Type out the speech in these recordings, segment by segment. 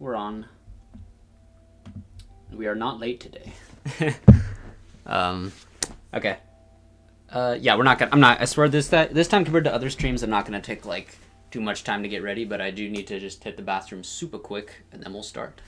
we're on. We are not late today. Okay. Yeah, we're not gonna. I swear this time compared to other streams, I'm not gonna take like too much time to get ready, but I do need to just hit the bathroom super quick, and then we'll start.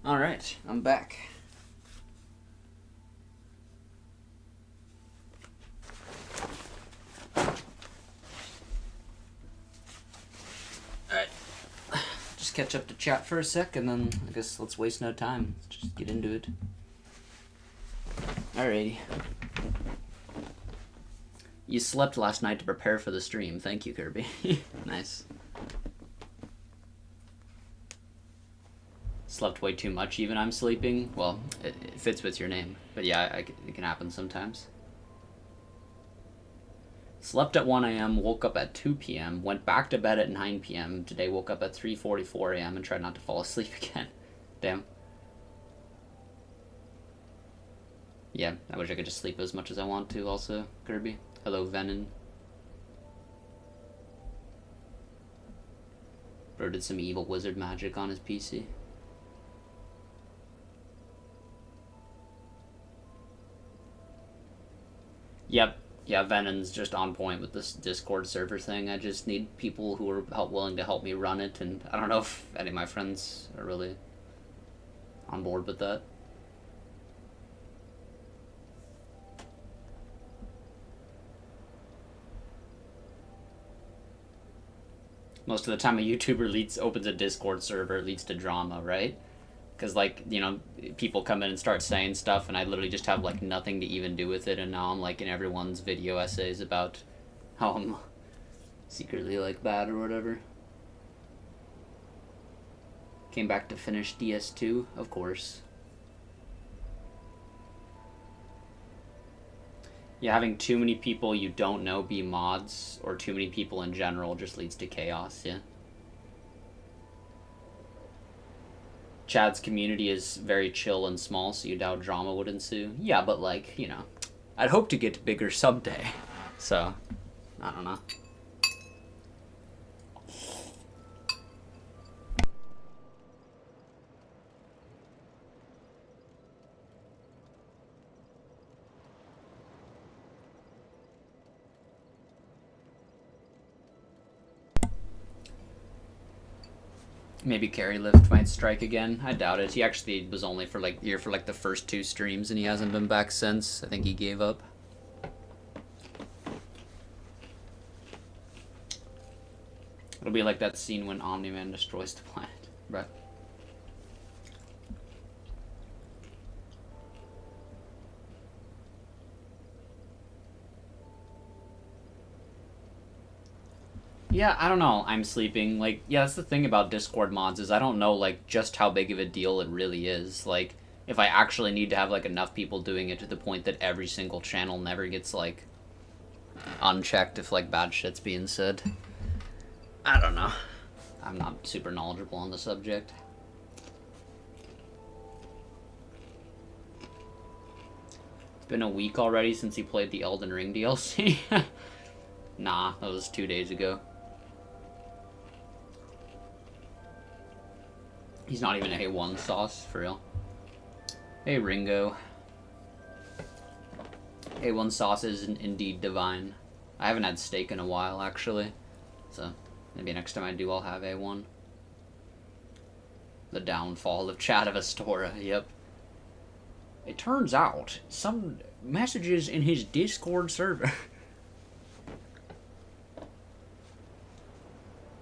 All right, I'm back. All right, just catch up to chat for a sec, and then I guess let's waste no time. Let's just get into it. Alrighty. You slept last night to prepare for the stream. Thank you, Kirby. Nice. Slept way too much, even I'm sleeping. Well, it fits with your name. But yeah, it can happen sometimes. Slept at 1 a.m., woke up at 2 p.m., went back to bed at 9 p.m. Today woke up at 3:44 a.m. and tried not to fall asleep again. Damn. Yeah, I wish I could just sleep as much as I want to also, Kirby. Hello, Venom. Bro did some evil wizard magic on his PC. Yep. Yeah, Venom's just on point with this Discord server thing. I just need people who are willing to help me run it, and I don't know if any of my friends are really on board with that. Most of the time a YouTuber opens a Discord server, it leads to drama, right? Because, like, you know, people come in and start saying stuff, and I literally just have, like, nothing to even do with it, and now I'm, like, in everyone's video essays about how I'm secretly, like, bad or whatever. Came back to finish DS2, of course. Yeah, having too many people you don't know be mods, or too many people in general, just leads to chaos, yeah. Chad's community is very chill and small, so you doubt drama would ensue. Yeah, but, like, you know, I'd hope to get bigger someday. So, I don't know. Maybe Carry Lift might strike again. I doubt it. He actually was only for like here for like the first 2 streams, and he hasn't been back since. I think he gave up. It'll be like that scene when Omni-Man destroys the planet, right? Yeah, I don't know. I'm sleeping. Like, yeah, that's the thing about Discord mods is I don't know, like, just how big of a deal it really is. Like, if I actually need to have, like, enough people doing it to the point that every single channel never gets, like, unchecked if, like, bad shit's being said. I don't know. I'm not super knowledgeable on the subject. It's been a week already since he played the Elden Ring DLC. Nah, that was 2 days ago. He's not even a A1 sauce, for real. Hey, Ringo. A1 sauce is indeed divine. I haven't had steak in a while, actually. So, maybe next time I do, I'll have A1. The downfall of Chad of Astora, yep. It turns out, some messages in his Discord server...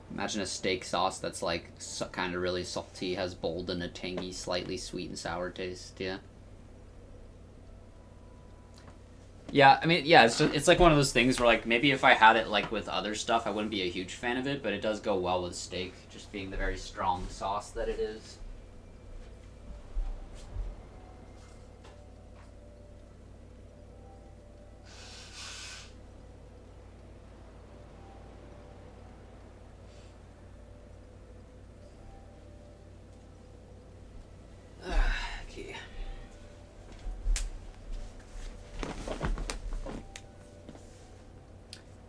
Imagine a steak sauce that's like kind of really salty, has bold and a tangy, slightly sweet and sour taste. Yeah. Yeah, I mean, yeah, it's like one of those things where like maybe if I had it like with other stuff, I wouldn't be a huge fan of it, but it does go well with steak, just being the very strong sauce that it is.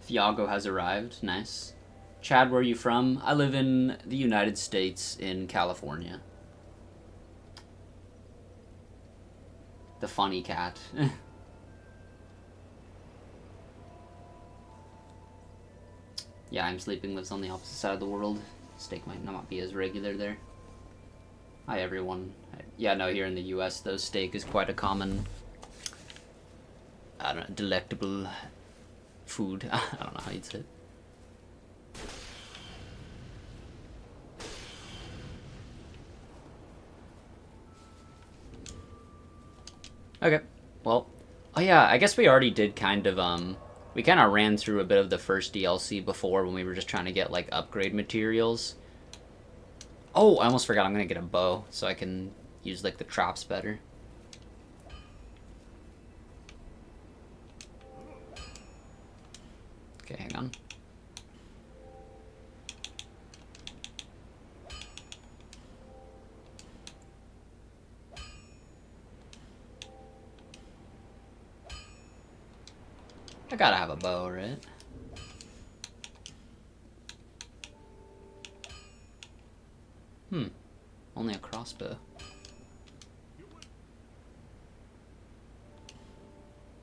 Thiago has arrived. Nice. Chad, where are you from? I live in the United States in California. The funny cat. Yeah, I'm sleeping. Lives on the opposite side of the world. Steak might not be as regular there. Hi, everyone. Yeah, no, here in the U.S., though, steak is quite a common, I don't know, delectable food. I don't know how you'd say it. Okay, well, oh yeah, I guess we already did kind of, We kind of ran through a bit of the first DLC before when we were just trying to get, like, upgrade materials. Oh, I almost forgot I'm going to get a bow so I can use, like, the traps better. Okay, hang on. I gotta have a bow, right? Only a crossbow.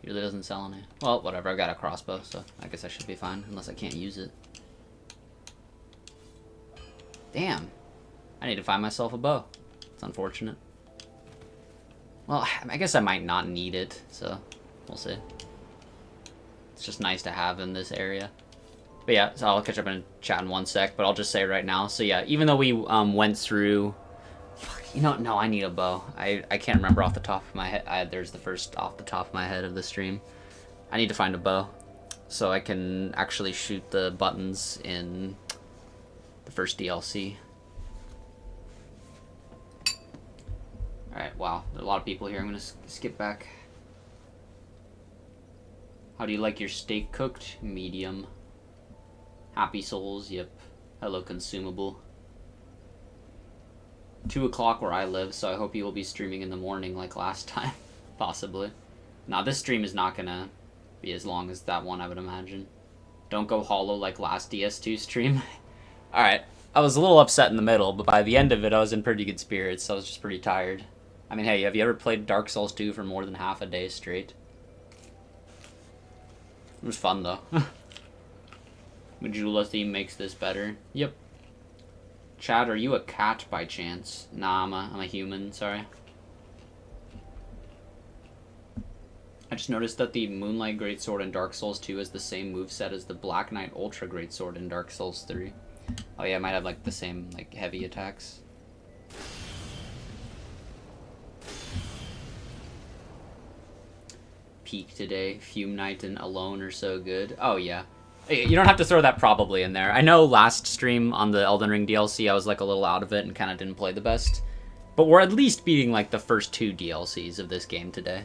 He really doesn't sell any. Well, whatever, I've got a crossbow, so I guess I should be fine, unless I can't use it. Damn. I need to find myself a bow. It's unfortunate. Well, I guess I might not need it, so we'll see. It's just nice to have in this area. But yeah, so I'll catch up in chat in 1 sec, but I'll just say right now. So yeah, even though we went through... You know, no, I need a bow. I can't remember off the top of my head. There's the first off the top of my head of the stream. I need to find a bow so I can actually shoot the buttons in the first DLC. Alright, wow. There are a lot of people here. I'm going to skip back. How do you like your steak cooked? Medium. Happy Souls, yep. Hello, Consumable. 2 o'clock where I live, so I hope you will be streaming in the morning like last time. Possibly. Nah, this stream is not gonna be as long as that one, I would imagine. Don't go hollow like last DS2 stream. Alright, I was a little upset in the middle, but by the end of it I was in pretty good spirits, so I was just pretty tired. I mean, hey, have you ever played Dark Souls 2 for more than half a day straight? It was fun, though. Majula theme makes this better. Yep. Chad, are you a cat by chance? Nah, I'm a human, sorry. I just noticed that the Moonlight Greatsword in Dark Souls 2 is the same moveset as the Black Knight Ultra Greatsword in Dark Souls 3. Oh yeah, it might have like the same like heavy attacks. Peak today. Fume Night and Alone are so good. Oh yeah. You don't have to throw that probably in there. I know last stream on the Elden Ring DLC I was like a little out of it and kind of didn't play the best. But we're at least beating like the first 2 DLCs of this game today.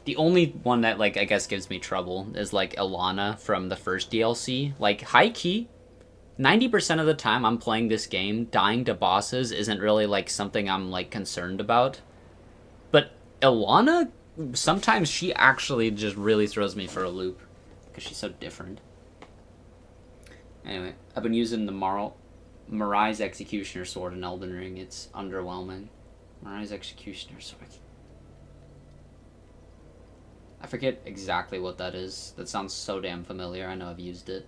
The only one that like I guess gives me trouble is like Ilana from the first DLC. Like high key, 90% of the time I'm playing this game, dying to bosses isn't really like something I'm like concerned about. But Ilana, sometimes she actually just really throws me for a loop. Because she's so different. Anyway, I've been using the Mirai's Executioner Sword in Elden Ring. It's underwhelming. Mirai's Executioner Sword. I forget exactly what that is. That sounds so damn familiar. I know I've used it.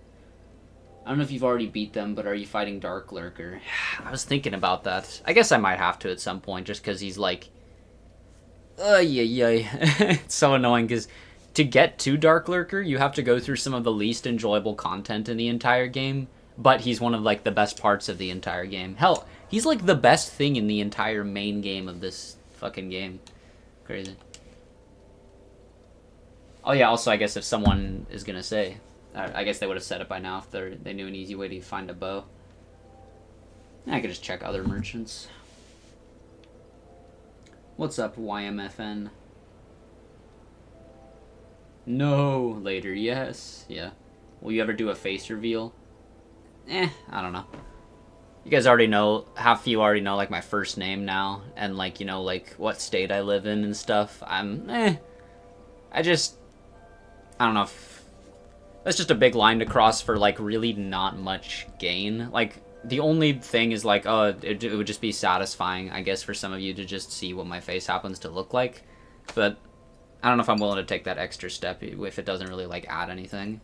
I don't know if you've already beat them, but are you fighting Dark Lurker? I was thinking about that. I guess I might have to at some point, just because he's like... yeah. It's so annoying, because... To get to Dark Lurker, you have to go through some of the least enjoyable content in the entire game, but he's one of, like, the best parts of the entire game. Hell, he's, like, the best thing in the entire main game of this fucking game. Crazy. Oh, yeah, also, I guess if someone is gonna say... I guess they would have said it by now if they knew an easy way to find a bow. I could just check other merchants. What's up, YMFN? No, later, yes. Yeah. Will you ever do a face reveal? I don't know. You guys already know, half of you already know, like, my first name now, and, like, you know, like, what state I live in and stuff. I don't know if... That's just a big line to cross for, like, really not much gain. Like, the only thing is, like, oh, it would just be satisfying, I guess, for some of you to just see what my face happens to look like. But... I don't know if I'm willing to take that extra step if it doesn't really, like, add anything.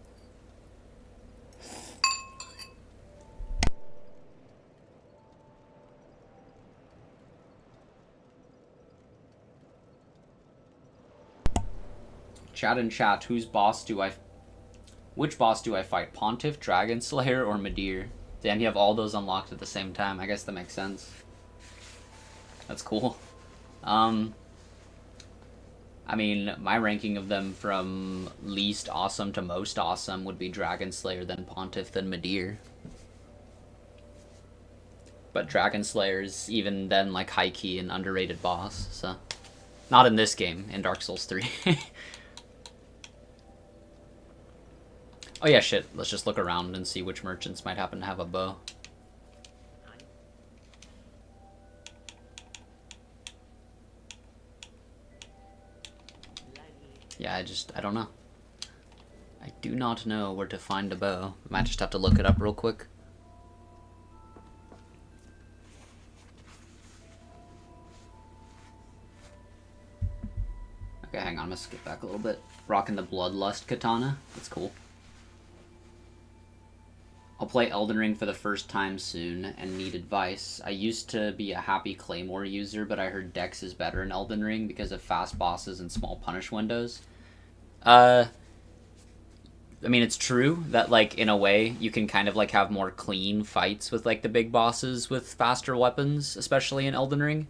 Chat in chat, which boss do I fight? Pontiff, Dragon Slayer, or Midir? Damn, you have all those unlocked at the same time. I guess that makes sense. That's cool. I mean, my ranking of them from least awesome to most awesome would be Dragon Slayer, then Pontiff, then Midir. But Dragon Slayer's even then like high key and underrated boss, so not in this game, in Dark Souls 3. Oh yeah, shit. Let's just look around and see which merchants might happen to have a bow. Yeah, I don't know. I do not know where to find a bow. I might just have to look it up real quick. Okay, hang on, I'm gonna skip back a little bit. Rocking the Bloodlust Katana. That's cool. I'll play Elden Ring for the first time soon and need advice. I used to be a Happy Claymore user, but I heard Dex is better in Elden Ring because of fast bosses and small punish windows. I mean, it's true that, like, in a way, you can kind of, like, have more clean fights with, like, the big bosses with faster weapons, especially in Elden Ring.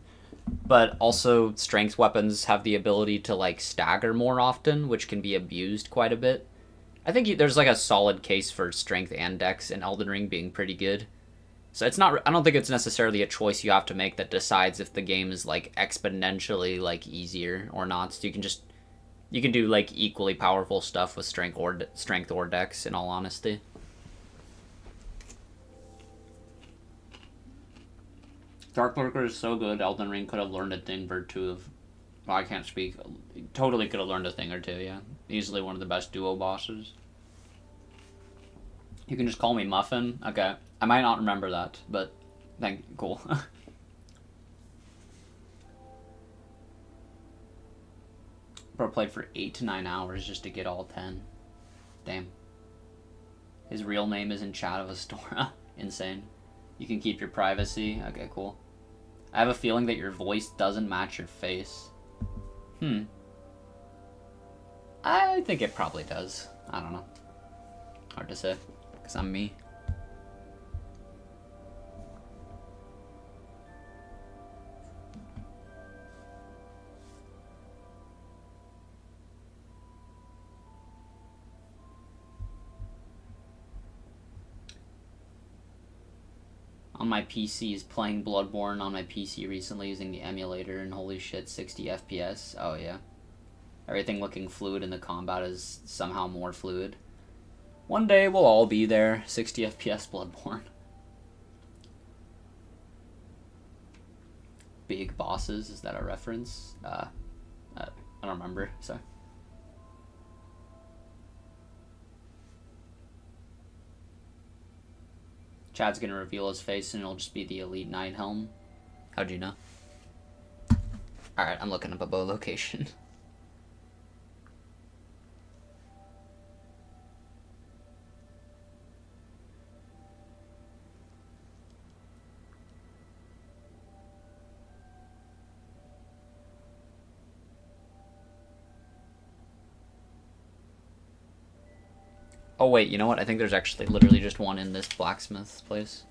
But also, strength weapons have the ability to, like, stagger more often, which can be abused quite a bit. I think there's, like, a solid case for strength and dex in Elden Ring being pretty good. So it's not, I don't think it's necessarily a choice you have to make that decides if the game is, like, exponentially, like, easier or not. So you can do, like, equally powerful stuff with strength or dex, in all honesty. Dark Lurker is so good, Elden Ring could have learned a thing or two of... Well, I can't speak. Totally could have learned a thing or two, yeah. Easily one of the best duo bosses. You can just call me Muffin? Okay. I might not remember that, but... Cool. Bro played for 8 to 9 hours just to get all 10. Damn. His real name is in chat of Astora. Insane. You can keep your privacy. Okay, cool. I have a feeling that your voice doesn't match your face. I think it probably does. I don't know. Hard to say. Because I'm me. On my PC is playing Bloodborne on my PC recently using the emulator, and holy shit, 60 FPS. Oh yeah. Everything looking fluid in the combat is somehow more fluid. One day we'll all be there. 60 FPS Bloodborne. Big bosses, is that a reference? I don't remember, sorry. Chad's gonna reveal his face and it'll just be the Elite Knight helm. How'd you know? Alright, I'm looking up a bow location. Oh wait, you know what? I think there's actually literally just one in this blacksmith's place.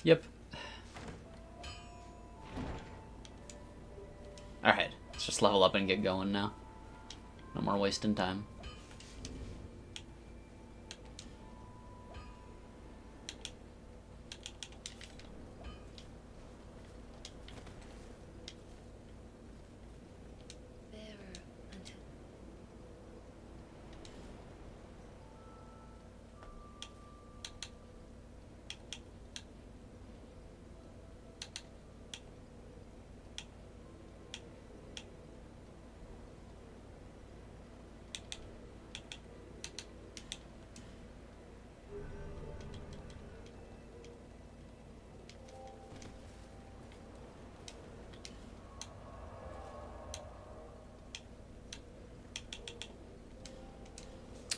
Yep. Alright, let's just level up and get going now. No more wasting time.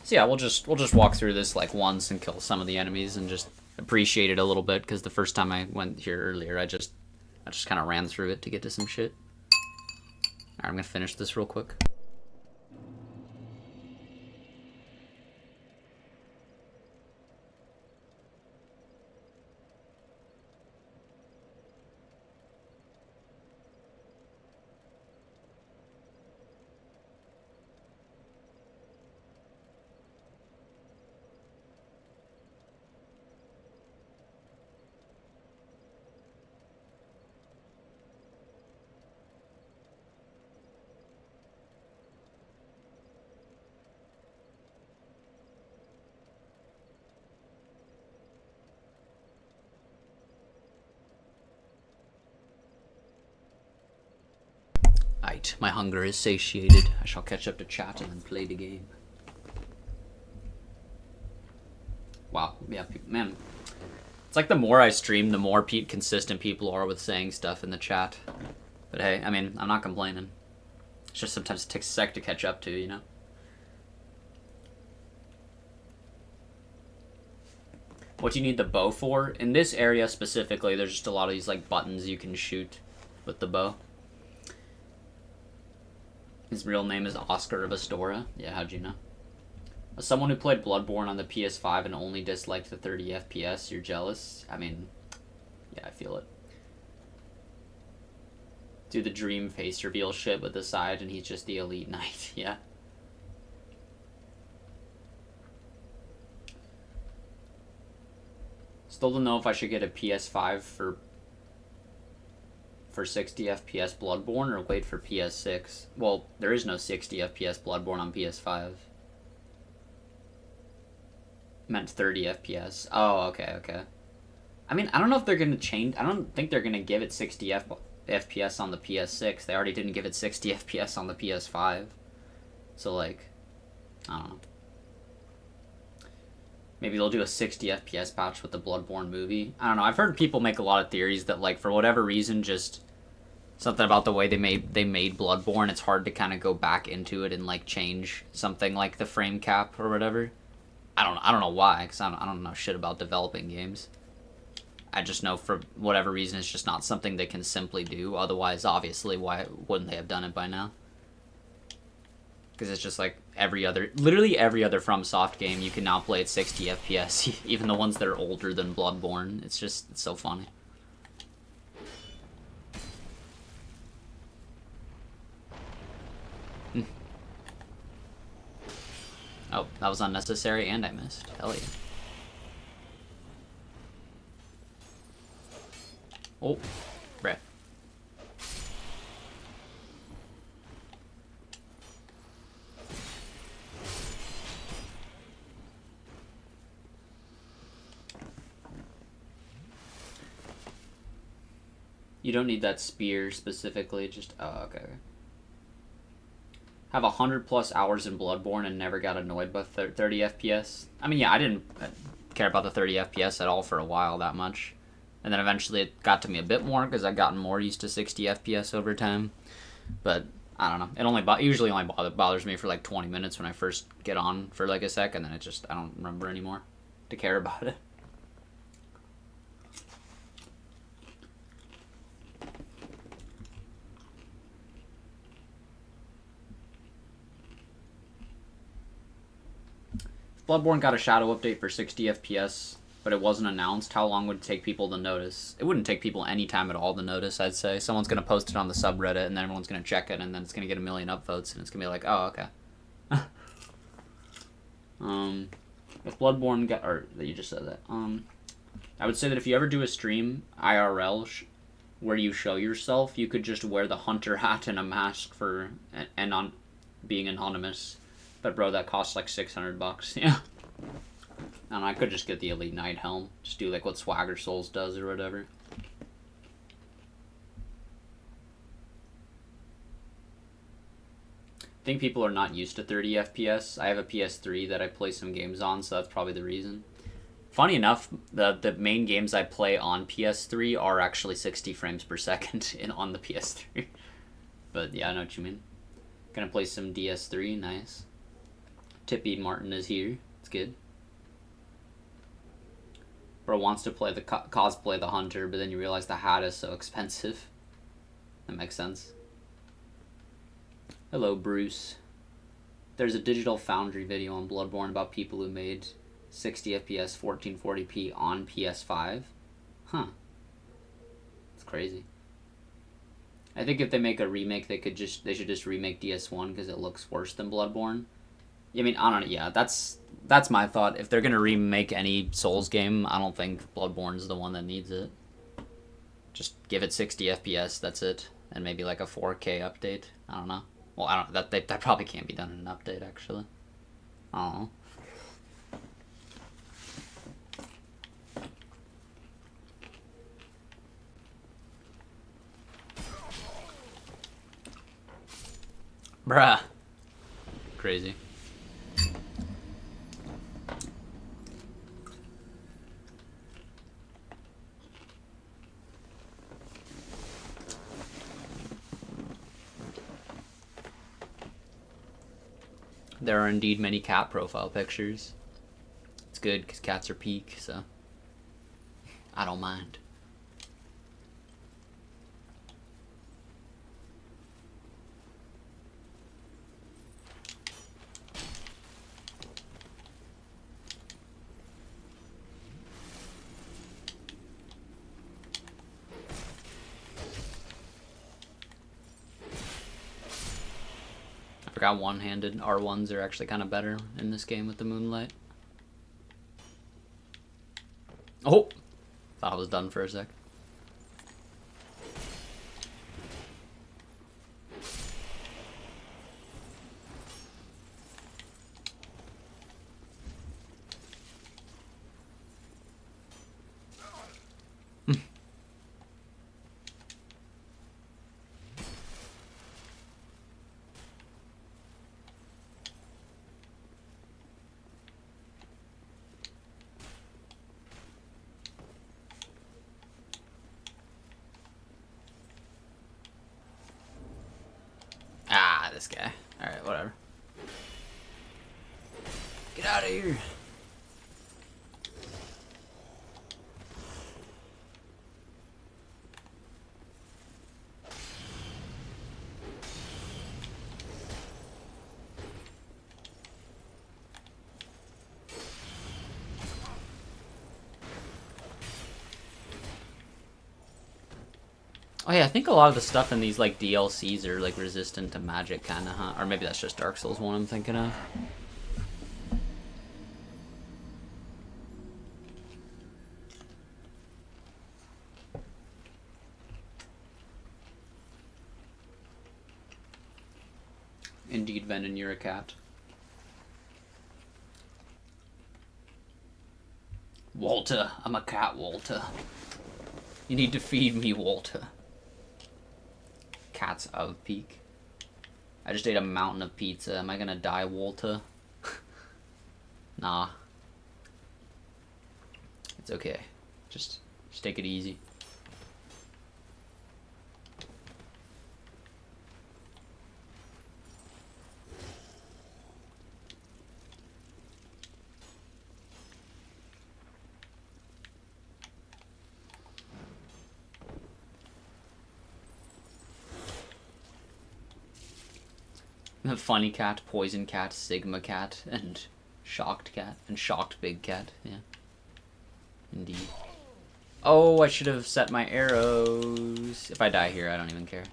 So yeah, we'll just walk through this like once and kill some of the enemies and just appreciate it a little bit, because the first time I went here earlier, I just kind of ran through it to get to some shit. Alright, I'm gonna finish this real quick. right, my hunger is satiated. I shall catch up to chat and then play the game. Wow, yeah, man. It's like the more I stream, the more consistent people are with saying stuff in the chat. But hey, I mean, I'm not complaining. It's just sometimes it takes a sec to catch up to, you know? What do you need the bow for? In this area specifically, there's just a lot of these like buttons you can shoot with the bow. His real name is Oscar of Astora. Yeah, how'd you know? As someone who played Bloodborne on the PS5 and only disliked the 30 FPS, you're jealous? I mean, yeah, I feel it. Do the dream face reveal shit with the side and he's just the elite knight, yeah. Still don't know if I should get a PS5 for 60 FPS Bloodborne or wait for PS6. Well, there is no 60 FPS Bloodborne on PS5. Meant 30 FPS. Oh, okay. I mean, I don't know if they're gonna change. I don't think they're gonna give it 60 FPS on the PS6. They already didn't give it 60 FPS on the PS5. So, like, I don't know. Maybe they'll do a 60 FPS patch with the Bloodborne movie. I don't know. I've heard people make a lot of theories that, like, for whatever reason, just something about the way they made Bloodborne, it's hard to kind of go back into it and, like, change something like the frame cap or whatever. I don't know why, because I don't know shit about developing games. I just know for whatever reason it's just not something they can simply do. Otherwise, obviously, why wouldn't they have done it by now? Because it's just like literally every other FromSoft game you can now play at 60 FPS, even the ones that are older than Bloodborne. It's so funny. Oh, that was unnecessary and I missed. Hell yeah. Oh, bruh. You don't need that spear specifically, just... Oh, okay. Have 100+ hours in Bloodborne and never got annoyed by 30 FPS. I mean, yeah, I didn't care about the 30 FPS at all for a while that much. And then eventually it got to me a bit more because I've gotten more used to 60 FPS over time. But, I don't know. It usually only bothers me for like 20 minutes when I first get on for like a sec, and then I don't remember anymore to care about it. Bloodborne got a shadow update for 60 FPS, but it wasn't announced. How long would it take people to notice? It wouldn't take people any time at all to notice, I'd say. Someone's going to post it on the subreddit, and then everyone's going to check it, and then it's going to get 1 million upvotes, and it's going to be like, oh, okay. If Bloodborne got... Or, you just said that. I would say that if you ever do a stream, IRL, where you show yourself, you could just wear the hunter hat and a mask for... and on being anonymous. But bro, that costs like $600. Yeah. And I could just get the Elite Knight helm. Just do like what Swagger Souls does or whatever. I think people are not used to 30 FPS. I have a PS3 that I play some games on, so that's probably the reason. Funny enough, the main games I play on PS3 are actually 60 frames per second on the PS3. But yeah, I know what you mean. Gonna play some DS3, nice. Tippy Martin is here. It's good. Bro wants to play cosplay the hunter, but then you realize the hat is so expensive. That makes sense. Hello, Bruce. There's a Digital Foundry video on Bloodborne about people who made 60 FPS 1440p on PS5. Huh. It's crazy. I think if they make a remake, they should just remake DS1 because it looks worse than Bloodborne. I mean, I don't know. Yeah, that's my thought. If they're gonna remake any Souls game, I don't think Bloodborne's the one that needs it. Just give it 60 FPS. That's it, and maybe like a 4K update. I don't know. Well, I don't. That probably can't be done in an update, actually. I don't know. Bruh. Crazy. There are indeed many cat profile pictures. It's good because cats are peak, so I don't mind. I forgot one-handed R1s are actually kind of better in this game with the Moonlight. Oh! Thought I was done for a sec. This guy. Alright, whatever. Get out of here. Oh yeah, I think a lot of the stuff in these like DLCs are like resistant to magic kinda, huh? Or maybe that's just Dark Souls 1 I'm thinking of. Indeed, Venom, you're a cat. Walter, I'm a cat, Walter. You need to feed me, Walter. Cats of peak. I just ate a mountain of pizza. Am I gonna die, Walter? Nah. It's okay. Just take it easy. The funny cat, poison cat, sigma cat, and shocked cat, and shocked big cat, yeah. Indeed. Oh, I should have set my arrows. If I die here, I don't even care.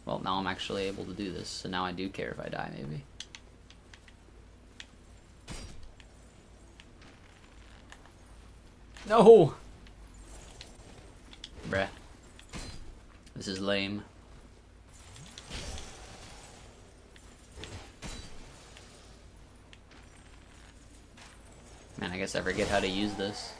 Well, now I'm actually able to do this, so now I do care if I die, maybe. No! Bruh. This is lame. Man, I guess I forget how to use this.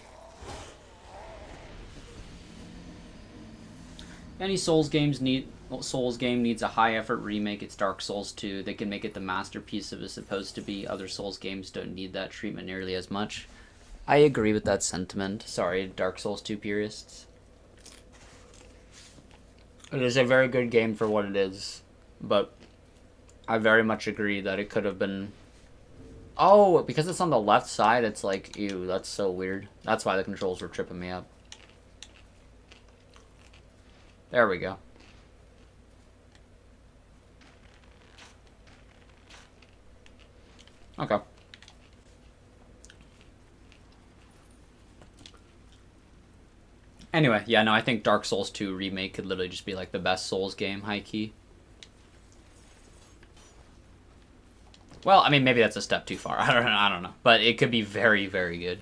Any Souls game needs a high effort remake. It's Dark Souls 2. They can make it the masterpiece it was supposed to be. Other Souls games don't need that treatment nearly as much. I agree with that sentiment. Sorry, Dark Souls 2 purists. It is a very good game for what it is, but I very much agree that it could have been... Oh, because it's on the left side, it's like, ew, that's so weird. That's why the controls were tripping me up. There we go. Okay. Anyway, yeah, no, I think Dark Souls 2 Remake could literally just be like the best Souls game, high-key. Well, I mean, maybe that's a step too far. I don't know. But it could be very, very good.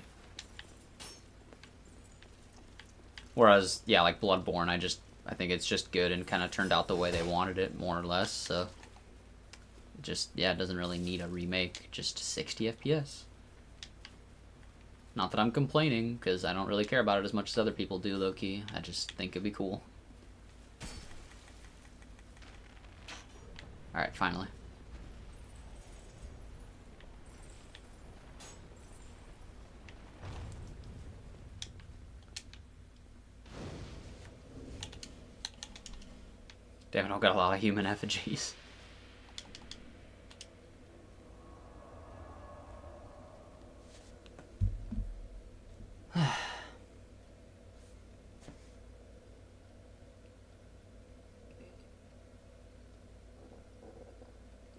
Whereas, yeah, like Bloodborne, I think it's just good and kind of turned out the way they wanted it, more or less, so... Just, yeah, it doesn't really need a remake, just 60 FPS. Not that I'm complaining, because I don't really care about it as much as other people do, low-key. I just think it'd be cool. Alright, finally. Damn it, I've got a lot of human effigies.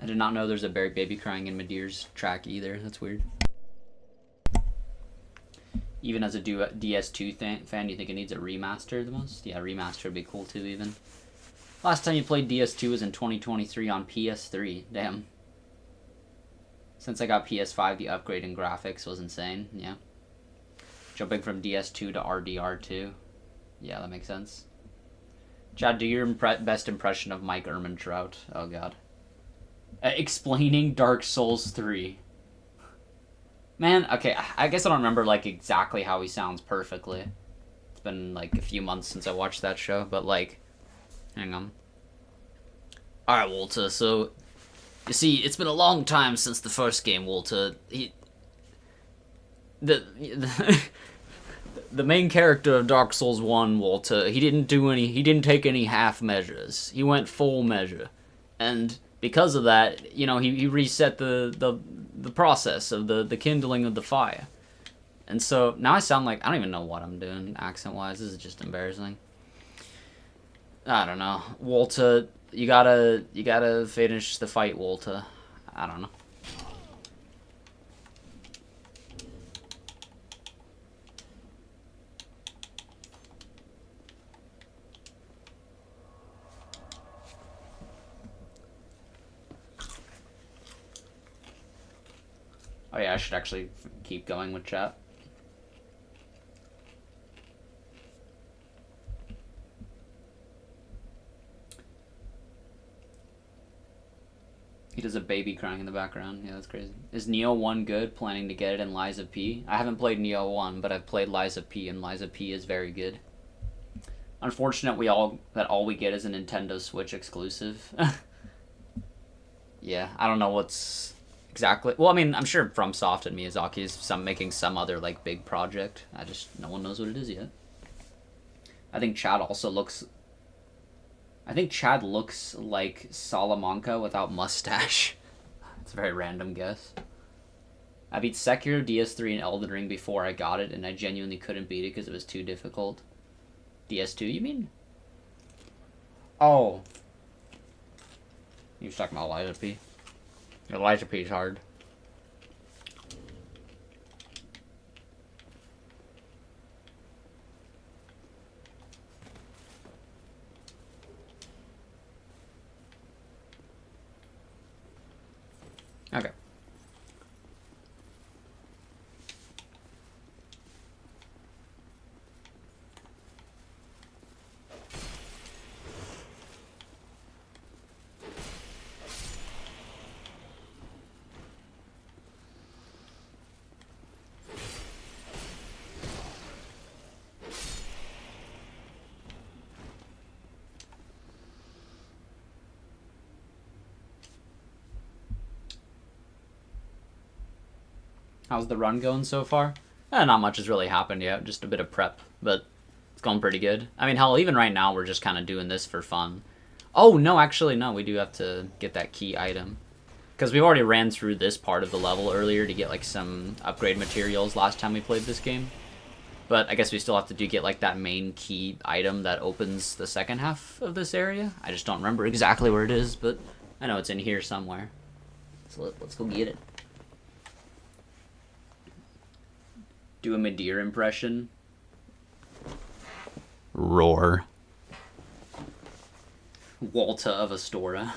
I did not know there's a baby crying in Madeir's track either. That's weird. Even as a DS2 fan, you think it needs a remaster the most? Yeah, remaster would be cool too, even. Last time you played DS2 was in 2023 on PS3. Damn. Since I got PS5, the upgrade in graphics was insane. Yeah. Jumping from DS2 to RDR2. Yeah, that makes sense. Chad, do your best impression of Mike Ehrmantraut. Oh, God. Explaining Dark Souls 3. Man, okay, I guess I don't remember, like, exactly how he sounds perfectly. It's been, like, a few months since I watched that show, but, like, hang on. Alright, Walter, so, you see, it's been a long time since the first game, Walter. The main character of Dark Souls 1, Walter, he didn't take any half measures. He went full measure. And because of that, you know, he reset the process of the kindling of the fire. And so now I sound like I don't even know what I'm doing accent wise. This is just embarrassing. I don't know. Walter, you gotta finish the fight, Walter. I don't know. Oh yeah, I should actually keep going with chat. He does a baby crying in the background. Yeah, that's crazy. Is Neo 1 good? Planning to get it in Liza P? I haven't played Neo 1, but I've played Liza P, and Liza P is very good. Unfortunate that all we get is a Nintendo Switch exclusive. Yeah, I don't know what's exactly. Well, I mean, I'm sure FromSoft and Miyazaki is making some other like big project. No one knows what it is yet. I think Chad looks like Salamanca without mustache. It's a very random guess. I beat Sekiro, DS3, and Elden Ring before I got it, and I genuinely couldn't beat it because it was too difficult. DS2, you mean? Oh. You was talking about Elijah P. Elijah P is hard. Okay. How's the run going so far? Not much has really happened yet, just a bit of prep, but it's going pretty good. I mean, hell, even right now we're just kind of doing this for fun. Oh, no, actually, no, we do have to get that key item. Because we already ran through this part of the level earlier to get, like, some upgrade materials last time we played this game. But I guess we still have to get, like, that main key item that opens the second half of this area. I just don't remember exactly where it is, but I know it's in here somewhere. So let's go get it. Do a Madeir impression. Roar. Walta of Astora.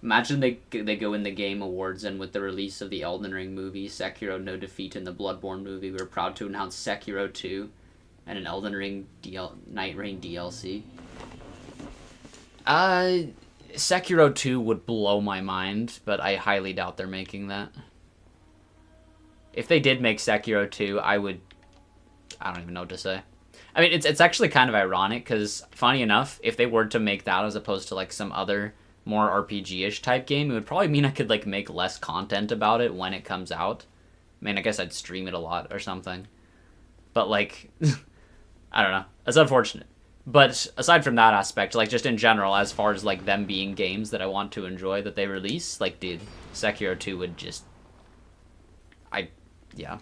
Imagine they go in the Game Awards, and with the release of the Elden Ring movie, Sekiro No Defeat, and the Bloodborne movie, we're proud to announce Sekiro 2 and an Elden Ring Night Rain DLC. Sekiro 2 would blow my mind, but I highly doubt they're making that. If they did make Sekiro 2, I don't even know what to say. I mean, it's actually kind of ironic, because, funny enough, if they were to make that as opposed to, like, some other more RPG-ish type game, it would probably mean I could like make less content about it when it comes out. I mean, I guess I'd stream it a lot or something. But like, I don't know. It's unfortunate. But aside from that aspect, like just in general, as far as like them being games that I want to enjoy that they release, like dude, Sekiro 2 would just, yeah.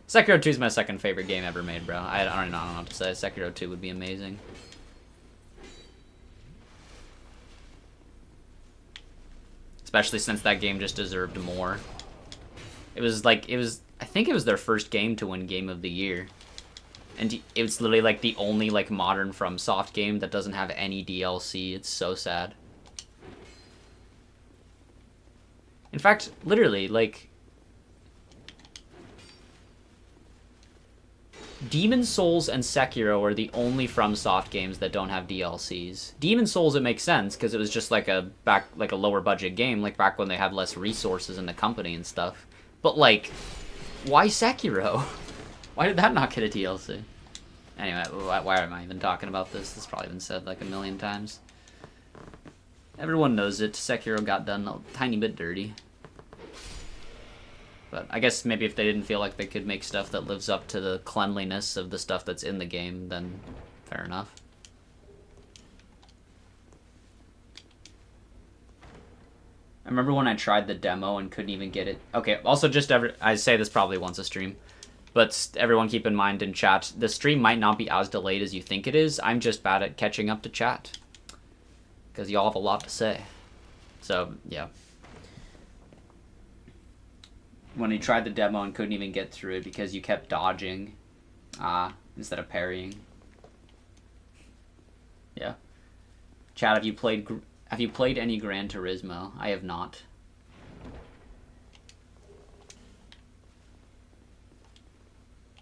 Sekiro 2 is my second favorite game ever made, bro. I don't know what to say. Sekiro 2 would be amazing. Especially since that game just deserved more. I think it was their first game to win Game of the Year. And it was literally like the only like modern FromSoft game that doesn't have any DLC. It's so sad. In fact, literally, like, Demon's Souls and Sekiro are the only FromSoft games that don't have DLCs. Demon's Souls, it makes sense because it was just like a lower budget game, like back when they had less resources in the company and stuff. But like, why Sekiro? Why did that not get a DLC? Anyway, why am I even talking about this? This has probably been said like a million times. Everyone knows it. Sekiro got done a tiny bit dirty. But I guess maybe if they didn't feel like they could make stuff that lives up to the cleanliness of the stuff that's in the game, then fair enough. I remember when I tried the demo and couldn't even get it. Okay, also just I say this probably once a stream, but everyone keep in mind in chat, the stream might not be as delayed as you think it is. I'm just bad at catching up to chat. Because y'all have a lot to say. So, yeah. When you tried the demo and couldn't even get through it because you kept dodging instead of parrying. Yeah. Chat, have you played any Gran Turismo? I have not.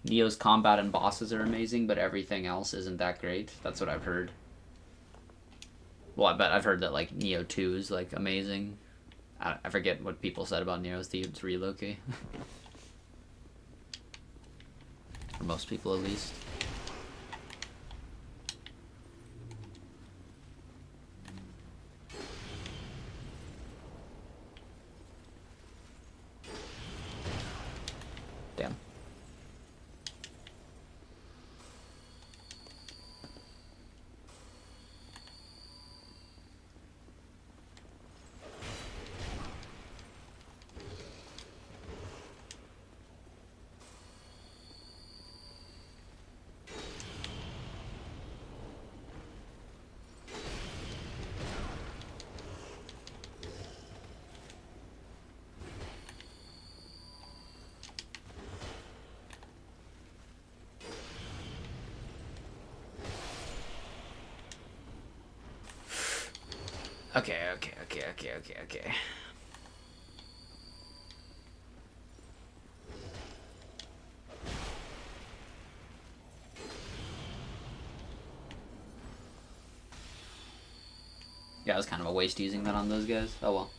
Neo's combat and bosses are amazing, but everything else isn't that great. That's what I've heard. Well, I've heard that like Neo 2 is like amazing. I forget what people said about Neo 3 Loki. For most people, at least. Damn. Okay. Yeah, it was kind of a waste using that on those guys. Oh well.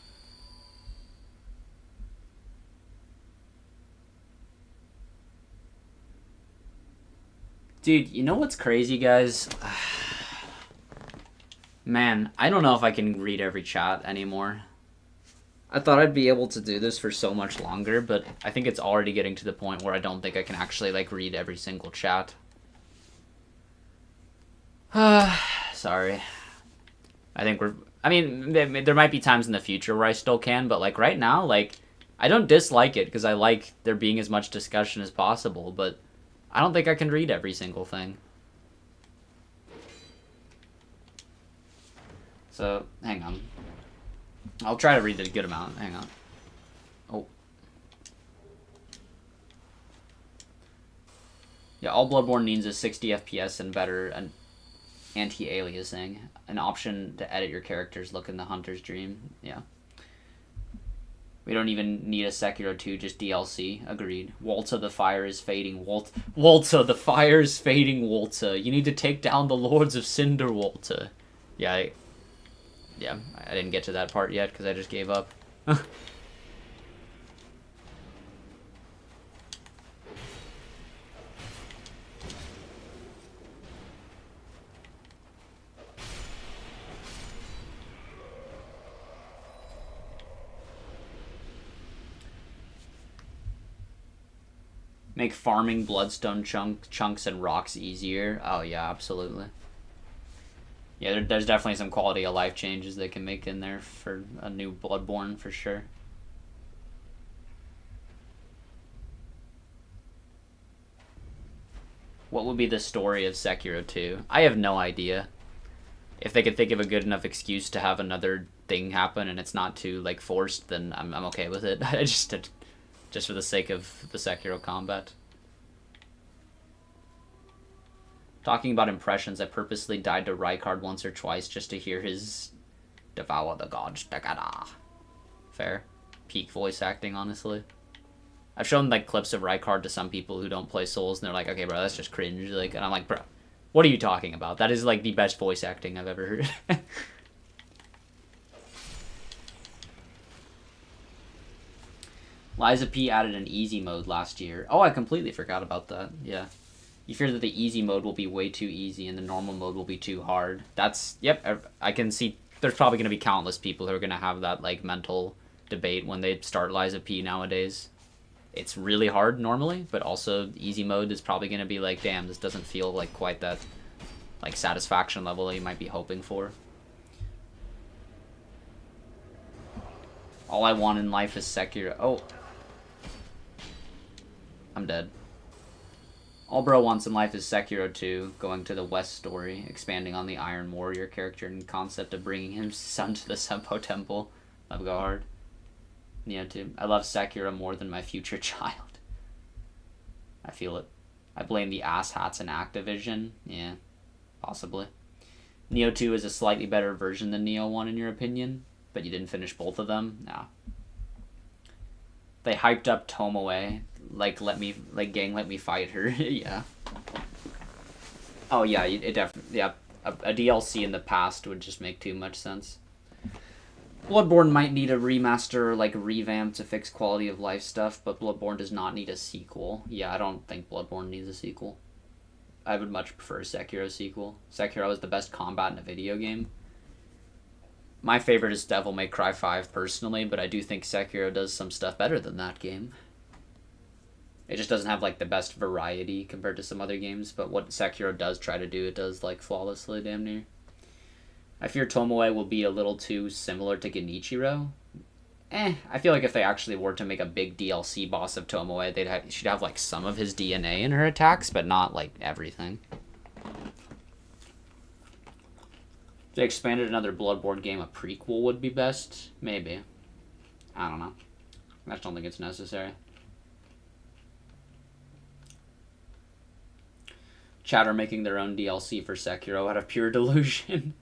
Dude, you know what's crazy, guys? Man, I don't know if I can read every chat anymore. I thought I'd be able to do this for so much longer, but I think it's already getting to the point where I don't think I can actually, like, read every single chat. Sorry. I mean, there might be times in the future where I still can, but, like, right now, like, I don't dislike it, because I like there being as much discussion as possible, but I don't think I can read every single thing. So, hang on. I'll try to read a good amount. Hang on. Oh. Yeah, all Bloodborne needs is 60 FPS and better and anti-aliasing. An option to edit your character's look in the Hunter's Dream. Yeah. We don't even need a Sekiro 2, just DLC. Agreed. Walta, the fire is fading. Walta, the fire is fading, Walta. You need to take down the Lords of Cinder, Walta. Yeah, I didn't get to that part yet because I just gave up. Make farming bloodstone chunks and rocks easier. Oh yeah, absolutely. Yeah, there's definitely some quality of life changes they can make in there for a new Bloodborne for sure. What would be the story of Sekiro 2? I have no idea. If they could think of a good enough excuse to have another thing happen and it's not too like forced, then I'm okay with it. just for the sake of the Sekiro combat. Talking about impressions, I purposely died to Rykard once or twice just to hear his devour the gods. Fair. Peak voice acting, honestly. I've shown like clips of Rykard to some people who don't play Souls, and they're like, "Okay, bro, that's just cringe." Like, and I'm like, "Bro, what are you talking about? That is like the best voice acting I've ever heard." Liza P added an easy mode last year. Oh, I completely forgot about that. Yeah. You fear that the easy mode will be way too easy and the normal mode will be too hard. That's, yep, I can see there's probably going to be countless people who are going to have that like mental debate when they start Liza P nowadays. It's really hard normally, but also easy mode is probably going to be like, damn, this doesn't feel like quite that like satisfaction level that you might be hoping for. All I want in life is Sekiro. Oh. I'm dead. All bro wants in life is Sekiro 2, going to the West story, expanding on the Iron Warrior character and concept of bringing his son to the Senpo Temple. Love go hard. Nioh 2. I love Sekiro more than my future child. I feel it. I blame the asshats in Activision. Yeah, possibly. Nioh 2 is a slightly better version than Nioh 1 in your opinion, but you didn't finish both of them? Nah. They hyped up Tomoe. Like, gang, let me fight her. Yeah. Oh, yeah, it definitely, yeah. A DLC in the past would just make too much sense. Bloodborne might need a remaster or, like, revamp to fix quality of life stuff, but Bloodborne does not need a sequel. Yeah, I don't think Bloodborne needs a sequel. I would much prefer a Sekiro sequel. Sekiro is the best combat in a video game. My favorite is Devil May Cry 5, personally, but I do think Sekiro does some stuff better than that game. It just doesn't have, like, the best variety compared to some other games, but what Sekiro does try to do, it does, like, flawlessly, damn near. I fear Tomoe will be a little too similar to Genichiro. I feel like if they actually were to make a big DLC boss of Tomoe, she'd have, like, some of his DNA in her attacks, but not, like, everything. If they expanded another Bloodborne game, a prequel would be best? Maybe. I don't know. I just don't think it's necessary. Chad are making their own DLC for Sekiro out of pure delusion.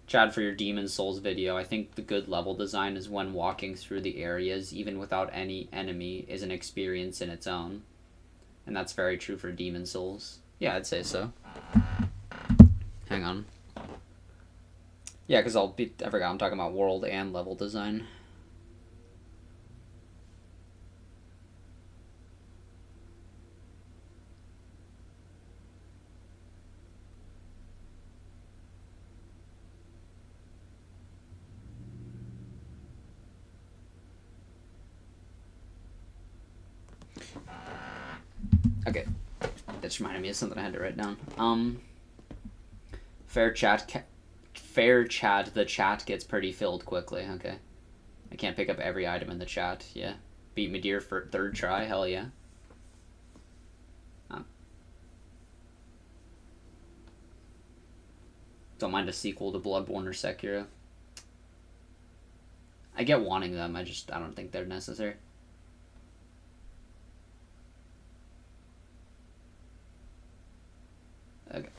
Chad, for your Demon Souls video, I think the good level design is when walking through the areas, even without any enemy, is an experience in its own. And that's very true for Demon Souls. Yeah, I'd say so. Hang on. Yeah, because I forgot I'm talking about world and level design. Okay, that just reminded me of something I had to write down. Fair chat, the chat gets pretty filled quickly, okay. I can't pick up every item in the chat, yeah. Beat Midir for third try, hell yeah. Don't mind a sequel to Bloodborne or Sekiro. I get wanting them, I don't think they're necessary. Okay.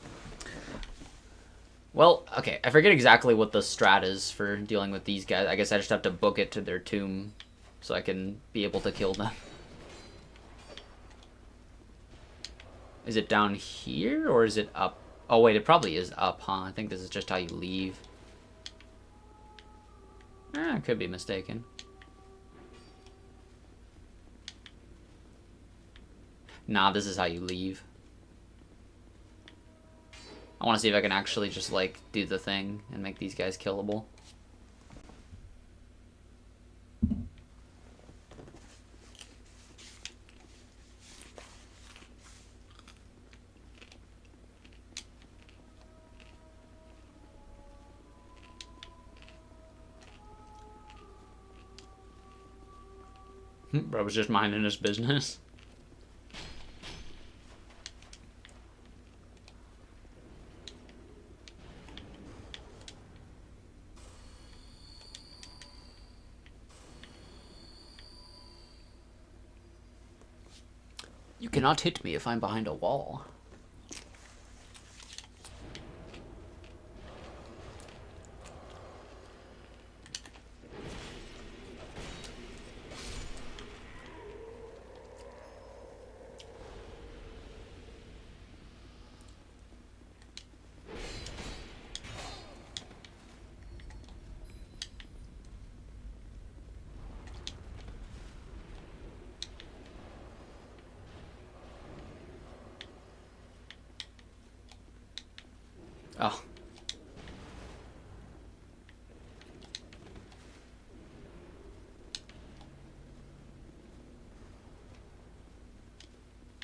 Well, okay, I forget exactly what the strat is for dealing with these guys. I guess I just have to book it to their tomb so I can be able to kill them. Is it down here, or is it up? Oh, wait, it probably is up, huh? I think this is just how you leave. I could be mistaken. Nah, this is how you leave. I want to see if I can actually just, like, do the thing and make these guys killable. Bro was just minding his business. You cannot hit me if I'm behind a wall. Oh.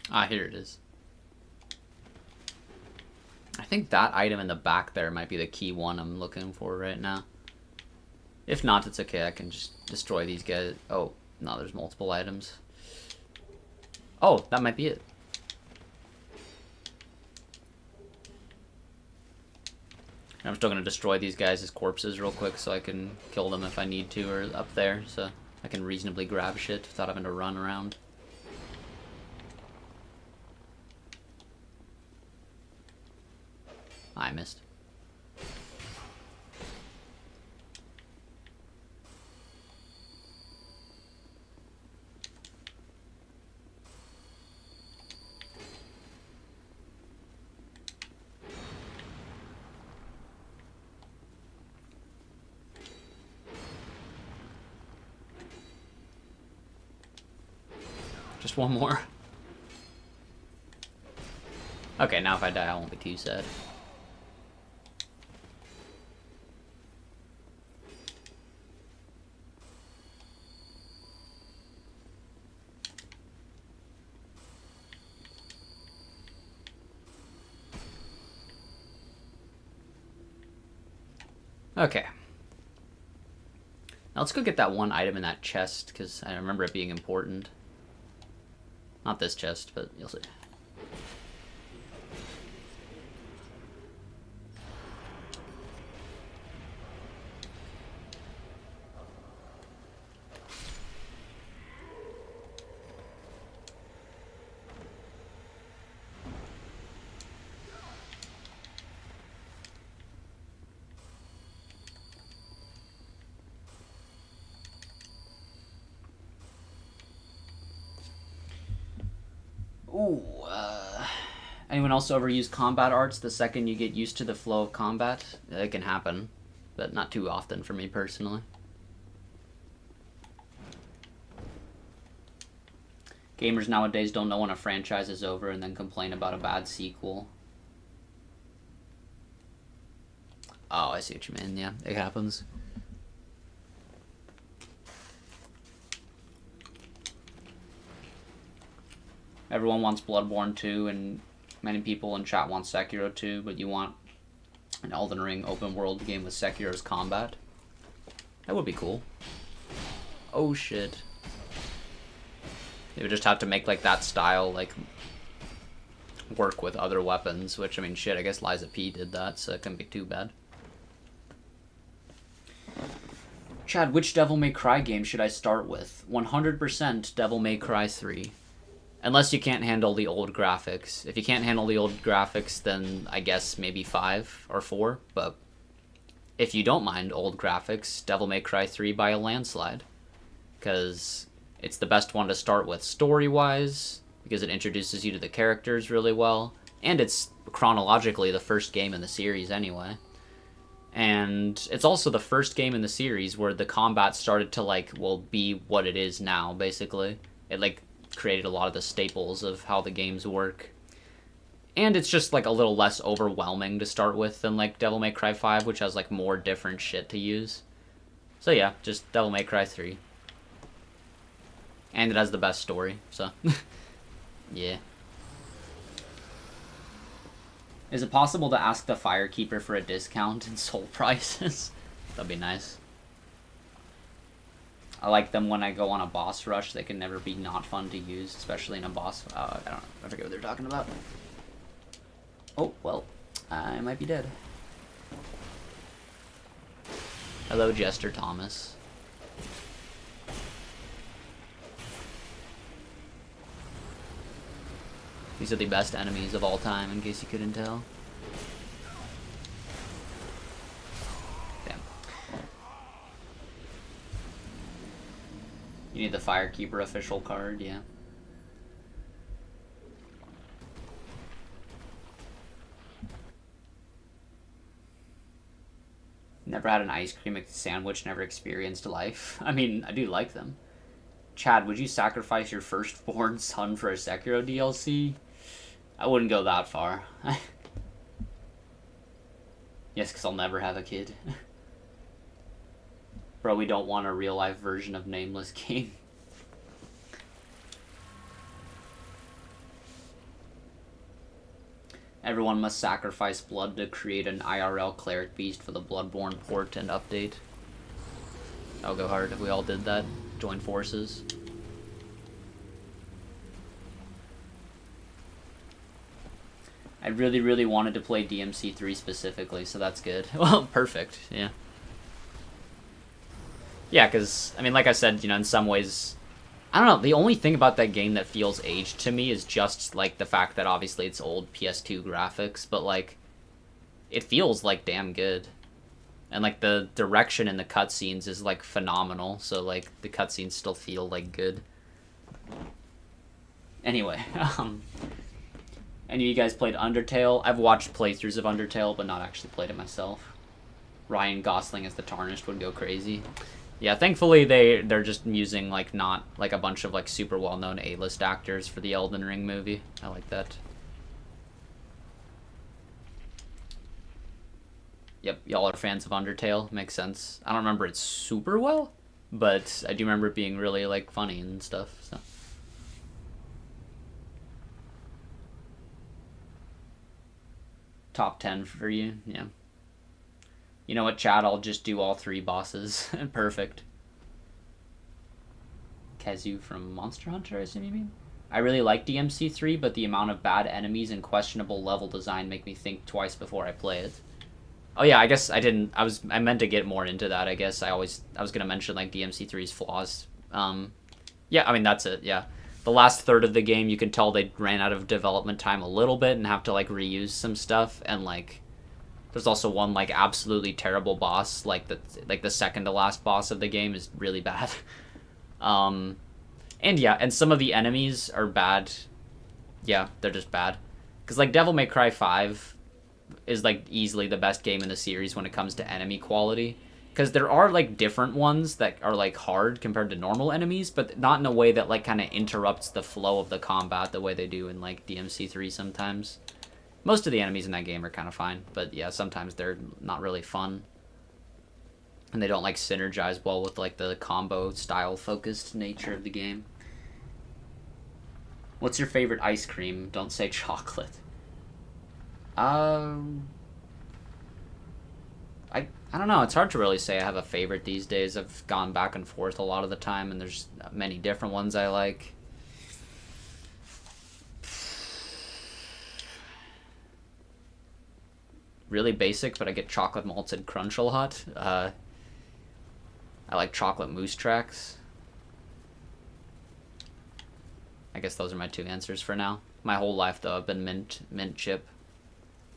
Ah, here it is. I think that item in the back there might be the key one I'm looking for right now. If not, it's okay. I can just destroy these guys. Oh, no, there's multiple items. Oh, that might be it. I'm still going to destroy these guys' corpses real quick so I can kill them if I need to, or up there, so I can reasonably grab shit without having to run around. I missed. Just one more. Okay, now if I die, I won't be too sad. Okay. Now let's go get that one item in that chest, because I remember it being important. Not this chest, but you'll see. Ooh, anyone else overuse combat arts the second you get used to the flow of combat? It can happen, but not too often for me personally. Gamers nowadays don't know when a franchise is over and then complain about a bad sequel. Oh, I see what you mean. Yeah, it happens. Everyone wants Bloodborne 2, and many people in chat want Sekiro 2, but you want an Elden Ring open world game with Sekiro's combat? That would be cool. Oh shit. They would just have to make like that style like work with other weapons, which I mean shit, I guess Liza P did that, so it couldn't be too bad. Chad, which Devil May Cry game should I start with? 100% Devil May Cry 3. Unless you can't handle the old graphics. If you can't handle the old graphics, then I guess maybe 5 or 4. But if you don't mind old graphics, Devil May Cry 3 by a landslide. Because it's the best one to start with story-wise, because it introduces you to the characters really well, and it's chronologically the first game in the series anyway. And it's also the first game in the series where the combat started to, like, well, be what it is now, basically. It, like, created a lot of the staples of how the games work. And it's just, like, a little less overwhelming to start with than, like, Devil May Cry 5, which has, like, more different shit to use. So, yeah, just Devil May Cry 3. And it has the best story, so... yeah. Is it possible to ask the Firekeeper for a discount in soul prices? That'd be nice. I like them when I go on a boss rush. They can never be not fun to use, especially in a boss. I don't know. I forget what they're talking about. Oh, well, I might be dead. Hello, Jester Thomas. These are the best enemies of all time, in case you couldn't tell. Damn. You need the Firekeeper official card, yeah. Never had an ice cream sandwich, never experienced life. I mean, I do like them. Chad, would you sacrifice your firstborn son for a Sekiro DLC? I wouldn't go that far. Yes, because I'll never have a kid. Bro, we don't want a real-life version of Nameless Game. Everyone must sacrifice blood to create an IRL cleric beast for the Bloodborne port and update. That would go hard if we all did that. Join forces. I really, really wanted to play DMC3 specifically, so that's good. Well, perfect, yeah. Yeah, because, I mean, like I said, you know, in some ways, I don't know, the only thing about that game that feels aged to me is just, like, the fact that obviously it's old PS2 graphics, but, like, it feels, like, damn good. And, like, the direction in the cutscenes is, like, phenomenal, so, like, the cutscenes still feel, like, good. Anyway, any of you guys played Undertale? I've watched playthroughs of Undertale, but not actually played it myself. Ryan Gosling as the Tarnished would go crazy. Yeah, thankfully they're just using, like, not, like, a bunch of, like, super well-known A-list actors for the Elden Ring movie. I like that. Yep, y'all are fans of Undertale. Makes sense. I don't remember it super well, but I do remember it being really, like, funny and stuff, so. Top 10 for you, yeah. You know what, Chad? I'll just do all 3 bosses. Perfect. Kazu from Monster Hunter, I assume you mean? I really like DMC3, but the amount of bad enemies and questionable level design make me think twice before I play it. Oh yeah, I guess I didn't. I meant to get more into that. I guess I was gonna mention like DMC3's flaws. Yeah, I mean that's it. Yeah, the last third of the game, you can tell they ran out of development time a little bit and have to like reuse some stuff. And like, there's also one like absolutely terrible boss. Like the second to last boss of the game is really bad. And yeah, and some of the enemies are bad. Yeah, they're just bad. Cause like Devil May Cry 5 is like easily the best game in the series when it comes to enemy quality, because there are like different ones that are like hard compared to normal enemies, but not in a way that like kind of interrupts the flow of the combat the way they do in like DMC3 sometimes. Most of the enemies in that game are kind of fine, but yeah, sometimes they're not really fun and they don't like synergize well with like the combo style focused nature of the game. What's your favorite ice cream? Don't say chocolate. I don't know. It's hard to really say I have a favorite these days. I've gone back and forth a lot of the time, and there's many different ones I like. Really basic, but I get chocolate malted crunch a lot. I like chocolate mousse tracks. I guess those are my 2 answers for now. My whole life, though, I've been mint chip.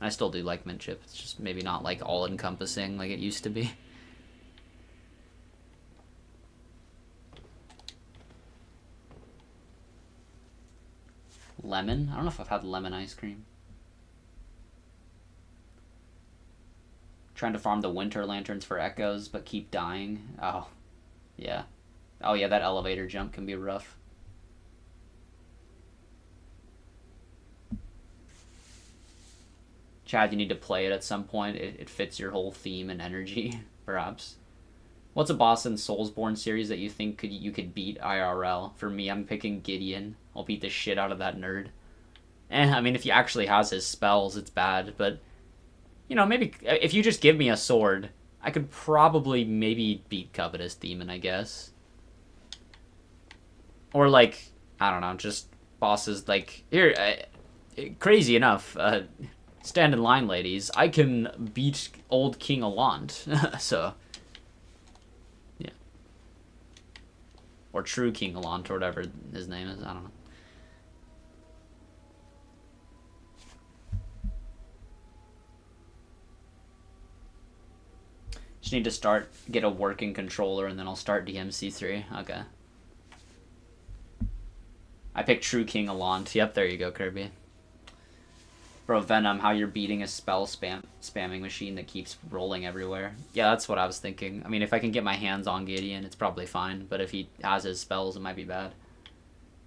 I still do like mint chip. It's just maybe not like all encompassing like it used to be. Lemon? I don't know if I've had lemon ice cream. Trying to farm the winter lanterns for echoes, but keep dying. Oh, yeah. Oh yeah, that elevator jump can be rough. Chad, you need to play it at some point. It fits your whole theme and energy, perhaps. What's a boss in Soulsborne series that you think you could beat IRL? For me, I'm picking Gideon. I'll beat the shit out of that nerd. I mean, if he actually has his spells, it's bad, but... You know, maybe if you just give me a sword, I could probably maybe beat Covetous Demon, I guess. Or like, I don't know, just bosses like here. Crazy enough, stand in line, ladies. I can beat old King Alant. So, yeah. Or true King Alant, or whatever his name is. I don't know. Just need to get a working controller, and then I'll start DMC3. Okay. I picked True King Alant. Yep, there you go, Kirby. Bro, Venom, how you're beating a spell spamming machine that keeps rolling everywhere. Yeah, that's what I was thinking. I mean, if I can get my hands on Gideon, it's probably fine. But if he has his spells, it might be bad.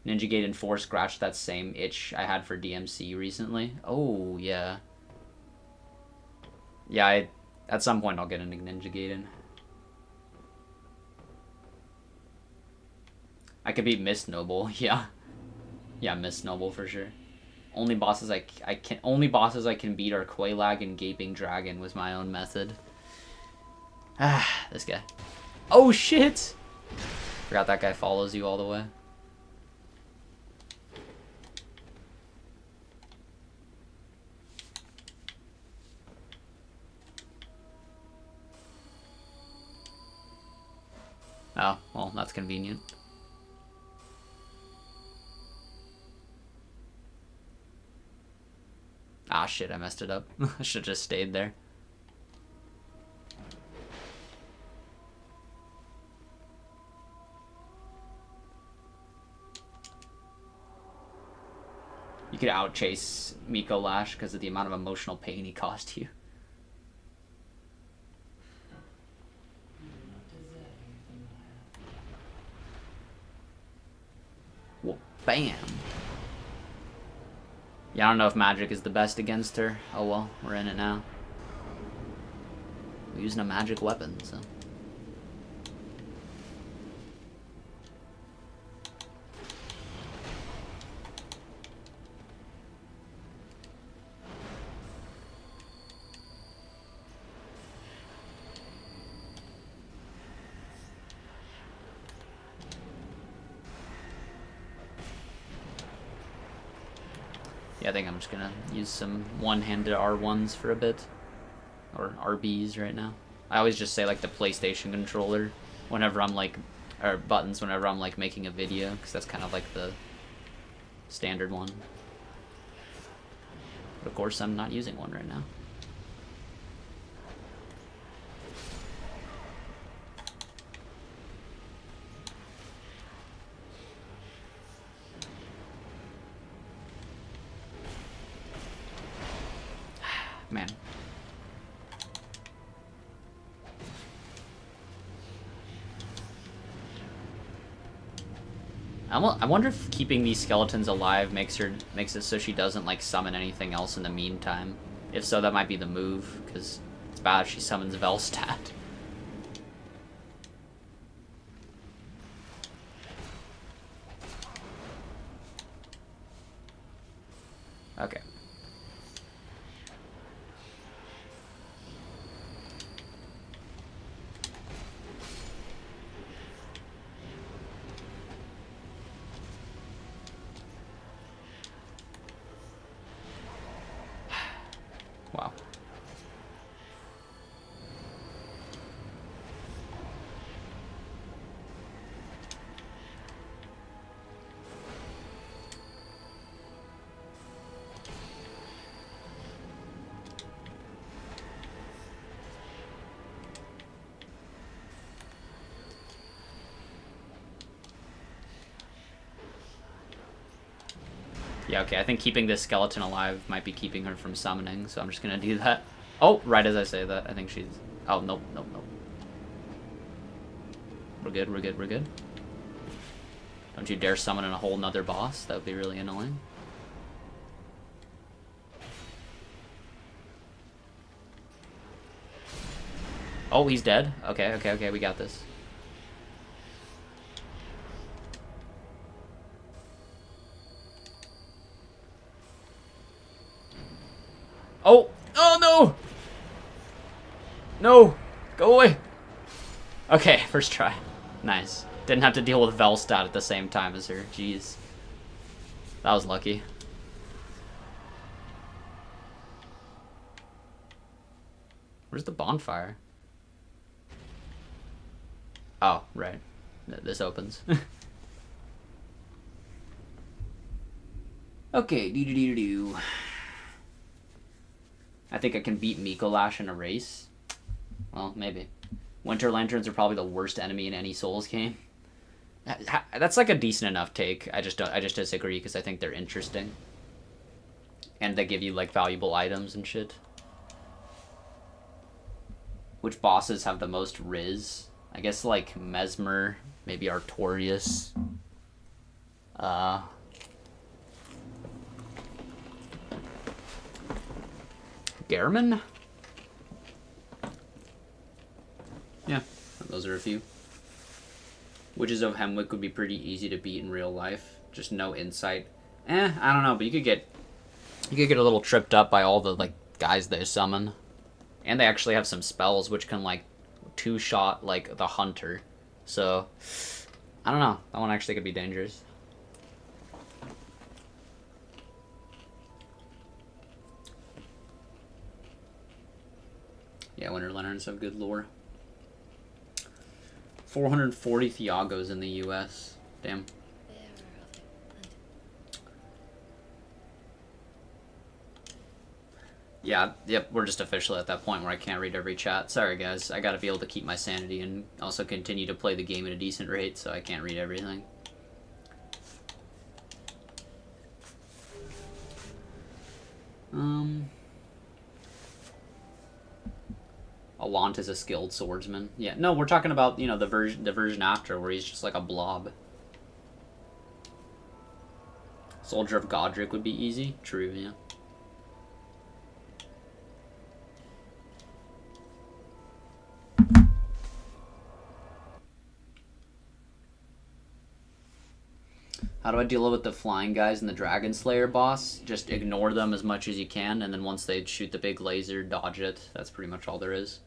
Ninja Gaiden 4 scratched that same itch I had for DMC recently. Oh, yeah. Yeah, at some point I'll get into Ninja Gaiden. I could beat Miss Noble, yeah. Yeah, Miss Noble for sure. Only bosses I can beat are Quelaag and Gaping Dragon with my own method. Ah, this guy. Oh shit! Forgot that guy follows you all the way. Oh, well, that's convenient. Ah, shit, I messed it up. I should have just stayed there. You could outchase Miko Lash because of the amount of emotional pain he caused you. Well, bam. Yeah, I don't know if magic is the best against her. Oh well, we're in it now. We're using a magic weapon, so. Yeah, I think I'm just gonna use some one-handed R1s for a bit. Or RBs right now. I always just say like the PlayStation controller whenever I'm like, or buttons whenever I'm like making a video, because that's kind of like the standard one. But of course I'm not using one right now. Man. I wonder if keeping these skeletons alive makes it so she doesn't like summon anything else in the meantime. If so, that might be the move, because it's bad if she summons Velstadt. Okay. Wow. Yeah, okay, I think keeping this skeleton alive might be keeping her from summoning, so I'm just gonna do that. Oh, right as I say that, I think she's... Oh, nope, nope, nope. We're good, we're good, we're good. Don't you dare summon in a whole nother boss, that would be really annoying. Oh, he's dead? Okay, okay, okay, we got this. Oh! Oh no! No! Go away! Okay, first try. Nice. Didn't have to deal with Velstad at the same time as her. Jeez. That was lucky. Where's the bonfire? Oh, right. This opens. Okay, doo-doo-doo-doo. I think I can beat Mikolash in a race. Well, maybe. Winter Lanterns are probably the worst enemy in any Souls game. That's like a decent enough take. I just disagree because I think they're interesting. And they give you like valuable items and shit. Which bosses have the most Riz? I guess like Mesmer, maybe Artorias. Gehrman? Yeah, those are a few. Witches of Hemwick would be pretty easy to beat in real life. Just no insight. I don't know, but you could get a little tripped up by all the like guys they summon. And they actually have some spells which can like two-shot like the hunter. So I don't know. That one actually could be dangerous. Yeah, Winter Lanterns have good lore. 440 Thiagos in the US. Damn. Yeah, yep, we're just officially at that point where I can't read every chat. Sorry, guys. I gotta be able to keep my sanity and also continue to play the game at a decent rate, so I can't read everything. Alant is a skilled swordsman. Yeah, no, we're talking about, you know, the version after where he's just like a blob. Soldier of Godric would be easy. True, yeah. How do I deal with the flying guys and the Dragon Slayer boss? Just ignore them as much as you can, and then once they shoot the big laser, dodge it. That's pretty much all there is.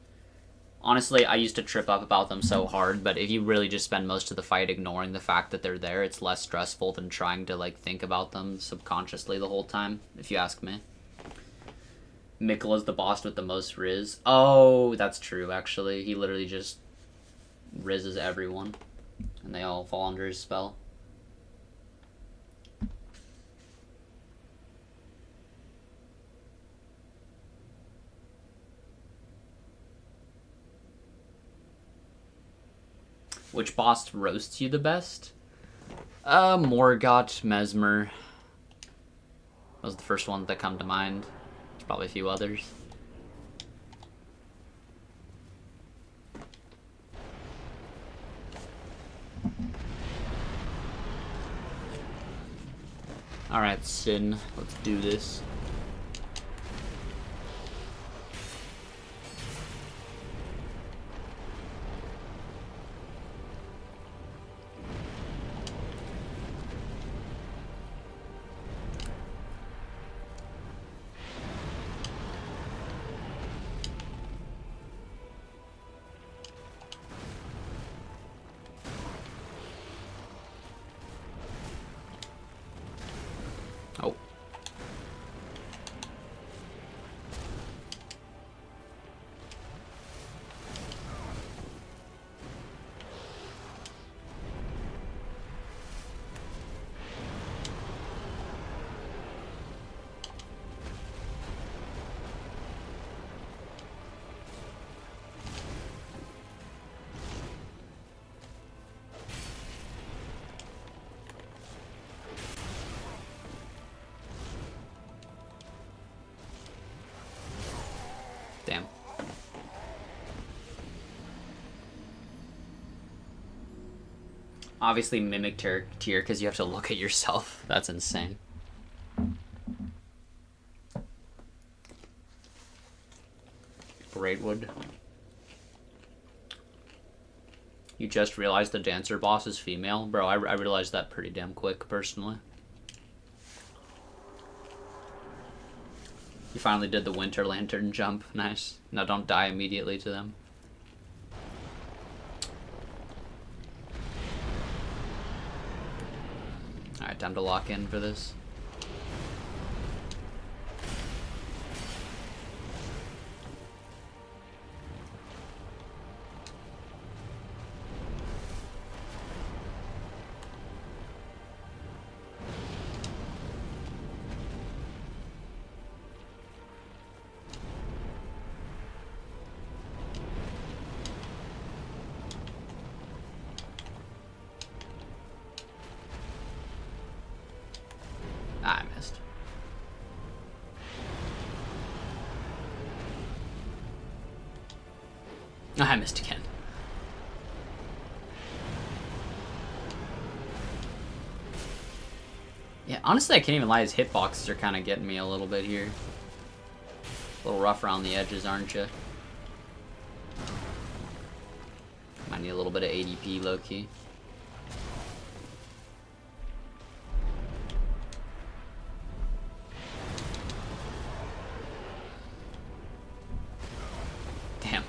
Honestly, I used to trip up about them so hard, but if you really just spend most of the fight ignoring the fact that they're there, it's less stressful than trying to like think about them subconsciously the whole time, if you ask me. Mikkola's the boss with the most Riz. Oh, that's true, actually. He literally just Rizzes everyone, and they all fall under his spell. Which boss roasts you the best? Morgott, Mesmer. Those are the first ones that come to mind. There's probably a few others. Alright, Sin, let's do this. Oh. Damn. Obviously mimic tier because you have to look at yourself. That's insane. Greatwood. You just realized the dancer boss is female? Bro, I realized that pretty damn quick, personally. You finally did the Winter Lantern jump. Nice. Now don't die immediately to them. time to lock in for this. I missed. I missed again. Yeah, honestly, I can't even lie. His hitboxes are kind of getting me a little bit here. A little rough around the edges, aren't you? Might need a little bit of ADP, low-key. Damn.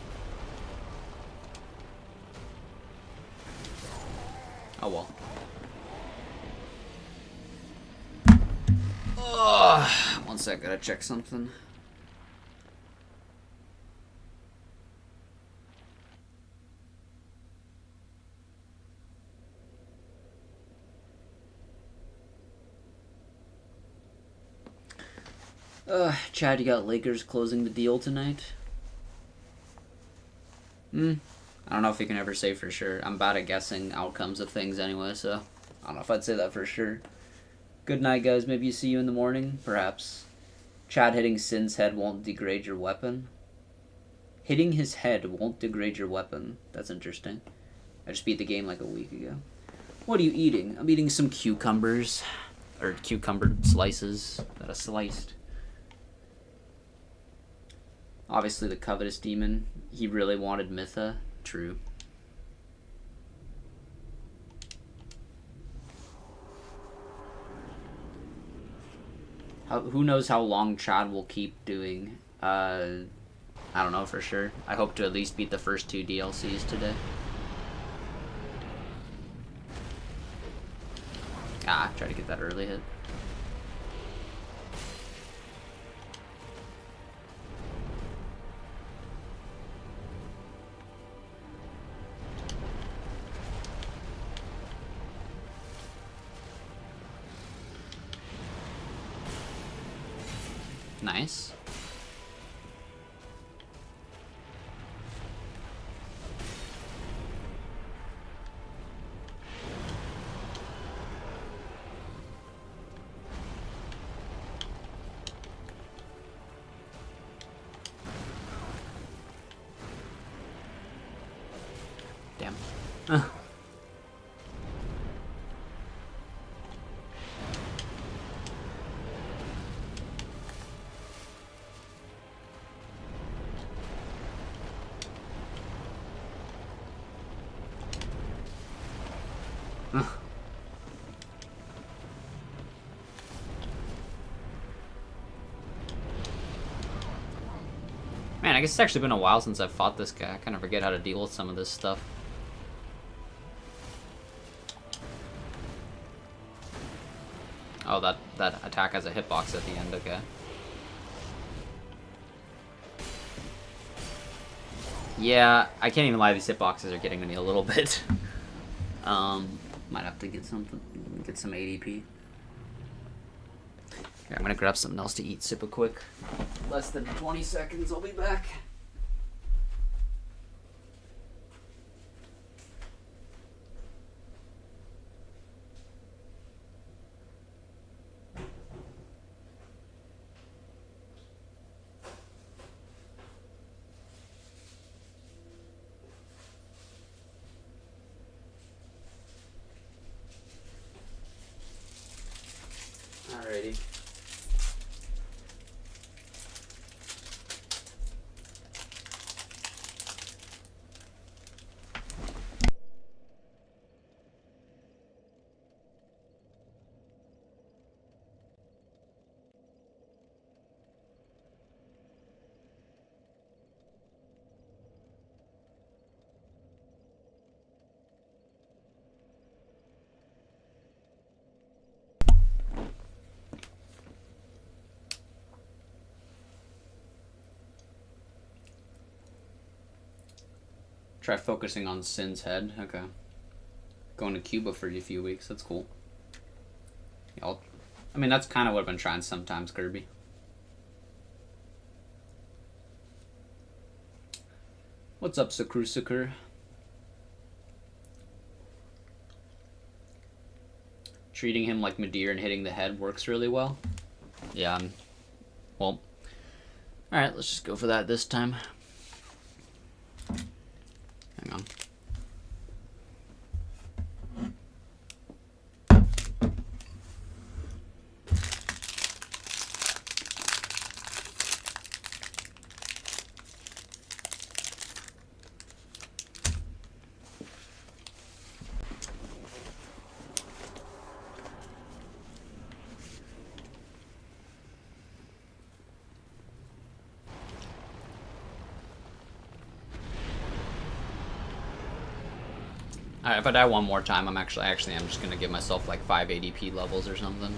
Oh well. One sec, gotta check something. Chad, you got Lakers closing the deal tonight? I don't know if you can ever say for sure. I'm bad at guessing outcomes of things anyway, so I don't know if I'd say that for sure. Good night, guys. Maybe see you in the morning, perhaps. Chad, hitting Sin's head won't degrade your weapon. Hitting his head won't degrade your weapon. That's interesting. I just beat the game like a week ago. What are you eating? I'm eating some cucumbers. Or cucumber slices that I sliced. Obviously the covetous demon. He really wanted Mytha. True. Who knows how long Chad will keep doing. I don't know for sure. I hope to at least beat the first 2 DLCs today. Try to get that early hit. Nice. Damn. Man, I guess it's actually been a while since I've fought this guy. I kind of forget how to deal with some of this stuff. Oh, that attack has a hitbox at the end, okay. Yeah, I can't even lie, these hitboxes are getting to me a little bit. Might have to get some ADP. Here, I'm gonna grab something else to eat super quick. Less than 20 seconds, I'll be back. Alrighty. Try focusing on Sin's head. Okay. Going to Cuba for a few weeks. That's cool. Yeah, I mean, that's kind of what I've been trying sometimes, Kirby. What's up, Sakru? Treating him like Madeir and hitting the head works really well. Yeah, well, alright, let's just go for that this time. Hang on. Alright, if I die one more time, I'm just gonna give myself like 5 ADP levels or something.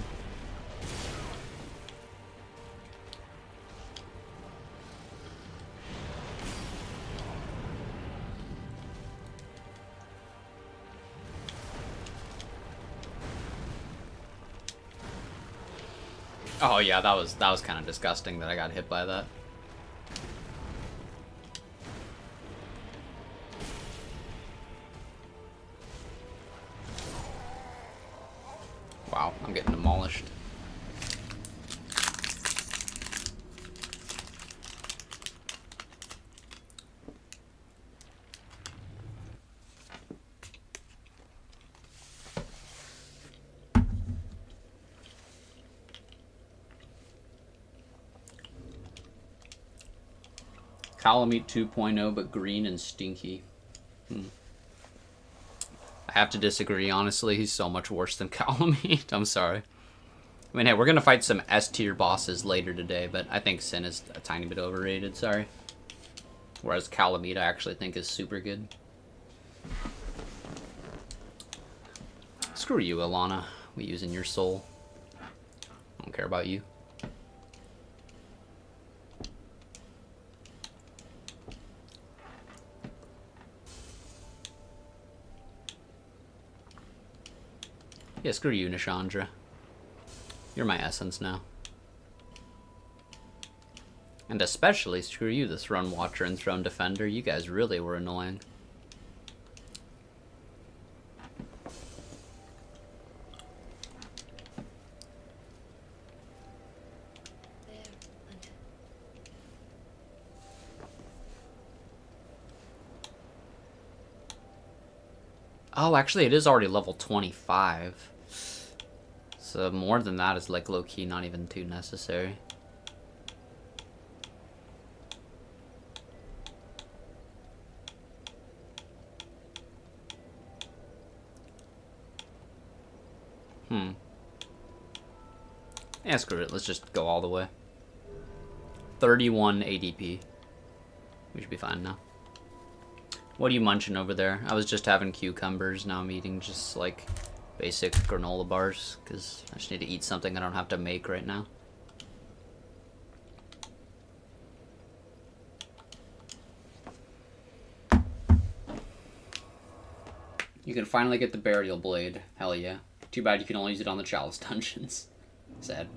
Oh yeah, that was kind of disgusting that I got hit by that. Wow, I'm getting demolished. Calamite 2.0, but green and stinky. I have to disagree, honestly. He's so much worse than Calamite. I'm sorry. I mean, hey, we're going to fight some S-tier bosses later today, but I think Sin is a tiny bit overrated, sorry. Whereas Calamite I actually think is super good. Screw you, Alana. We using your soul. I don't care about you. Yeah, screw you, Nishandra. You're my essence now. And especially screw you, the Throne Watcher and Throne Defender. You guys really were annoying. Oh, actually, it is already level 25. So more than that is like low-key not even too necessary. Yeah, screw it. Let's just go all the way. 31 ADP. We should be fine now. What are you munching over there? I was just having cucumbers. Now I'm eating just like basic granola bars because I just need to eat something I don't have to make right now. You can finally get the burial blade. Hell yeah. Too bad you can only use it on the Chalice dungeons. Sad.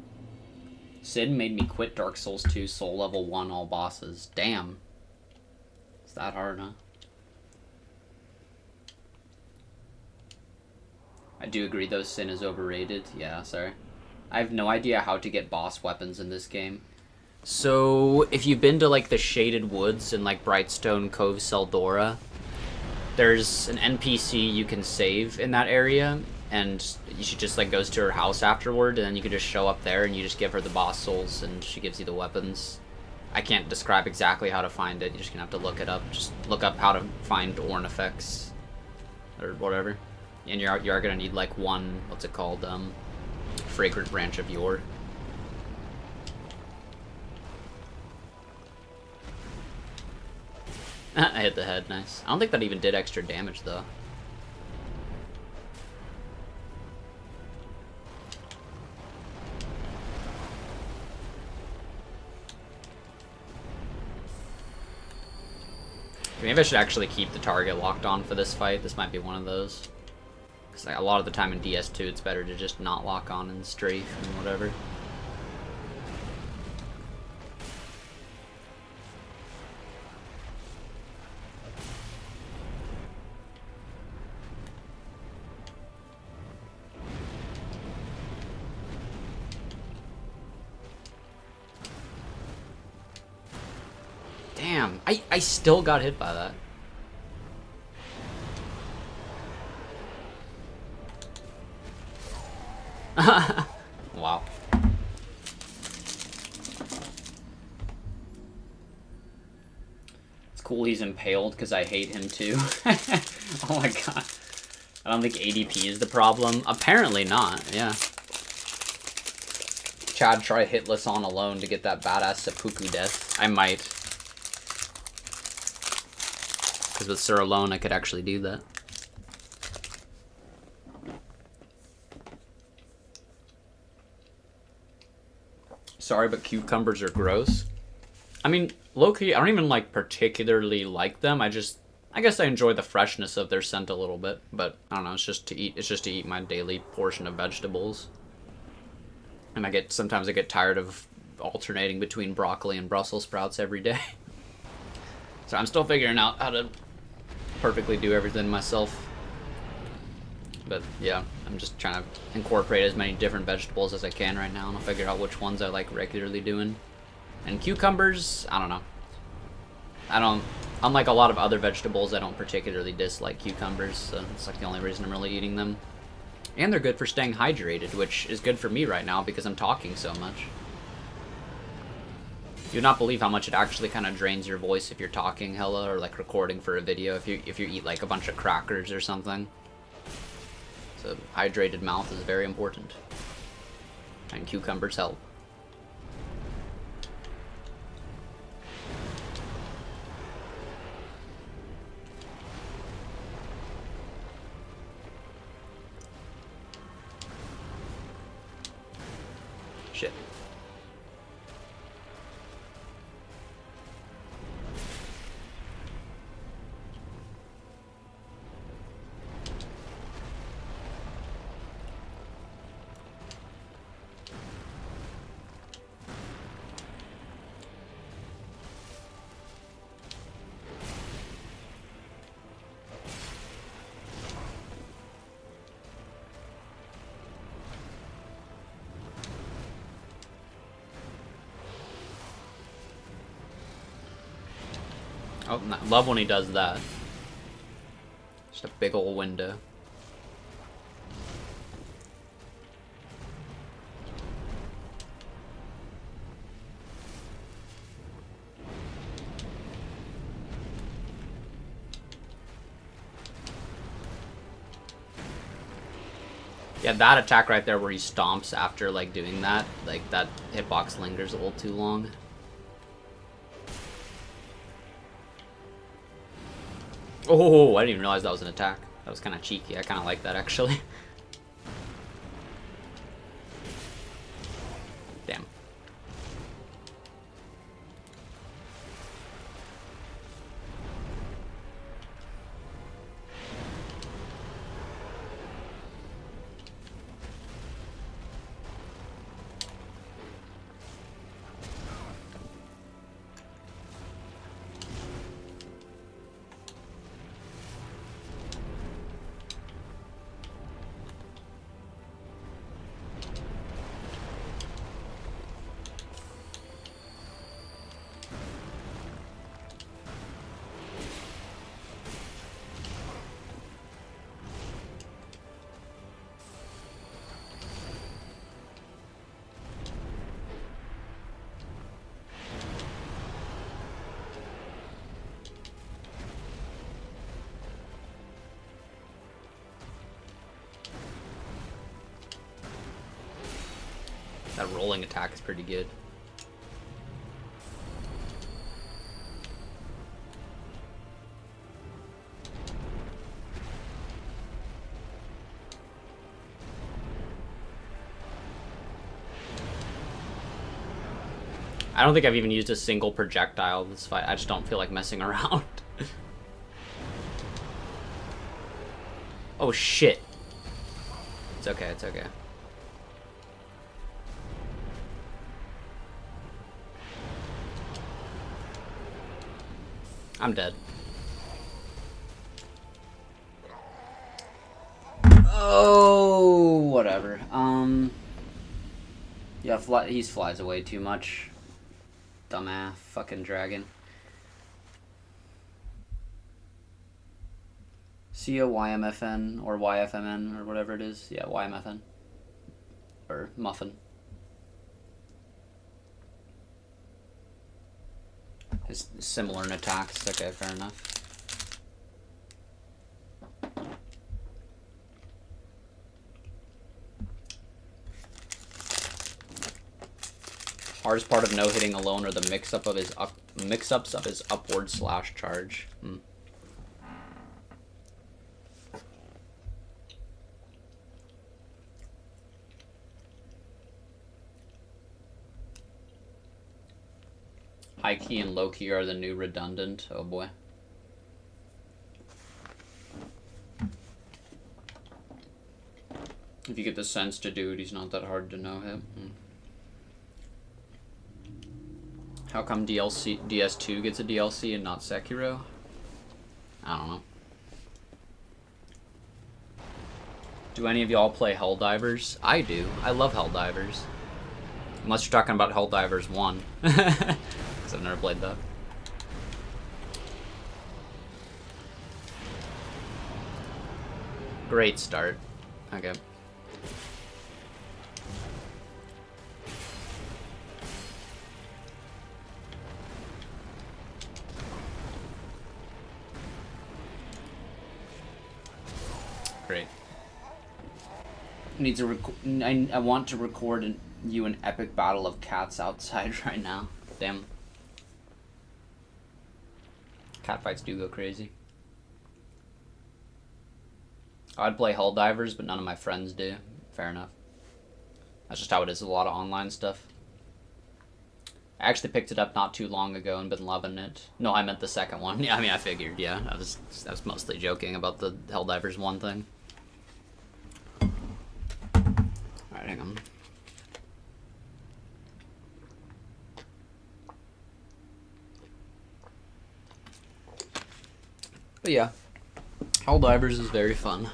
Sid made me quit Dark Souls 2 soul level 1 all bosses. Damn. It's that hard, huh? I do agree though, Sin is overrated. Yeah, sorry. I have no idea how to get boss weapons in this game. So, if you've been to like the Shaded Woods in like Brightstone Cove Seldora, there's an NPC you can save in that area, and you should just like goes to her house afterward, and then you can just show up there and you just give her the boss souls and she gives you the weapons. I can't describe exactly how to find it, you're just gonna have to look it up. Just look up how to find Ornifex or whatever. And you are gonna need like one, what's it called, fragrant branch of yore. I hit the head, nice. I don't think that even did extra damage though. Maybe I should actually keep the target locked on for this fight. This might be one of those. Because like, a lot of the time in DS2, it's better to just not lock on and strafe and whatever. Damn, I still got hit by that. Wow. It's cool he's impaled because I hate him too. Oh my god. I don't think ADP is the problem. Apparently not, yeah. Chad, try hitless on alone to get that badass seppuku death. I might. Because with Sir alone, I could actually do that. Sorry, but cucumbers are gross. I mean, low-key, I don't even like particularly like them. I guess I enjoy the freshness of their scent a little bit. But I don't know. It's just to eat my daily portion of vegetables. And sometimes I get tired of alternating between broccoli and Brussels sprouts every day. So I'm still figuring out how to perfectly do everything myself. But yeah, I'm just trying to incorporate as many different vegetables as I can right now, and I'll figure out which ones I like regularly doing. And cucumbers, I don't know. Unlike a lot of other vegetables, I don't particularly dislike cucumbers, so it's like the only reason I'm really eating them. And they're good for staying hydrated, which is good for me right now because I'm talking so much. You'd not believe how much it actually kind of drains your voice if you're talking hella or like recording for a video if you eat like a bunch of crackers or something. So hydrated mouth is very important. And cucumbers help. Shit. Oh, love when he does that. Just a big old window. Yeah, that attack right there where he stomps after like doing that, like that hitbox lingers a little too long. Oh, I didn't even realize that was an attack. That was kind of cheeky. I kind of like that, actually. Damn. That rolling attack is pretty good. I don't think I've even used a single projectile this fight. I just don't feel like messing around. Oh shit. It's okay, it's okay. I'm dead. Oh, whatever. Yeah, he flies away too much. Dumbass fucking dragon. See a YMFN or YFMN or whatever it is. Yeah, YMFN. Or Muffin. It's similar in attacks. Okay, fair enough. Hardest part of no hitting alone are the mix-ups of his upward slash charge. High key and low key are the new redundant. Oh boy. If you get the sense to do it, he's not that hard to no hit. How come DS2 gets a DLC and not Sekiro? I don't know. Do any of y'all play Helldivers? I do. I love Helldivers. Unless you're talking about Helldivers 1. Because I've never played that. Great start. Okay. Great. Needs a I want to record you an epic battle of cats outside right now. Damn. Cat fights do go crazy. I'd play Helldivers, but none of my friends do. Fair enough. That's just how it is with a lot of online stuff. I actually picked it up not too long ago and been loving it. No, I meant the second one. Yeah, I mean, I figured, yeah. I was mostly joking about the Helldivers 1 thing. Alright, hang on. But yeah, Helldivers is very fun.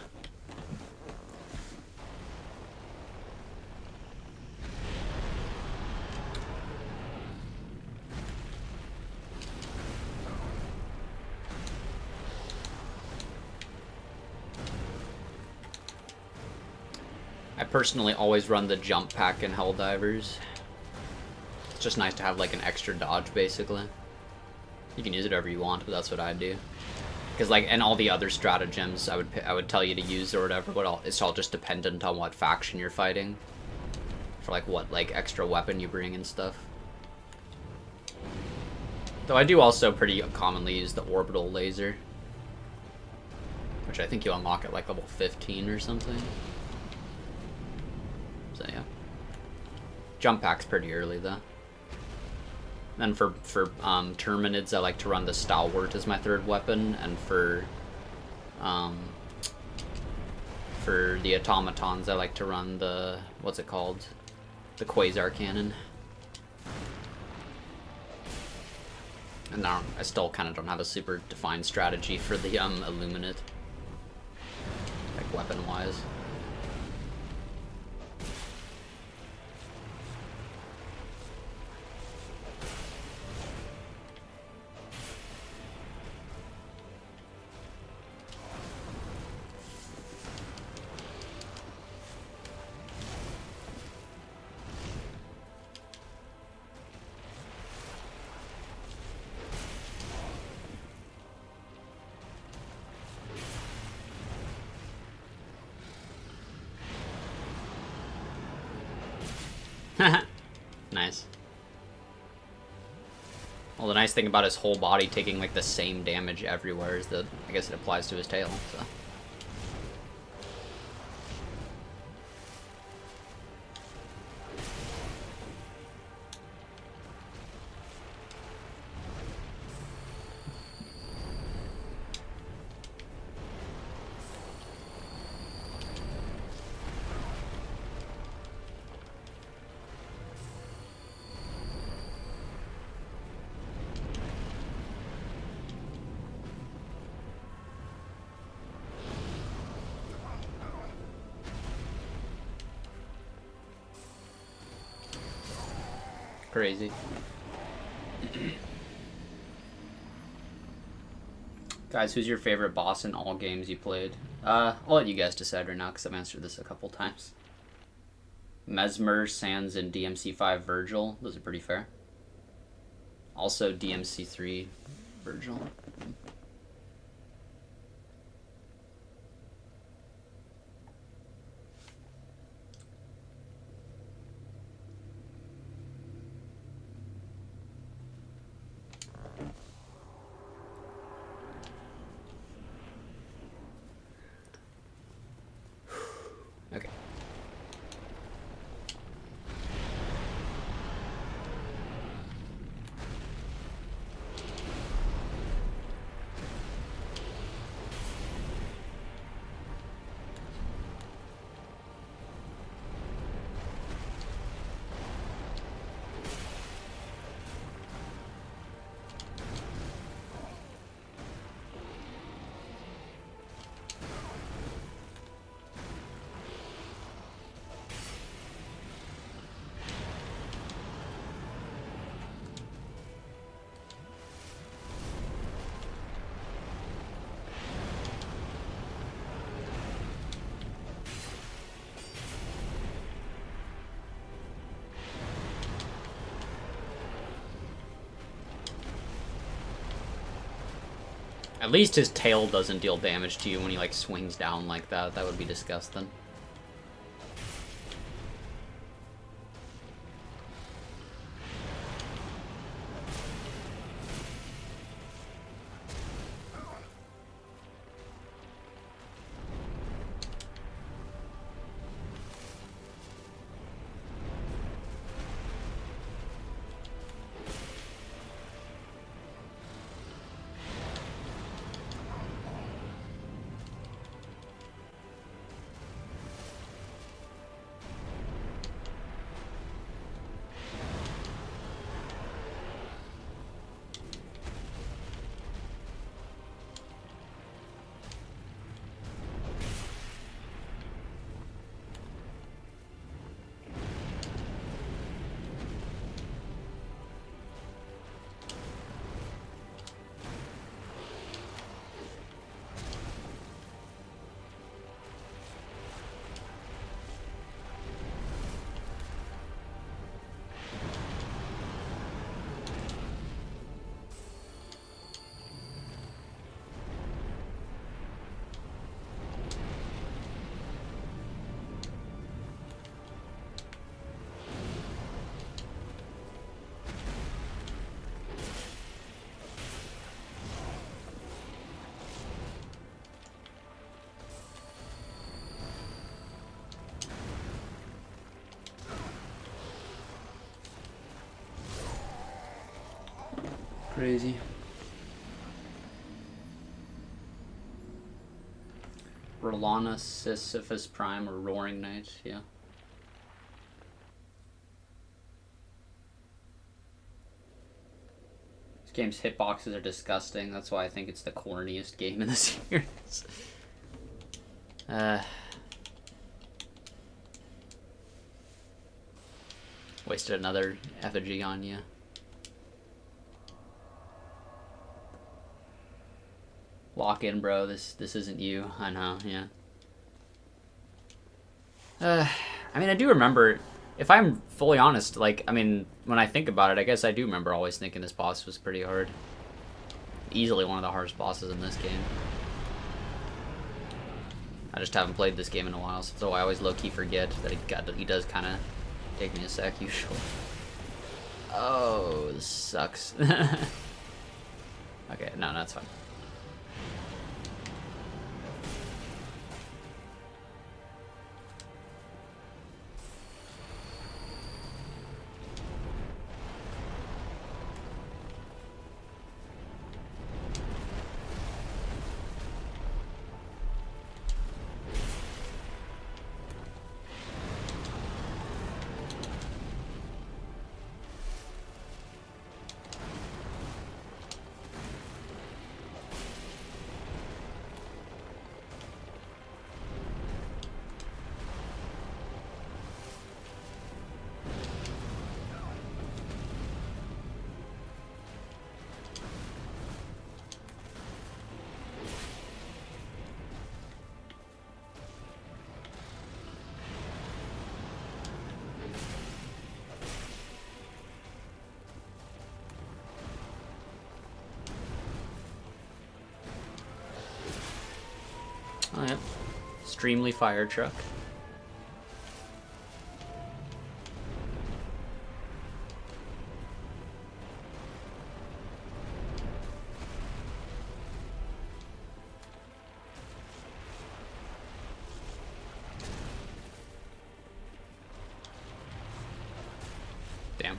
I personally always run the jump pack in Helldivers. It's just nice to have like an extra dodge, basically. You can use it however you want, but that's what I do. Because like, and all the other stratagems I would tell you to use or whatever, but it's all just dependent on what faction you're fighting. For like what like extra weapon you bring and stuff. Though I do also pretty commonly use the orbital laser, which I think you unlock at like level 15 or something. So yeah, jump pack's pretty early though. Then for Terminids, I like to run the Stalwart as my third weapon, and for the Automatons, I like to run the, what's it called? The Quasar Cannon. And now I still kind of don't have a super defined strategy for the Illuminate, like weapon-wise. Nice. Well, the nice thing about his whole body taking like the same damage everywhere is that I guess it applies to his tail, so. Crazy. Guys, who's your favorite boss in all games you played? I'll let you guys decide right now because I've answered this a couple times. Mesmer, Sans, and DMC5 Virgil. Those are pretty fair. Also DMC3 Virgil. Okay. At least his tail doesn't deal damage to you when he like swings down like that. That would be disgusting. Crazy. Rolana, Sisyphus Prime, or Roaring Knight, yeah. This game's hitboxes are disgusting. That's why I think it's the corniest game in the series. Wasted another effigy on you. Lock in, bro. This isn't you. I know, yeah. I mean, I do remember, if I'm fully honest, like, I mean, when I think about it, I guess I do remember always thinking this boss was pretty hard. Easily one of the hardest bosses in this game. I just haven't played this game in a while, so I always low-key forget that he does kind of take me a sec, usually. Oh, this sucks. Okay, no, that's fine. Oh, yeah. Streamly fire truck. Damn.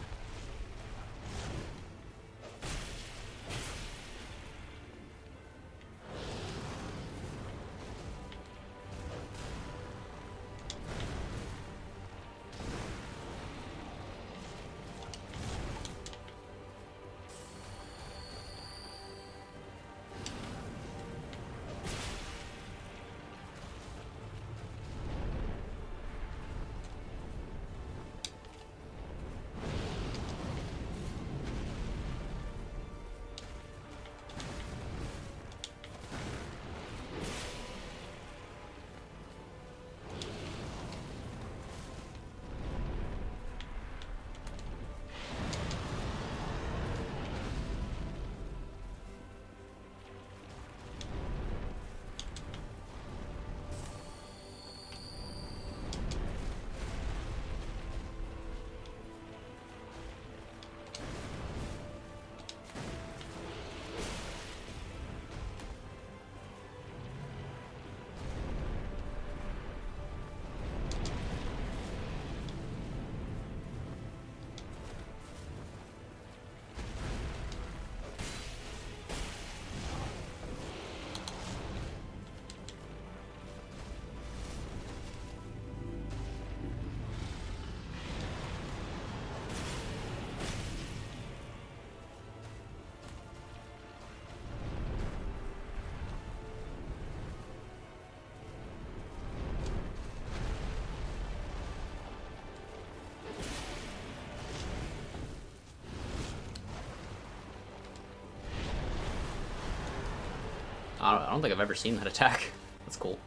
I don't think I've ever seen that attack. That's cool.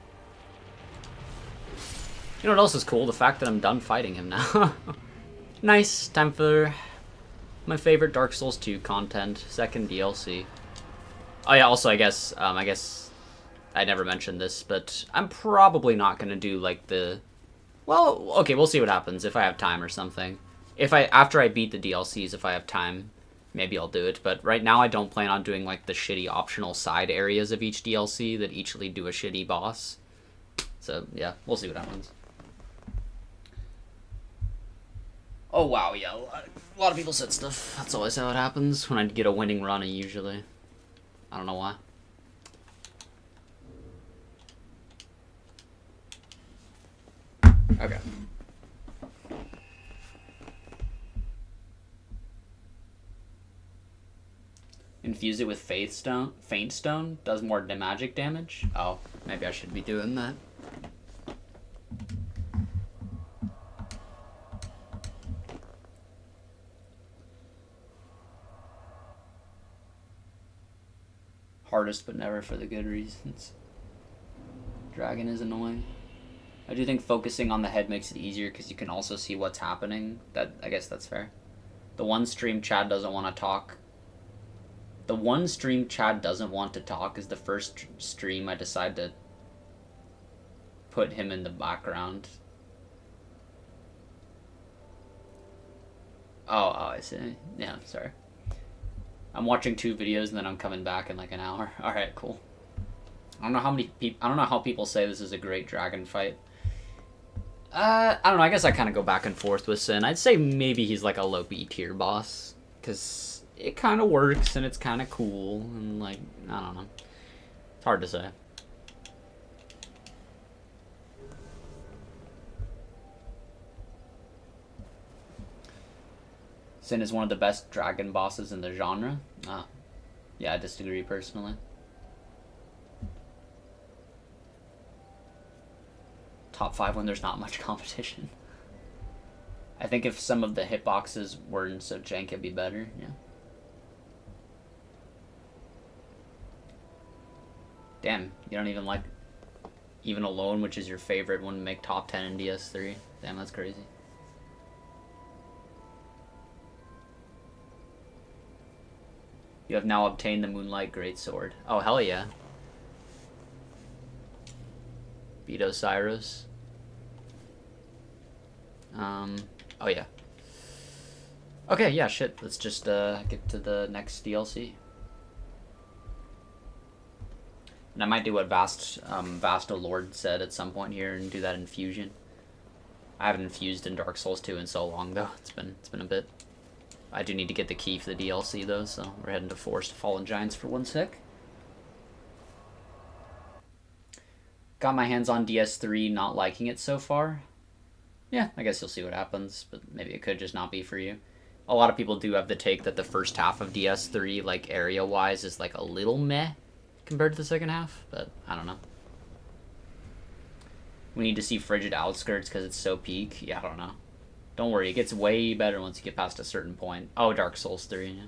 You know what else is cool? The fact that I'm done fighting him now. Nice. Time for my favorite Dark Souls 2 content. Second DLC. Oh yeah, also I guess I never mentioned this, but I'm probably not gonna do like the... Well, okay, we'll see what happens if I have time or something. After I beat the DLCs, if I have time, maybe I'll do it. But right now I don't plan on doing like the shitty optional side areas of each DLC that each lead to a shitty boss. So yeah, we'll see what happens. Oh wow, yeah, a lot of people said stuff. That's always how it happens when I get a winning run, usually. I don't know why. Okay. Infuse it with Faint Stone does more magic damage. Oh, maybe I should be doing that. Hardest, but never for the good reasons. Dragon is annoying. I do think focusing on the head makes it easier because you can also see what's happening. I guess that's fair. The one stream Chad doesn't want to talk. The one stream Chad doesn't want to talk is the first stream I decide to put him in the background. Oh, I see. Yeah, sorry. I'm watching 2 videos and then I'm coming back in like an hour. All right, cool. I don't know how people say this is a great dragon fight. I don't know. I guess I kind of go back and forth with Sin. I'd say maybe he's like a low B tier boss because it kind of works and it's kind of cool and like I don't know. It's hard to say. Sin is one of the best dragon bosses in the genre. Yeah, I disagree personally. Top 5 when there's not much competition. I think if some of the hitboxes weren't so jank, it'd be better, yeah. Damn, you don't even like Even Alone, which is your favorite, wouldn't make top 10 in DS3. Damn, that's crazy. You have now obtained the Moonlight Greatsword. Oh, hell yeah. Beat Osiris. Oh yeah. Okay, yeah, shit. Let's just get to the next DLC. And I might do what Vasta Lord said at some point here and do that infusion. I haven't infused in Dark Souls 2 in so long though. It's been a bit. I do need to get the key for the DLC though, so we're heading to Forest of Fallen Giants for 1 sec. Got my hands on DS3, not liking it so far. Yeah, I guess you'll see what happens, but maybe it could just not be for you. A lot of people do have the take that the first half of DS3, like area-wise, is like a little meh compared to the second half, but I don't know. We need to see Frigid Outskirts because it's so peak. Yeah, I don't know. Don't worry, it gets way better once you get past a certain point. Oh, Dark Souls 3, yeah.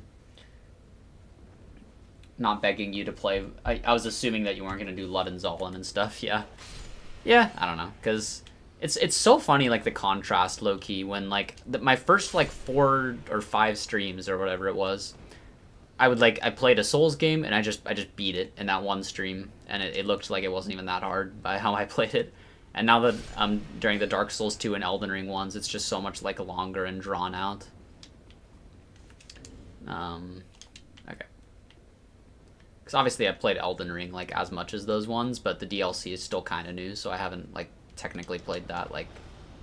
Not begging you to play. I was assuming that you weren't going to do Lud and Zolan and stuff, yeah. Yeah, I don't know, because it's so funny, like, the contrast, low-key, when, like, my first, like, 4 or 5 streams or whatever it was, I played a Souls game, and I just beat it in that one stream, and it looked like it wasn't even that hard by how I played it. And now that during the Dark Souls 2 and Elden Ring ones, it's just so much, like, longer and drawn out. Okay. Because obviously I played Elden Ring, like, as much as those ones, but the DLC is still kind of new, so I haven't, like, technically played that, like,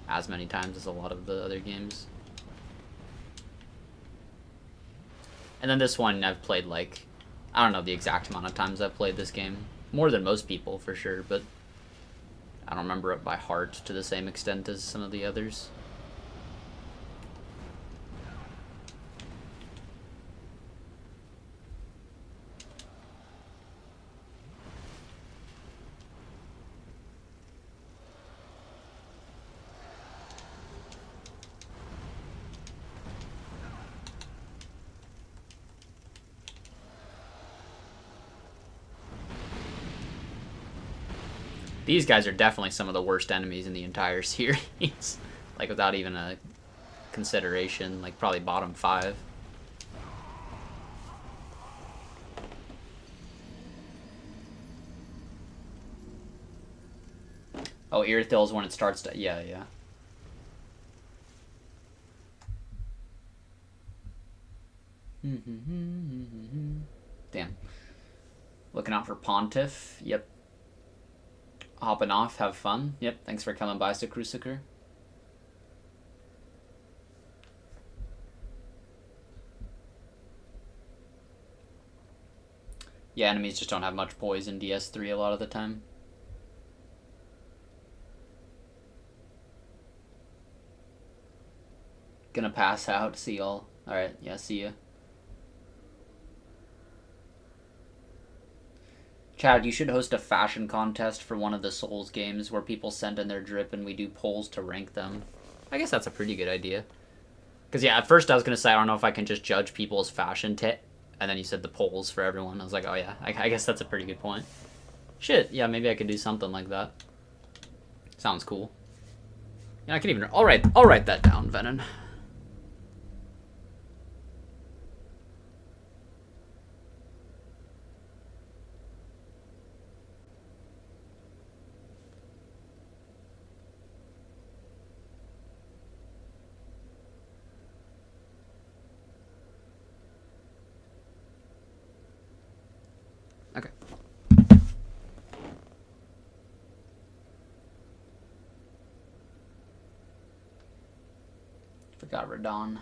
as many times as a lot of the other games. And then this one I've played, like, I don't know the exact amount of times I've played this game. More than most people, for sure, but I don't remember it by heart to the same extent as some of the others. These guys are definitely some of the worst enemies in the entire series. Like, without even a consideration. Like, probably bottom 5. Oh, Irithil's when it starts to... Yeah, yeah. Damn. Looking out for Pontiff. Yep. Hopping off, have fun. Yep, thanks for coming by, Sakrusaker. Yeah, enemies just don't have much poise in DS3 a lot of the time. Gonna pass out. See y'all. Alright, yeah, see ya. Chad, you should host a fashion contest for one of the Souls games where people send in their drip and we do polls to rank them. I guess that's a pretty good idea. Because, yeah, at first I was going to say, I don't know if I can just judge people's fashion and then you said the polls for everyone. I was like, oh yeah, I guess that's a pretty good point. Shit, yeah, maybe I could do something like that. Sounds cool. Yeah, I can even... I'll write that down, Venom. Okay. Forgot Radon.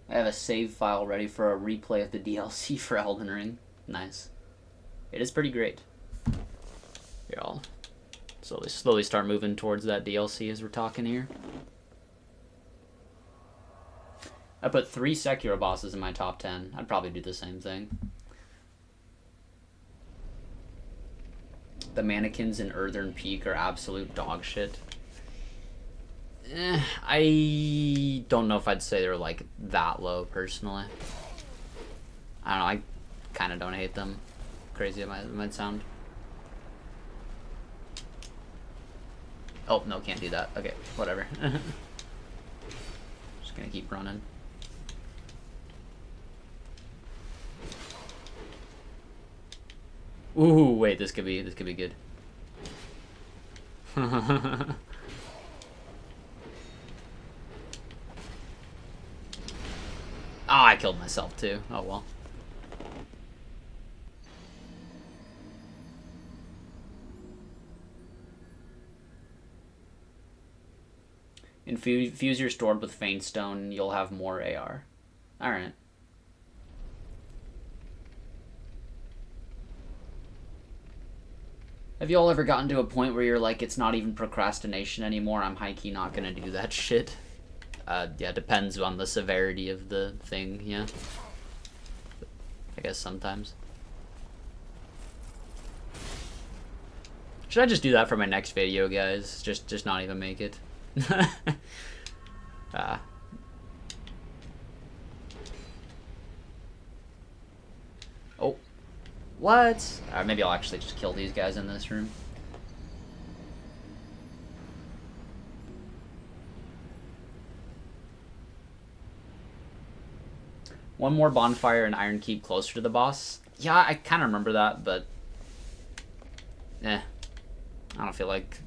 I have a save file ready for a replay of the DLC for Elden Ring. Nice. It is pretty great. Here, I'll slowly start moving towards that DLC as we're talking here. I put 3 Sekiro bosses in my top 10. I'd probably do the same thing. The mannequins in Earthern Peak are absolute dog shit. I don't know if I'd say they're like that low personally. I don't know, I kind of don't hate them. Crazy it might sound. Oh, no, can't do that. Okay, whatever. Just gonna keep running. Ooh, wait, this could be good. Oh, I killed myself too. Oh well. Infuse your stored with Faint Stone, you'll have more AR. Alright. Have you all ever gotten to a point where you're like, it's not even procrastination anymore, I'm high-key not gonna do that shit? Yeah, depends on the severity of the thing, yeah. I guess sometimes. Should I just do that for my next video, guys? Just not even make it. Oh. What? Maybe I'll actually just kill these guys in this room. One more bonfire and Iron Keep closer to the boss. Yeah, I kind of remember that, but... I don't feel like...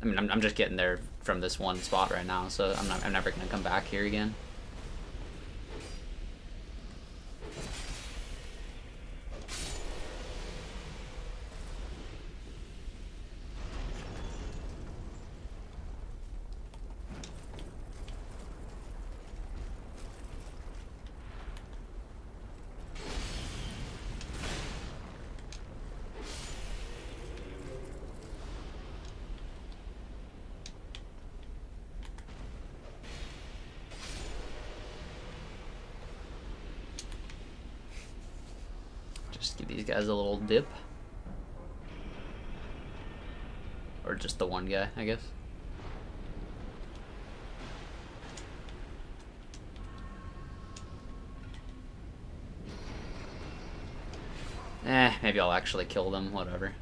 I mean, I'm just getting there from this one spot right now, so I'm never going to come back here again. Just give these guys a little dip. Or just the one guy, I guess. Maybe I'll actually kill them, whatever.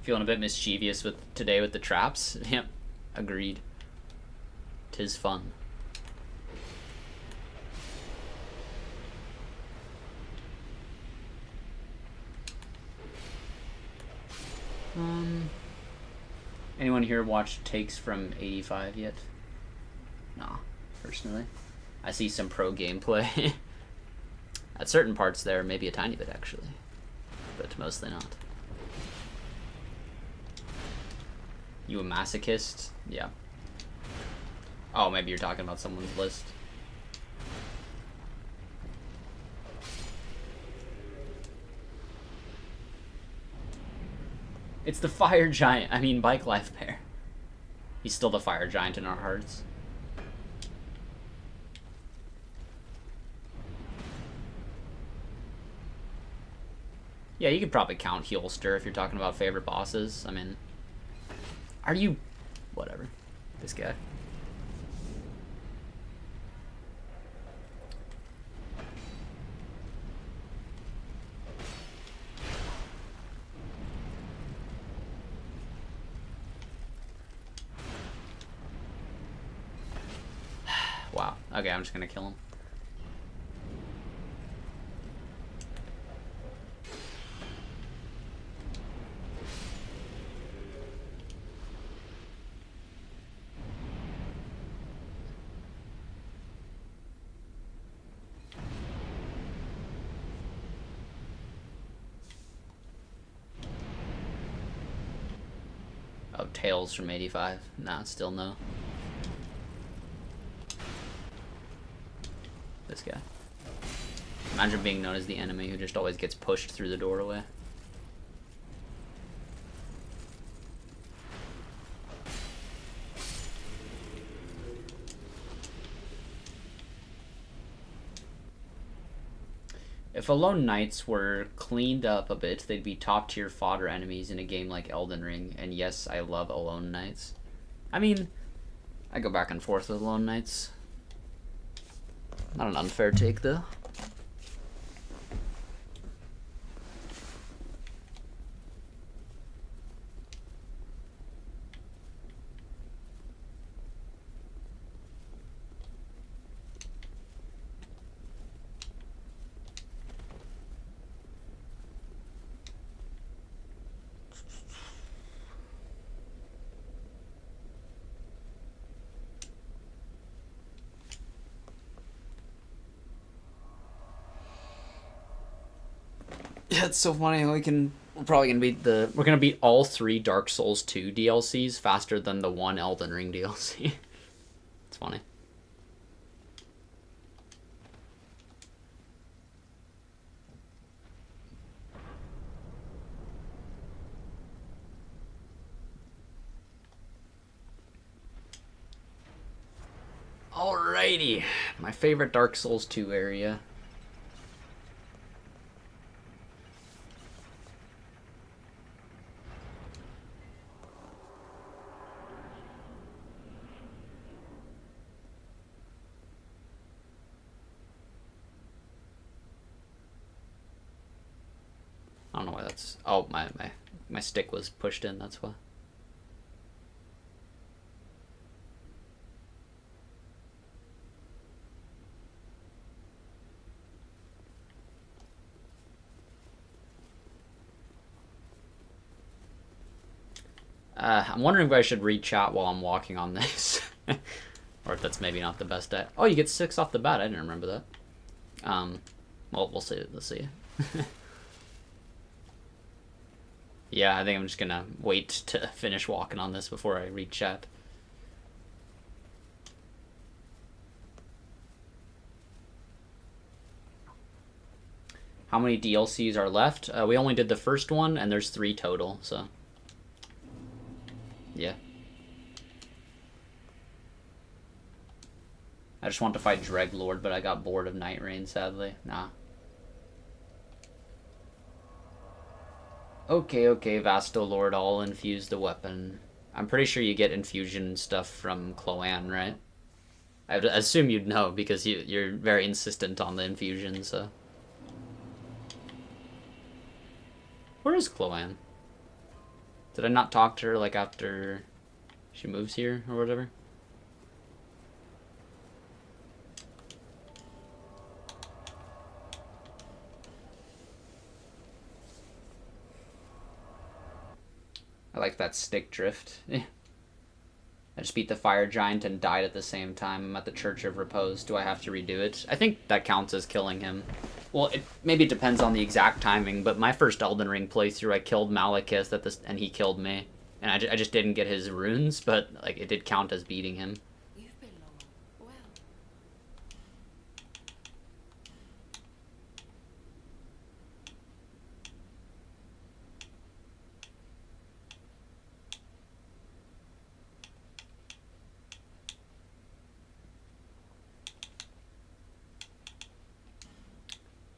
Feeling a bit mischievous today with the traps. Yep, agreed. 'Tis fun. Anyone here watched takes from 85 yet? Nah, personally. I see some pro gameplay. At certain parts there, maybe a tiny bit actually, but mostly not. You a masochist? Yeah. Oh, maybe you're talking about someone's list. It's the fire giant. I mean, Bike Life Bear. He's still the fire giant in our hearts. Yeah, you could probably count Heelster if you're talking about favorite bosses. I mean... Are you... Whatever. This guy. Wow. Okay, I'm just gonna kill him. Oh, Tails from 85. Nah, still no. This guy. Imagine being known as the enemy who just always gets pushed through the doorway. if Alone Knights were cleaned up a bit, they'd be top tier fodder enemies in a game like Elden Ring. And yes, I love Alone Knights. I mean, I go back and forth with Alone Knights. Not an unfair take, though. Yeah, it's so funny. We're probably gonna beat we're gonna beat all 3 Dark Souls 2 DLCs faster than the 1 Elden Ring DLC. It's funny. Alrighty, my favorite Dark Souls 2 area. I don't know why that's... Oh, my stick was pushed in, that's why. I'm wondering if I should read chat while I'm walking on this. Or if that's maybe not the best day. Oh, you get 6 off the bat. I didn't remember that. Well, we'll see. Let's see. Yeah, I think I'm just gonna wait to finish walking on this before I read chat. How many DLCs are left? We only did the first one, and there's 3 total, so... Yeah. I just want to fight Dreglord, but I got bored of Night Rain, sadly. Nah. Okay, Vastolord, I'll infuse the weapon. I'm pretty sure you get infusion stuff from Cloanne, right? I assume you'd know, because you're very insistent on the infusion, so... Where is Cloanne? Did I not talk to her, like, after she moves here, or whatever? I like that stick drift. I just beat the fire giant and died at the same time. I'm at the Church of Repose. Do I have to redo it? I think that counts as killing him. Well, maybe it depends on the exact timing, but my first Elden Ring playthrough, I killed Malekith and he killed me. And I just didn't get his runes, but like it did count as beating him.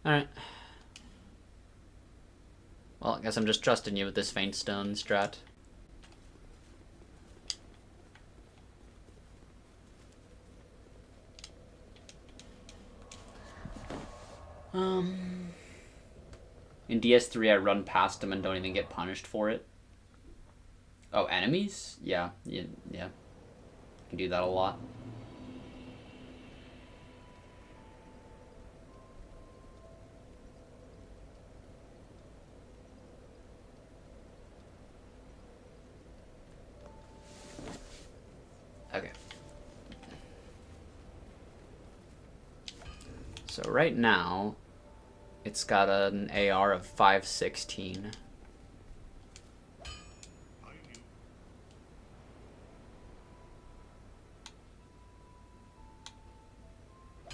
Alright. Well, I guess I'm just trusting you with this Faint Stone strat. In DS3, I run past them and don't even get punished for it. Oh, enemies? Yeah. You can do that a lot. Okay. So right now, it's got an AR of 516.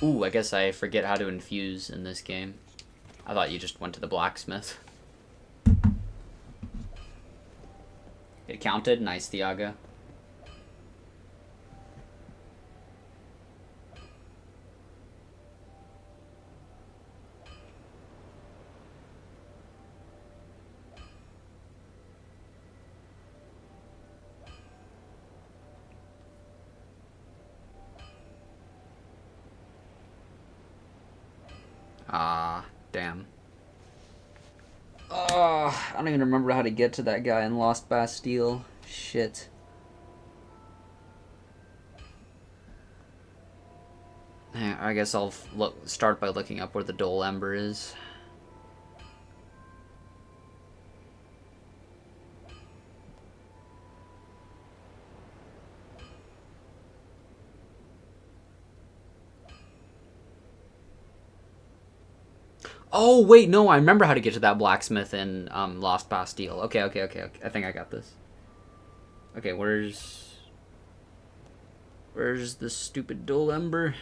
Ooh, I guess I forget how to infuse in this game. I thought you just went to the blacksmith. It counted. Nice, Thiago. Ah, damn. Oh, I don't even remember how to get to that guy in Lost Bastille. Shit. I guess I'll start by looking up where the Dole Ember is. Oh, wait, no, I remember how to get to that blacksmith in Lost Bastille. Okay. I think I got this. Okay, where's the stupid Dole Ember?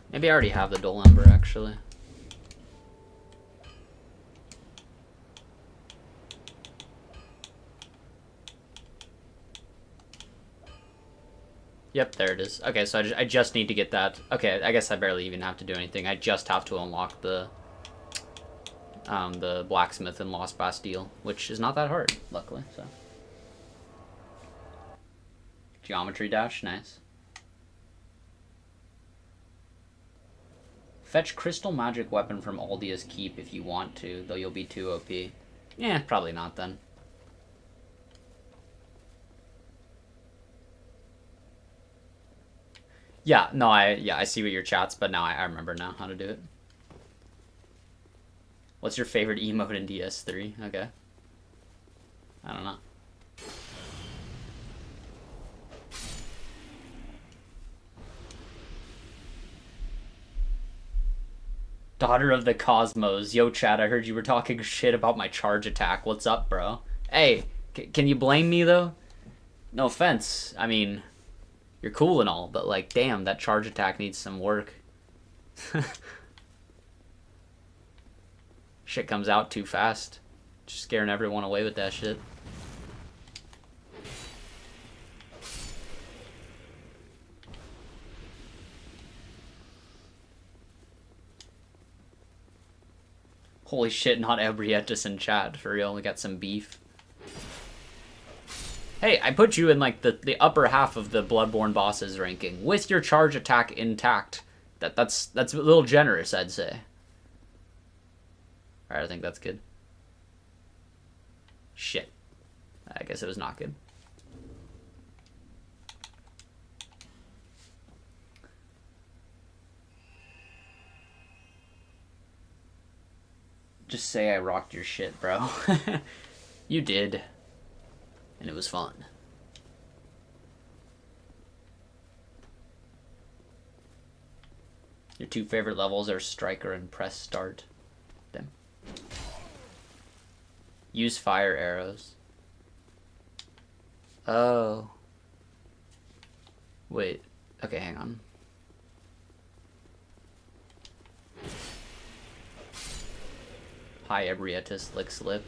Maybe I already have the Dole Ember, actually. Yep, there it is. Okay, so I just need to get that. Okay, I guess I barely even have to do anything. I just have to unlock the blacksmith in Lost Bastille, which is not that hard, luckily. So, geometry dash, nice. Fetch crystal magic weapon from Aldia's keep if you want to, though you'll be too OP. Yeah, probably not then. Yeah, no, I see what your chat's, but now I remember now how to do it. What's your favorite emote in DS3? Okay. I don't know. Daughter of the Cosmos. Yo, Chad, I heard you were talking shit about my charge attack. What's up, bro? Hey, can you blame me, though? No offense. I mean, you're cool and all, but, like, damn, that charge attack needs some work. Shit comes out too fast. Just scaring everyone away with that shit. Holy shit, not Ebrietus in chat. For real, we got some beef. Hey, I put you in, like, the upper half of the Bloodborne bosses ranking with your charge attack intact. That's a little generous, I'd say. Alright, I think that's good. Shit. I guess it was not good. Just say I rocked your shit, bro. You did. And it was fun. Your two favorite levels are Striker and Press Start. Them. Use fire arrows. Oh. Wait. Okay, hang on. Hi, Ebrietus, lick slip.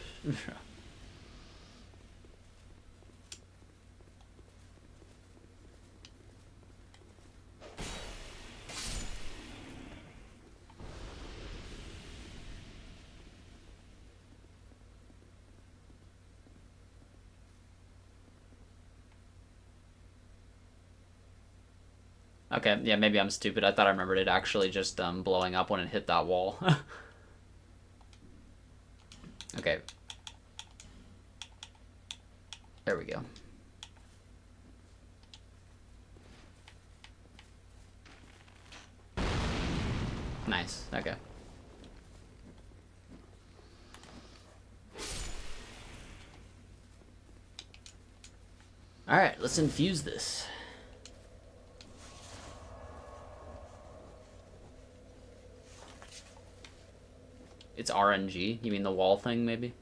Okay, yeah, maybe I'm stupid. I thought I remembered it actually just blowing up when it hit that wall. Okay. There we go. Nice, okay. Alright, let's infuse this. It's RNG? You mean the wall thing, maybe?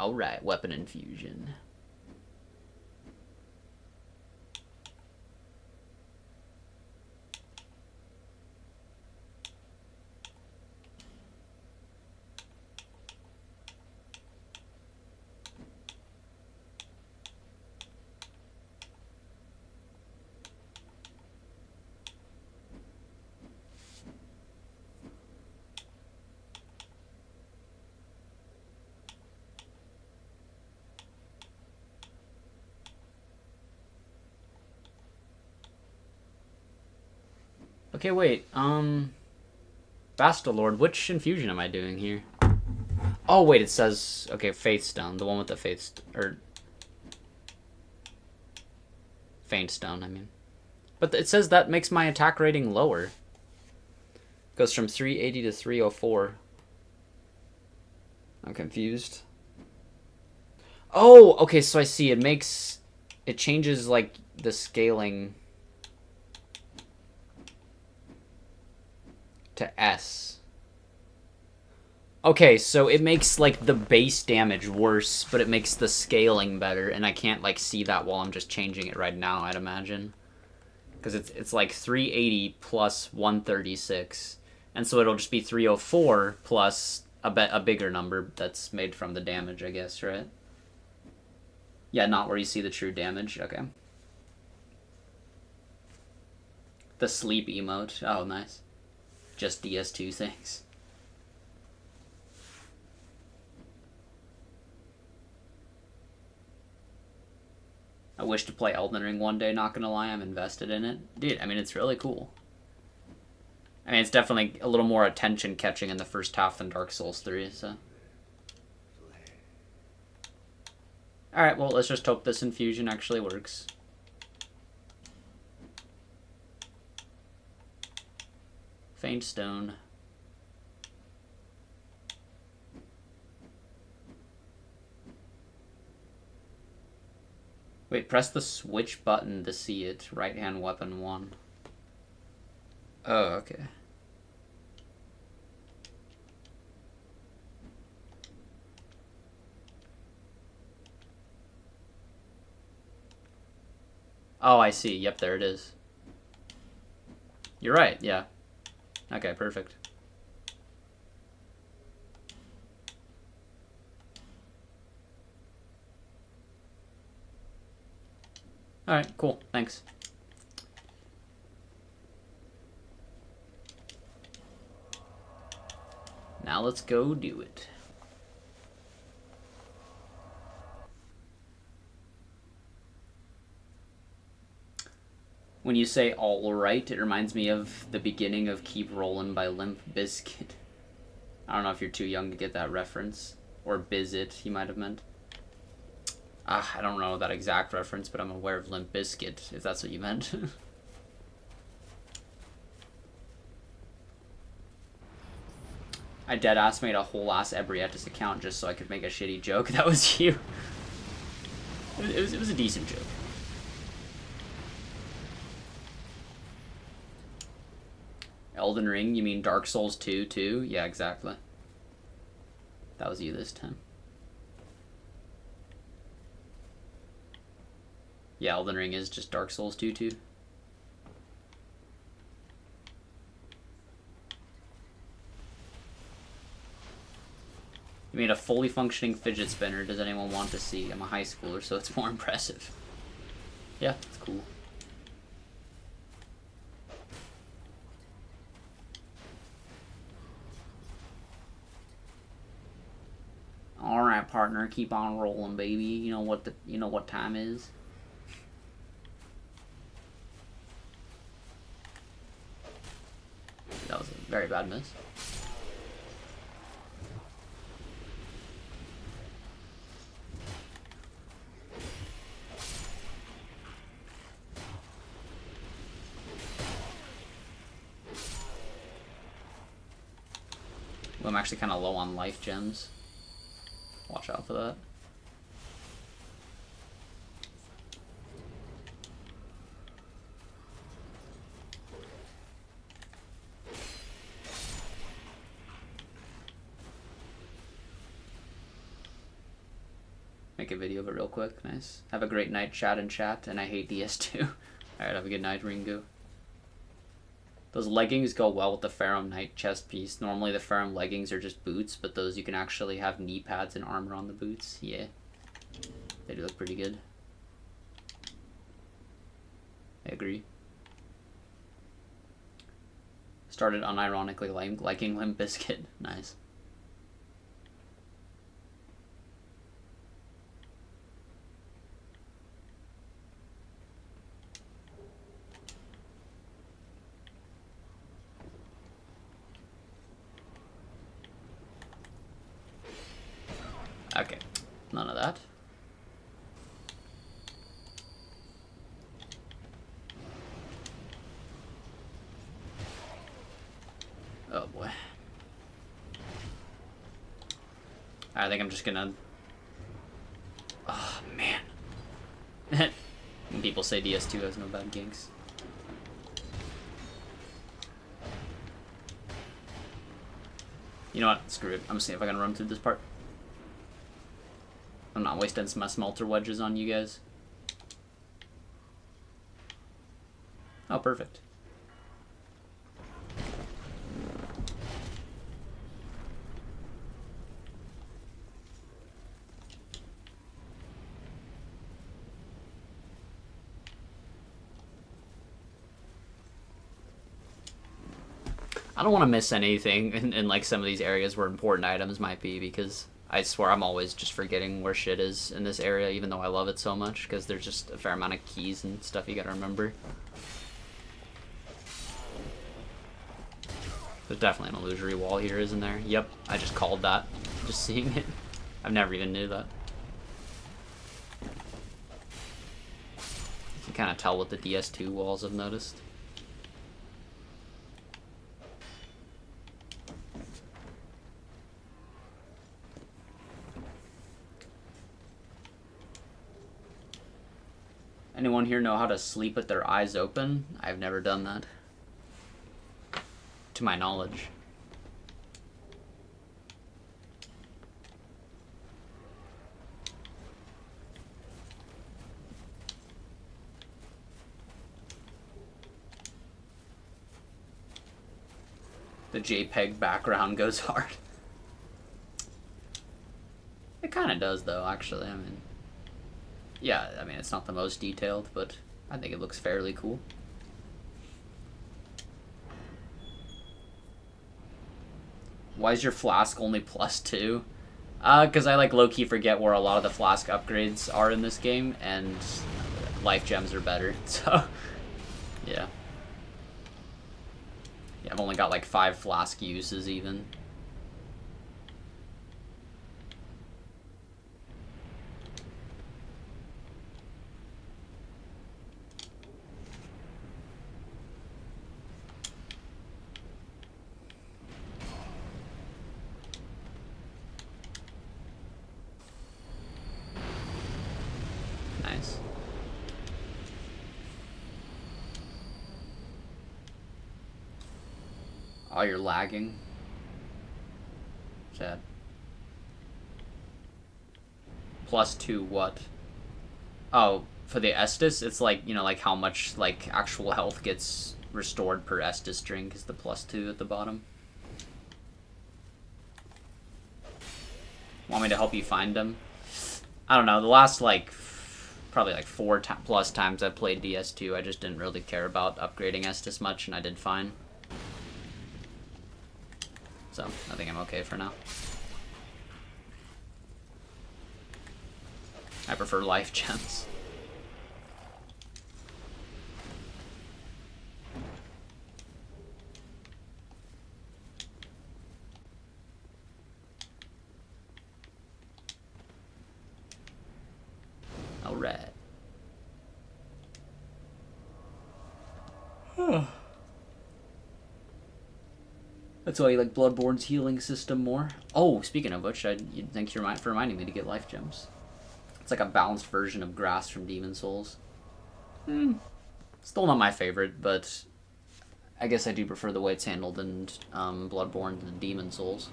Alright, weapon infusion. Okay, wait. Bastalord, which infusion am I doing here? Oh, wait, it says... Okay, Faith Stone. The one with the Faith... Or... Faint Stone, I mean. But it says that makes my attack rating lower. Goes from 380 to 304. I'm confused. Oh, okay, so I see. It makes... It changes, like, the scaling... to S. Okay, so it makes, like, the base damage worse, but it makes the scaling better, and I can't, like, see that while I'm just changing it right now, I'd imagine. Because it's like 380 plus 136, and so it'll just be 304 plus a bigger number that's made from the damage, I guess, right? Yeah, not where you see the true damage. Okay. The sleep emote. Oh, nice. Just DS2 things. I wish to play Elden Ring one day, not gonna lie, I'm invested in it. Dude, I mean, it's really cool. I mean, it's definitely a little more attention-catching in the first half than Dark Souls 3, so... Alright, well, let's just hope this infusion actually works. Faint Stone. Wait, press the switch button to see it. Right-hand weapon 1. Oh, okay. Oh, I see. Yep, there it is. You're right, yeah. Okay, perfect. Alright, cool. Thanks. Now let's go do it. When you say all right, it reminds me of the beginning of Keep Rollin' by Limp Bizkit. I don't know if you're too young to get that reference. Or Bizit, he might have meant. I don't know that exact reference, but I'm aware of Limp Bizkit, if that's what you meant. I deadass made a whole ass Ebrietis account just so I could make a shitty joke. That was you. It was a decent joke. Elden Ring, you mean Dark Souls 2 too? Yeah, exactly. That was you this time. Yeah, Elden Ring is just Dark Souls 2 too. You made a fully functioning fidget spinner. Does anyone want to see? I'm a high schooler, so it's more impressive. Yeah, it's cool. Alright, partner, keep on rolling, baby. You know what time is. That was a very bad miss. Well, I'm actually kind of low on life gems. Watch out for that. Make a video of it real quick. Nice. Have a great night, chat and chat. And I hate DS2. Alright, have a good night, Ringo. Those leggings go well with the Ferrum Knight chest piece. Normally the Ferrum leggings are just boots, but those you can actually have knee pads and armor on the boots. Yeah. They do look pretty good. I agree. Started unironically liking Limp Bizkit. Nice. Okay, none of that. Oh boy. I think I'm just gonna... Oh man. When people say DS2 has no bad ganks. You know what? Screw it. I'm gonna see if I can run through this part. I'm not wasting my smelter wedges on you guys. Oh, perfect. I don't want to miss anything in like some of these areas where important items might be, because I swear I'm always just forgetting where shit is in this area, even though I love it so much, because there's just a fair amount of keys and stuff you gotta remember. There's definitely an illusory wall here, isn't there? Yep, I just called that, just seeing it. I've never even knew that. You can kind of tell with the DS2 walls, I've noticed. Anyone here know how to sleep with their eyes open? I've never done that. To my knowledge. The JPEG background goes hard. It kind of does, though, actually. I mean... Yeah, I mean, it's not the most detailed, but I think it looks fairly cool. Why is your flask only +2? Because I like low-key forget where a lot of the flask upgrades are in this game, and life gems are better, so yeah. Yeah, I've only got like 5 flask uses even. Nice. Oh, you're lagging. Sad. +2 what? Oh, for the Estus, it's like, you know, like how much like actual health gets restored per Estus drink is the +2 at the bottom. Want me to help you find them? I don't know, the last like probably like 4 plus times I played DS2, I just didn't really care about upgrading Estus much, and I did fine. So, I think I'm okay for now. I prefer life gems. Alright. That's why you like Bloodborne's healing system more. Oh, speaking of which, thank you for reminding me to get life gems. It's like a balanced version of Grass from Demon Souls. Still not my favorite, but I guess I do prefer the way it's handled in Bloodborne than Demon Souls.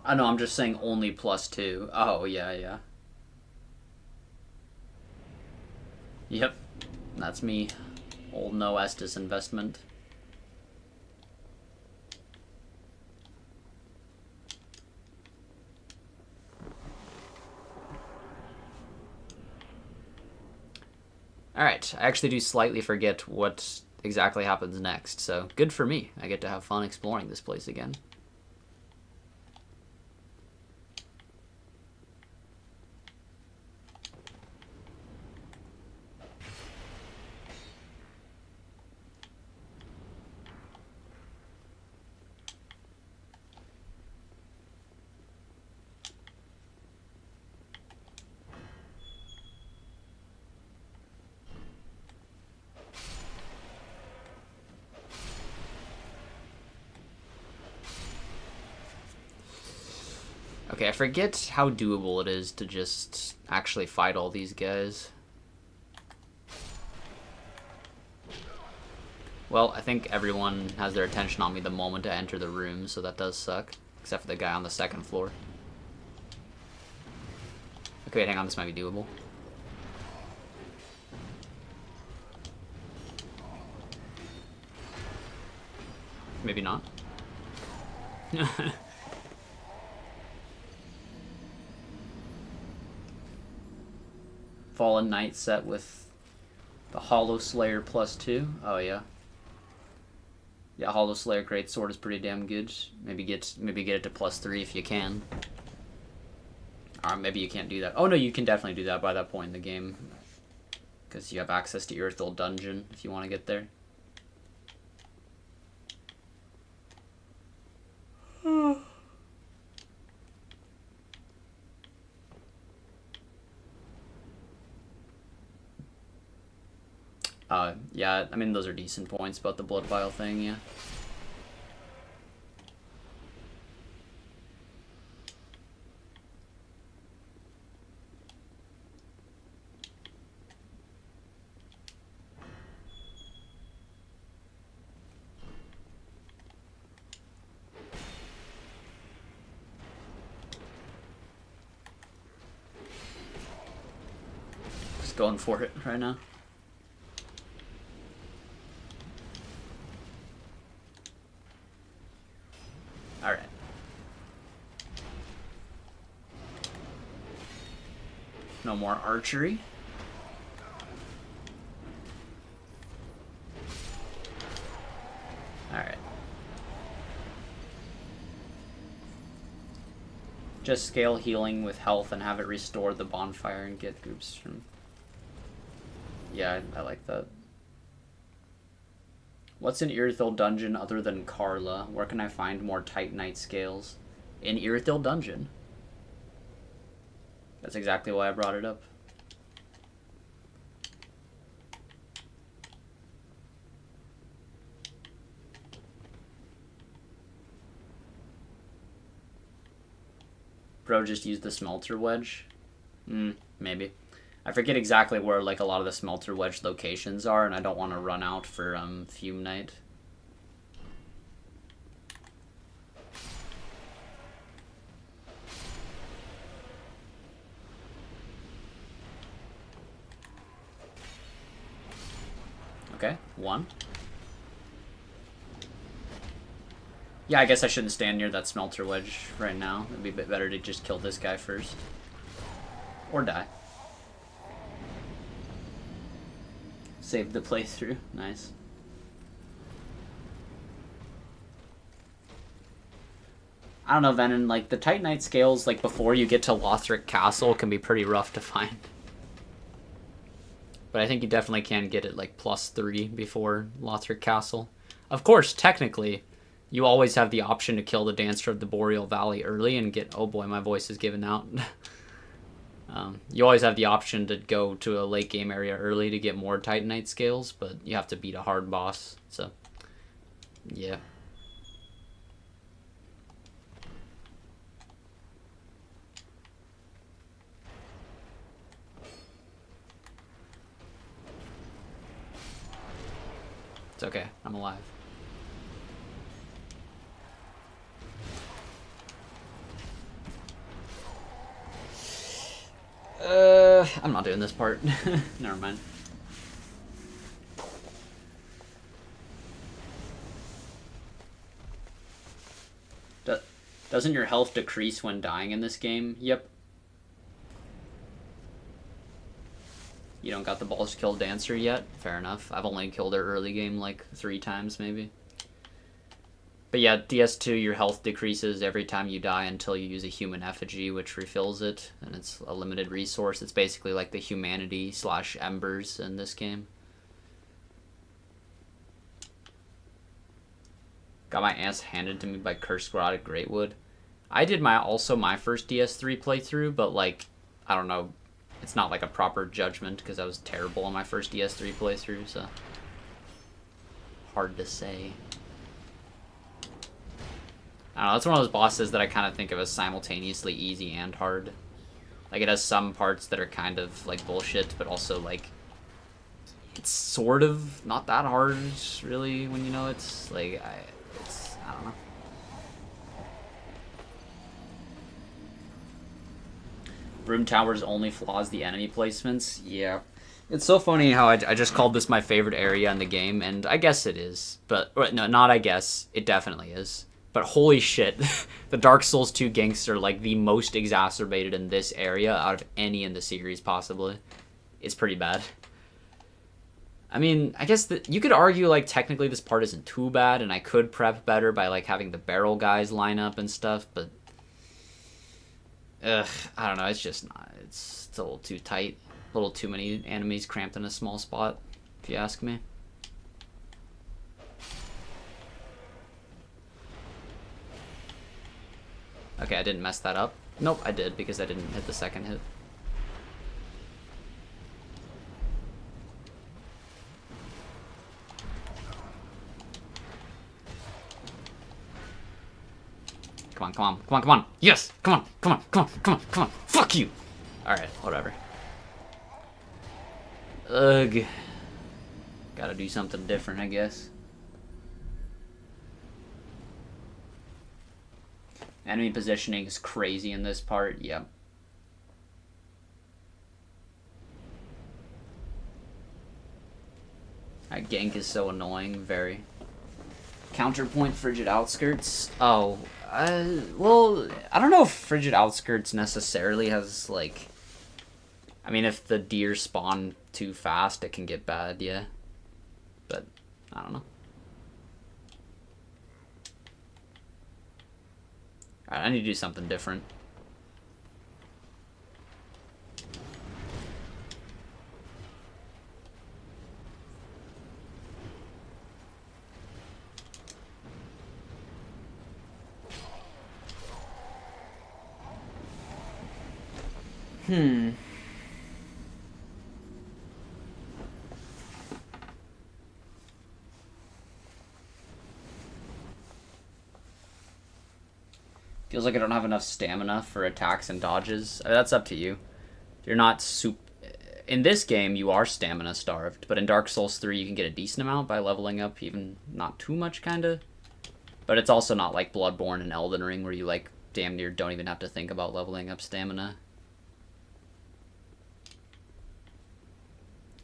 Oh no, I'm just saying only +2. Oh, yeah, yeah. Yep, that's me. Old no Estus investment. Alright, I actually do slightly forget what exactly happens next, so good for me. I get to have fun exploring this place again. Okay, I forget how doable it is to just actually fight all these guys. Well, I think everyone has their attention on me the moment I enter the room, so that does suck. Except for the guy on the second floor. Okay, wait, hang on, this might be doable. Maybe not. Fallen Knight set with the Hollow Slayer +2. Oh yeah. Yeah, Hollow Slayer Greatsword is pretty damn good. Maybe get it to +3 if you can. Or maybe you can't do that. Oh no, you can definitely do that by that point in the game. Because you have access to Irithil Dungeon if you want to get there. Yeah, I mean, those are decent points about the Blood Vial thing, yeah. Just going for it right now. Alright. No more archery. Alright. Just scale healing with health and have it restore the bonfire and get groups from... Yeah, I like that. What's in Irithil Dungeon other than Carla? Where can I find more Titanite scales? In Irithil Dungeon. That's exactly why I brought it up. Bro just used the smelter wedge? Maybe. I forget exactly where like a lot of the smelter wedge locations are, and I don't want to run out for Fume Night. Okay, 1. Yeah, I guess I shouldn't stand near that smelter wedge right now. It'd be a bit better to just kill this guy first. Or die. Save the playthrough. Nice. I don't know, Venom, like, the Titanite scales, like, before you get to Lothric Castle can be pretty rough to find. But I think you definitely can get it, like, +3 before Lothric Castle. Of course, technically, you always have the option to kill the Dancer of the Boreal Valley early and get... Oh boy, my voice is giving out. You always have the option to go to a late game area early to get more Titanite scales, but you have to beat a hard boss, so... Yeah. It's okay, I'm alive. I'm not doing this part. Never mind. Doesn't your health decrease when dying in this game? Yep. You don't got the balls to kill Dancer yet? Fair enough. I've only killed her early game like 3 times maybe. But yeah, DS2, your health decreases every time you die until you use a human effigy, which refills it, and it's a limited resource. It's basically like the humanity / embers in this game. Got my ass handed to me by Cursed Greatwood. I did my first DS3 playthrough, but like, I don't know, it's not like a proper judgment because I was terrible on my first DS3 playthrough, so hard to say. I don't know, that's one of those bosses that I kind of think of as simultaneously easy and hard. Like, it has some parts that are kind of like bullshit, but also like it's sort of not that hard really when you know it's like I don't know. Broom Tower's only flaws the enemy placements. Yeah. It's so funny how I just called this my favorite area in the game, and I guess it is. But, no, not I guess. It definitely is. But holy shit, the Dark Souls 2 ganks are like the most exacerbated in this area out of any in the series, possibly. It's pretty bad. I mean, I guess that you could argue like technically this part isn't too bad, and I could prep better by like having the barrel guys line up and stuff, but ugh, I don't know, it's just not, it's a little too tight. A little too many enemies cramped in a small spot, if you ask me. Okay, I didn't mess that up. Nope, I did, because I didn't hit the second hit. Come on, come on, come on, come on. Yes! Come on, come on, come on, come on, come on. Fuck you! Alright, whatever. Ugh. Gotta do something different, I guess. Enemy positioning is crazy in this part, yeah. That gank is so annoying, very. Counterpoint Frigid Outskirts? Oh, well, I don't know if Frigid Outskirts necessarily has, like... I mean, if the deer spawn too fast, it can get bad, yeah. But, I don't know. Alright, I need to do something different. Feels like I don't have enough stamina for attacks and dodges. That's up to you. You're not in this game, you are stamina starved, but in Dark Souls 3, you can get a decent amount by leveling up, even not too much, kinda. But it's also not like Bloodborne and Elden Ring, where you, like, damn near don't even have to think about leveling up stamina.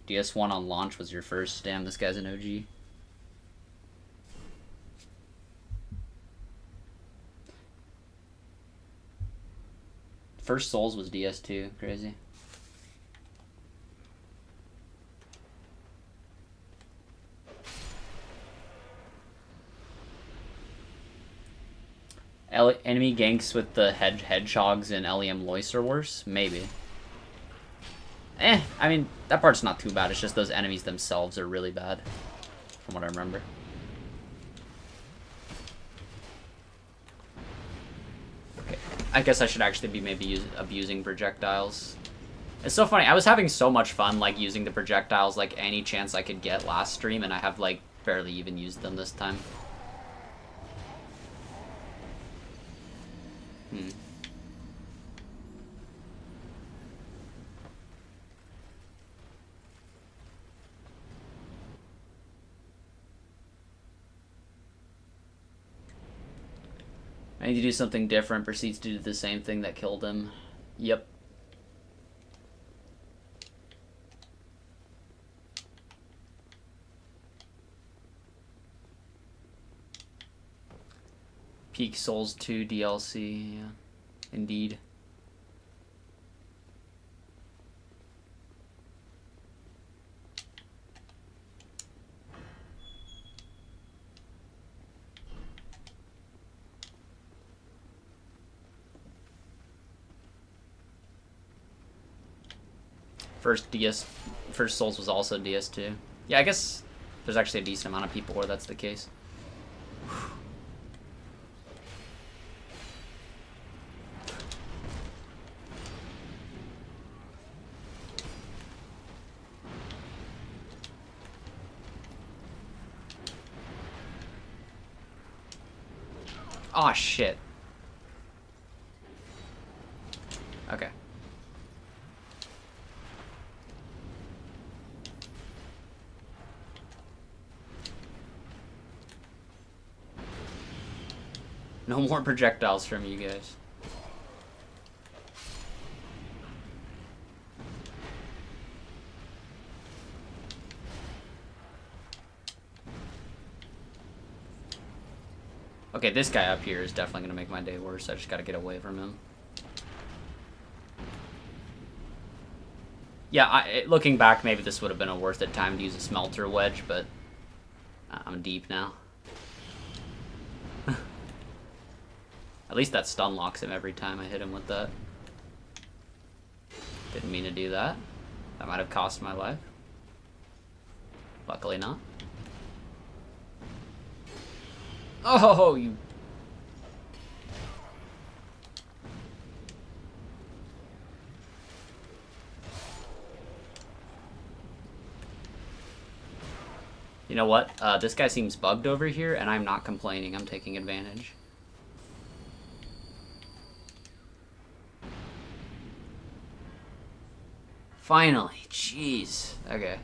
DS1 on launch was your first. Damn, this guy's an OG. First Souls was DS2. Crazy. Enemy ganks with the hedgehogs in LEM Lois are worse? Maybe. I mean, that part's not too bad. It's just those enemies themselves are really bad, from what I remember. Okay, I guess I should actually be maybe abusing projectiles. It's so funny. I was having so much fun, like, using the projectiles, like, any chance I could get last stream, and I have, like, barely even used them this time. I need to do something different. Proceeds to do the same thing that killed him. Yep. Peak Souls 2 DLC, yeah. Indeed. First Souls was also DS2. Yeah, I guess there's actually a decent amount of people where that's the case. Aw, shit. Okay. No more projectiles from you guys. Okay, this guy up here is definitely gonna make my day worse. I just gotta get away from him. Yeah, looking back, maybe this would have been a worth it time to use a smelter wedge, but I'm deep now. At least that stun locks him every time I hit him with that. Didn't mean to do that. That might have cost my life. Luckily not. Oh, you... You know what? This guy seems bugged over here, and I'm not complaining. I'm taking advantage. Finally. Jeez. Okay.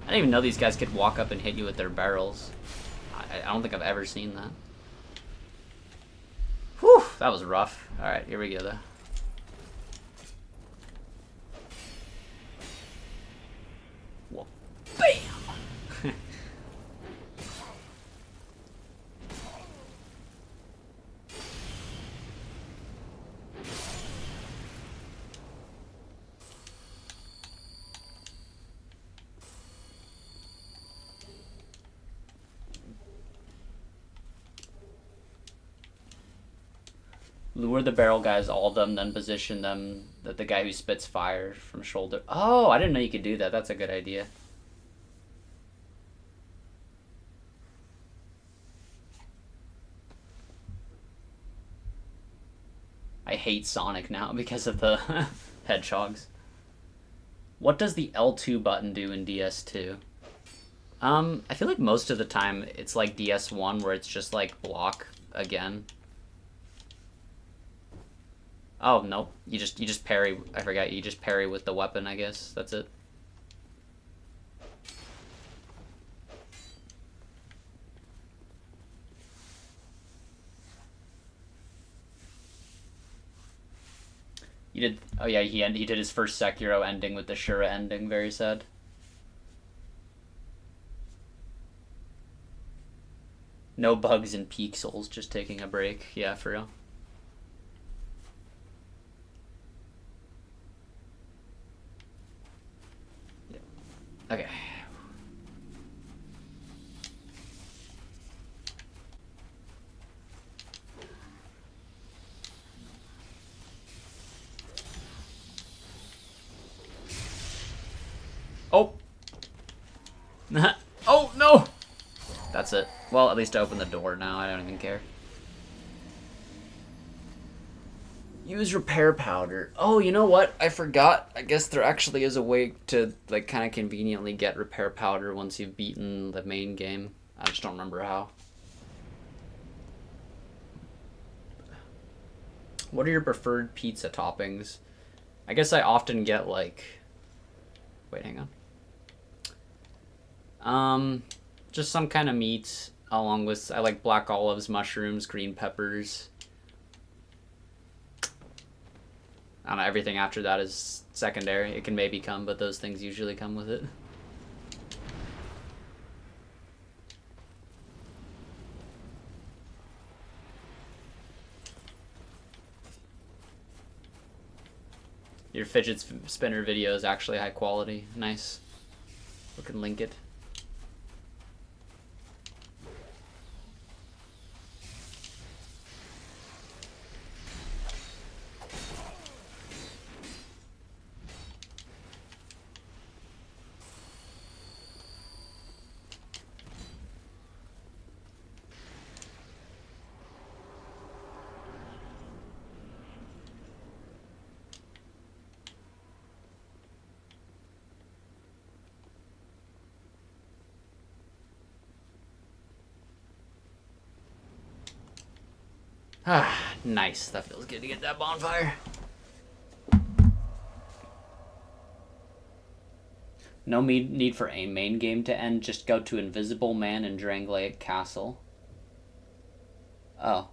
I didn't even know these guys could walk up and hit you with their barrels. I don't think I've ever seen that. Whew, that was rough. Alright, here we go, though. Whoa. Bam! Lure the barrel guys, all of them, then position them that the guy who spits fire from shoulder. Oh, I didn't know you could do that. That's a good idea. I hate Sonic now because of the hedgehogs. What does the L2 button do in DS2? I feel like most of the time it's like DS1 where it's just like block again. Oh, no. You just parry. I forgot. You just parry with the weapon, I guess. That's it. You did... Oh, yeah, he did his first Sekiro ending with the Shura ending. Very sad. No bugs in Peak Souls, just taking a break. Yeah, for real. Okay. Oh. Oh, no! That's it. Well, at least I opened the door now. I don't even care. Use repair powder. Oh, you know what? I forgot. I guess there actually is a way to, like, kind of conveniently get repair powder once you've beaten the main game. I just don't remember how. What are your preferred pizza toppings? I guess I often get, like... Wait, hang on. Just some kind of meat, along with... I like black olives, mushrooms, green peppers... I don't know, everything after that is secondary. It can maybe come, but those things usually come with it. Your fidget spinner video is actually high quality. Nice. We can link it. Ah, nice. That feels good to get that bonfire. No need for a main game to end. Just go to Invisible Man and Drangleic Castle. Oh.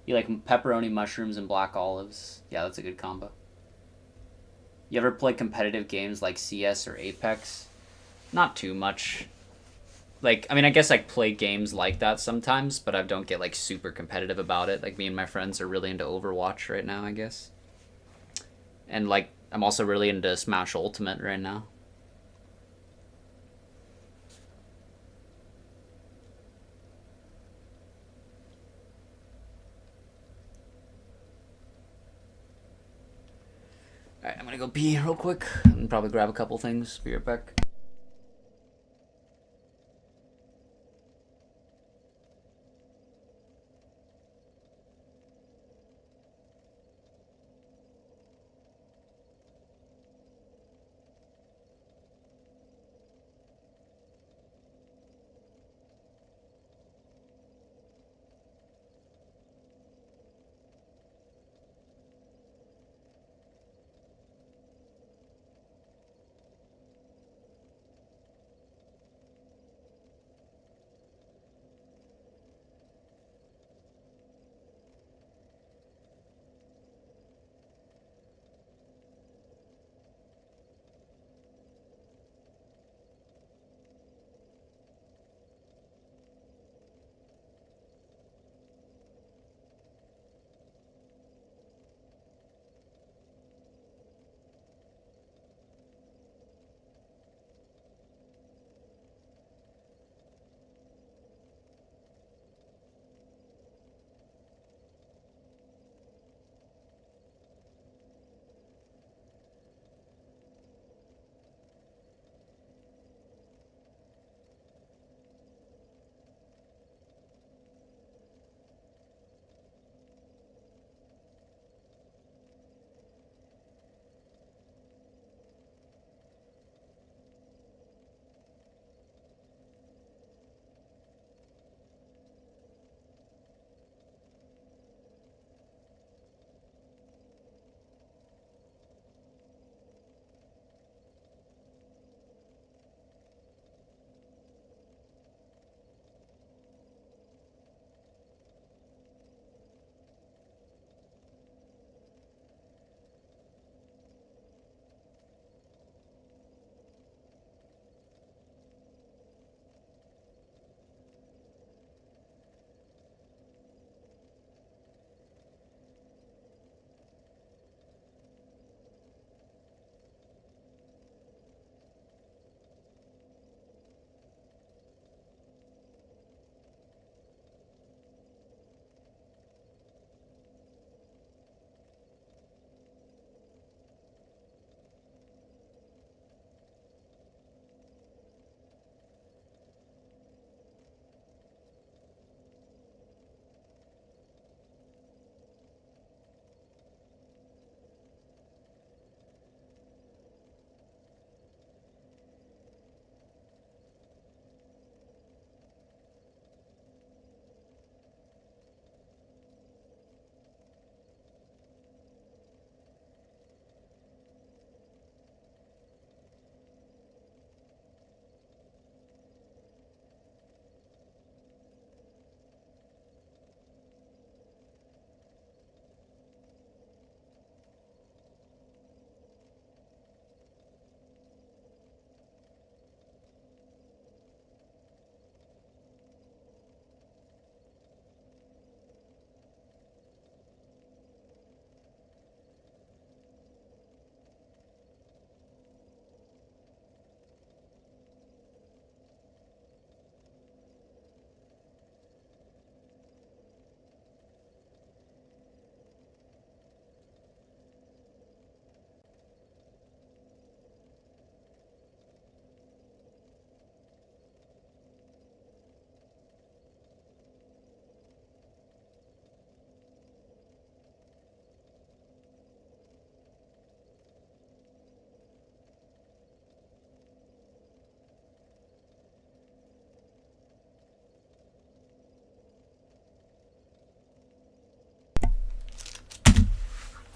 You like pepperoni, mushrooms, and black olives. Yeah, that's a good combo. You ever play competitive games like CS or Apex? Not too much. Like, I mean, I guess I play games like that sometimes, but I don't get like super competitive about it. Like, me and my friends are really into Overwatch right now, I guess. And like, I'm also really into Smash Ultimate right now. Alright, I'm gonna go pee real quick and probably grab a couple things. Be right back.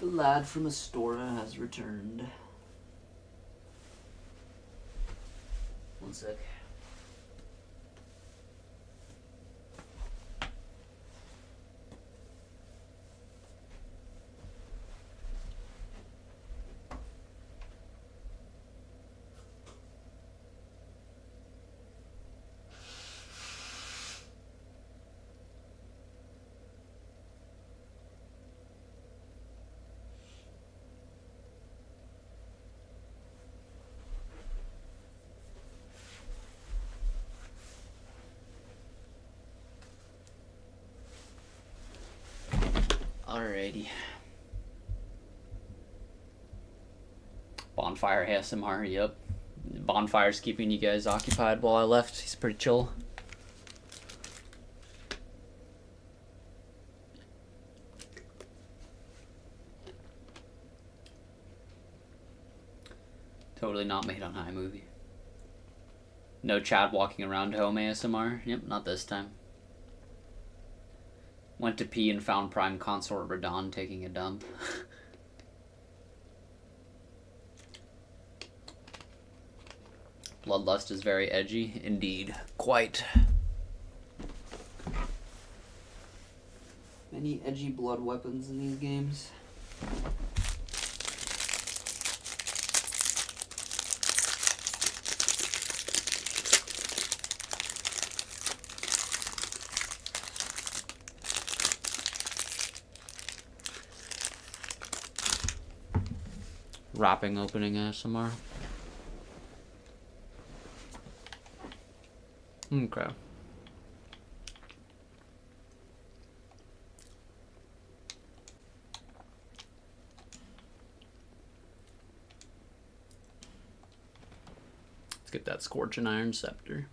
The lad from Astora has returned. One sec. Alrighty. Bonfire ASMR, yep. Bonfire's keeping you guys occupied while I left. He's pretty chill. Totally not made on iMovie. No Chad walking around home ASMR. Yep, not this time. Went to pee and found Prime Consort Radon taking a dump. Bloodlust is very edgy, indeed. Quite. Many edgy blood weapons in these games. Wrapping opening ASMR. Okay. Let's get that Scorching Iron Scepter.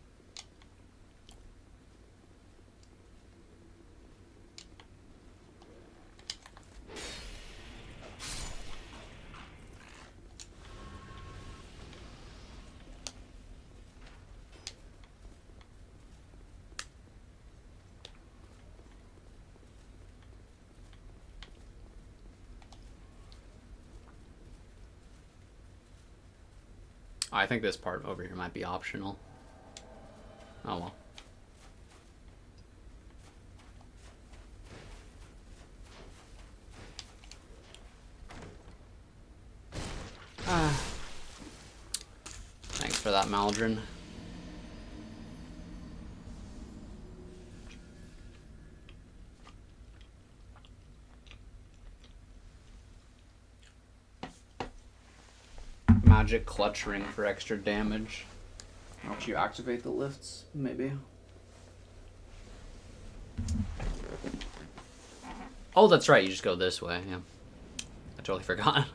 I think this part over here might be optional. Oh well. Thanks for that, Maldron. Magic clutch ring for extra damage. Helps you activate the lifts, maybe. Oh, that's right, you just go this way, yeah. I totally forgot.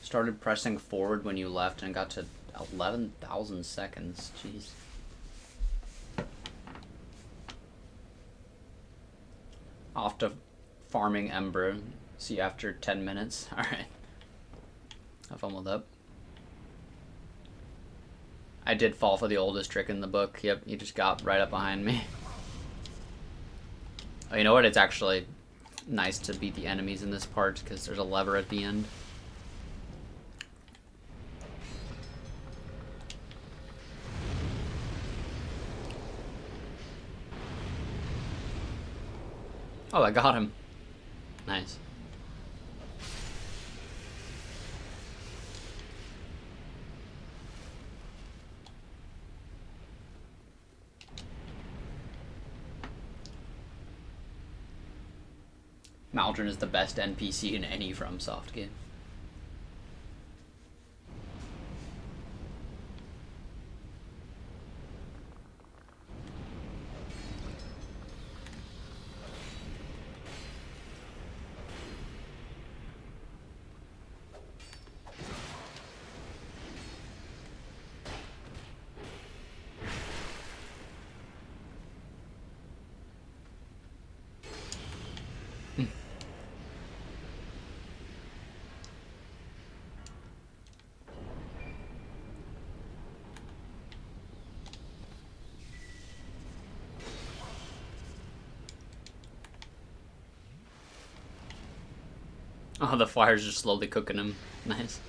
Started pressing forward when you left and got to 11,000 seconds. Jeez. Off to farming Ember. See you after 10 minutes. Alright. Have fun with that. I did fall for the oldest trick in the book. Yep, you just got right up behind me. Oh, you know what? It's actually nice to beat the enemies in this part because there's a lever at the end. Oh, I got him. Nice. Maldron is the best NPC in any FromSoft game. Oh, the fire's just slowly cooking him. Nice.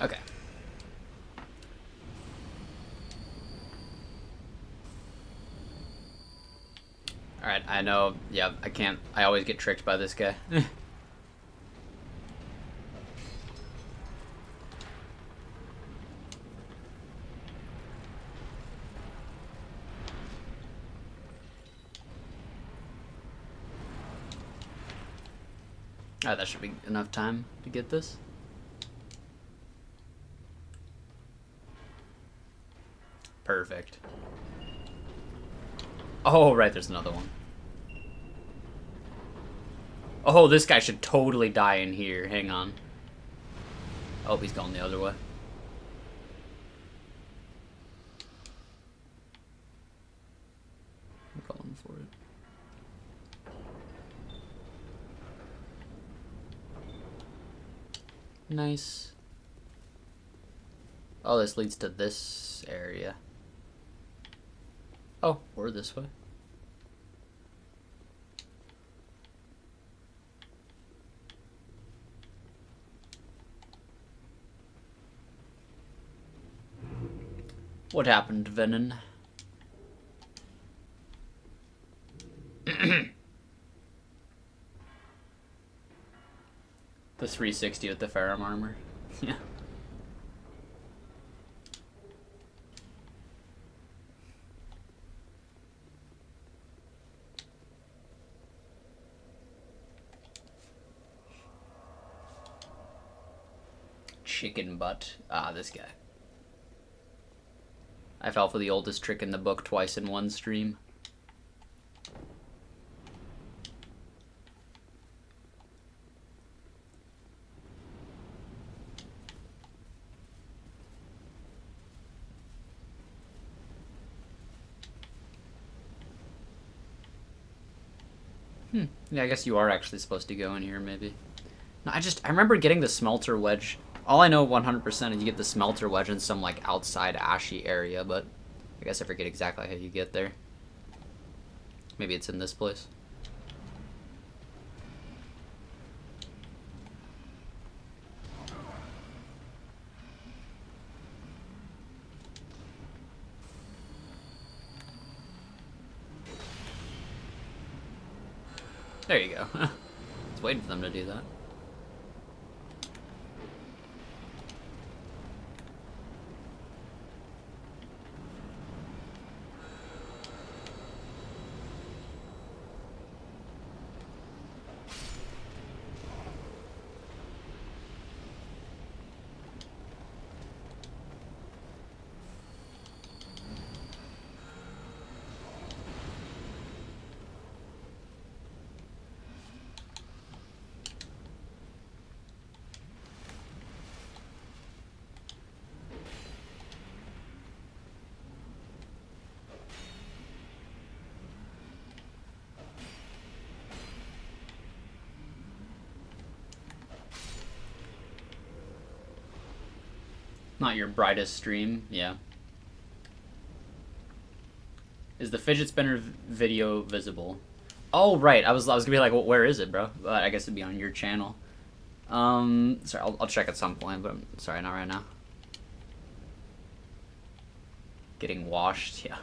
Okay. Alright, I know. Yeah, I can't. I always get tricked by this guy. Alright, that should be enough time to get this. Perfect. Oh, right, there's another one. Oh, this guy should totally die in here. Hang on. Oh, he's going the other way. I'm going for it. Nice. Oh, this leads to this area. Oh, or this way. What happened, Venom? The 360 with the Ferrum armor. Yeah. Chicken butt. Ah, this guy. I fell for the oldest trick in the book twice in one stream. Yeah, I guess you are actually supposed to go in here, maybe. No, I remember getting the smelter wedge. All I know 100% is you get the smelter wedge in some, like, outside ashy area, but I guess I forget exactly how you get there. Maybe it's in this place. There you go. I was waiting for them to do that. Not your brightest stream, yeah. Is the fidget spinner video visible? Oh, right. I was gonna be like, well, where is it, bro? I guess it'd be on your channel. Sorry, I'll check at some point, but I'm sorry, not right now. Getting washed, yeah.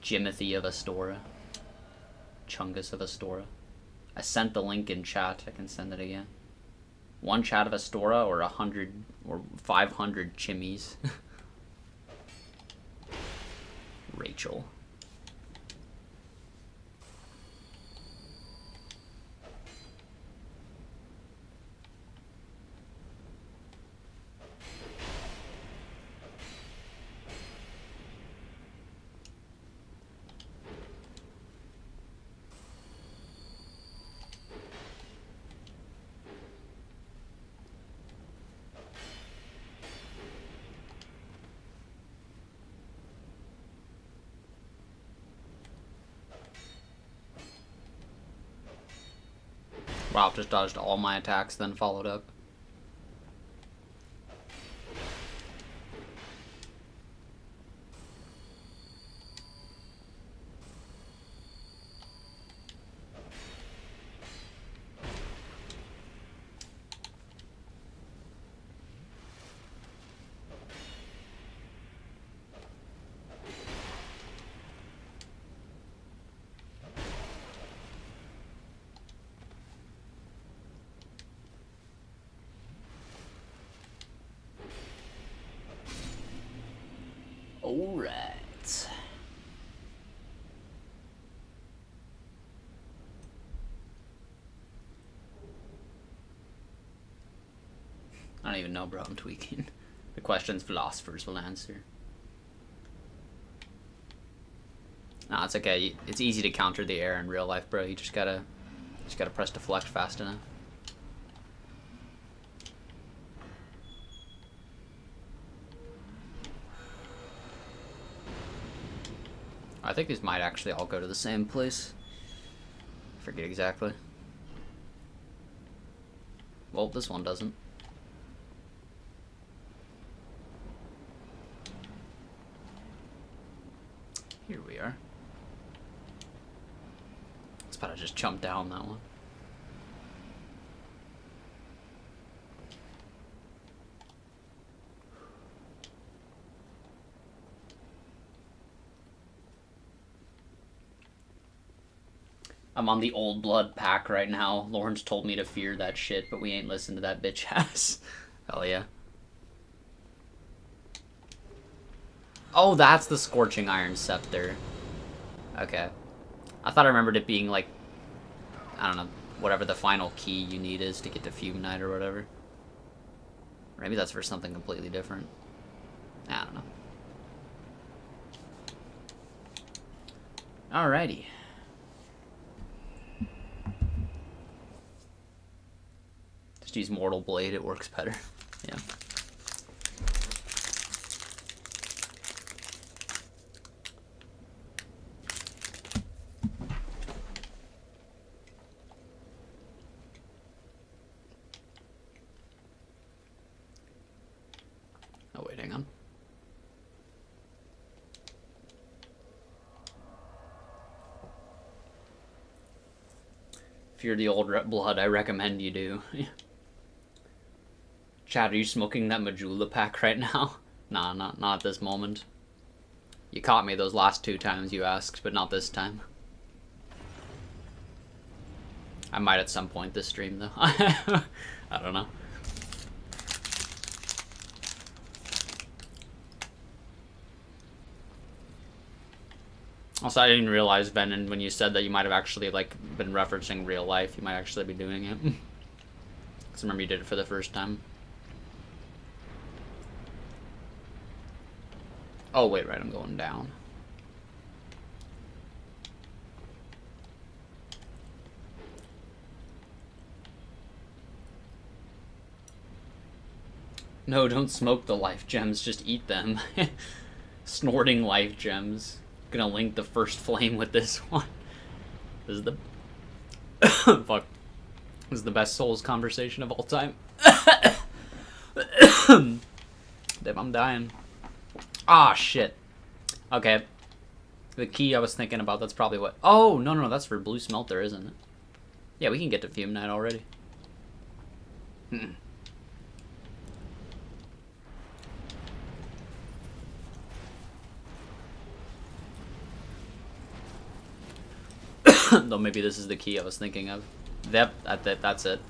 Jimothy of Astora. Chungus of Astora. I sent the link in chat. I can send it again. One chat of Astora or 100 or 500 chimmies. Rachel. Wow, just dodged all my attacks, then followed up. Alright. I don't even know, bro. I'm tweaking. The questions philosophers will answer. Nah, it's okay. It's easy to counter the air in real life, bro. You just gotta press deflect fast enough. I think these might actually all go to the same place. I forget exactly. Well, this one doesn't. Here we are. I was about to just jump down that one. I'm on the old blood pack right now. Lawrence told me to fear that shit, but we ain't listened to that bitch ass. Hell yeah. Oh, that's the Scorching Iron Scepter. Okay. I thought I remembered it being like, I don't know, whatever the final key you need is to get to Fume Knight or whatever. Maybe that's for something completely different. I don't know. Alrighty. Just use Mortal Blade, it works better. Yeah. Oh wait, hang on. If you're the old blood, I recommend you do. Chad, are you smoking that Majula pack right now? Nah, not at this moment. You caught me those last 2 times you asked, but not this time. I might at some point this stream, though. I don't know. Also, I didn't realize, Ben, when you said that you might have actually like been referencing real life, you might actually be doing it. Because remember you did it for the first time. Oh, wait, right, I'm going down. No, don't smoke the life gems, just eat them. Snorting life gems. Gonna link the first flame with this one. This is the... Fuck. This is the best Souls conversation of all time. Damn, I'm dying. Ah, shit. Okay. The key I was thinking about, that's probably what... Oh, no, that's for Blue Smelter, isn't it? Yeah, we can get to Fume Knight already. Though maybe this is the key I was thinking of. Yep, that's it.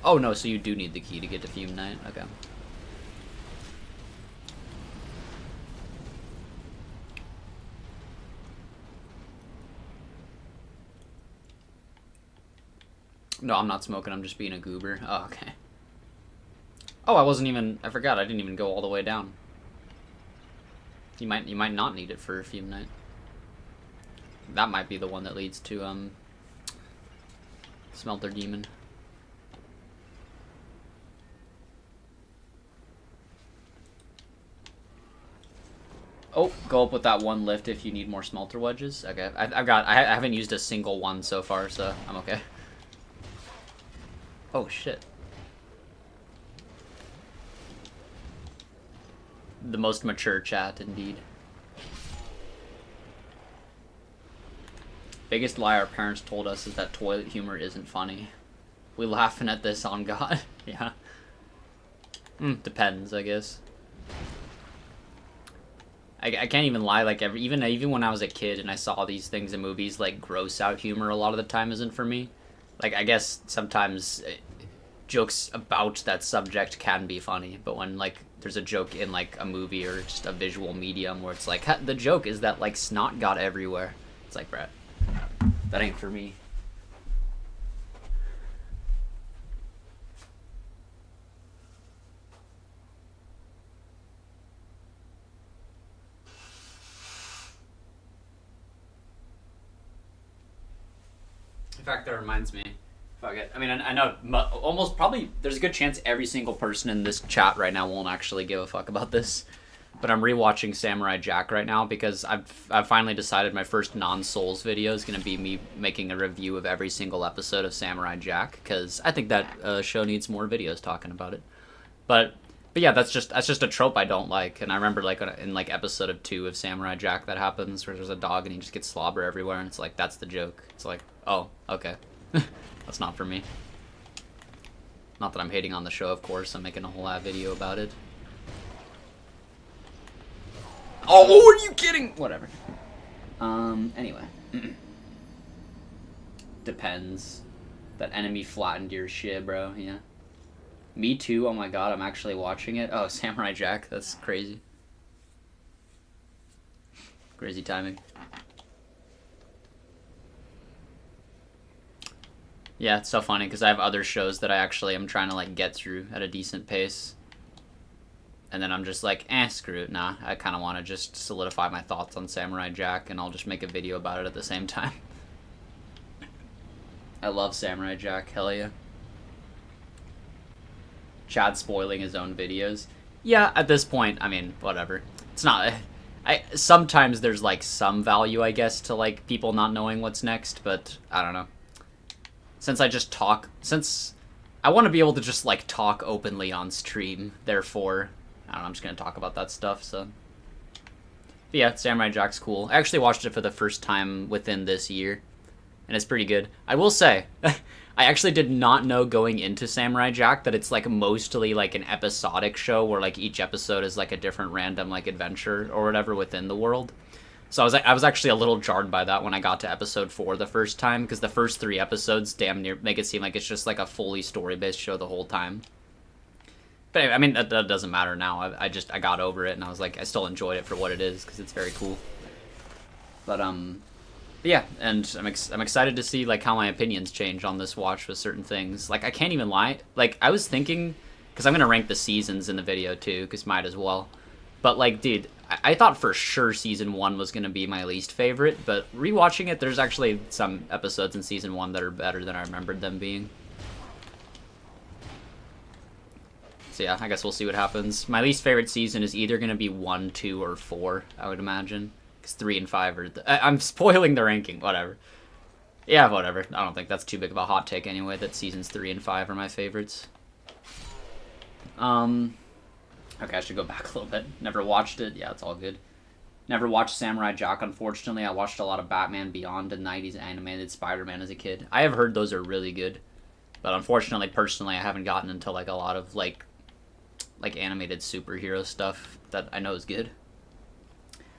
Oh no, so you do need the key to get to Fume Knight? Okay. No, I'm not smoking, I'm just being a goober. Oh, okay. Oh, I forgot, I didn't even go all the way down. You might not need it for Fume Knight. That might be the one that leads to Smelter Demon. Oh, go up with that one lift if you need more smelter wedges. Okay, I haven't used a single one so far, so I'm okay. Oh shit. The most mature chat, indeed. Biggest lie our parents told us is that toilet humor isn't funny. We laughing at this on God. Yeah. Depends, I guess. I can't even lie, like, even when I was a kid and I saw these things in movies, like, gross out humor a lot of the time isn't for me. Like, I guess sometimes jokes about that subject can be funny, but when, like, there's a joke in, like, a movie or just a visual medium where it's like, the joke is that, like, snot got everywhere. It's like, Brett, that ain't for me. In fact, that reminds me. Fuck it. I mean, I know almost probably there's a good chance every single person in this chat right now won't actually give a fuck about this. But I'm rewatching Samurai Jack right now because I've finally decided my first non-Souls video is going to be me making a review of every single episode of Samurai Jack because I think that show needs more videos talking about it. But yeah, that's just a trope I don't like. And I remember like in like episode 2 of Samurai Jack that happens where there's a dog and he just gets slobber everywhere and it's like that's the joke. It's like, oh, okay. That's not for me. Not that I'm hating on the show, of course. I'm making a whole video about it. Oh, are you kidding? Whatever. Anyway. Depends. That enemy flattened your shit, bro. Yeah. Me too. Oh my god, I'm actually watching it. Oh, Samurai Jack. That's crazy. Crazy timing. Yeah, it's so funny because I have other shows that I actually am trying to like get through at a decent pace. And then I'm just like, screw it. Nah, I kind of want to just solidify my thoughts on Samurai Jack and I'll just make a video about it at the same time. I love Samurai Jack. Hell yeah. Chad spoiling his own videos. Yeah, at this point, I mean, whatever. It's not... sometimes there's like some value, I guess, to like people not knowing what's next, but I don't know. Since I want to be able to just like talk openly on stream, therefore, I don't know, I'm just gonna talk about that stuff, so. But yeah, Samurai Jack's cool. I actually watched it for the first time within this year, and it's pretty good. I will say, I actually did not know going into Samurai Jack that it's like mostly like an episodic show where like each episode is like a different random like adventure or whatever within the world. So I was actually a little jarred by that when I got to episode 4 the first time, because the first 3 episodes damn near make it seem like it's just like a fully story-based show the whole time. But anyway, I mean, that doesn't matter now. I got over it, and I was like, I still enjoyed it for what it is, because it's very cool. But yeah, and I'm excited to see like how my opinions change on this watch with certain things. Like, I can't even lie. Like, I was thinking, because I'm going to rank the seasons in the video too, because might as well. But like, dude, I thought for sure season 1 was going to be my least favorite, but rewatching it, there's actually some episodes in season 1 that are better than I remembered them being. So yeah, I guess we'll see what happens. My least favorite season is either going to be 1, 2, or 4, I would imagine. Because 3 and 5 are... I'm spoiling the ranking, whatever. Yeah, whatever. I don't think that's too big of a hot take anyway, that seasons 3 and 5 are my favorites. Okay, I should go back a little bit. Never watched it. Yeah, it's all good. Never watched Samurai Jack, unfortunately. I watched a lot of Batman Beyond and 90s animated Spider-Man as a kid. I have heard those are really good. But unfortunately, personally, I haven't gotten into like a lot of like animated superhero stuff that I know is good.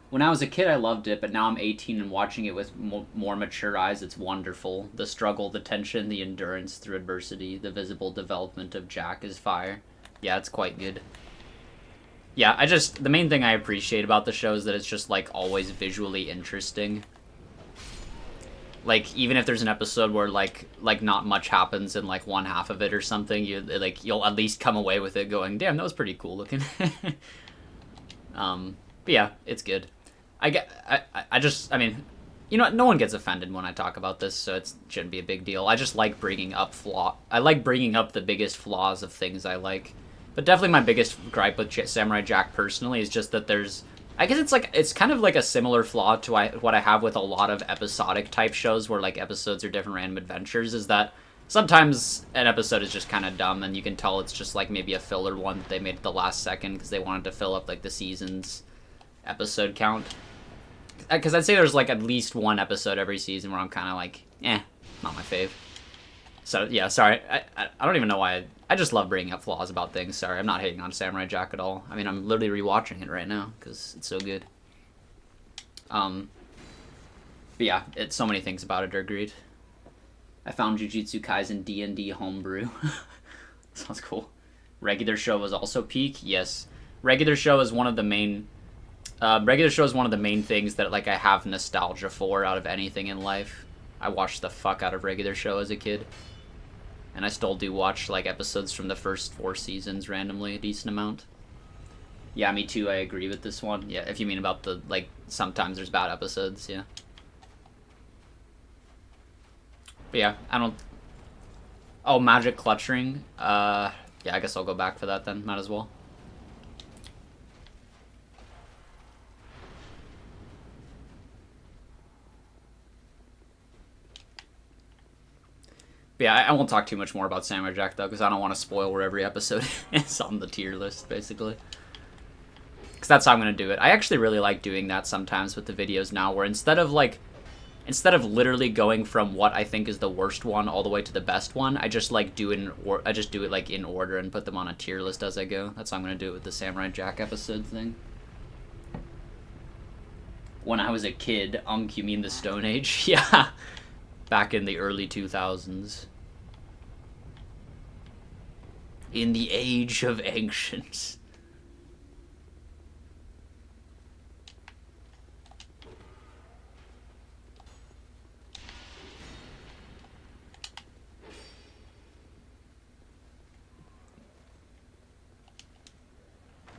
When I was a kid, I loved it, but now I'm 18 and watching it with more mature eyes, it's wonderful. The struggle, the tension, the endurance through adversity, the visible development of Jack is fire. Yeah, it's quite good. Yeah, the main thing I appreciate about the show is that it's just, like, always visually interesting. Like, even if there's an episode where, like not much happens in, like, one half of it or something, you'll at least come away with it going, damn, that was pretty cool looking. But yeah, it's good. I mean, you know, no one gets offended when I talk about this, so it shouldn't be a big deal. I just like bringing up I like bringing up the biggest flaws of things I like. But definitely my biggest gripe with Samurai Jack personally is just that there's I guess it's kind of like a similar flaw to what I have with a lot of episodic type shows where like episodes are different random adventures, is that sometimes an episode is just kind of dumb and you can tell it's just like maybe a filler one that they made at the last second because they wanted to fill up like the season's episode count. Because I'd say there's like at least one episode every season where I'm kind of like, not my fave. So yeah, sorry. I don't even know why. I just love bringing up flaws about things. Sorry, I'm not hating on Samurai Jack at all. I mean, I'm literally rewatching it right now because it's so good. But yeah, so many things about it are great. I found Jujutsu Kaisen D&D homebrew. Sounds cool. Regular show was also peak. Yes, regular show is one of the main. Regular show is one of the main things that like I have nostalgia for out of anything in life. I watched the fuck out of regular show as a kid. And I still do watch like episodes from the first 4 seasons randomly, a decent amount. Yeah, me too, I agree with this one. Yeah, if you mean about the, like, sometimes there's bad episodes, yeah. But yeah, I don't... Oh, Magic Clutching. Yeah, I guess I'll go back for that then, might as well. But yeah, I won't talk too much more about Samurai Jack, though, because I don't want to spoil where every episode is on the tier list, basically. Because that's how I'm going to do it. I actually really like doing that sometimes with the videos now, where instead of literally going from what I think is the worst one all the way to the best one, I just like do it like in order and put them on a tier list as I go. That's how I'm going to do it with the Samurai Jack episode thing. When I was a kid, you mean the Stone Age? Yeah. Back in the early 2000s. In the age of ancients.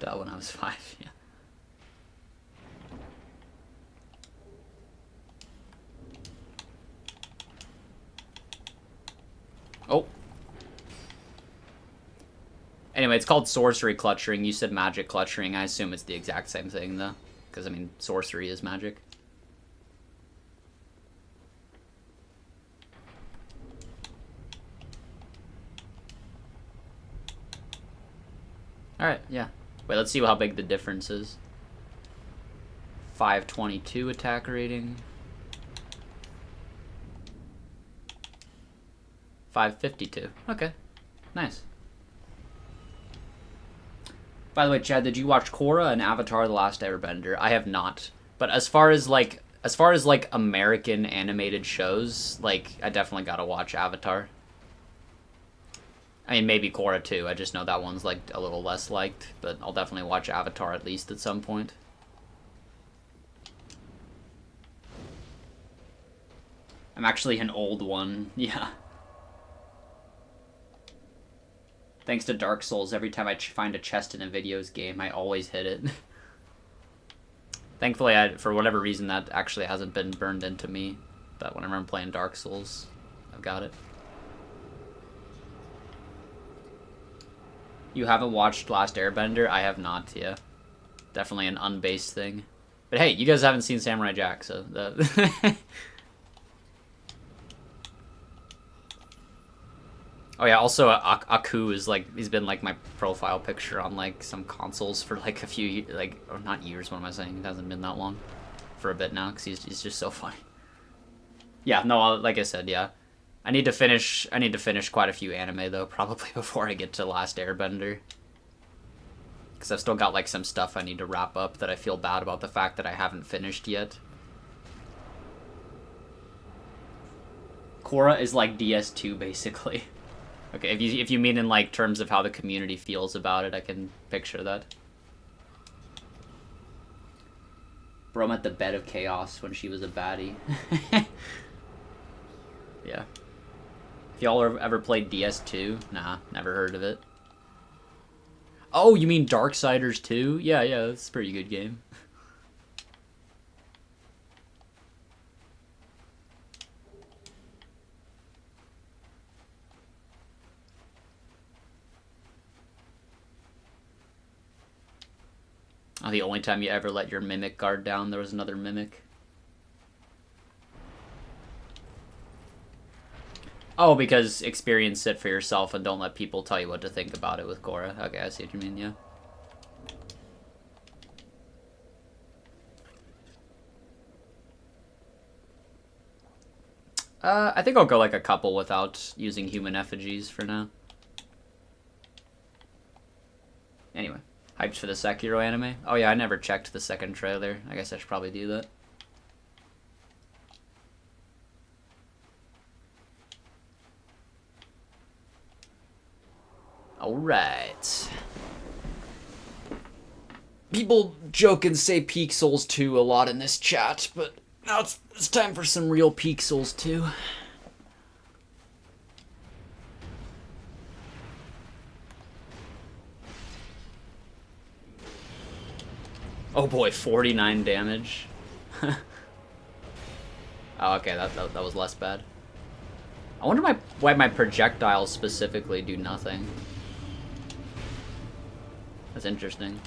That when I was 5, yeah. Oh. Anyway, it's called Sorcery Clutching. You said Magic Clutching. I assume it's the exact same thing, though. Because, I mean, sorcery is magic. Alright, yeah. Wait, let's see how big the difference is. 522 attack rating. 552. Okay. Nice. By the way, Chad, did you watch Korra and Avatar: The Last Airbender? I have not. But as far as like American animated shows, like I definitely got to watch Avatar. I mean, maybe Korra too. I just know that one's like a little less liked, but I'll definitely watch Avatar at least at some point. I'm actually an old one. Yeah. Thanks to Dark Souls, every time I find a chest in a videos game, I always hit it. Thankfully, for whatever reason, that actually hasn't been burned into me. But whenever I'm playing Dark Souls, I've got it. You haven't watched Last Airbender? I have not, yeah. Definitely an unbased thing. But hey, you guys haven't seen Samurai Jack, so... Oh yeah, also Aku is like, he's been like my profile picture on like some consoles for like a few, like, or not years, what am I saying? It hasn't been that long. For a bit now, because he's just so funny. Yeah, no, like I said, yeah. I need to finish quite a few anime though, probably before I get to Last Airbender. Because I've still got like some stuff I need to wrap up that I feel bad about the fact that I haven't finished yet. Korra is like DS2 basically. Okay, if you mean in like terms of how the community feels about it, I can picture that. Bro met the bed of chaos when she was a baddie. Yeah. If y'all ever played DS2? Nah, never heard of it. Oh, you mean Darksiders 2? Yeah, that's a pretty good game. Oh, the only time you ever let your mimic guard down, there was another mimic. Oh, because experience it for yourself and don't let people tell you what to think about it with Cora. Okay, I see what you mean, yeah. I think I'll go like a couple without using human effigies for now. Anyway, hyped for the Sekiro anime? Oh yeah, I never checked the second trailer. I guess I should probably do that. Alright. People joke and say Peak Souls 2 a lot in this chat, but now it's time for some real Peak Souls 2. Oh boy, 49 damage. Oh, okay, that was less bad. I wonder why my projectiles specifically do nothing. That's interesting.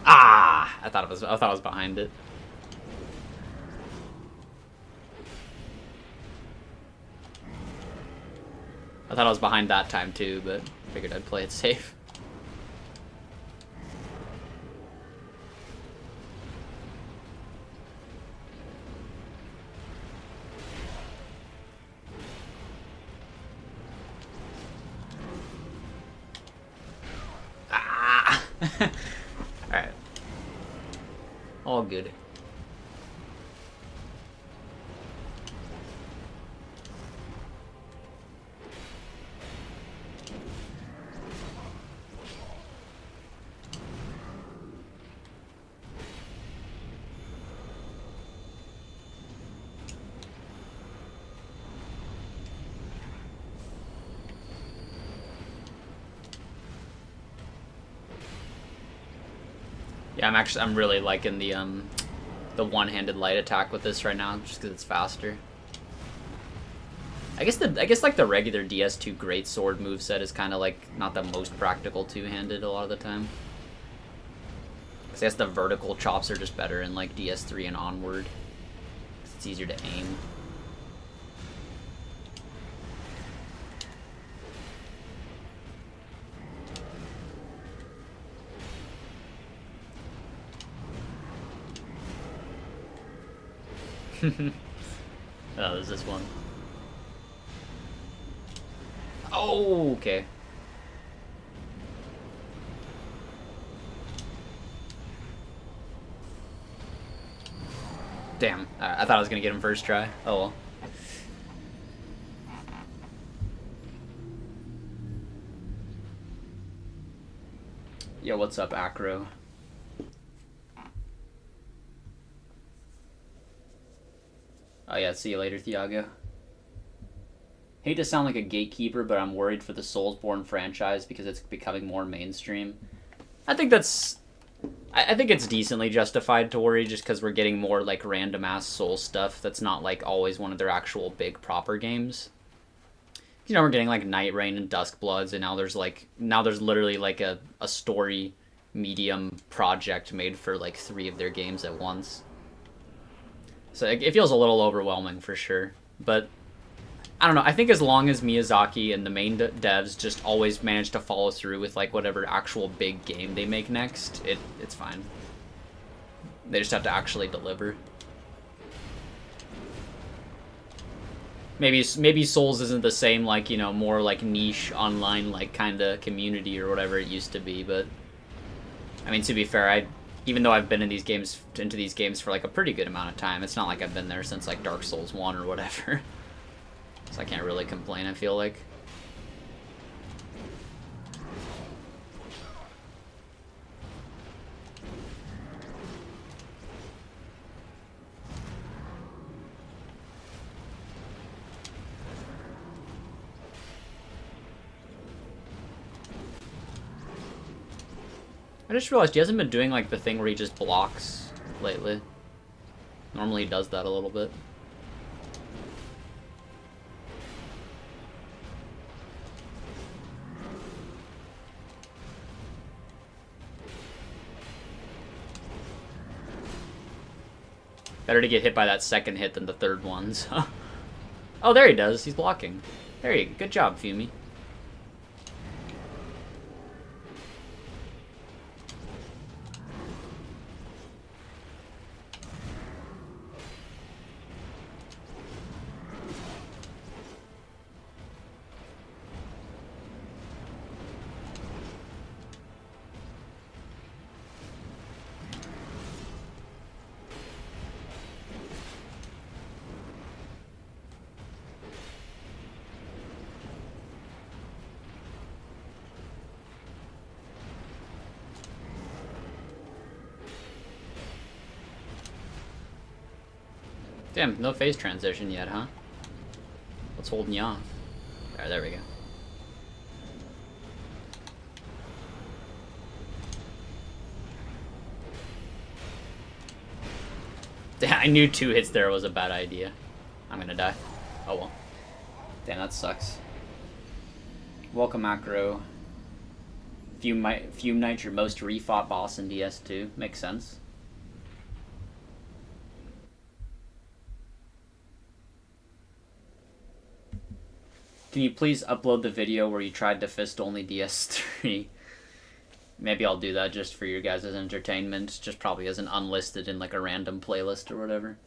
Ah! I thought it was behind it. I thought I was behind that time too, but figured I'd play it safe. Ah! Alright. All good. Yeah, I'm really liking the one-handed light attack with this right now, just because it's faster. I guess like the regular DS2 Greatsword moveset is kind of like not the most practical two-handed a lot of the time. Because I guess the vertical chops are just better in like DS3 and onward. It's easier to aim. Oh, there's this one. Oh, okay. Damn, I thought I was gonna get him first try. Oh well. Yo, what's up, Acro? Oh yeah, see you later, Thiago. Hate to sound like a gatekeeper, but I'm worried for the Soulsborne franchise because it's becoming more mainstream. I think it's decently justified to worry just because we're getting more like random ass Soul stuff that's not like always one of their actual big proper games. You know, we're getting like Night Rain and Duskbloods, and now there's literally like a story medium project made for like 3 of their games at once. So it feels a little overwhelming for sure, but I don't know. I think as long as Miyazaki and the main devs just always manage to follow through with like whatever actual big game they make next, it's fine. They just have to actually deliver. Maybe Souls isn't the same like, you know, more like niche online like kind of community or whatever it used to be, but I mean, to be fair, even though I've been into these games for like a pretty good amount of time, it's not like I've been there since like Dark Souls 1 or whatever. So I can't really complain, I feel like. I just realized he hasn't been doing like the thing where he just blocks lately. Normally he does that a little bit. Better to get hit by that second hit than the third one, so. Oh, there he does. He's blocking. There you go. Good job, Fumi. Damn, no phase transition yet, huh? What's holding you off? There we go. Damn, I knew 2 hits there was a bad idea. I'm gonna die. Oh well. Damn, that sucks. Welcome, Macro. Fume Knight, your most refought boss in DS2. Makes sense. Can you please upload the video where you tried to fist only DS3? Maybe I'll do that just for your guys' entertainment, just probably as an unlisted in like a random playlist or whatever.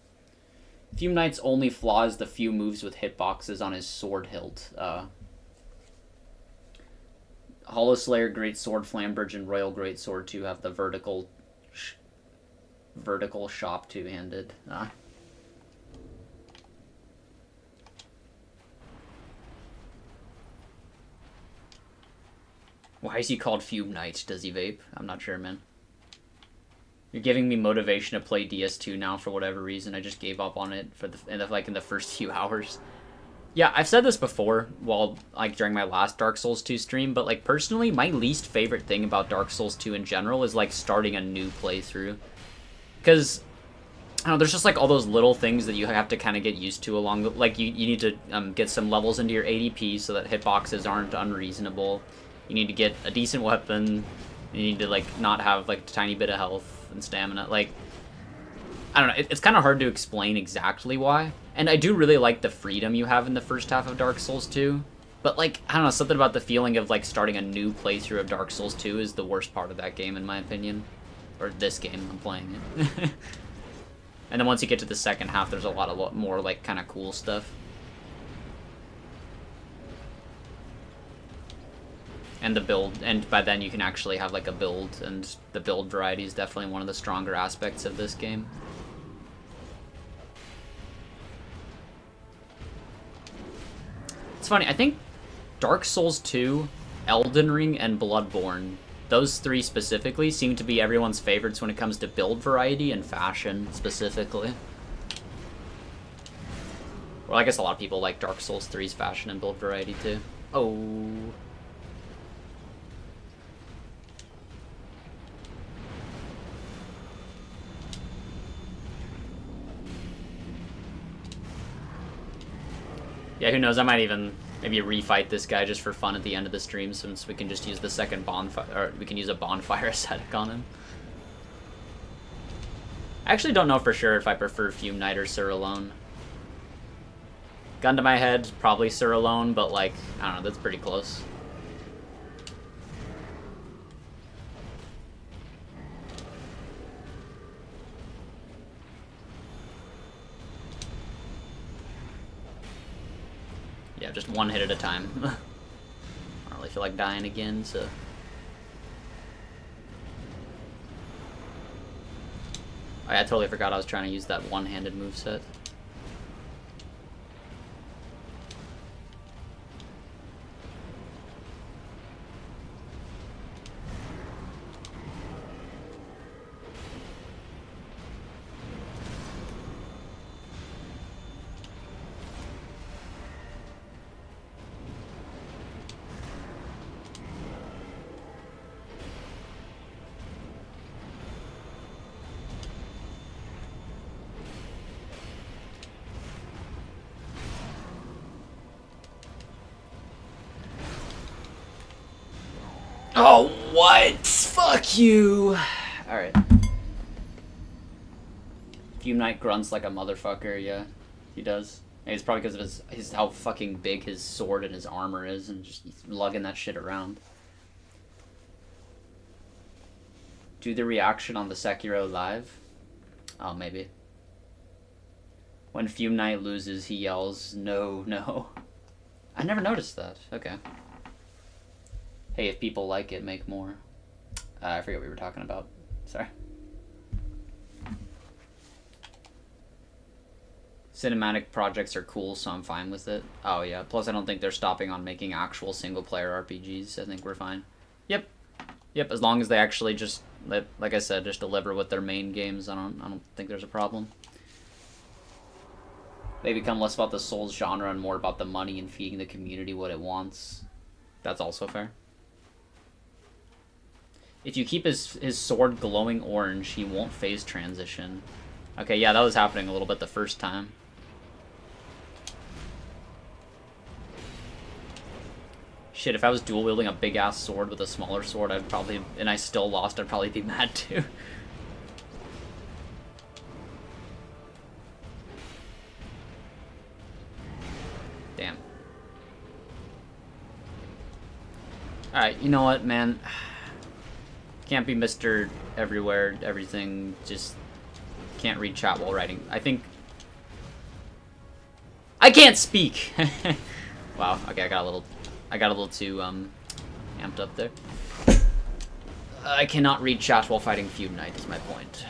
Fume Knight's only flaw is the few moves with hitboxes on his sword hilt. Hollow Slayer, Greatsword, Flamberge, and Royal Greatsword 2 have the vertical shop two-handed. Why is he called Fume Knight? Does he vape? I'm not sure, man. You're giving me motivation to play DS2 now for whatever reason. I just gave up on it for in the first few hours. Yeah, I've said this before while during my last Dark Souls 2 stream, but like personally, my least favorite thing about Dark Souls 2 in general is like starting a new playthrough. Because I don't know, there's just like all those little things that you have to kind of get used to along the, like you need to get some levels into your ADP so that hitboxes aren't unreasonable. You need to get a decent weapon. You need to like not have like a tiny bit of health and stamina. Like, I don't know, it's kind of hard to explain exactly why. And I do really like the freedom you have in the first half of Dark Souls 2. But like, I don't know, something about the feeling of like starting a new playthrough of Dark Souls 2 is the worst part of that game in my opinion. Or this game, I'm playing it. And then once you get to the second half, there's a lot more like kind of cool stuff. And the build, and by then you can actually have like a build, and the build variety is definitely one of the stronger aspects of this game. It's funny, I think Dark Souls 2, Elden Ring, and Bloodborne, those 3 specifically seem to be everyone's favorites when it comes to build variety and fashion specifically. Well, I guess a lot of people like Dark Souls 3's fashion and build variety too. Oh. Yeah, who knows, I might even maybe refight this guy just for fun at the end of the stream since we can just use the second bonfire, or we can use a bonfire aesthetic on him. I actually don't know for sure if I prefer Fume Knight or Sur Alone. Gun to my head, probably Sur Alone, but like, I don't know, that's pretty close. Yeah, just one hit at a time. I don't really feel like dying again, so... I totally forgot I was trying to use that one-handed moveset. Oh, what? Fuck you. Alright. Fume Knight grunts like a motherfucker, yeah. He does. And it's probably because of his how fucking big his sword and his armor is, and just lugging that shit around. Do the reaction on the Sekiro live? Oh, maybe. When Fume Knight loses, he yells, "No, no." I never noticed that. Okay. Hey, if people like it, make more. I forget what we were talking about. Sorry. Cinematic projects are cool, so I'm fine with it. Oh, yeah. Plus, I don't think they're stopping on making actual single-player RPGs. I think we're fine. Yep. Yep, as long as they actually just, like I said, just deliver with their main games, I don't think there's a problem. They become less about the Souls genre and more about the money and feeding the community what it wants. That's also fair. If you keep his sword glowing orange, he won't phase transition. Okay, yeah, that was happening a little bit the first time. Shit, if I was dual wielding a big ass sword with a smaller sword, I'd probably, and I still lost, I'd probably be mad too. Damn. Alright, you know what, man? Can't be Mr. Everywhere, everything, just can't read chat while writing. I think... I can't speak! Wow, okay, I got a little too, amped up there. I cannot read chat while fighting Fume Knight, is my point.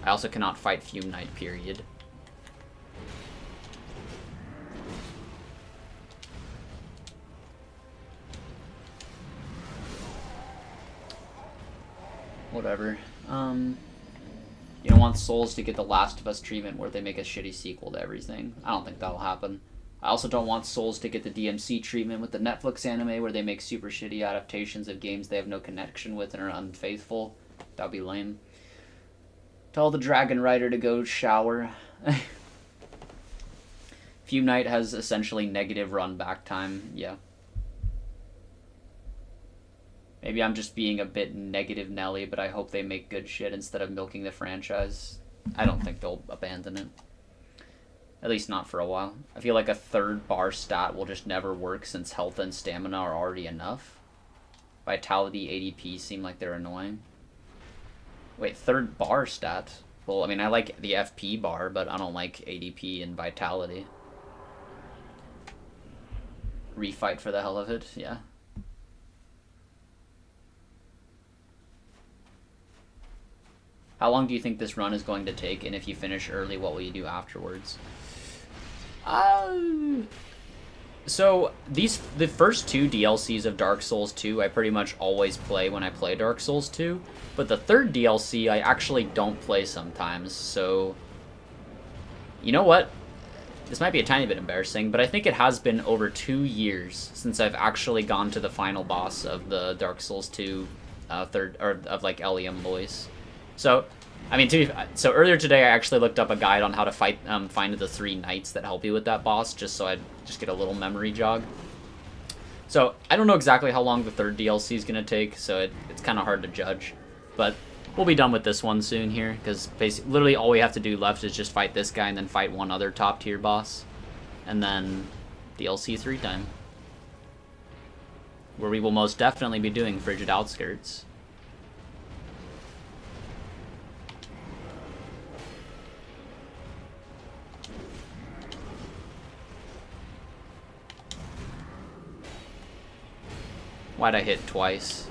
I also cannot fight Fume Knight, period. Whatever. You don't want Souls to get the Last of Us treatment where they make a shitty sequel to everything. I don't think that'll happen. I also don't want Souls to get the DMC treatment with the Netflix anime where they make super shitty adaptations of games they have no connection with and are unfaithful. That'd be lame. Tell the Dragon Rider to go shower. Fume Knight has essentially negative run back time. Yeah. Maybe I'm just being a bit negative Nelly, but I hope they make good shit instead of milking the franchise. I don't think they'll abandon it. At least not for a while. I feel like a third bar stat will just never work since health and stamina are already enough. Vitality, ADP seem like they're annoying. Wait, third bar stat? Well, I mean, I like the FP bar, but I don't like ADP and Vitality. Refight for the hell of it, yeah. How long do you think this run is going to take, and if you finish early, what will you do afterwards? So, the first two DLCs of Dark Souls 2, I pretty much always play when I play Dark Souls 2, but the third DLC, I actually don't play sometimes, so... You know what? This might be a tiny bit embarrassing, but I think it has been over 2 years since I've actually gone to the final boss of the Dark Souls 2 like Elium voice. So, I mean, so earlier today I actually looked up a guide on how to find the 3 knights that help you with that boss, just so I'd just get a little memory jog. So, I don't know exactly how long the third DLC is going to take, so it's kind of hard to judge. But we'll be done with this one soon here, because basically, literally all we have to do left is just fight this guy and then fight one other top tier boss. And then DLC 3 time. Where we will most definitely be doing Frigid Outskirts. Why'd I hit twice?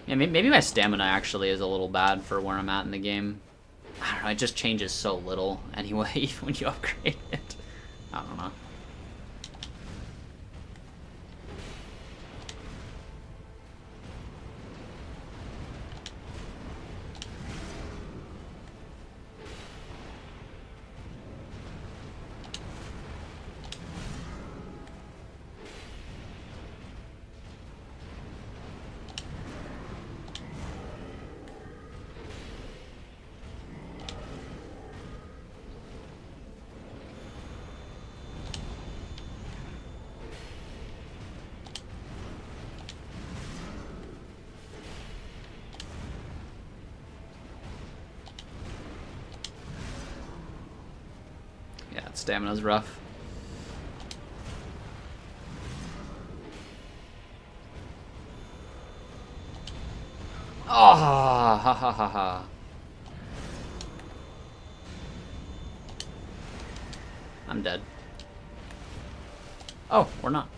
Yeah, maybe my stamina actually is a little bad for where I'm at in the game. I don't know, it just changes so little anyway, even when you upgrade it. I don't know. stamina's rough. Oh, ha ha ha ha. I'm dead. Oh, we're not.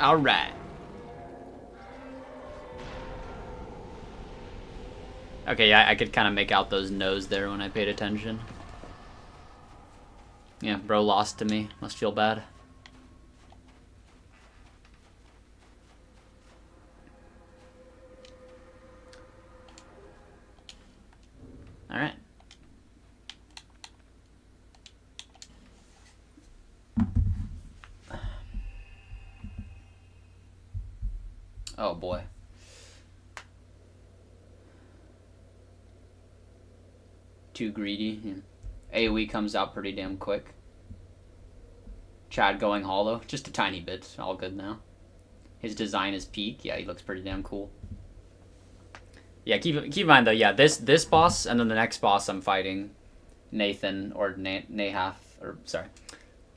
All right. Okay, yeah, I could kind of make out those no's there when I paid attention. Yeah, bro lost to me. Must feel bad. All right. Oh boy. Too greedy. Yeah. AoE comes out pretty damn quick. Chad going hollow, just a tiny bit. All good now. His design is peak. Yeah, he looks pretty damn cool. Yeah, keep in mind though. Yeah, this boss and then the next boss I'm fighting, Nathan or Nahath, or sorry.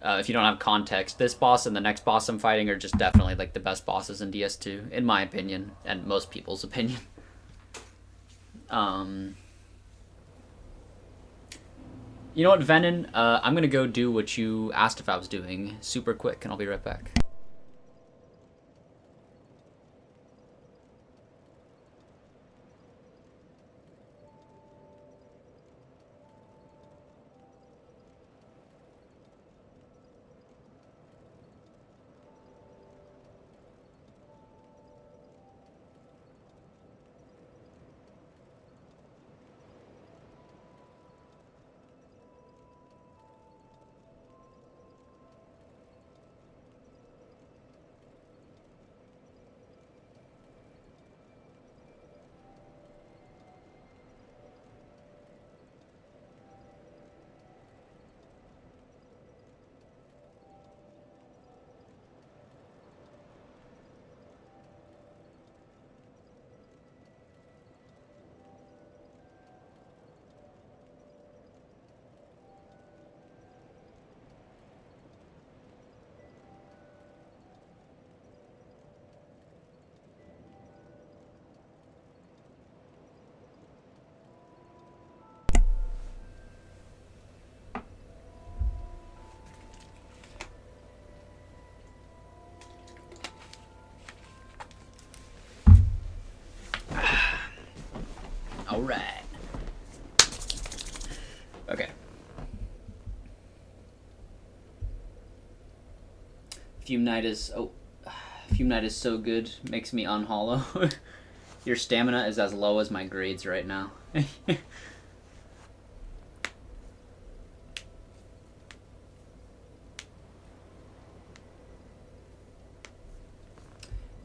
If you don't have context, this boss and the next boss I'm fighting are just definitely like the best bosses in DS2, in my opinion, and most people's opinion. You know what, Venom? I'm gonna go do what you asked if I was doing super quick, and I'll be right back. All right. Okay. Fume Knight is so good, makes me unhollow. Your stamina is as low as my grades right now.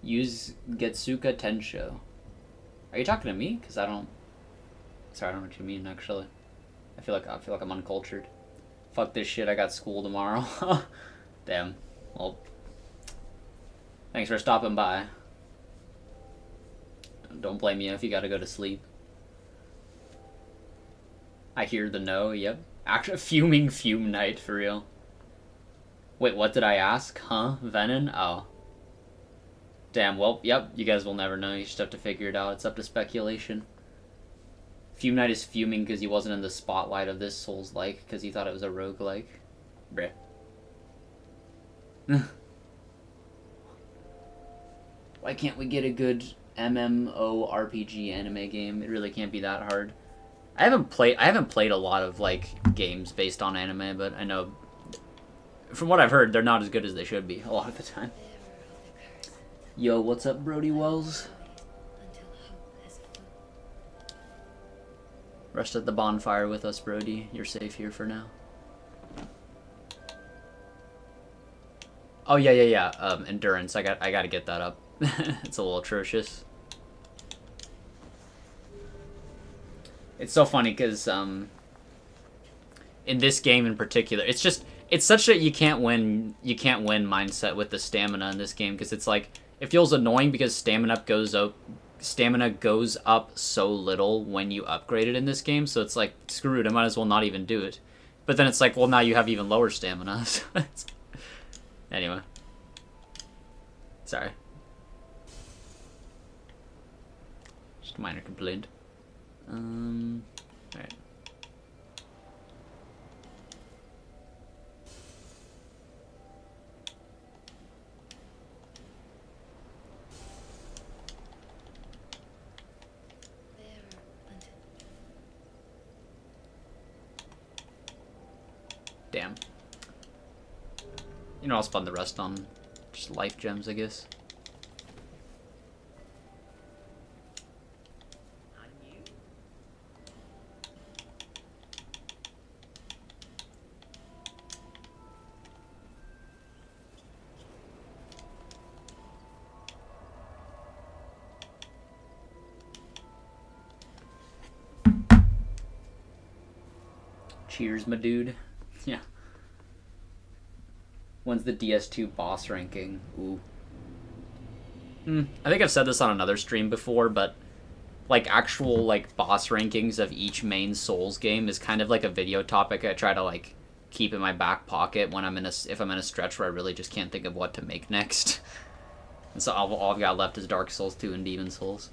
Use Getsuka Tensho. Are you talking to me? Cause I don't. Sorry, I don't know what you mean. Actually, I feel like I'm uncultured. Fuck this shit. I got school tomorrow. Damn. Well, thanks for stopping by. Don't blame you if you gotta go to sleep. I hear the no. Yep. Actually, fuming fume night for real. Wait, what did I ask? Huh? Venom? Oh. Damn, well, yep, you guys will never know. You just have to figure it out. It's up to speculation. Fume Knight is fuming because he wasn't in the spotlight of this Souls-like, because he thought it was a roguelike. Bruh. Why can't we get a good MMORPG anime game? It really can't be that hard. I haven't played a lot of like games based on anime, but I know from what I've heard they're not as good as they should be a lot of the time. Yo, what's up, Brody Wells? Rest at the bonfire with us, Brody. You're safe here for now. Oh yeah. Endurance. I got to get that up. It's a little atrocious. It's so funny because in this game in particular, it's such a you can't win mindset with the stamina in this game, because it's like it feels annoying because stamina goes up so little when you upgrade it in this game, so it's like, screw it, I might as well not even do it. But then it's like, well, now you have even lower stamina. So anyway. Sorry. Just a minor complaint. Alright. Damn. You know, I'll spend the rest on just life gems, I guess. Cheers, my dude. Yeah. When's the DS2 boss ranking? Ooh. I think I've said this on another stream before, but like actual like boss rankings of each main Souls game is kind of like a video topic I try to like keep in my back pocket when if I'm in a stretch where I really just can't think of what to make next. And so all I've got left is Dark Souls 2 and Demon Souls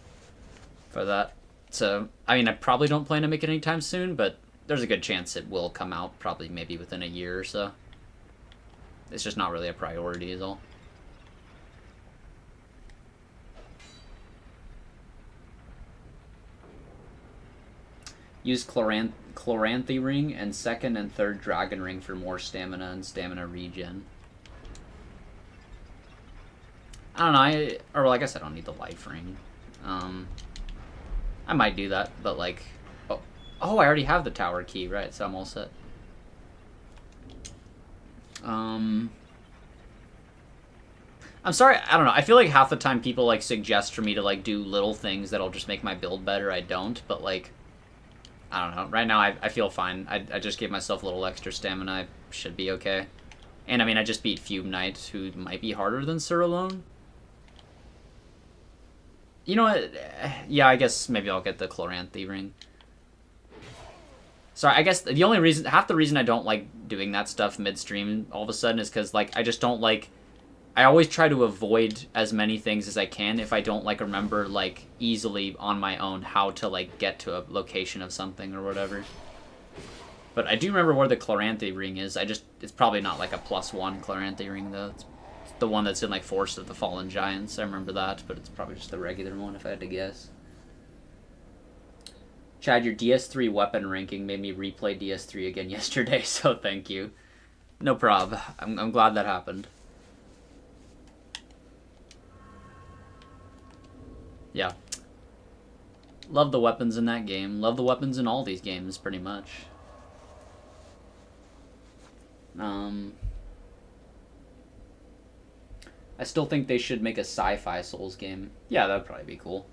for that. So I mean, I probably don't plan to make it anytime soon, but there's a good chance it will come out, probably maybe within a year or so. It's just not really a priority is all. Use Chloranthy Ring and second and third Dragon Ring for more stamina and stamina regen. I don't know, or well, I guess I don't need the Life Ring. I might do that, but like... Oh, I already have the tower key, right, so I'm all set. I'm sorry, I don't know, I feel like half the time people like suggest for me to like do little things that'll just make my build better. I don't, but like, I don't know, right now I feel fine. I just gave myself a little extra stamina, I should be okay. And I mean, I just beat Fume Knight, who might be harder than Sir Alone. You know what, yeah, I guess maybe I'll get the Chloranthy Ring. So I guess the only reason, half the reason I don't like doing that stuff midstream all of a sudden is because, like, I just don't like, I always try to avoid as many things as I can if I don't, like, remember, like, easily on my own how to, like, get to a location of something or whatever. But I do remember where the Chloranthy Ring is. It's probably not, like, a +1 Chloranthy Ring, though. It's the one that's in, like, Forest of the Fallen Giants. I remember that, but it's probably just the regular one if I had to guess. Chad, your DS3 weapon ranking made me replay DS3 again yesterday, so thank you. No prob. I'm glad that happened. Yeah. Love the weapons in that game. Love the weapons in all these games, pretty much. I still think they should make a sci-fi Souls game. Yeah, that'd probably be cool.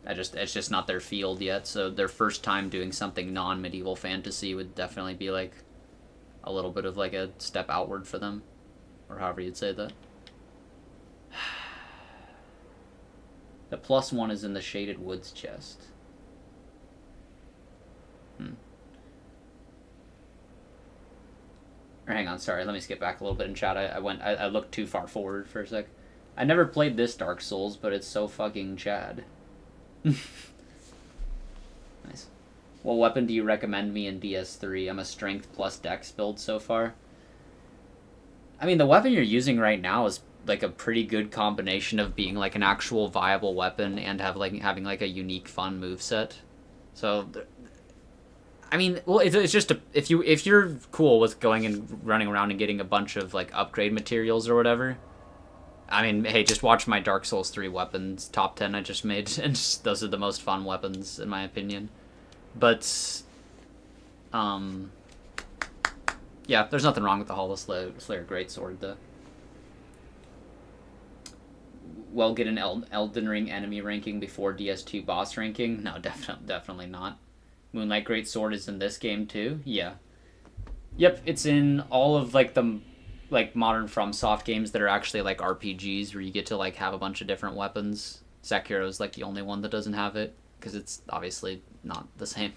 It's just not their field yet, so their first time doing something non-medieval fantasy would definitely be like a little bit of like a step outward for them, or however you'd say that. The +1 is in the Shaded Woods chest. Or hang on, sorry, let me skip back a little bit in chat. I looked too far forward for a sec. I never played this Dark Souls, but it's so fucking Chad. Nice. What weapon do you recommend me in DS3? I'm a strength plus dex build so far. I mean, the weapon you're using right now is like a pretty good combination of being like an actual viable weapon and having like a unique fun moveset. So I mean, well, it's just if you're cool with going and running around and getting a bunch of like upgrade materials or whatever. I mean, hey, just watch my Dark Souls 3 weapons top 10 I just made, and just, those are the most fun weapons in my opinion. But yeah, there's nothing wrong with the Hollow Slayer Greatsword though. Well, get an Elden Ring enemy ranking before DS2 boss ranking? No, definitely not. Moonlight Greatsword is in this game too? Yeah. Yep, it's in all of like the like modern FromSoft games that are actually like RPGs where you get to like have a bunch of different weapons. Sekiro is like the only one that doesn't have it because it's obviously not the same.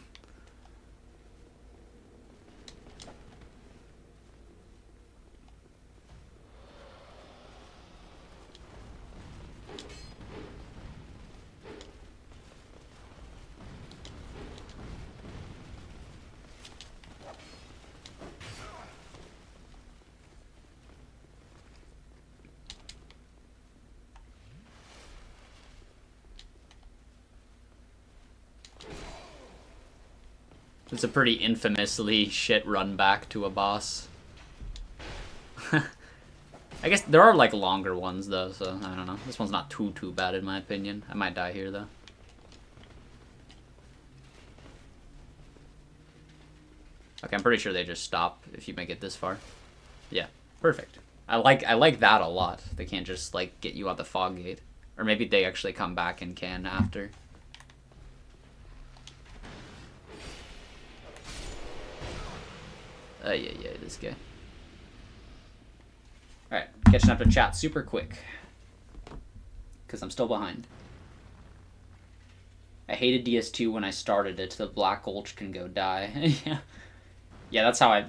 It's a pretty infamously shit run back to a boss. I guess there are like longer ones though, so I don't know. This one's not too bad in my opinion. I might die here though. Okay, I'm pretty sure they just stop if you make it this far. Yeah, perfect. I like that a lot. They can't just like get you out the fog gate, or maybe they actually come back and can after. Yeah, this guy. Alright, catching up to chat super quick. Because I'm still behind. I hated DS2 when I started it. The Black Gulch can go die. Yeah, that's how I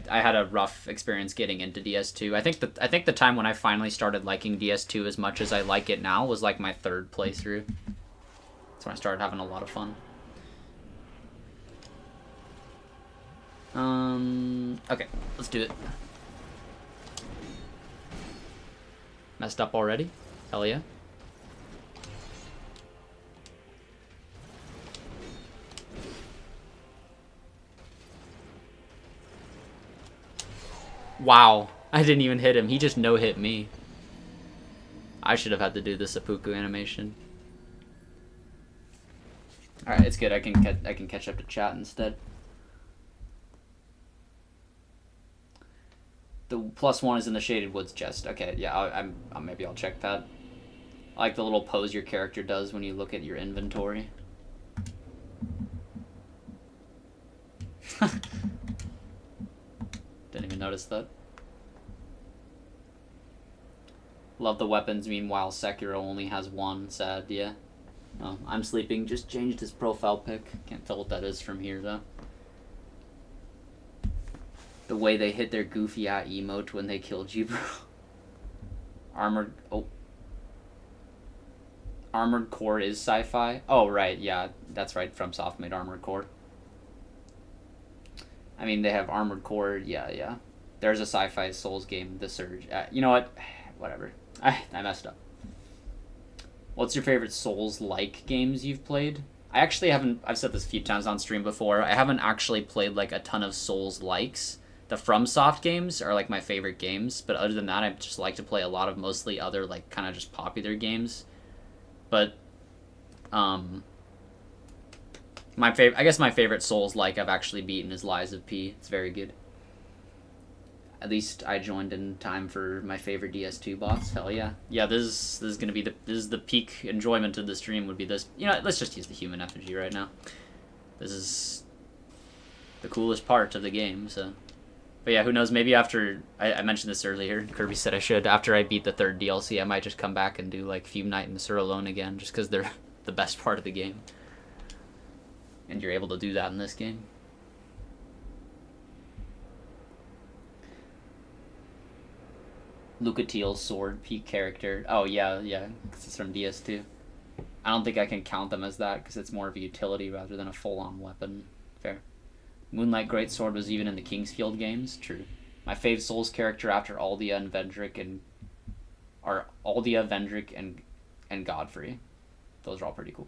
had a rough experience getting into DS2. I think the time when I finally started liking DS2 as much as I like it now was like my third playthrough. That's when I started having a lot of fun. Okay, let's do it. Messed up already? Hell yeah. Wow, I didn't even hit him. He just no-hit me. I should have had to do the seppuku animation. Alright, it's good. I can catch up to chat instead. The +1 is in the Shaded Woods chest. Okay, yeah, maybe I'll check that. I like the little pose your character does when you look at your inventory. Didn't even notice that. Love the weapons, meanwhile Sekiro only has one. Sad, yeah. Oh, I'm sleeping. Just changed his profile pic. Can't tell what that is from here, though. The way they hit their goofy emote when they killed you, bro. Armored Core is sci-fi? Oh, right, yeah, that's right. FromSoft made Armored Core. I mean, they have Armored Core, yeah. There's a sci-fi Souls game, The Surge. You know what? Whatever. I messed up. What's your favorite Souls-like games you've played? I actually haven't... I've said this a few times on stream before. I haven't actually played, like, a ton of Souls-likes. The FromSoft games are, like, my favorite games. But other than that, I just like to play a lot of mostly other, like, kind of just popular games. But, I guess my favorite Souls-like I've actually beaten is Lies of P. It's very good. At least I joined in time for my favorite DS2 boss. Hell yeah. Yeah, this is gonna be this is the peak enjoyment of the stream would be this. You know, let's just use the human effigy right now. This is the coolest part of the game, so. But yeah, who knows, maybe after, I mentioned this earlier, Kirby said I should, after I beat the third DLC, I might just come back and do, like, Fume Knight and Sur Alone again, just because they're the best part of the game. And you're able to do that in this game. Lucatiel's sword, peak character. Oh, yeah, because it's from DS2. I don't think I can count them as that, because it's more of a utility rather than a full-on weapon. Fair. Moonlight Greatsword was even in the Kingsfield games. True. My fave Souls character after Aldia and Vendrick are Aldia, Vendrick, and Godfrey. Those are all pretty cool.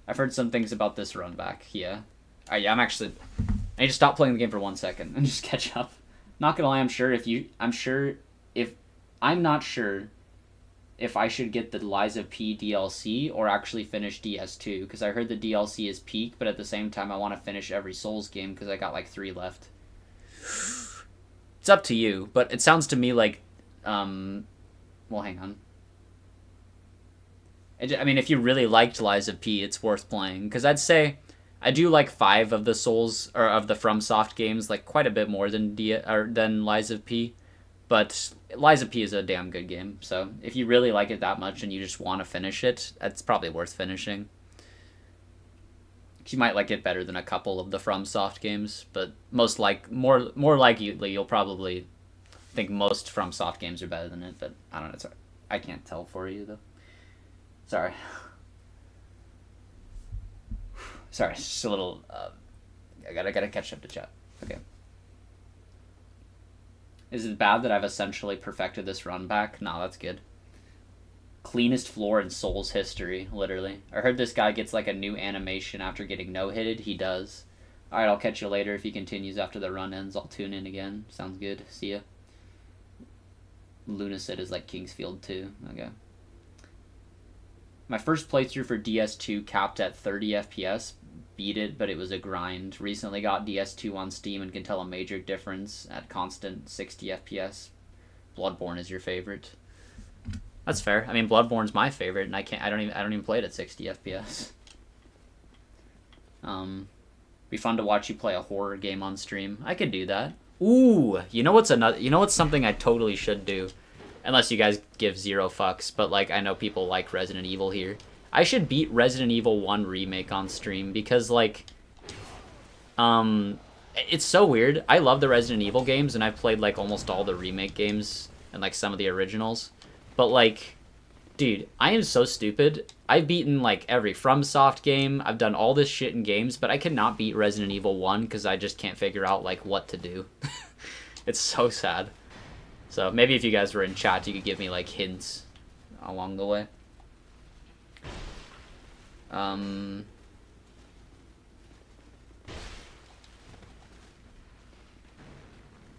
I've heard some things about this run back. Yeah. Yeah, I'm actually. I need to stop playing the game for 1 second and just catch up. Not gonna lie, I'm not sure if I should get the Lies of P DLC or actually finish DS2, because I heard the DLC is peak, but at the same time I want to finish every Souls game because I got like 3 left. It's up to you, but it sounds to me like, well, hang on. I mean, if you really liked Lies of P, it's worth playing, because I'd say I do like 5 of the Souls or of the FromSoft games like quite a bit more than Lies of P. But Lies of P is a damn good game, so if you really like it that much and you just want to finish it, it's probably worth finishing. You might like it better than a couple of the FromSoft games, but more likely you'll probably think most FromSoft games are better than it. But I don't know. Sorry. I can't tell for you though. Sorry. Sorry, it's just a little. I gotta catch up to chat. Okay. Is it bad that I've essentially perfected this run back? No, that's good. Cleanest floor in Souls history, literally. I heard this guy gets like a new animation after getting no-hitted. He does. Alright, I'll catch you later. If he continues after the run ends, I'll tune in again. Sounds good. See ya. Lunacid is like Kingsfield too. Okay. My first playthrough for DS2 capped at 30 FPS. Beat it, but it was a grind. Recently got DS2 on Steam and can tell a major difference at constant 60 FPS. Bloodborne is your favorite. That's fair. I mean, Bloodborne's my favorite, and I don't even play it at 60 FPS. Be fun to watch you play a horror game on stream. I could do that. Ooh, you know what's something I totally should do, unless you guys give 0 fucks. But like, I know people like Resident Evil here. I should beat Resident Evil 1 Remake on stream, because, like, it's so weird. I love the Resident Evil games, and I've played, like, almost all the remake games and, like, some of the originals. But, like, dude, I am so stupid. I've beaten, like, every FromSoft game. I've done all this shit in games, but I cannot beat Resident Evil 1 because I just can't figure out, like, what to do. It's so sad. So maybe if you guys were in chat, you could give me, like, hints along the way.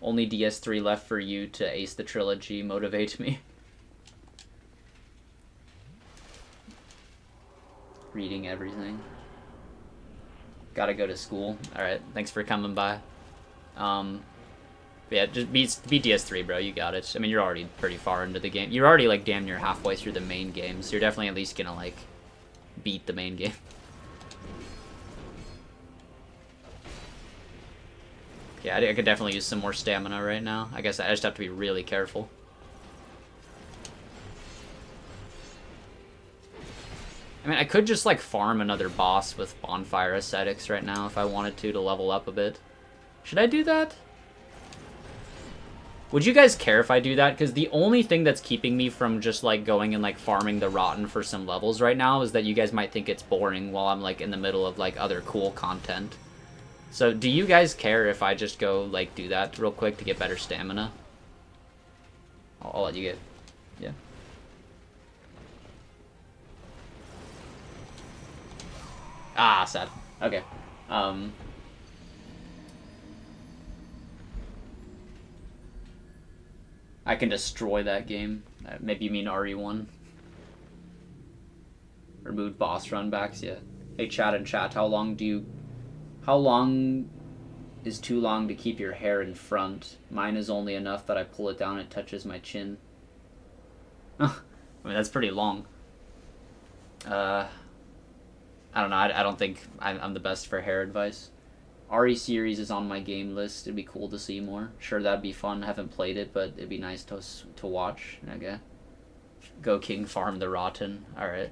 Only DS3 left for you to ace the trilogy. Motivate me. Reading everything. Gotta go to school. Alright, thanks for coming by. Yeah, just beat DS3, bro. You got it. I mean, you're already pretty far into the game. You're already, like, damn near halfway through the main game, so you're definitely at least gonna, like, beat the main game. Yeah, I could definitely use some more stamina right now. I guess I just have to be really careful. I mean, I could just, like, farm another boss with bonfire ascetics right now if I wanted to level up a bit. Should I do that? Would you guys care if I do that? Because the only thing that's keeping me from just, like, going and, like, farming the Rotten for some levels right now is that you guys might think it's boring while I'm, like, in the middle of, like, other cool content. So, do you guys care if I just go, like, do that real quick to get better stamina? I'll let you get... Yeah. Ah, sad. Okay. I can destroy that game. Maybe you mean RE1. Remove boss runbacks, yeah. Hey, chat and chat, how long is too long to keep your hair in front? Mine is only enough that I pull it down, it touches my chin. I mean, that's pretty long. I don't know, I don't think I'm the best for hair advice. RE series is on my game list. It'd be cool to see more. Sure, that'd be fun. I haven't played it, but it'd be nice to watch. Okay. Go King farm the Rotten. Alright.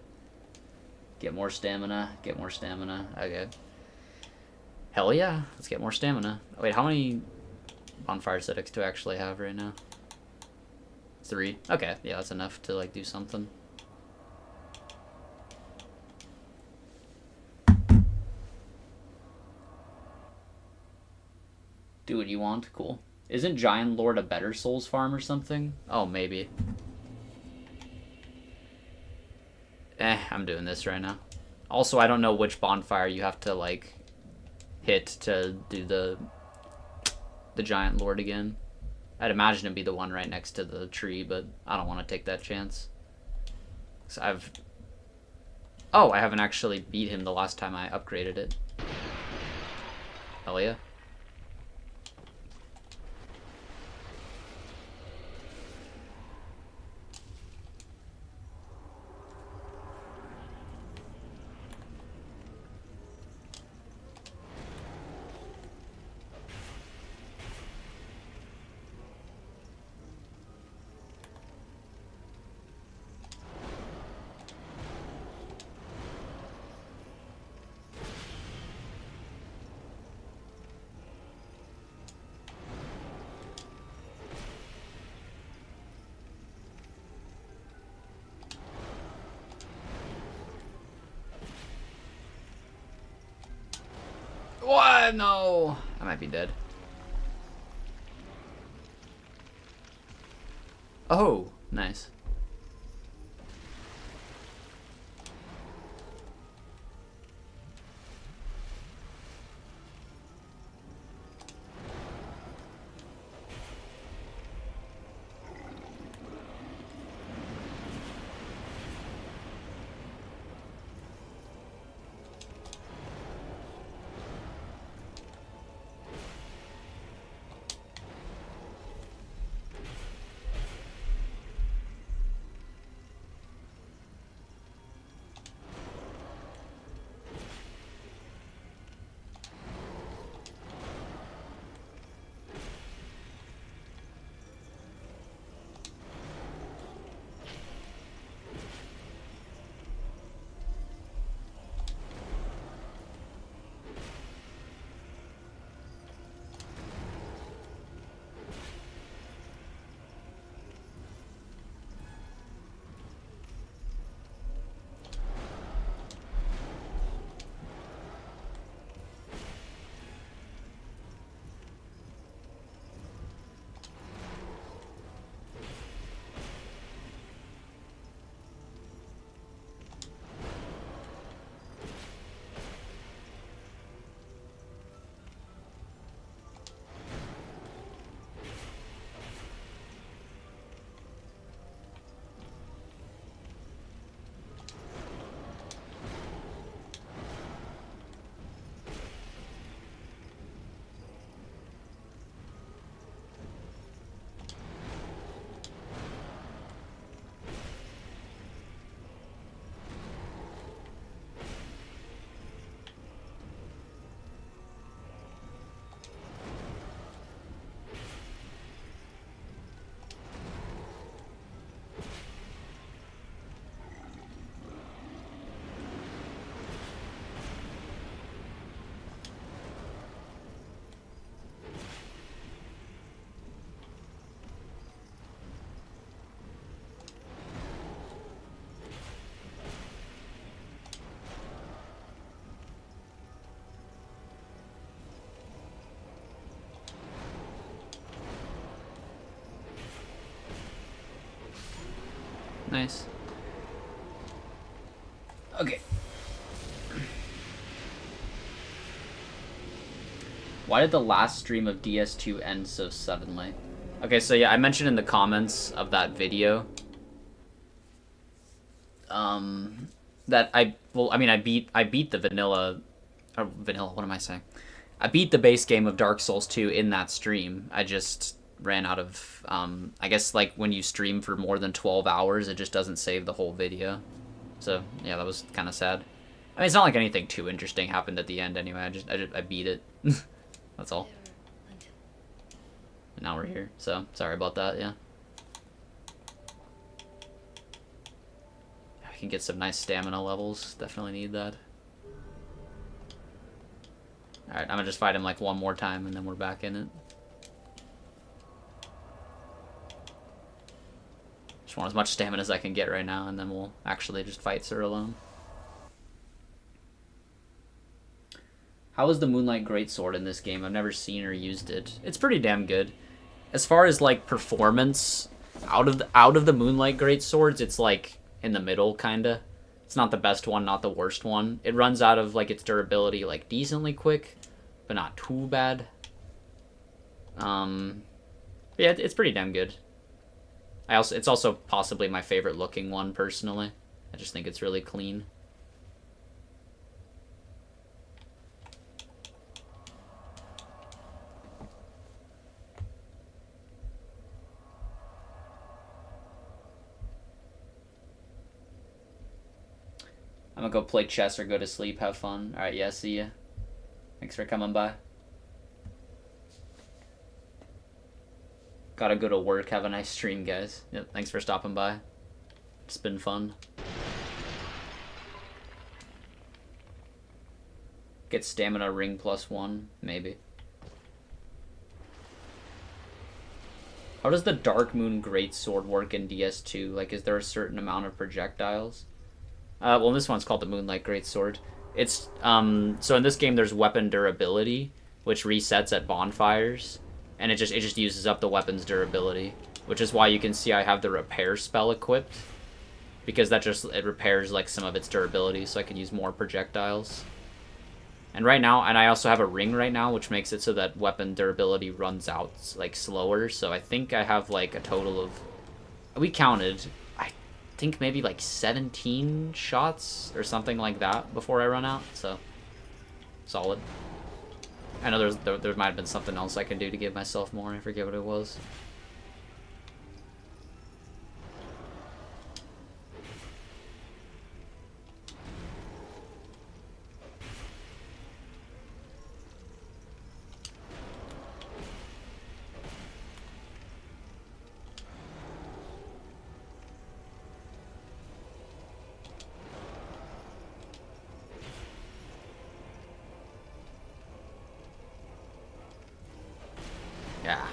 Get more stamina. Get more stamina. Okay. Hell yeah. Let's get more stamina. Wait, how many bonfire ascetics do I actually have right now? 3. Okay, yeah, that's enough to, like, do something. Do what you want. Cool. Isn't Giant Lord a better Souls farm or something? Oh, maybe. I'm doing this right now. Also, I don't know which bonfire you have to, like, hit to do the giant lord again. I'd imagine it'd be the one right next to the tree, but I don't want to take that chance. So I haven't actually beat him the last time I upgraded it. Hell yeah. What? No. I might be dead. Oh, nice. Nice. Okay. Why did the last stream of DS2 end so suddenly? Okay, so yeah, I mentioned in the comments of that video that I beat the vanilla, what am I saying? I beat the base game of Dark Souls 2 in that stream. I just ran out of, I guess like when you stream for more than 12 hours, it just doesn't save the whole video. So yeah, that was kind of sad. I mean, it's not like anything too interesting happened at the end anyway. I beat it. That's all. And now we're here, so sorry about that, yeah. I can get some nice stamina levels. Definitely need that. Alright, I'm gonna just fight him like one more time and then we're back in it. Just want as much stamina as I can get right now and then we'll actually just fight Sir alone. How is the Moonlight Greatsword in this game? I've never seen or used it. It's pretty damn good. As far as like performance, out of the Moonlight Greatswords, it's like in the middle, kinda. It's not the best one, not the worst one. It runs out of like its durability like decently quick, but not too bad. Yeah, it's pretty damn good. It's also possibly my favorite looking one personally. I just think it's really clean. I'm gonna go play chess or go to sleep. Have fun. Alright, yeah, see ya. Thanks for coming by. Gotta go to work. Have a nice stream, guys. Yep, thanks for stopping by. It's been fun. Get stamina ring +1, maybe. How does the Dark Moon Greatsword work in DS2? Like, is there a certain amount of projectiles? Well, this one's called the Moonlight Greatsword. It's, so in this game there's weapon durability, which resets at bonfires, and it just uses up the weapon's durability, which is why you can see I have the repair spell equipped, because it repairs, like, some of its durability, so I can use more projectiles. And right now, and I also have a ring right now, which makes it so that weapon durability runs out, like, slower, so I think I have, like, a total of, we counted, I think maybe like 17 shots or something like that before I run out, so solid. I know there might have been something else I can do to give myself more. I forget what it was. Yeah.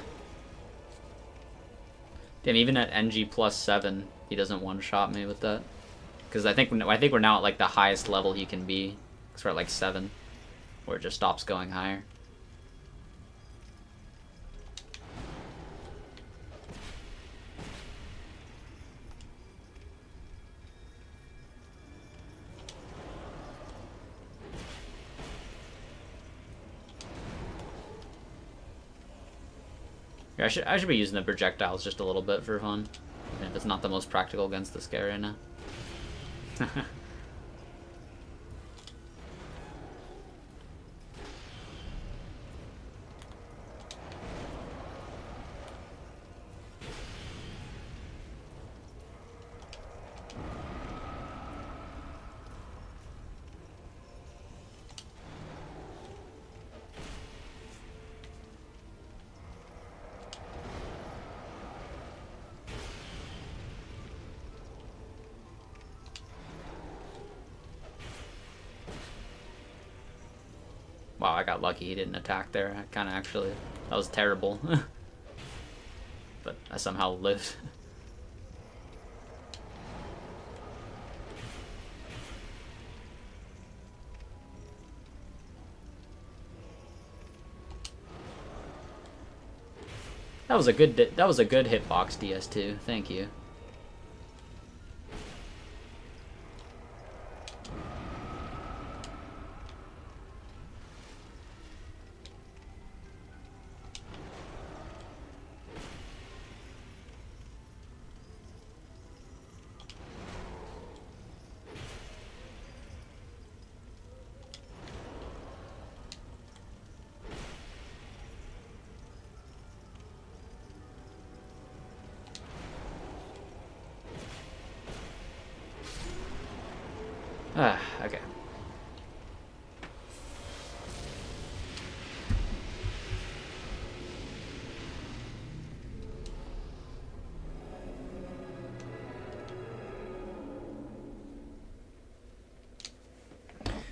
Damn, even at NG +7, he doesn't one-shot me with that. Because I think we're now at like the highest level he can be. Because we're at like 7, where it just stops going higher. I should be using the projectiles just a little bit for fun, even if it's not the most practical against this guy right now. Wow, I got lucky he didn't attack there. I kind of actually... That was terrible. But I somehow lived. That was a good hitbox, DS2. Thank you. Okay.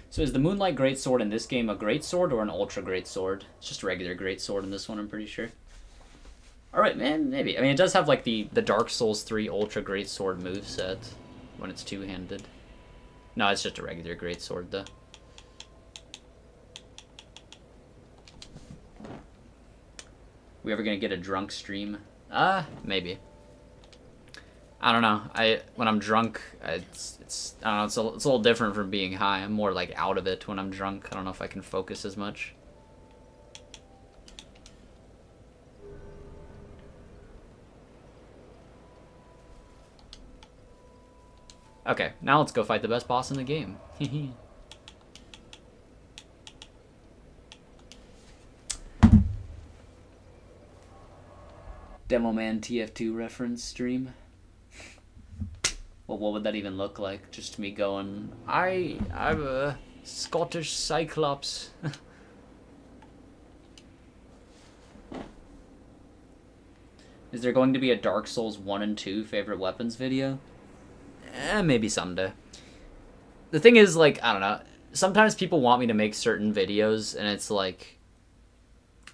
So is the Moonlight Greatsword in this game a Greatsword or an Ultra Greatsword? It's just a regular Greatsword in this one, I'm pretty sure. Alright, man, maybe. I mean, it does have, like, the Dark Souls 3 Ultra Greatsword moveset when it's two-handed. No, it's just a regular Greatsword, though. We ever gonna get a drunk stream? Maybe. I don't know. When I'm drunk, it's I don't know. It's a little different from being high. I'm more like out of it when I'm drunk. I don't know if I can focus as much. Okay, now let's go fight the best boss in the game. Demo Man TF2 reference stream. Well, what would that even look like? Just me going, I'm a Scottish Cyclops. Is there going to be a Dark Souls 1 and 2 favorite weapons video? Maybe someday. The thing is, like, I don't know. Sometimes people want me to make certain videos, and it's like,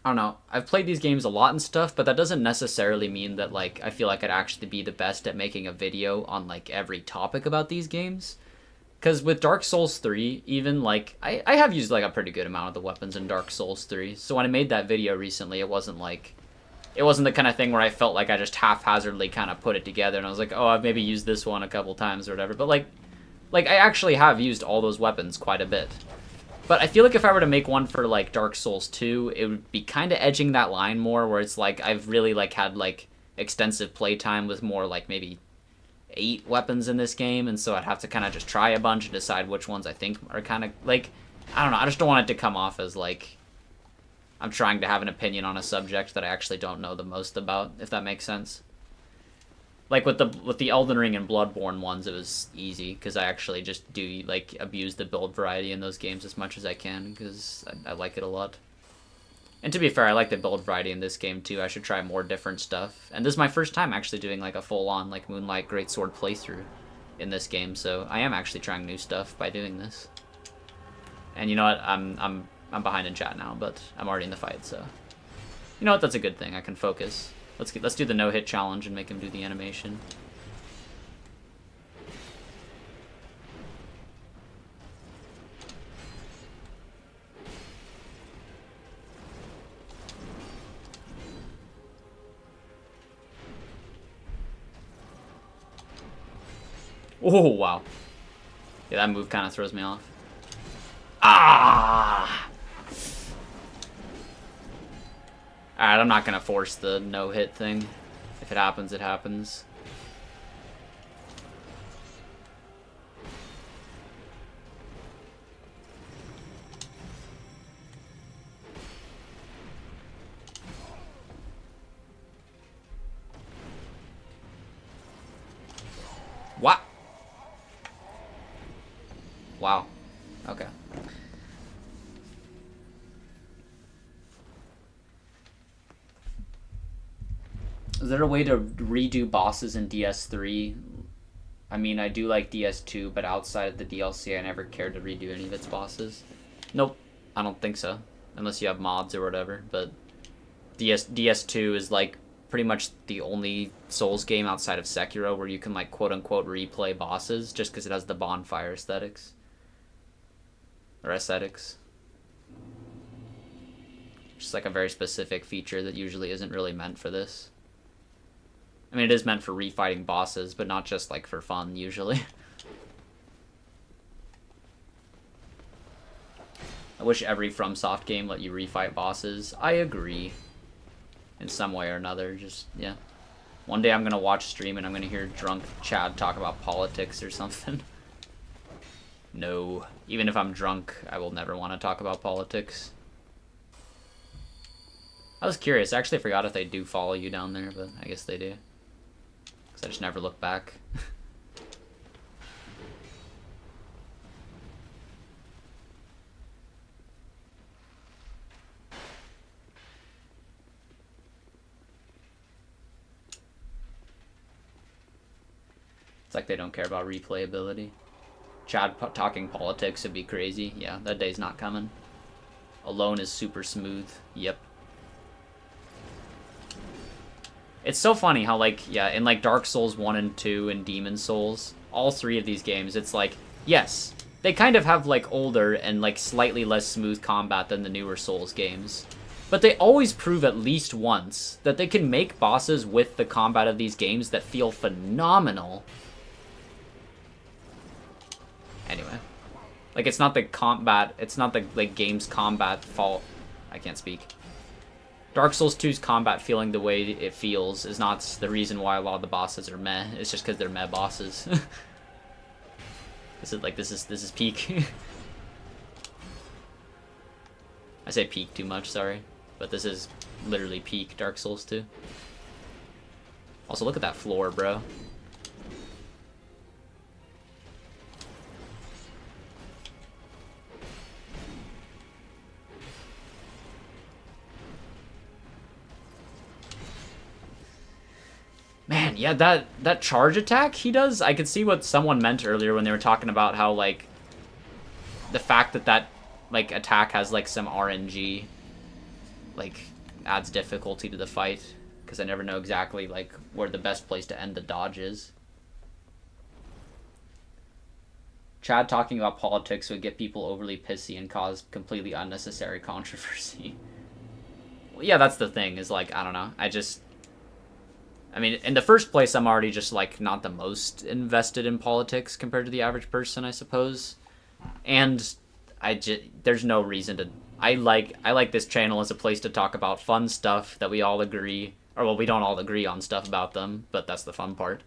I don't know. I've played these games a lot and stuff, but that doesn't necessarily mean that, like, I feel like I'd actually be the best at making a video on, like, every topic about these games. Because with Dark Souls 3, even, like, I have used, like, a pretty good amount of the weapons in Dark Souls 3. So when I made that video recently, it wasn't, like, it wasn't the kind of thing where I felt like I just haphazardly kind of put it together and I was like, oh, I've maybe used this one a couple times or whatever. But, like I actually have used all those weapons quite a bit. But I feel like if I were to make one for, like, Dark Souls 2, it would be kind of edging that line more, where it's, like, I've really, like, had, like, extensive playtime with more, like, maybe 8 weapons in this game, and so I'd have to kind of just try a bunch and decide which ones I think are kind of, like, I don't know, I just don't want it to come off as, like, I'm trying to have an opinion on a subject that I actually don't know the most about, if that makes sense. Like with the Elden Ring and Bloodborne ones, it was easy because I actually just do like abuse the build variety in those games as much as I can because I like it a lot. And to be fair, I like the build variety in this game too. I should try more different stuff. And this is my first time actually doing like a full-on like Moonlight Greatsword playthrough in this game, so I am actually trying new stuff by doing this. And you know what? I'm behind in chat now, but I'm already in the fight, so you know what? That's a good thing. I can focus. Let's do the no-hit challenge and make him do the animation. Oh, wow. Yeah, that move kind of throws me off. Ah! Alright, I'm not gonna force the no-hit thing. If it happens, it happens. What? Wow. Okay. Is there a way to redo bosses in DS3? I mean, I do like DS2, but outside of the DLC, I never cared to redo any of its bosses. Nope, I don't think so. Unless you have mods or whatever, but DS2 is like pretty much the only Souls game outside of Sekiro where you can like quote-unquote replay bosses just because it has the bonfire aesthetics. Or aesthetics. Just like a very specific feature that usually isn't really meant for this. I mean, it is meant for refighting bosses, but not just, like, for fun, usually. I wish every FromSoft game let you refight bosses. I agree. In some way or another, just, yeah. One day I'm gonna watch stream and I'm gonna hear drunk Chad talk about politics or something. No. Even if I'm drunk, I will never want to talk about politics. I was curious. I actually forgot if they do follow you down there, but I guess they do. Because I just never look back. It's like they don't care about replayability. Chad talking politics would be crazy. Yeah, that day's not coming. Alone is super smooth. Yep. It's so funny how, like, yeah, in, like, Dark Souls 1 and 2 and Demon Souls, all 3 of these games, it's like, yes, they kind of have, like, older and, like, slightly less smooth combat than the newer Souls games. But they always prove at least once that they can make bosses with the combat of these games that feel phenomenal. Anyway. Like, it's not the combat, it's not the, like, game's combat fault. I can't speak. Dark Souls 2's combat feeling the way it feels is not the reason why a lot of the bosses are meh. It's just because they're meh bosses. This is peak. I say peak too much, sorry. But this is literally peak Dark Souls 2. Also, look at that floor, bro. Man, yeah, that charge attack he does, I could see what someone meant earlier when they were talking about how, like, the fact that like, attack has, like, some RNG, like, adds difficulty to the fight, because I never know exactly, like, where the best place to end the dodge is. Chad talking about politics would get people overly pissy and cause completely unnecessary controversy. Well, yeah, that's the thing, is, like, I don't know, I mean, in the first place, I'm already just, like, not the most invested in politics compared to the average person, I suppose. And there's no reason to... I like this channel as a place to talk about fun stuff that we all agree... Or, well, we don't all agree on stuff about them, but that's the fun part.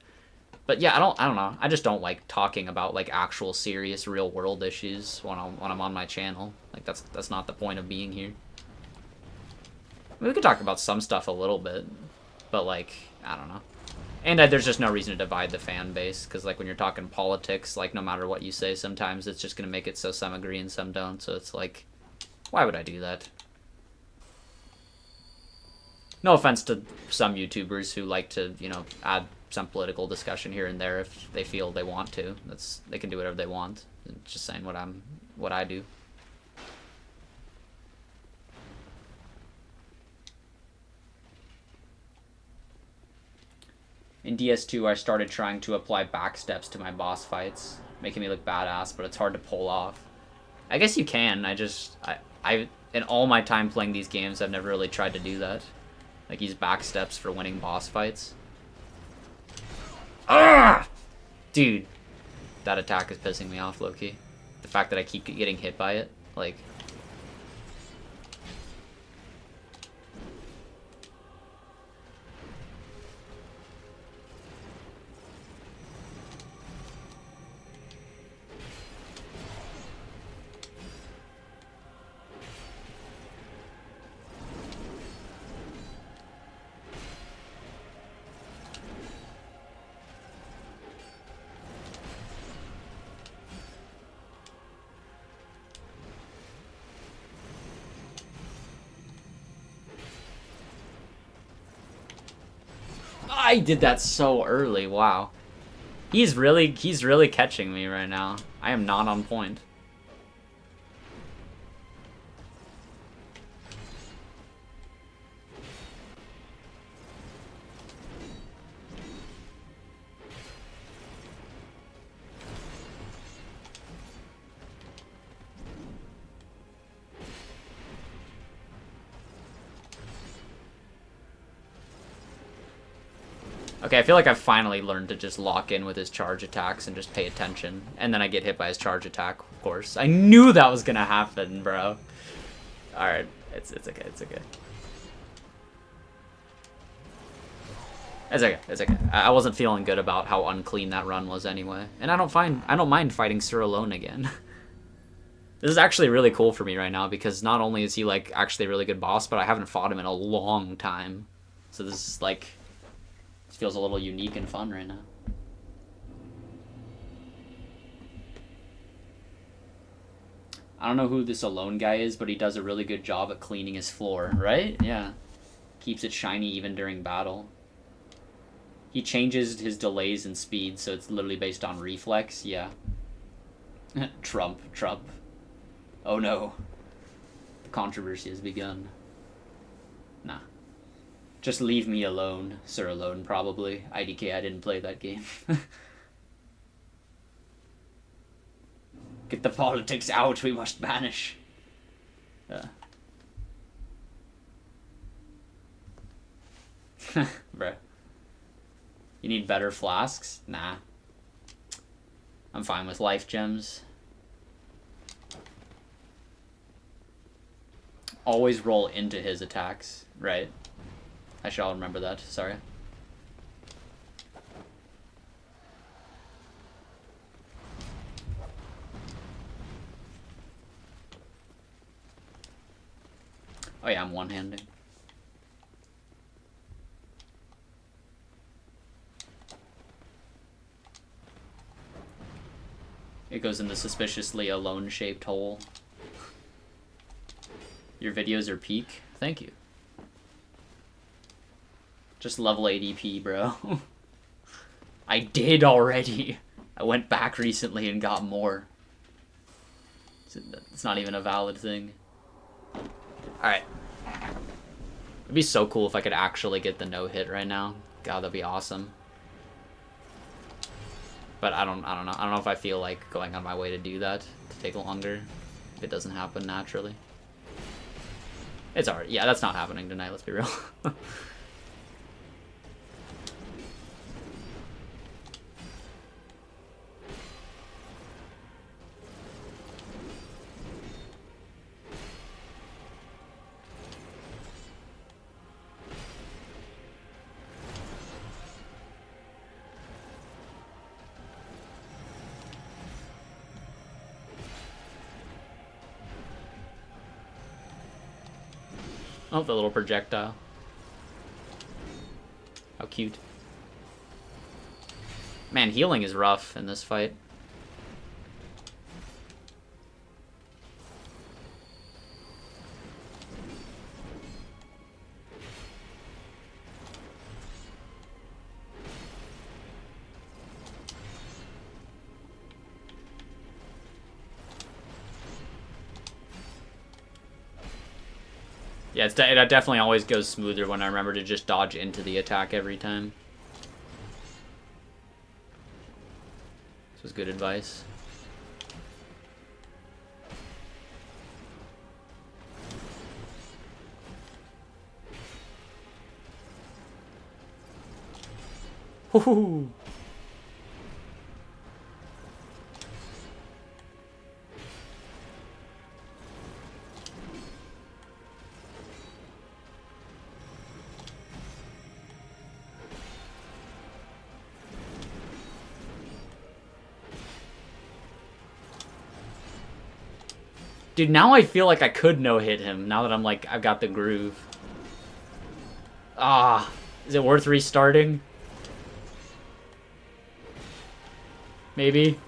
But, yeah, I don't know. I just don't like talking about, like, actual serious real-world issues when I'm on my channel. Like, that's not the point of being here. I mean, we could talk about some stuff a little bit, but, like... I don't know. And there's just no reason to divide the fan base, because, like, when you're talking politics, like, no matter what you say, sometimes it's just going to make it so some agree and some don't, so it's like, why would I do that? No offense to some YouTubers who like to, you know, add some political discussion here and there if they feel they want to. They can do whatever they want. Just saying what I do. In DS2, I started trying to apply backsteps to my boss fights, making me look badass, but it's hard to pull off. I guess you can. I in all my time playing these games, I've never really tried to do that. Like, use backsteps for winning boss fights. Ah! Dude, that attack is pissing me off, low-key. The fact that I keep getting hit by it, like... I did that so early, wow. He's really catching me right now. I am not on point. Okay, I feel like I've finally learned to just lock in with his charge attacks and just pay attention. And then I get hit by his charge attack, of course. I knew that was gonna happen, bro. Alright, it's okay, it's okay. It's okay, it's okay. I wasn't feeling good about how unclean that run was anyway. And I don't mind fighting Sir alone again. This is actually really cool for me right now, because not only is he, like, actually a really good boss, but I haven't fought him in a long time. So this is, like... feels a little unique and fun right now. I don't know who this alone guy is, but he does a really good job at cleaning his floor, right? Yeah. Keeps it shiny even during battle. He changes his delays and speed, so it's literally based on reflex, yeah. Trump. Oh no. The controversy has begun. Nah. Just leave me alone. Sir alone, probably. IDK, I didn't play that game. Get the politics out, we must banish. Bruh. You need better flasks? Nah. I'm fine with life gems. Always roll into his attacks, right? I shall remember that, sorry. Oh yeah, I'm one-handing. It goes in the suspiciously alone-shaped hole. Your videos are peak? Thank you. Just level 80p, bro. I did already. I went back recently and got more. It's not even a valid thing. Alright. It'd be so cool if I could actually get the no-hit right now. God, that'd be awesome. But I don't know. I don't know if I feel like going on my way to do that to take longer if it doesn't happen naturally. It's alright. Yeah, that's not happening tonight, let's be real. Oh, the little projectile. How cute. Man, healing is rough in this fight. Yeah, it definitely always goes smoother when I remember to just dodge into the attack every time. This was good advice. Woohoo! Dude, now I feel like I could no-hit him, now that I'm like, I've got the groove. Ah, is it worth restarting? Maybe?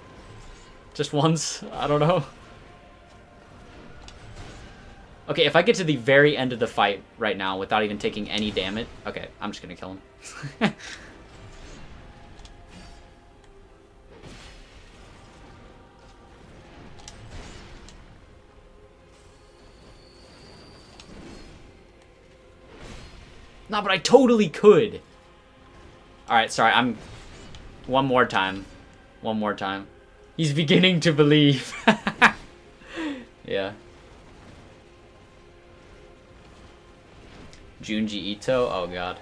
Just once? I don't know. Okay, if I get to the very end of the fight right now without even taking any damage... Okay, I'm just gonna kill him. No, but I totally could. Alright, sorry, I'm... One more time. One more time. He's beginning to believe. Yeah. Junji Ito? Oh, God.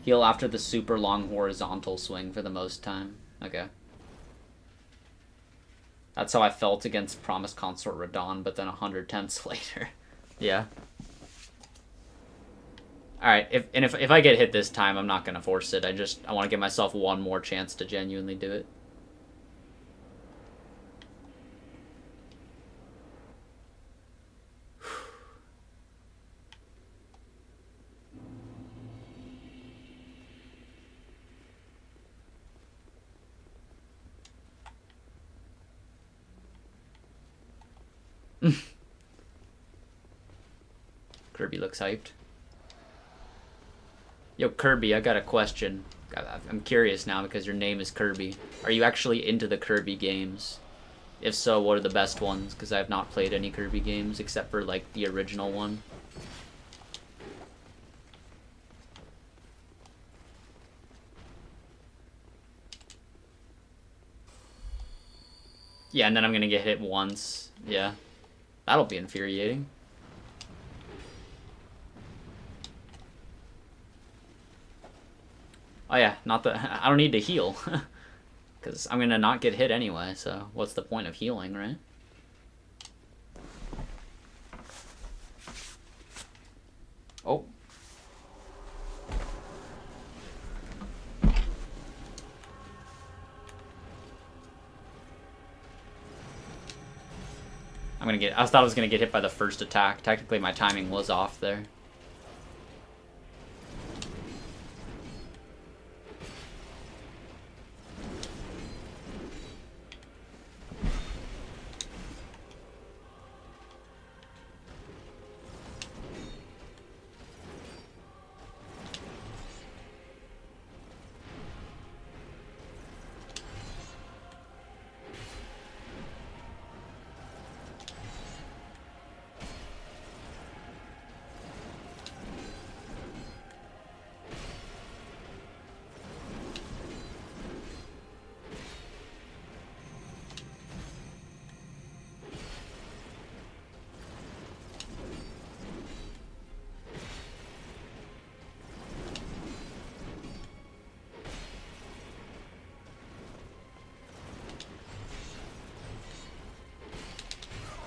Heal after the super long horizontal swing for the most time. Okay. That's how I felt against Promised Consort Radon, but then 100 tenths later. Yeah. Alright, if I get hit this time, I'm not gonna force it. I want to give myself one more chance to genuinely do it. Kirby looks hyped. Yo, Kirby, I got a question. I'm curious now because your name is Kirby. Are you actually into the Kirby games? If so, what are the best ones? Because I have not played any Kirby games except for, like, the original one. Yeah, and then I'm gonna get hit once. Yeah. That'll be infuriating. Oh yeah, not the... I don't need to heal. Because I'm gonna not get hit anyway, so what's the point of healing, right? Oh. I thought I was gonna get hit by the first attack. Technically, my timing was off there.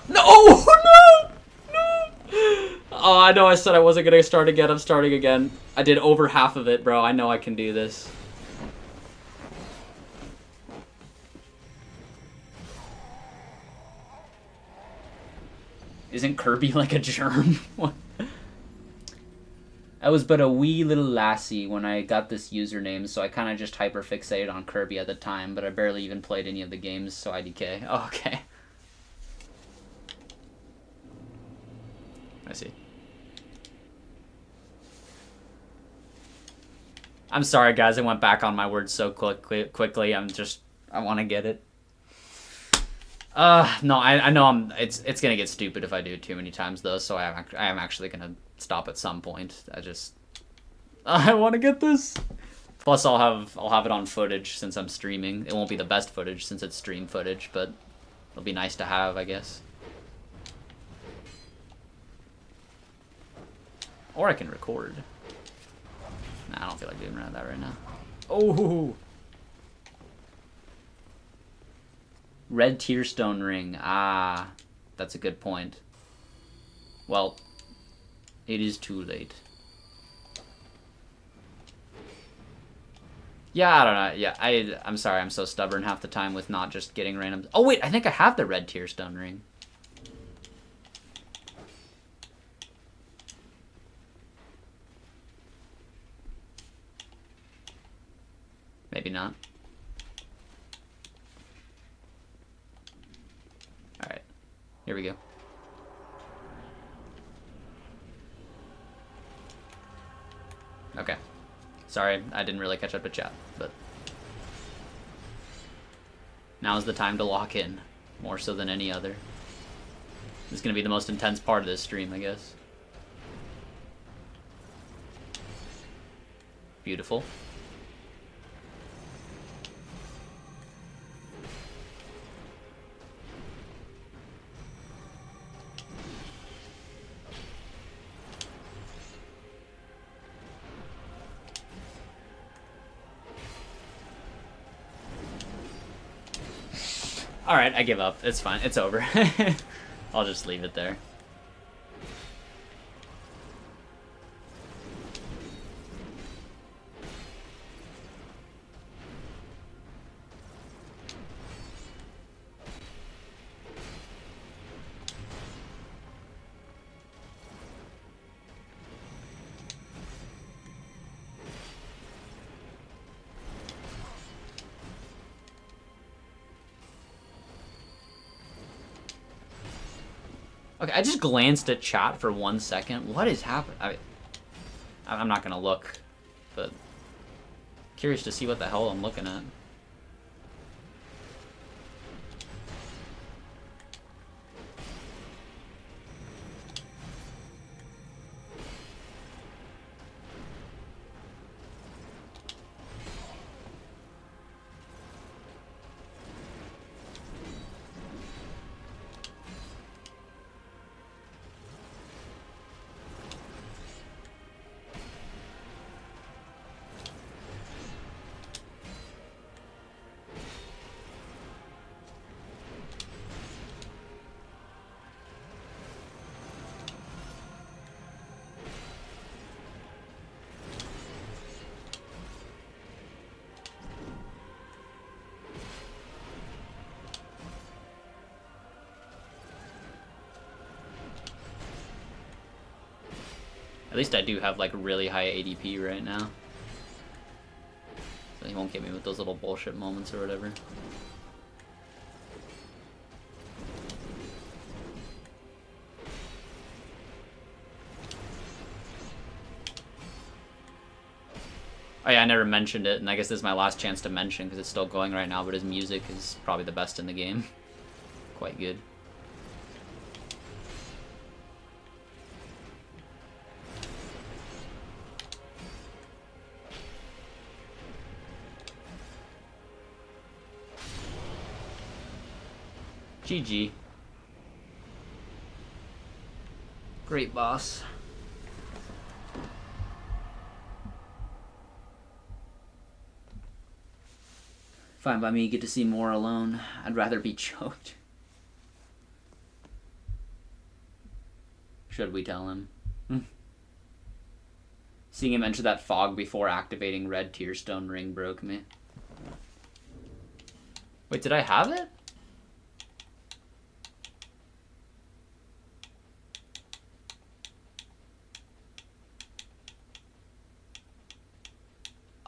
No! No! No! Oh, I know I said I wasn't gonna start again. I'm starting again. I did over half of it, bro. I know I can do this. Isn't Kirby like a germ? What? I was but a wee little lassie when I got this username, so I kind of just hyperfixated on Kirby at the time, but I barely even played any of the games, so IDK. Oh, okay. I see. I'm sorry, guys. I went back on my words so quickly. I want to get it. No, I know it's gonna get stupid if I do it too many times though. So I am actually gonna stop at some point. I want to get this. Plus, I'll have it on footage since I'm streaming. It won't be the best footage since it's stream footage, but it'll be nice to have, I guess. Or I can record. Nah, I don't feel like doing that right now. Oh! Red Tearstone Ring. Ah, that's a good point. Well, it is too late. Yeah, I don't know. Yeah, I'm sorry, I'm so stubborn half the time with not just getting random... Oh, wait, I think I have the Red Tearstone Ring. Maybe not. Alright. Here we go. Okay. Sorry, I didn't really catch up to chat, but... Now's the time to lock in. More so than any other. This is gonna be the most intense part of this stream, I guess. Beautiful. Alright, I give up. It's fine. It's over. I'll just leave it there. Okay, I just glanced at chat for 1 second. What is happening? I'm not gonna look, but curious to see what the hell I'm looking at. least I do have like really high ADP right now. So he won't get me with those little bullshit moments or whatever. Oh yeah, I never mentioned it, and I guess this is my last chance to mention because it's still going right now, but his music is probably the best in the game. Quite good. GG. Great boss. Fine by me, get to see more alone. I'd rather be choked. Should we tell him? Seeing him enter that fog before activating red tearstone ring broke me. Wait, did I have it?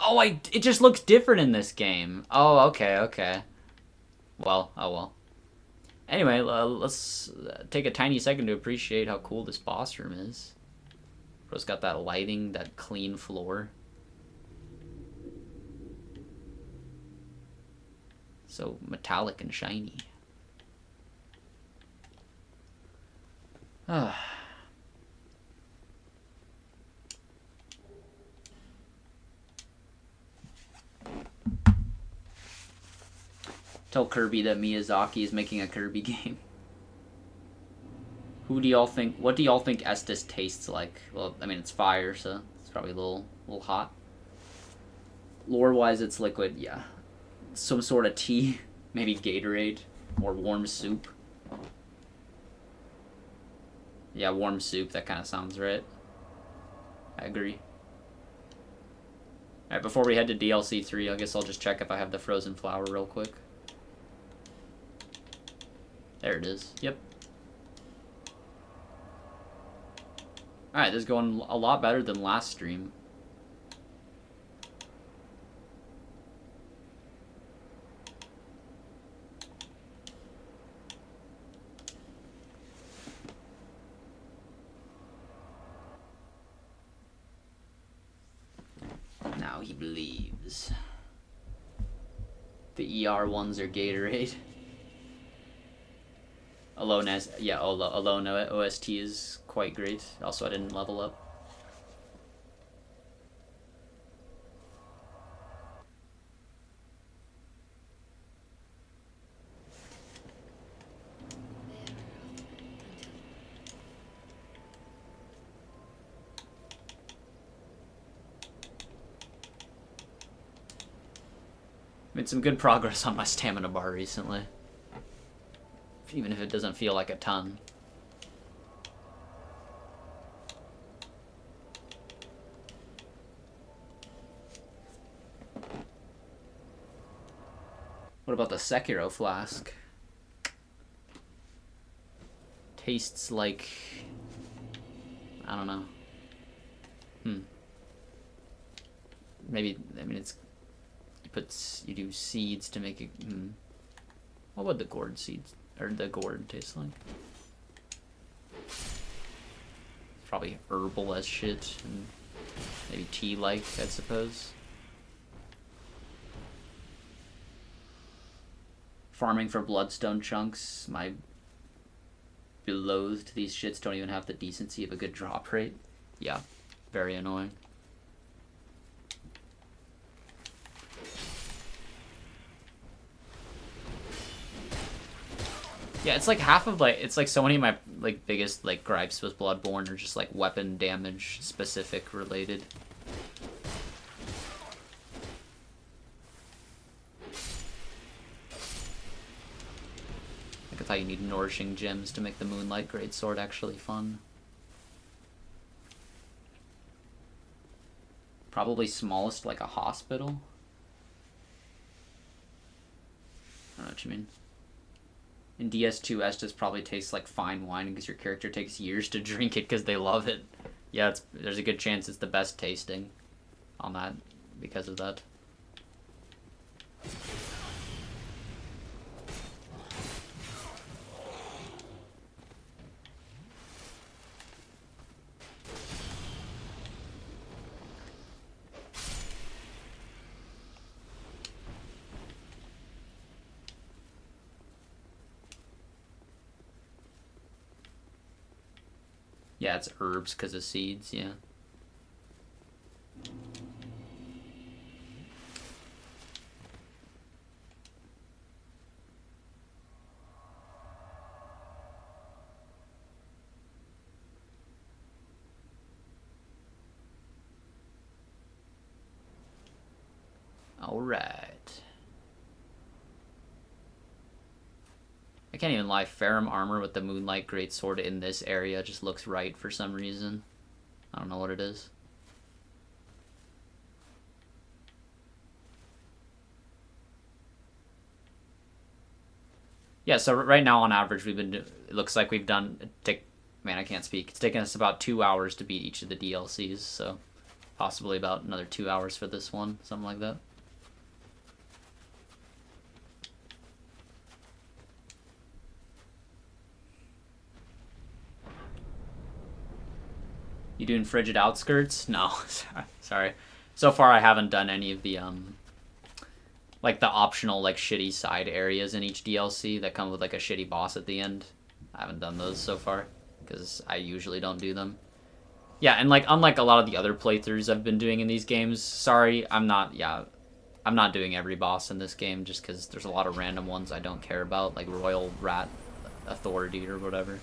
Oh, it just looks different in this game. Oh, okay. Well, oh well. Anyway, let's take a tiny second to appreciate how cool this boss room is. It's got that lighting, that clean floor. So metallic and shiny. Tell Kirby that Miyazaki is making a Kirby game. What do y'all think Estus tastes like? Well, I mean, it's fire, so it's probably a little hot. Lore-wise, it's liquid, yeah. Some sort of tea, maybe Gatorade, or warm soup. Yeah, warm soup, that kind of sounds right. I agree. Alright, before we head to DLC 3, I guess I'll just check if I have the frozen flower real quick. There it is. Yep. Alright, this is going a lot better than last stream. Now he believes. The ER ones are Gatorade. Alone OST is quite great. Also, I didn't level up. Made some good progress on my stamina bar recently. Even if it doesn't feel like a ton. What about the Sekiro flask? Tastes like... I don't know. Maybe, I mean, it's... You do seeds to make it... What would the gourd seeds... or the gourd taste like? Probably herbal as shit, and maybe tea-like, I suppose. Farming for bloodstone chunks. My beloathed these shits don't even have the decency of a good drop rate. Yeah, very annoying. Yeah, it's like half of it's like so many of my biggest gripes with Bloodborne are just weapon damage specific related. I thought you need nourishing gems to make the Moonlight Greatsword actually fun. Probably smallest like a hospital. I don't know what you mean. In DS2, Estus probably tastes like fine wine because your character takes years to drink it because they love it. Yeah, there's a good chance it's the best tasting on that because of that. Yeah, it's herbs because of seeds, yeah. Alright. I can't even lie, Ferrum armor with the Moonlight Greatsword in this area just looks right for some reason. I don't know what it is. Yeah, so right now on average it looks like we've done, man, I can't speak. It's taken us about 2 hours to beat each of the DLCs, so possibly about another 2 hours for this one, something like that. You doing Frigid Outskirts? No, sorry. So far I haven't done any of the, like the optional, like, shitty side areas in each DLC that come with, like, a shitty boss at the end. I haven't done those so far, because I usually don't do them. Yeah, and, like, unlike a lot of the other playthroughs I've been doing in these games, sorry, I'm not doing every boss in this game, just because there's a lot of random ones I don't care about, like Royal Rat Authority or whatever.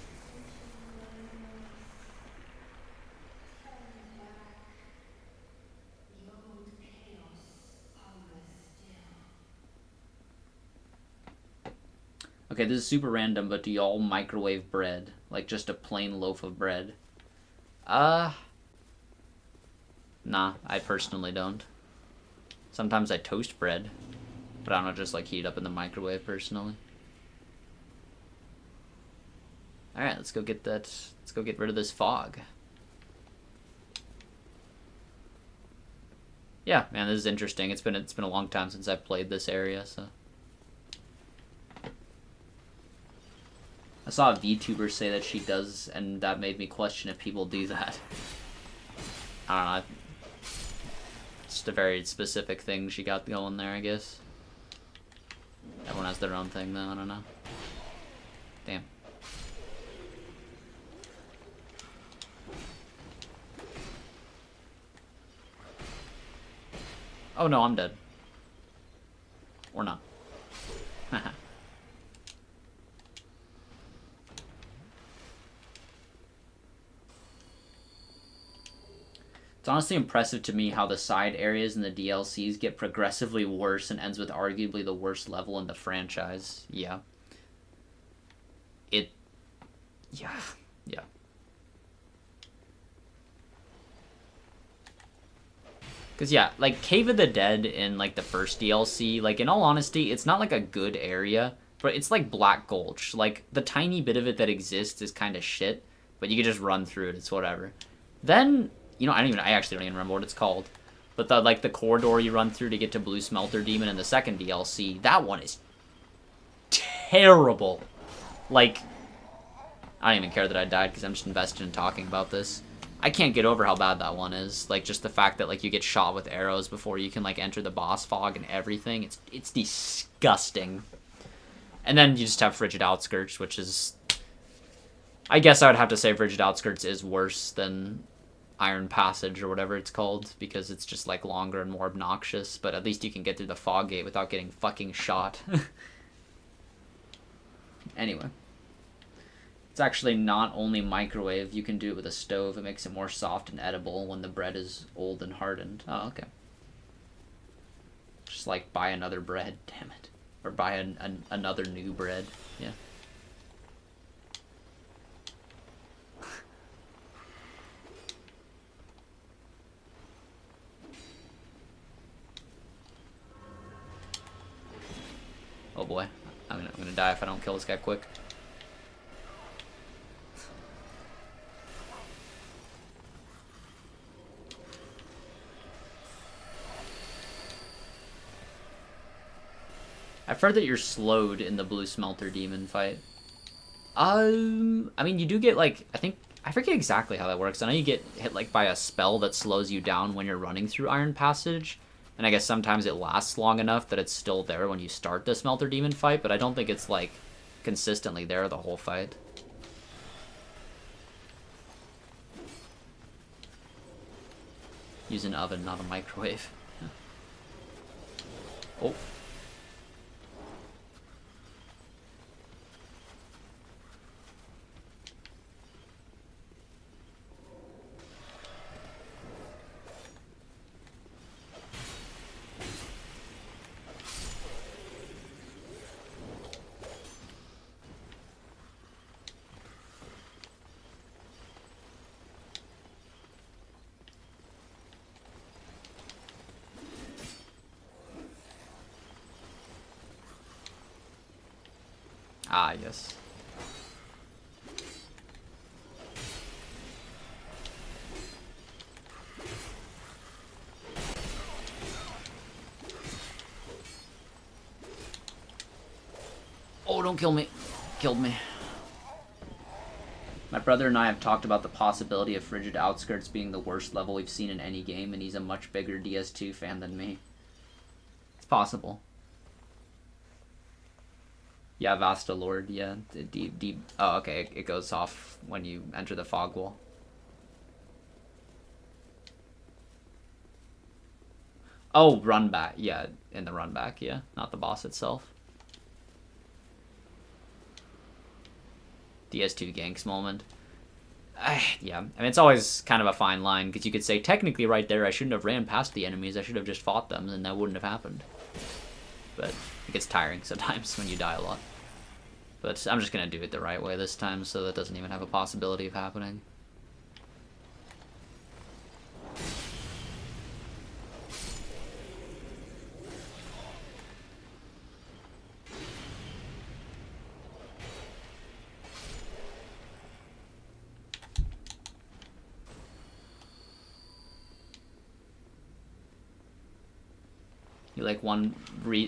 Okay, this is super random, but do y'all microwave bread? Like, just a plain loaf of bread? Nah, I personally don't. Sometimes I toast bread, but I don't just, like, heat it up in the microwave, personally. Alright, let's go get rid of this fog. Yeah, man, this is interesting. It's been a long time since I've played this area, so... I saw a VTuber say that she does, and that made me question if people do that. I don't know. It's just a very specific thing she got going there, I guess. Everyone has their own thing, though. I don't know. Damn. Oh no, I'm dead. Or not. It's honestly impressive to me how the side areas in the DLCs get progressively worse and ends with arguably the worst level in the franchise. Yeah. Yeah. Because, yeah, like, Cave of the Dead in, like, the first DLC, like, in all honesty, it's not, like, a good area, but it's like Black Gulch. Like, the tiny bit of it that exists is kind of shit, but you can just run through it, it's whatever. Then... You know, I actually don't even remember what it's called. But the corridor you run through to get to Blue Smelter Demon in the second DLC, that one is terrible. Like, I don't even care that I died because I'm just invested in talking about this. I can't get over how bad that one is. Like, just the fact that, like, you get shot with arrows before you can, like, enter the boss fog and everything. It's disgusting. And then you just have Frigid Outskirts, which is... I guess I would have to say Frigid Outskirts is worse than... Iron Passage or whatever it's called, because it's just, like, longer and more obnoxious, but at least you can get through the fog gate without getting fucking shot. Anyway. It's actually not only microwave, you can do it with a stove. It makes it more soft and edible when the bread is old and hardened. Oh, okay. Just, like, buy another bread, damn it. Or buy another new bread, yeah. Oh boy, I'm gonna die if I don't kill this guy quick. I've heard that you're slowed in the blue smelter demon fight. I mean, you do get, like, I forget exactly how that works. I know you get hit, like, by a spell that slows you down when you're running through Iron Passage. And I guess sometimes it lasts long enough that it's still there when you start the Smelter Demon fight, but I don't think it's, like, consistently there the whole fight. Use an oven, not a microwave. Oh. Ah, yes. Oh, don't kill me. Killed me. My brother and I have talked about the possibility of Frigid Outskirts being the worst level we've seen in any game, and he's a much bigger DS2 fan than me. It's possible. Yeah, Vasta Lord, yeah. Deep. Oh, okay, it goes off when you enter the fog wall. Oh, run back. Yeah, in the run back, yeah. Not the boss itself. DS2 ganks moment. Yeah, I mean, it's always kind of a fine line, because you could say, technically right there, I shouldn't have ran past the enemies, I should have just fought them, and that wouldn't have happened. But it gets tiring sometimes when you die a lot. But I'm just going to do it the right way this time, so that doesn't even have a possibility of happening.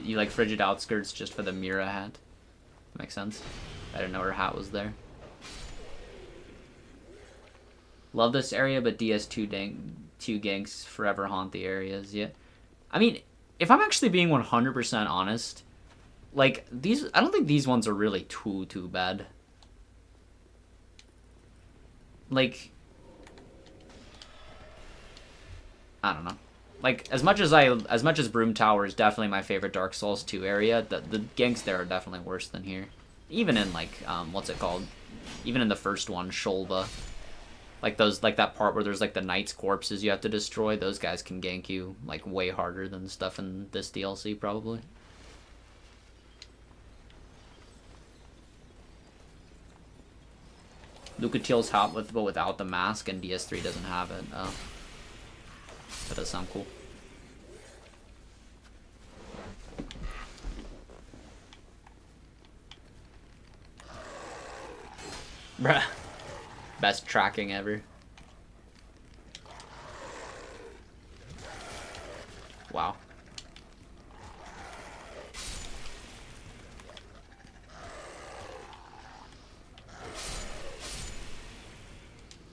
You like Frigid Outskirts just for the Mira hat. Makes sense. I didn't know her hat was there. Love this area, but DS2 two ganks forever haunt the areas. Yeah, I mean, if I'm actually being 100% honest, like these, I don't think these ones are really too bad. Like, I don't know. Like, as much as Broom Tower is definitely my favorite Dark Souls 2 area, the ganks there are definitely worse than here. Even in, like, what's it called? Even in the first one, Sholva. Like that part where there's, like, the knight's corpses you have to destroy, those guys can gank you, like, way harder than stuff in this DLC, probably. Lucatiel's hot but without the mask, and DS3 doesn't have it. Oh. That does sound cool. Bruh. Best tracking ever. Wow.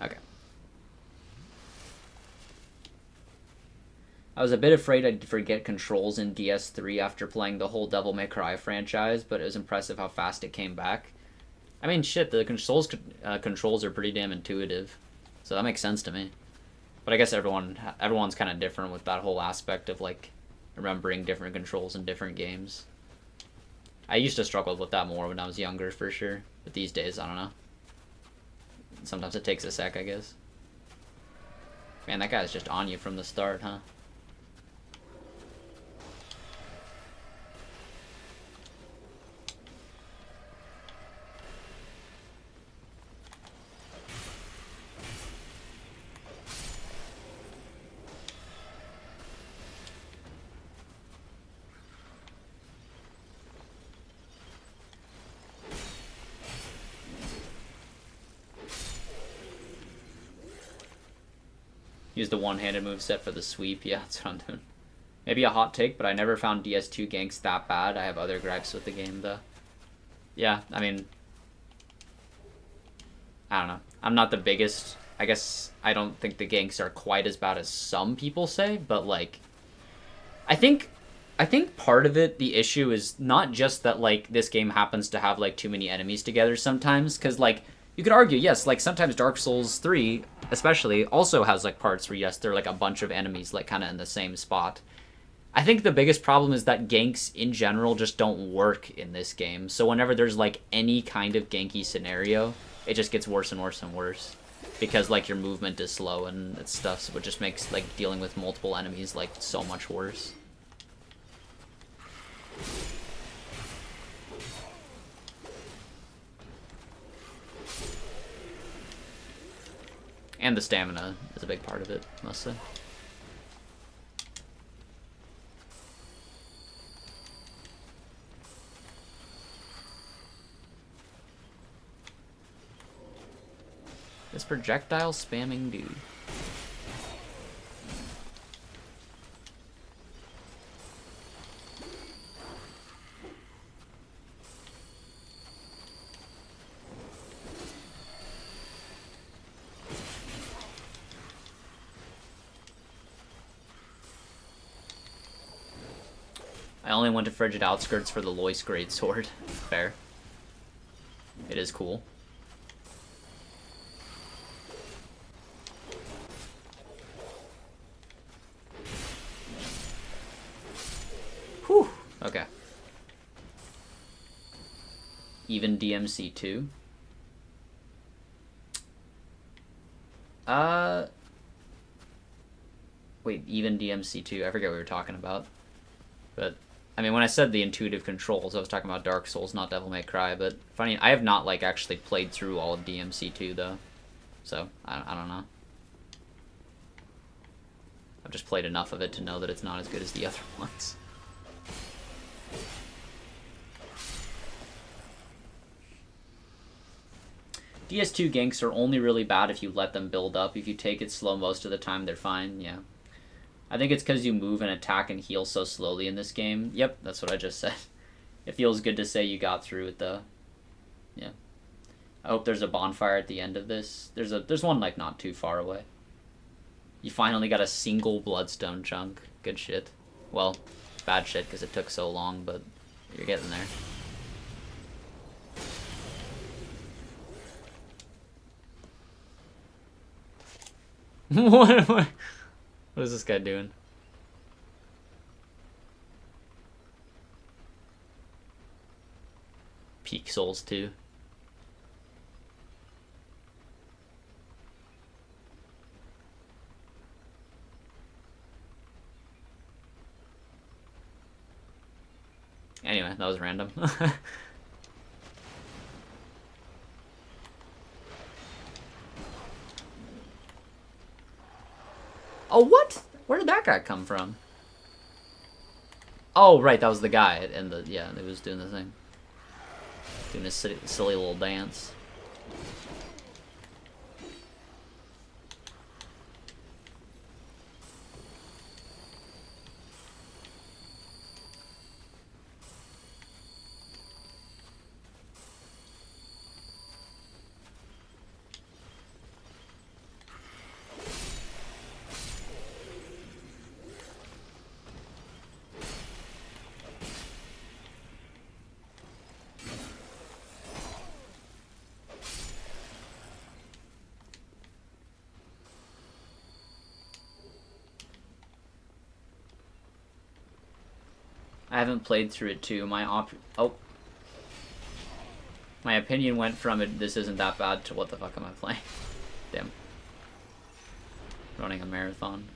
Okay. I was a bit afraid I'd forget controls in DS3 after playing the whole Devil May Cry franchise, but it was impressive how fast it came back. I mean, shit, the controls are pretty damn intuitive, so that makes sense to me. But I guess everyone's kind of different with that whole aspect of, like, remembering different controls in different games. I used to struggle with that more when I was younger, for sure, but these days, I don't know. Sometimes it takes a sec, I guess. Man, that guy's just on you from the start, huh? Use the one-handed moveset for the sweep. Yeah, that's what I'm doing. Maybe a hot take, but I never found DS2 ganks that bad. I have other gripes with the game, though. Yeah, I mean, I don't know. I'm not the biggest. I guess I don't think the ganks are quite as bad as some people say, but like, I think part of it, the issue is not just that like this game happens to have like too many enemies together sometimes, because like you could argue, yes, like sometimes Dark Souls 3 especially also has like parts where yes, there are like a bunch of enemies like kind of in the same spot. I think the biggest problem is that ganks in general just don't work in this game. So whenever there's like any kind of ganky scenario, it just gets worse and worse and worse. Because like your movement is slow and stuff, so it just makes like dealing with multiple enemies like so much worse. And the stamina is a big part of it, mostly. This projectile spamming dude. I only went to Frigid Outskirts for the Moonlight Greatsword. Fair. It is cool. Whew. Okay. Even DMC 2. Wait, even DMC 2. I forget what we were talking about. But I mean, when I said the intuitive controls, I was talking about Dark Souls, not Devil May Cry. But funny, I have not like actually played through all of DMC 2 though, so I don't know. I've just played enough of it to know that it's not as good as the other ones. DS2 ganks are only really bad if you let them build up. If you take it slow most of the time, they're fine. Yeah. I think it's because you move and attack and heal so slowly in this game. Yep, that's what I just said. It feels good to say you got through it, though. Yeah. I hope there's a bonfire at the end of this. There's one, like, not too far away. You finally got a single bloodstone chunk. Good shit. Well, bad shit, because it took so long, but you're getting there. What is this guy doing? Peak Souls 2. Anyway, that was random. Oh, what? Where did that guy come from? Oh, right, that was the guy in the, yeah, that was doing the thing. Doing a silly little dance. I haven't played through it too. My opinion went from it, this isn't that bad, to what the fuck am I playing? Damn. Running a marathon.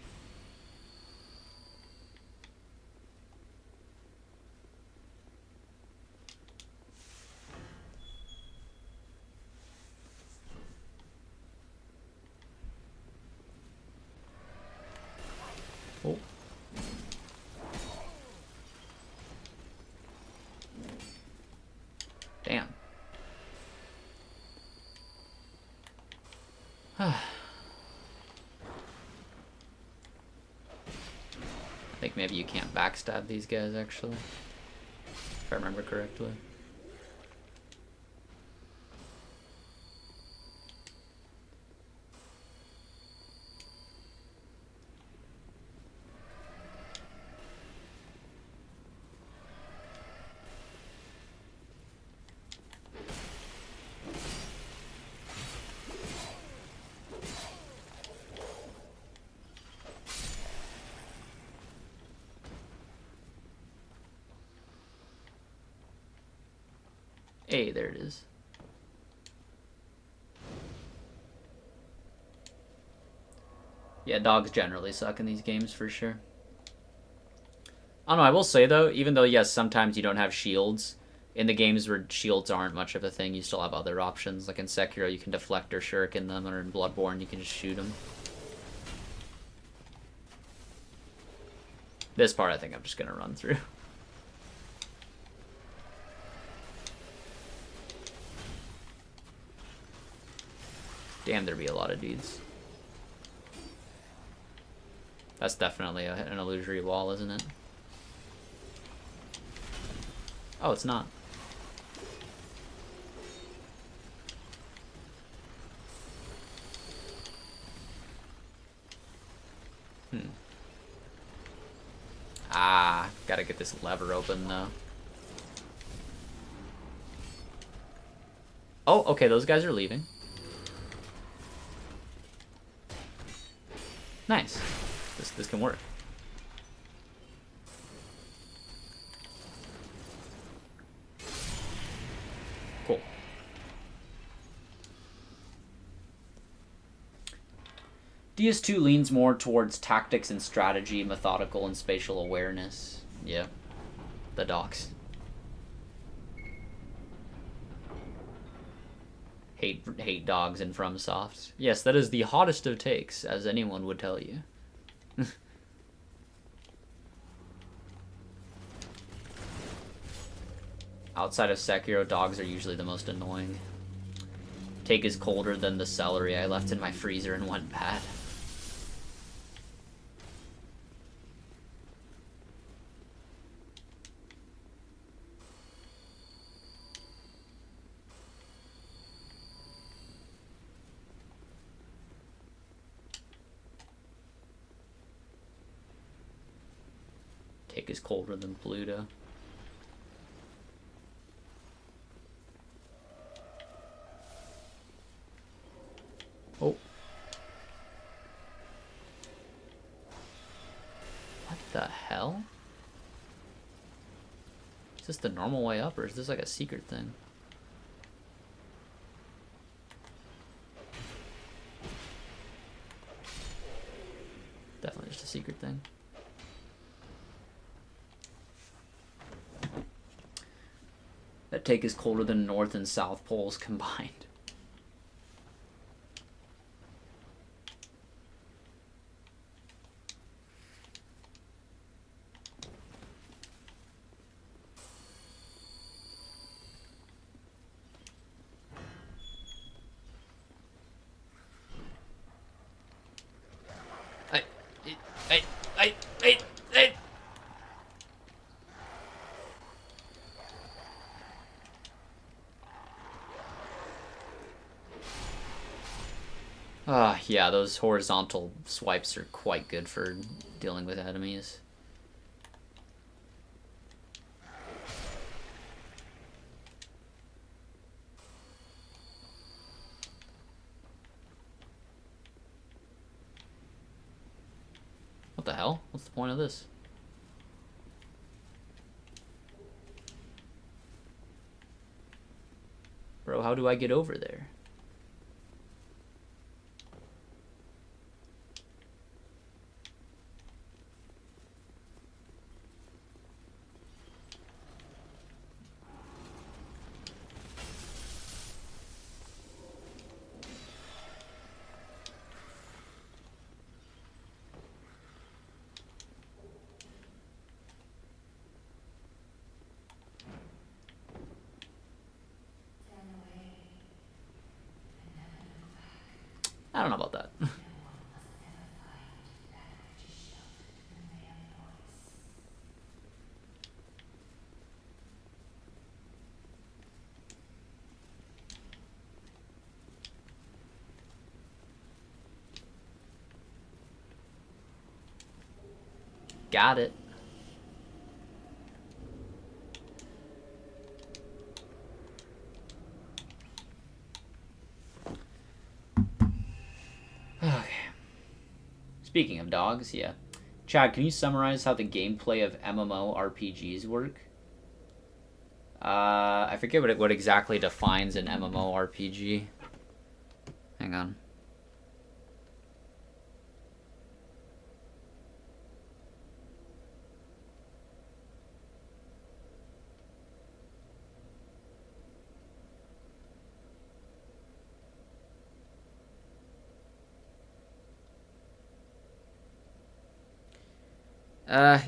Oh. Damn. I think maybe you can't backstab these guys, actually. If I remember correctly. Hey, there it is. Yeah, dogs generally suck in these games for sure. I don't know, I will say though, even though yes, sometimes you don't have shields, in the games where shields aren't much of a thing, you still have other options. Like in Sekiro, you can deflect or shuriken them, or in Bloodborne, you can just shoot them. This part I think I'm just gonna run through. Damn, there'd be a lot of dudes. That's definitely an illusory wall, isn't it? Oh, it's not. Ah, gotta get this lever open, though. Oh, okay, those guys are leaving. Nice. This can work. Cool. DS2 leans more towards tactics and strategy, methodical and spatial awareness. Yeah. The docs. Hate dogs in FromSoft. Yes, that is the hottest of takes, as anyone would tell you. Outside of Sekiro, dogs are usually the most annoying. Take is colder than the celery I left in my freezer and went bad. Take is colder than Pluto. Oh. What the hell? Is this the normal way up, or is this like a secret thing? Definitely just a secret thing. That take is colder than North and South poles combined. Yeah, those horizontal swipes are quite good for dealing with enemies. What the hell? What's the point of this? Bro, how do I get over there? I don't know about that. Got it. Okay. Speaking of dogs, yeah. Chad, can you summarize how the gameplay of MMORPGs work? I forget what exactly defines an MMORPG. Hang on.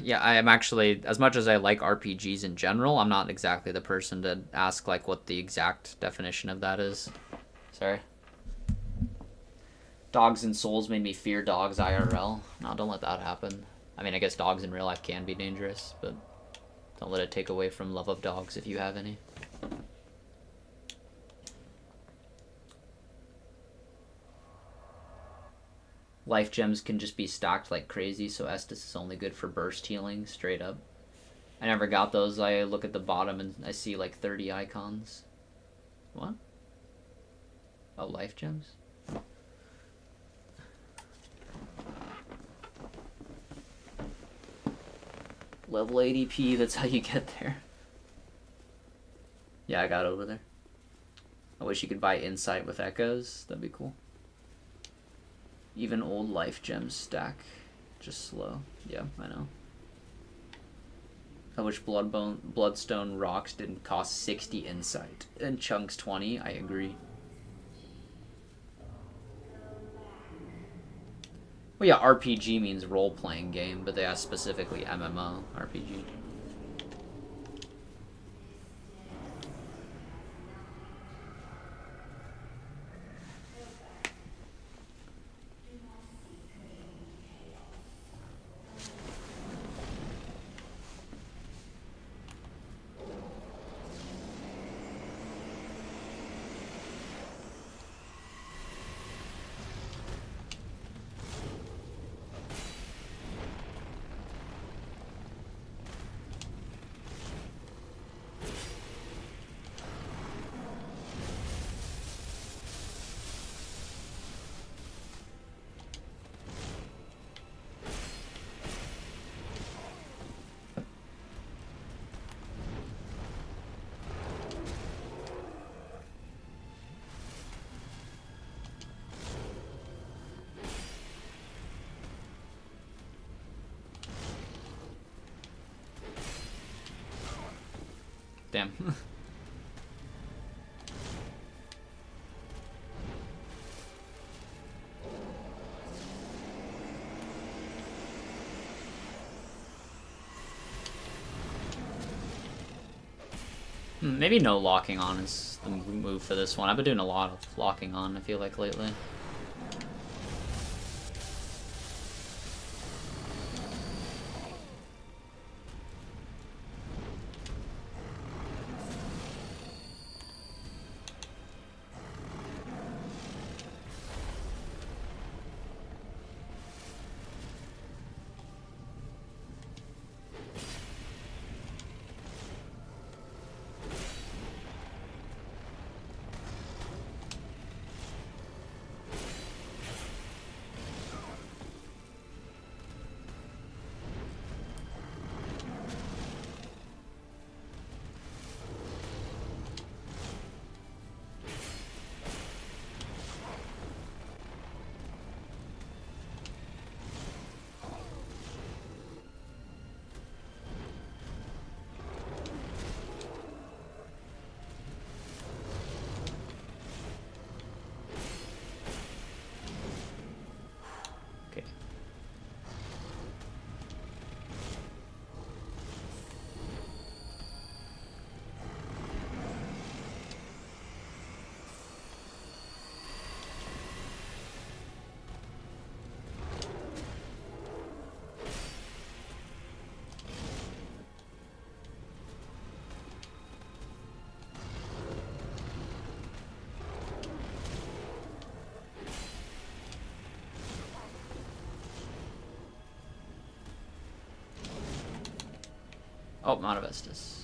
Yeah, I am actually, as much as I like RPGs in general, I'm not exactly the person to ask, like, what the exact definition of that is. Sorry. Dogs and Souls made me fear dogs IRL. No, don't let that happen. I mean, I guess dogs in real life can be dangerous, but don't let it take away from love of dogs if you have any. Life gems can just be stacked like crazy, so Estus is only good for burst healing, straight up. I never got those. I look at the bottom and I see like 30 icons. What? Oh, life gems? Level 80p, that's how you get there. Yeah, I got over there. I wish you could buy Insight with Echoes. That'd be cool. Even old life gems stack just slow. Yeah, I know. I wish Bloodstone rocks didn't cost 60 Insight and chunks 20. I agree. Well, yeah, RPG means role-playing game, but they ask specifically MMO RPG. Damn. Maybe no locking on is the move for this one. I've been doing a lot of locking on, I feel like, lately. Oh, Montevestus.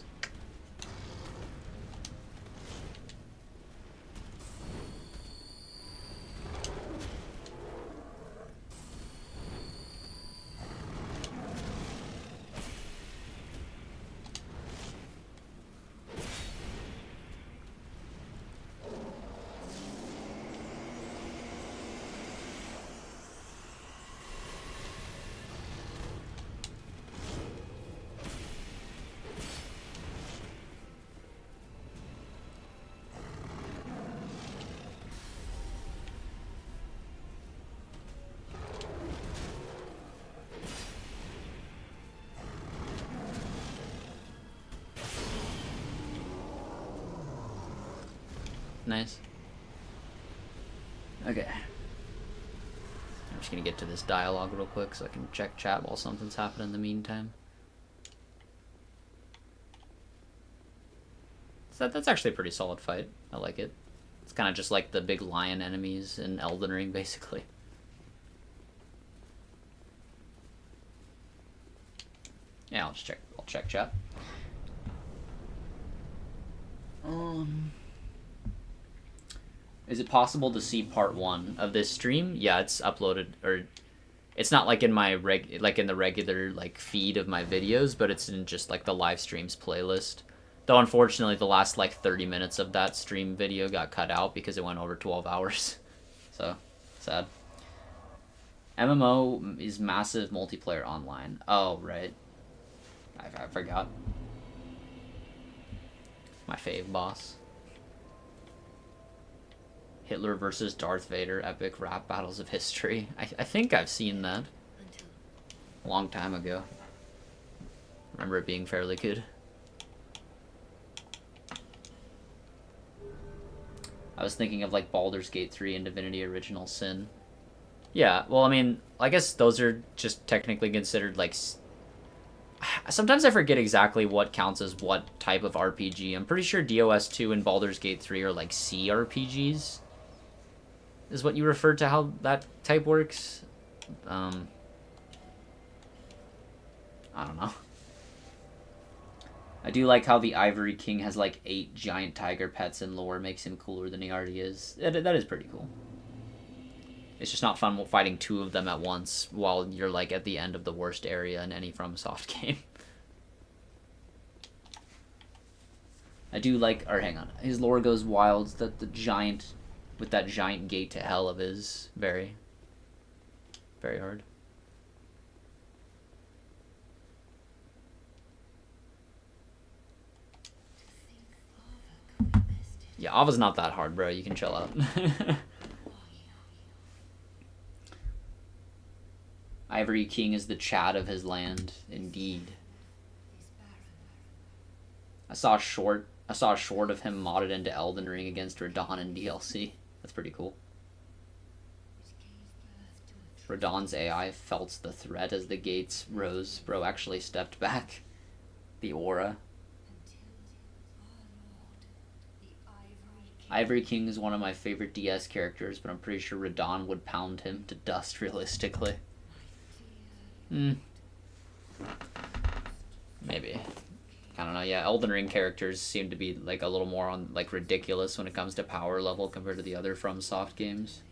Nice. Okay. I'm just gonna get to this dialogue real quick so I can check chat while something's happening in the meantime. So that's actually a pretty solid fight. I like it. It's kind of just like the big lion enemies in Elden Ring, basically. Yeah, I'll check chat. Is it possible to see part 1 of this stream? Yeah, it's uploaded, or it's not like in my in the regular like feed of my videos, but it's in just like the live streams playlist. Though unfortunately the last like 30 minutes of that stream video got cut out because it went over 12 hours. So, sad. MMO is massive multiplayer online. Oh, right. I forgot. My fave boss. Hitler versus Darth Vader, epic rap battles of history. I think I've seen that a long time ago. Remember it being fairly good. I was thinking of like Baldur's Gate 3 and Divinity Original Sin. Yeah, well, I mean, I guess those are just technically considered like... Sometimes I forget exactly what counts as what type of RPG. I'm pretty sure DOS 2 and Baldur's Gate 3 are like CRPGs. Is what you refer to how that type works. I don't know. I do like how the Ivory King has like 8 giant tiger pets in lore, makes him cooler than he already is. That is pretty cool. It's just not fun fighting 2 of them at once while you're like at the end of the worst area in any FromSoft game. I do like, or hang on, his lore goes wild, that the giant, with that giant gate to hell of his, very, very hard. Yeah, Ava's not that hard, bro. You can chill out. Ivory King is the Chad of his land, indeed. I saw a short of him modded into Elden Ring against Radahn in DLC. That's pretty cool. Radahn's AI felt the threat as the gates rose. Bro actually stepped back. The aura. Ivory King is one of my favorite DS characters, but I'm pretty sure Radahn would pound him to dust realistically. Maybe. I don't know, yeah, Elden Ring characters seem to be like a little more on like ridiculous when it comes to power level compared to the other FromSoft games.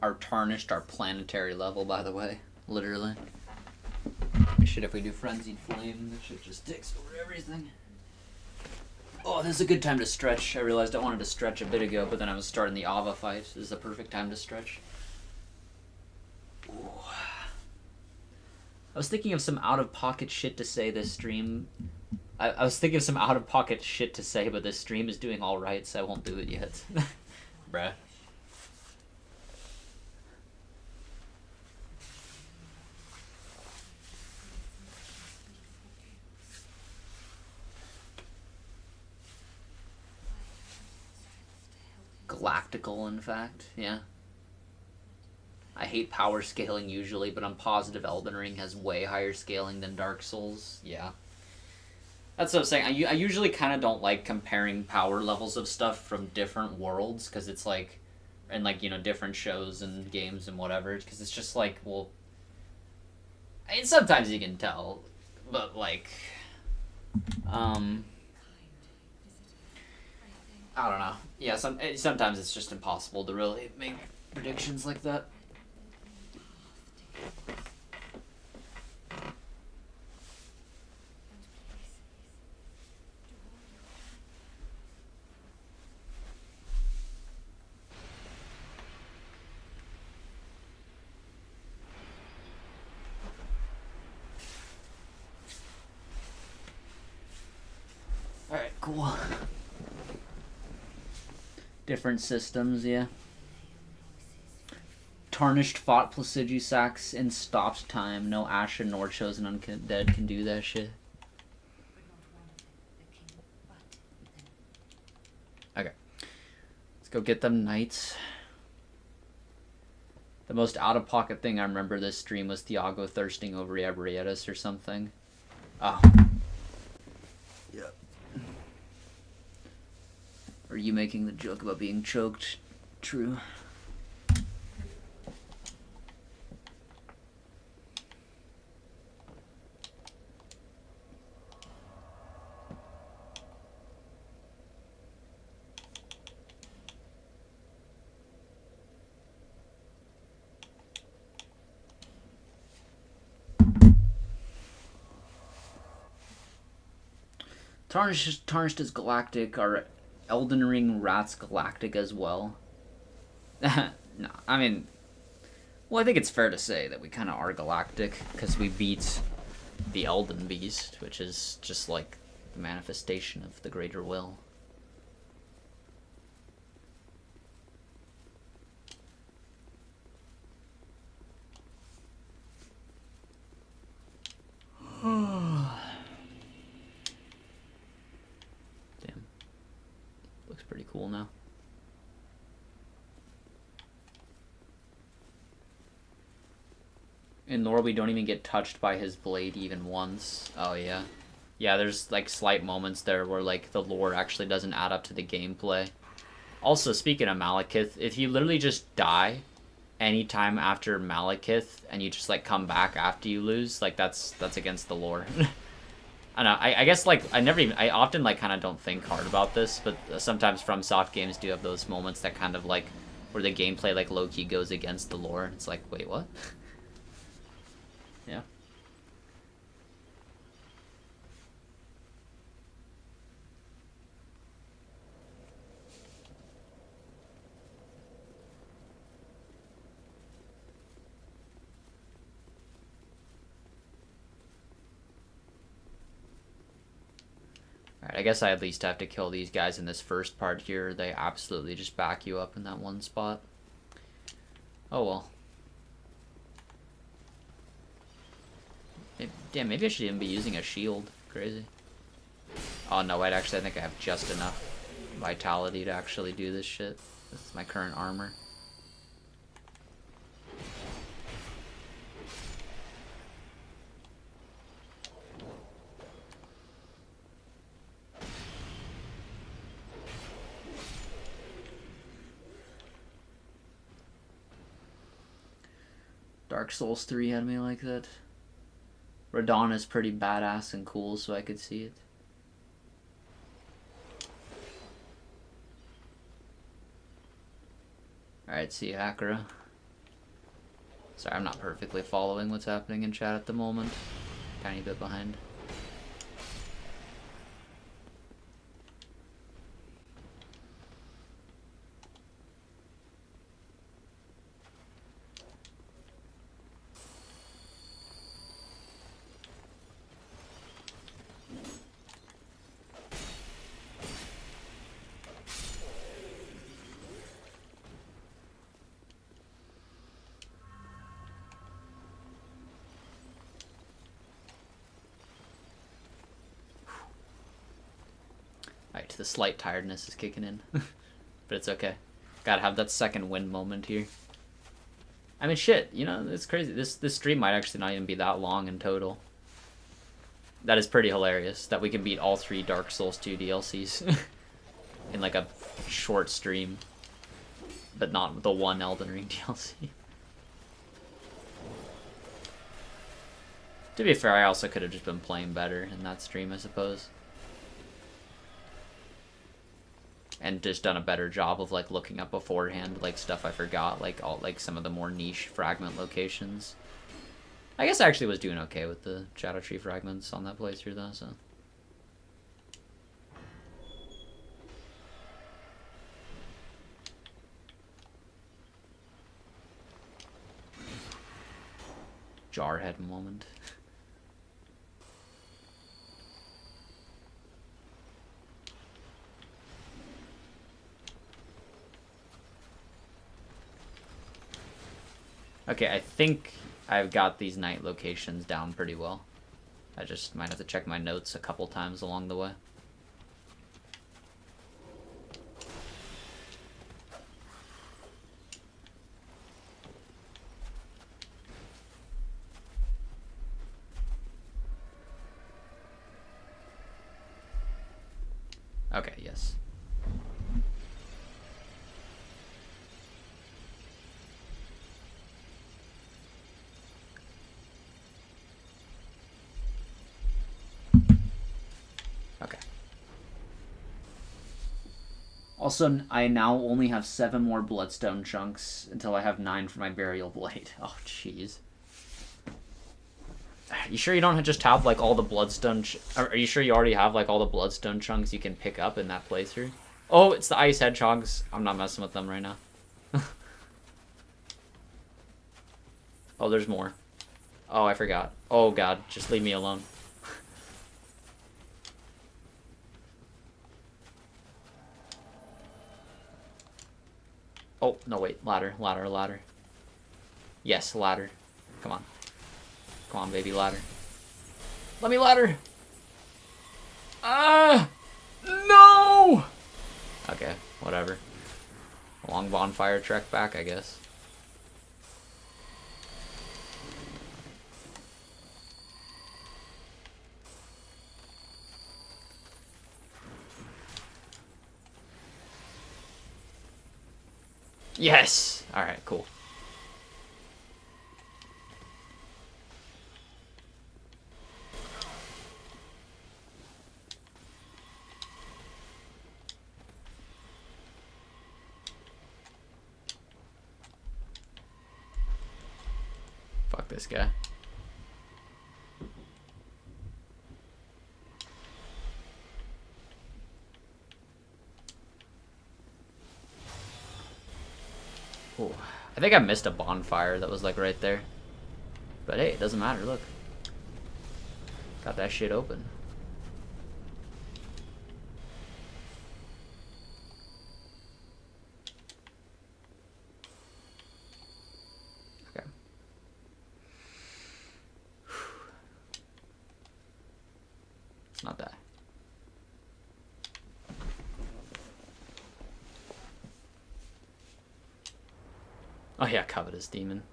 Our tarnished our planetary level, by the way. Literally. Shit, if we do Frenzied Flame, this shit just takes over everything. Oh, this is a good time to stretch. I realized I wanted to stretch a bit ago, but then I was starting the Ava fight. This is the perfect time to stretch. Ooh. was thinking of some out-of-pocket shit to say this stream. I was thinking of some out-of-pocket shit to say, but this stream is doing alright, so I won't do it yet. Bruh. Galactical, in fact, yeah. I hate power scaling usually, but I'm positive Elden Ring has way higher scaling than Dark Souls. Yeah. That's what I'm saying. I usually kind of don't like comparing power levels of stuff from different worlds, because it's like, and like, you know, different shows and games and whatever, because it's just like, well, I mean, sometimes you can tell, but like, I don't know. Yeah, sometimes it's just impossible to really make predictions like that. Alright, cool. Different systems, yeah. Tarnished fought Placidusax in stopped time. No Ashen nor Chosen Undead can do that shit. Okay. Let's go get them knights. The most out-of-pocket thing I remember this stream was Thiago thirsting over Ebrietas or something. Oh. Yep. Are you making the joke about being choked? True. Tarnished is galactic. Are Elden Ring rats galactic as well? No, I mean, well, I think it's fair to say that we kind of are galactic, because we beat the Elden Beast, which is just like the manifestation of the greater will. Damn. Looks pretty cool now. In lore, we don't even get touched by his blade even once. Oh, yeah. Yeah, there's, like, slight moments there where, like, the lore actually doesn't add up to the gameplay. Also, speaking of Malekith, if you literally just die anytime after Malekith and you just, like, come back after you lose, like, that's against the lore. I don't know, I guess, like, I often, like, kind of don't think hard about this, but sometimes FromSoft games do have those moments that kind of, like, where the gameplay, like, low-key goes against the lore. It's like, wait, what? Yeah. Alright, I guess I at least have to kill these guys in this first part here. They absolutely just back you up in that one spot. Oh well. Damn, maybe I should even be using a shield. Crazy. Oh no, wait, actually I think I have just enough vitality to actually do this shit. This is my current armor. Dark Souls 3 had me like that. Radon is pretty badass and cool, so I could see it. Alright, see you, Akira. Sorry, I'm not perfectly following what's happening in chat at the moment. Tiny bit behind. the slight tiredness is kicking in. But it's okay. Gotta have that second win moment here. I mean, shit, you know, it's crazy. This stream might actually not even be that long in total. That is pretty hilarious, that we can beat all 3 Dark Souls 2 DLCs in like a short stream. But not the one Elden Ring DLC. To be fair, I also could have just been playing better in that stream, I suppose. And just done a better job of like looking up beforehand, like stuff I forgot, like some of the more niche fragment locations. I guess I actually was doing okay with the Shadow Tree fragments on that playthrough though, so. Jarhead moment. Okay, I think I've got these night locations down pretty well. I just might have to check my notes a couple times along the way. Okay, yes. Okay. Also, I now only have 7 more bloodstone chunks until I have 9 for my burial blade. Oh, jeez. You sure you don't just have like all the bloodstone? Are you sure you already have like all the bloodstone chunks you can pick up in that playthrough? Oh, it's the ice hedgehogs. I'm not messing with them right now. Oh, there's more. Oh, I forgot. Oh god, just leave me alone. Oh, no wait, ladder, ladder, ladder. Yes, ladder. Come on. Come on, baby, ladder. Let me ladder! No! Okay, whatever. Long bonfire trek back, I guess. Yes! Alright, cool. Fuck this guy. Ooh, I think I missed a bonfire that was like right there. But hey, it doesn't matter, look. Got that shit open. Okay. It's not that. Oh yeah, Covetous Demon.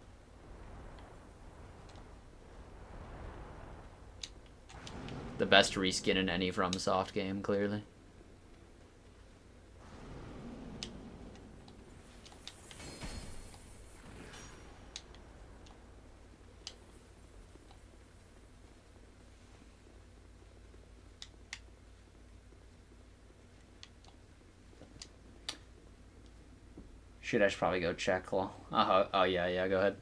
The best reskin in any FromSoft game, clearly. Should I should probably go check. Oh yeah, go ahead.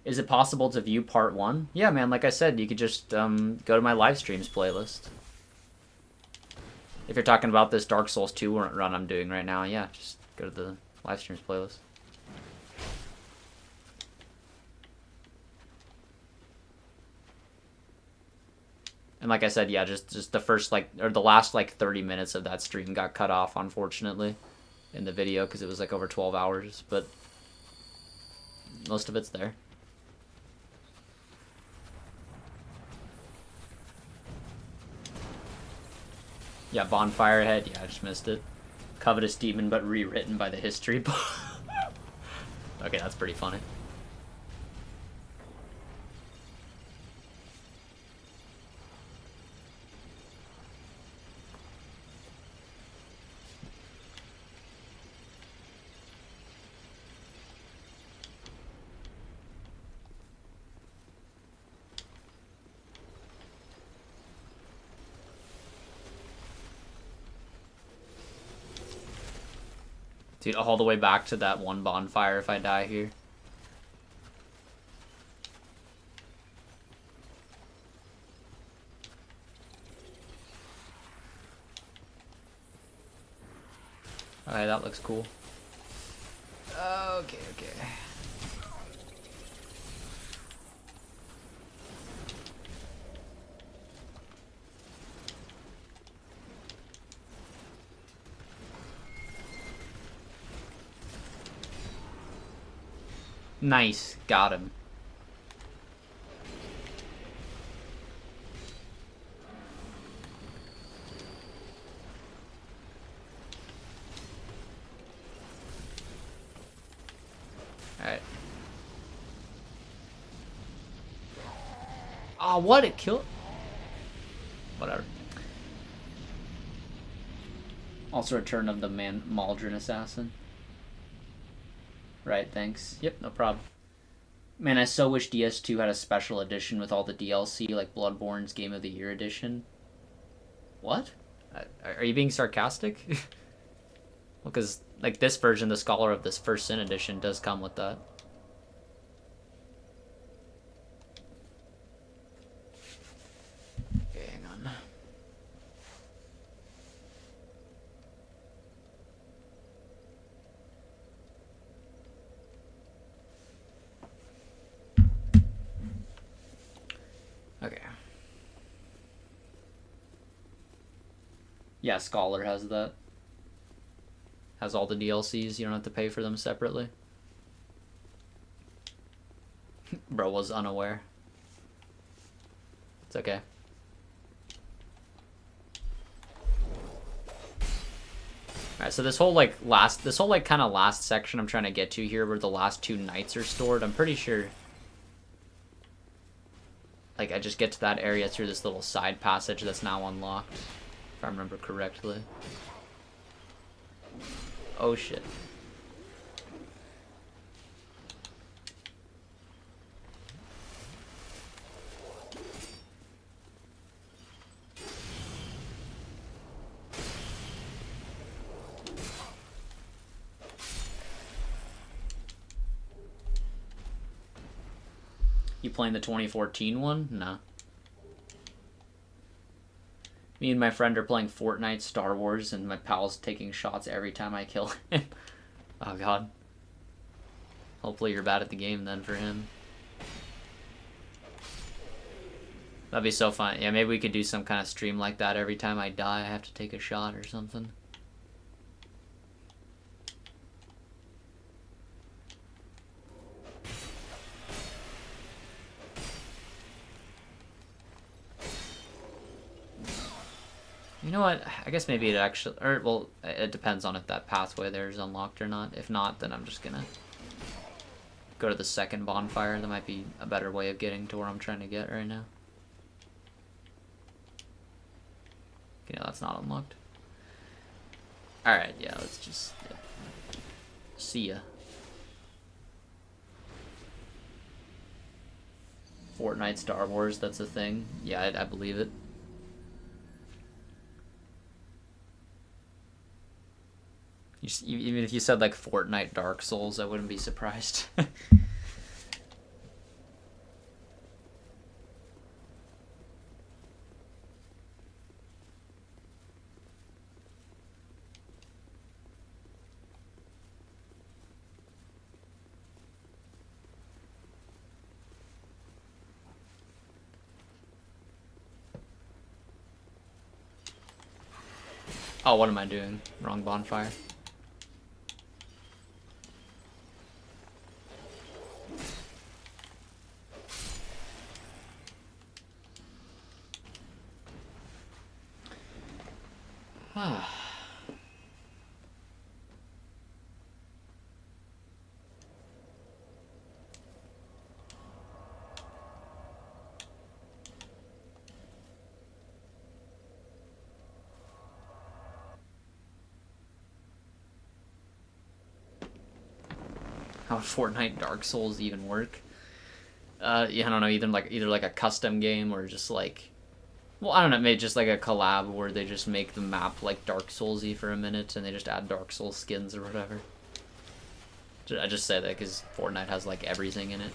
Is it possible to view part 1? Yeah, man, like I said, you could just go to my live streams playlist. If you're talking about this Dark Souls 2 run I'm doing right now, yeah, just go to the live streams playlist. And like I said, yeah, just the first, like, or the last, like, 30 minutes of that stream got cut off, unfortunately, in the video, because it was, like, over 12 hours, but most of it's there. Yeah, Bonfire Head. Yeah, I just missed it. Covetous Demon, but rewritten by the history book. Okay, that's pretty funny. Dude, all the way back to that one bonfire if I die here. Alright, that looks cool. Okay, okay. Nice, got him. Alright. Oh, what? It killed? Whatever. Also Return of the Maldron Assassin. Right, thanks. Yep, no problem. Man, I so wish DS2 had a special edition with all the DLC, like Bloodborne's Game of the Year edition. What? Are you being sarcastic? Well, because, like, this version, the Scholar of this First Sin edition, does come with that. Okay, hang on. Okay. Yeah, Scholar has that. Has all the DLCs, you don't have to pay for them separately. Bro was unaware. It's okay. Alright, so this whole kind of last section I'm trying to get to here where the last two knights are stored, I'm pretty sure like I just get to that area through this little side passage that's now unlocked, if I remember correctly. Oh shit. You playing the 2014 one? Nah. Me and my friend are playing Fortnite, Star Wars, and my pal's taking shots every time I kill him. Oh god. Hopefully you're bad at the game then for him. That'd be so fun. Yeah, maybe we could do some kind of stream like that. Every time I die, I have to take a shot or something. You know what? I guess maybe it actually... Or, well, it depends on if that pathway there is unlocked or not. If not, then I'm just gonna go to the second bonfire. That might be a better way of getting to where I'm trying to get right now. Okay, no, that's not unlocked. Alright, yeah, let's just... Yeah. See ya. Fortnite, Star Wars, that's a thing. Yeah, I believe it. Even if you said like Fortnite Dark Souls, I wouldn't be surprised. Oh, what am I doing? Wrong bonfire. How would Fortnite Dark Souls even work? Yeah, I don't know. Either like a custom game or just like, well, I don't know. Maybe just like a collab where they just make the map like Dark Soulsy for a minute and they just add Dark Souls skins or whatever. I just say that because Fortnite has like everything in it.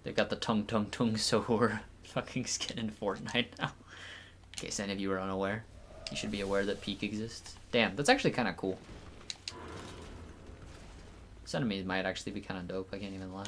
They got the Tung Tung Tung Sohor fucking skin in Fortnite now. In case any of you are unaware, you should be aware that Peak exists. Damn, that's actually kind of cool. This enemy might actually be kind of dope, I can't even lie.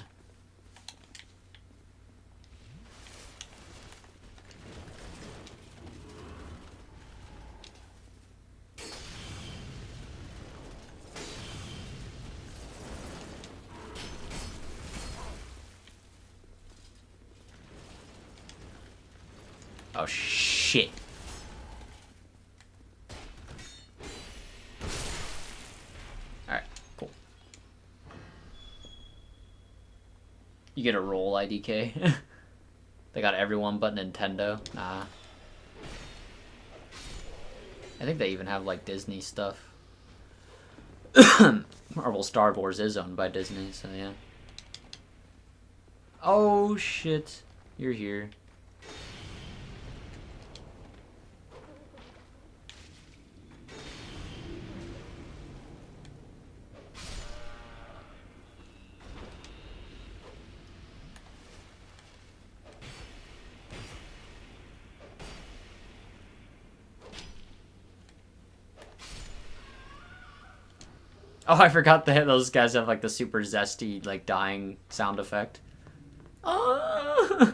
Oh shit. Alright, cool. You get a roll, IDK. They got everyone but Nintendo. Nah. I think they even have like Disney stuff. Or well, Star Wars is owned by Disney, so yeah. Oh shit. You're here. Oh, I forgot that those guys have like the super zesty, like dying sound effect. Oh,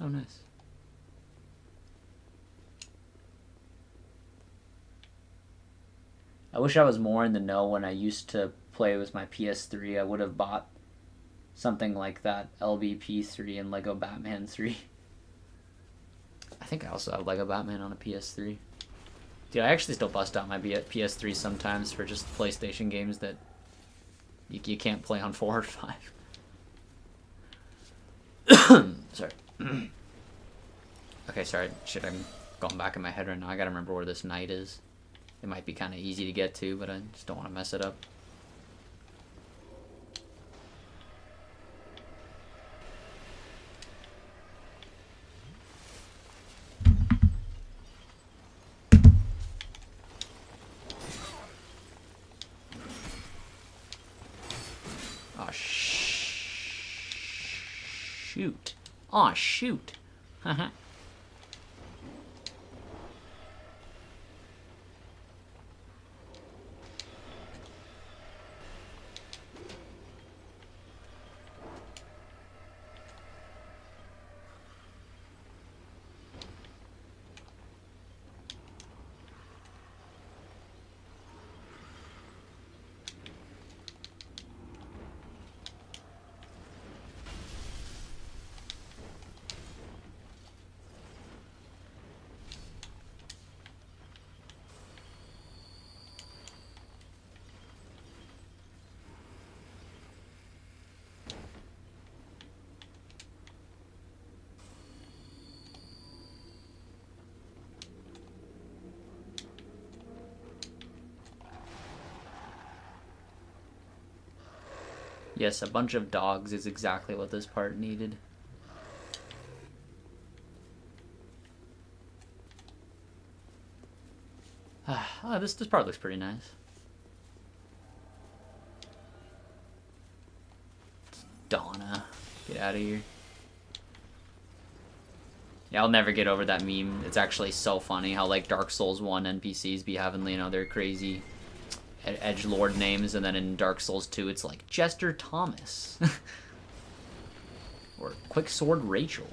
oh nice. I wish I was more in the know when I used to play with my PS3. I would have bought something like that LBP3 and Lego Batman 3. I think I also have Lego Batman on a PS3. Dude, I actually still bust out my PS3 sometimes for just PlayStation games that you can't play on 4 or 5. Sorry. Okay, sorry. Shit, I'm going back in my head right now. I gotta remember where this knight is. It might be kind of easy to get to, but I just don't want to mess it up. Oh, shoot. Oh, shoot. Haha. Yes, a bunch of dogs is exactly what this part needed. Oh, this part looks pretty nice. Donna. Get out of here. Yeah, I'll never get over that meme. It's actually so funny how, like, Dark Souls 1 NPCs be having, you know, their crazy edgelord names, and then in Dark Souls 2 it's like Jester Thomas. Or Quicksword Rachel.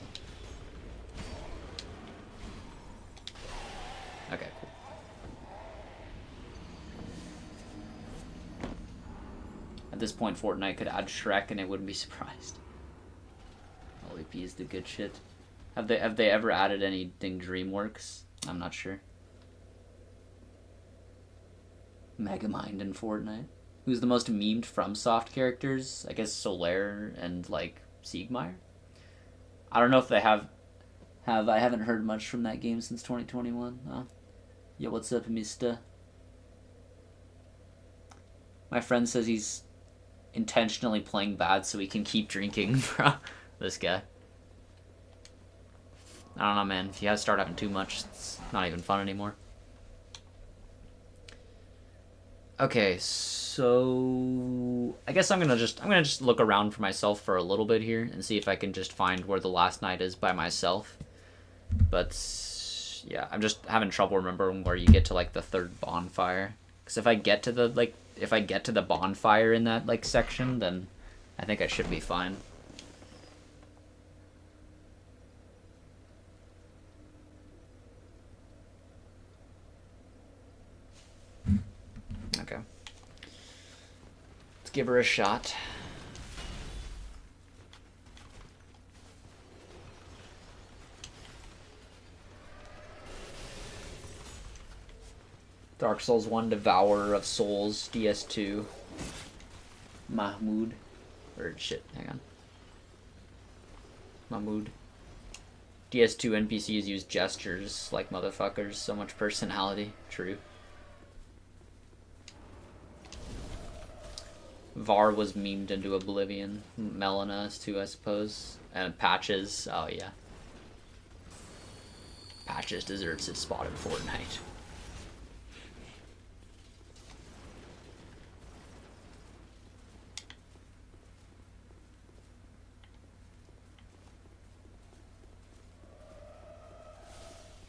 this point, Fortnite could add Shrek and it wouldn't be surprised. OAP is the good shit. Have they ever added anything DreamWorks? I'm not sure. Megamind in Fortnite. Who's the most memed FromSoft characters? I guess Solaire and like Siegmeyer. I don't know if they have. I haven't heard much from that game since 2021. Oh. Yo, what's up, Mister? My friend says he's intentionally playing bad so he can keep drinking, bro. This guy. I don't know, man. If you guys start having too much, it's not even fun anymore. Okay, so I guess I'm gonna just look around for myself for a little bit here and see if I can just find where the last night is by myself. But yeah, I'm just having trouble remembering where you get to like the third bonfire. Because if I get to the bonfire in that like section, then I think I should be fine. Okay. Let's give her a shot. Dark Souls 1 Devourer of Souls, DS2. Mahmoud. Or shit, hang on. Mahmoud. DS2 NPCs use gestures like motherfuckers. So much personality. True. Var was memed into oblivion. Melina is too, I suppose. And Patches. Oh, yeah. Patches deserves his spot in Fortnite.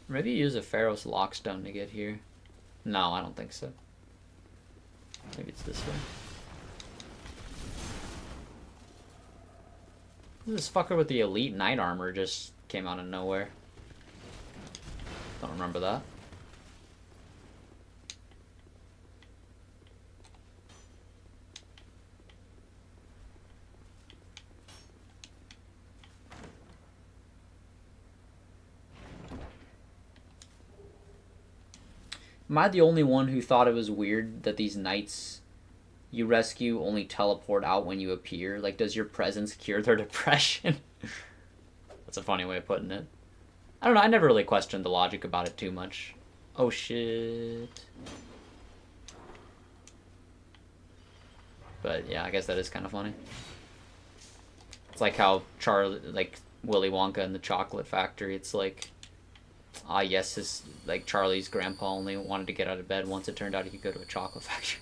Maybe use a Pharaoh's Lockstone to get here. No, I don't think so. Maybe it's this way. This fucker with the elite knight armor just came out of nowhere. Don't remember that. Am I the only one who thought it was weird that these knights you rescue only teleport out when you appear? Like, does your presence cure their depression? That's a funny way of putting it. I don't know, I never really questioned the logic about it too much. Oh shit. But yeah, I guess that is kind of funny. It's like how Willy Wonka and the Chocolate Factory, it's like, ah yes, his, like, Charlie's grandpa only wanted to get out of bed once it turned out he could go to a chocolate factory.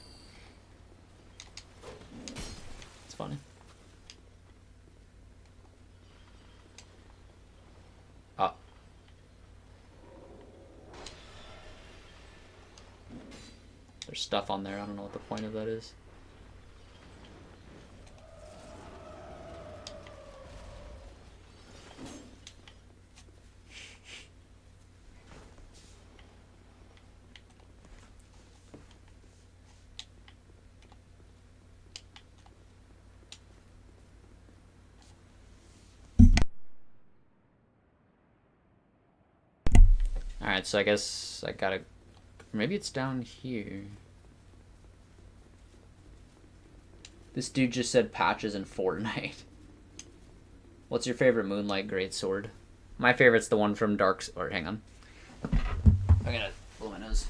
It's funny. Ah. There's stuff on there, I don't know what the point of that is. Alright, so I guess I gotta... Maybe it's down here. This dude just said Patches in Fortnite. What's your favorite Moonlight Greatsword? My favorite's the one from hang on. I'm gonna blow my nose.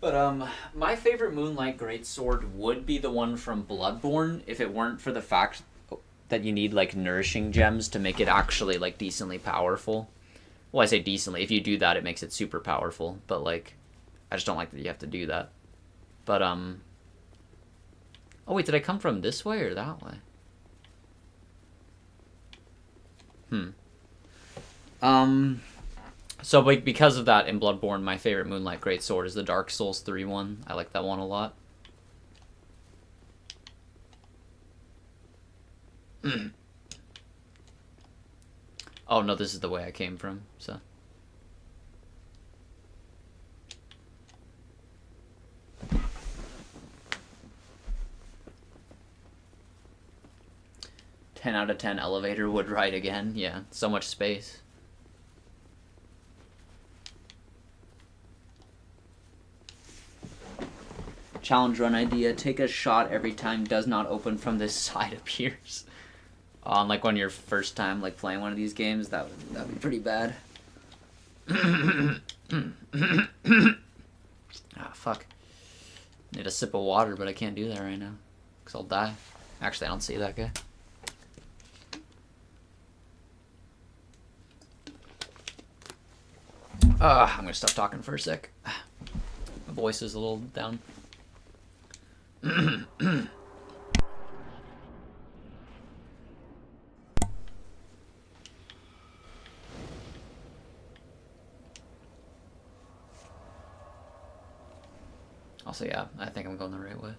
But, my favorite Moonlight Greatsword would be the one from Bloodborne, if it weren't for the fact that you need, like, nourishing gems to make it actually, like, decently powerful. Well, I say decently. If you do that, it makes it super powerful. But, like, I just don't like that you have to do that. But, oh, wait, did I come from this way or that way? So like because of that, in Bloodborne, my favorite Moonlight Greatsword is the Dark Souls 3 one. I like that one a lot. Oh no, this is the way I came from, so. Ten out of 10 elevator would ride again. Yeah, so much space. Challenge run idea: take a shot every time does not open from this side appears. On like when your first time like playing one of these games, that'd be pretty bad. Ah, fuck. Need a sip of water, but I can't do that right now because I'll die. Actually, I don't see that guy. I'm gonna stop talking for a sec. My voice is a little down. Also, yeah, I think I'm going the right way.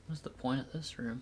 What's the point of this room?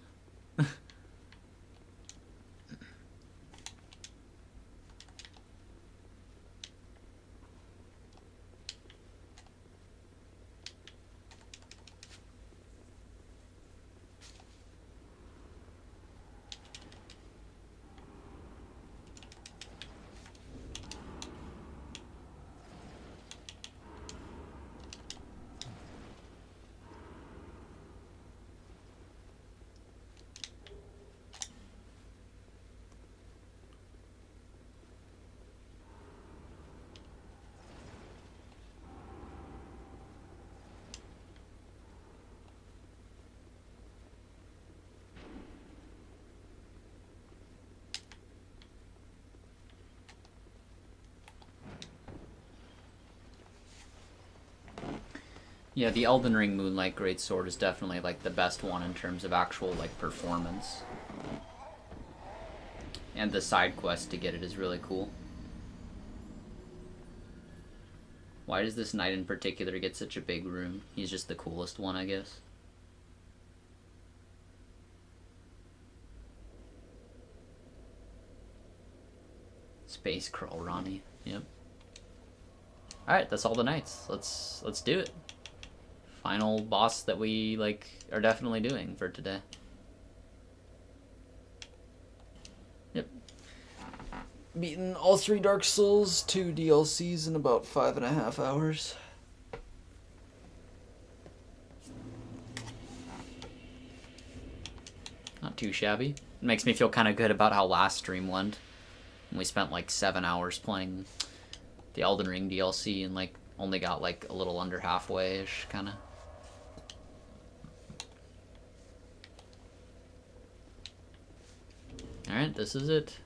Yeah, the Elden Ring Moonlight Greatsword is definitely like the best one in terms of actual like performance. And the side quest to get it is really cool. Why does this knight in particular get such a big room? He's just the coolest one, I guess. Space Crawl Ronnie. Yep. Alright, that's all the knights. Let's do it. Final boss that we like are definitely doing for today. Yep. Beaten all 3 Dark Souls, 2 DLCs in about 5.5 hours. Not too shabby. It makes me feel kind of good about how last stream went. And we spent like 7 hours playing the Elden Ring DLC and like only got like a little under halfway-ish, kind of. Alright, this is it.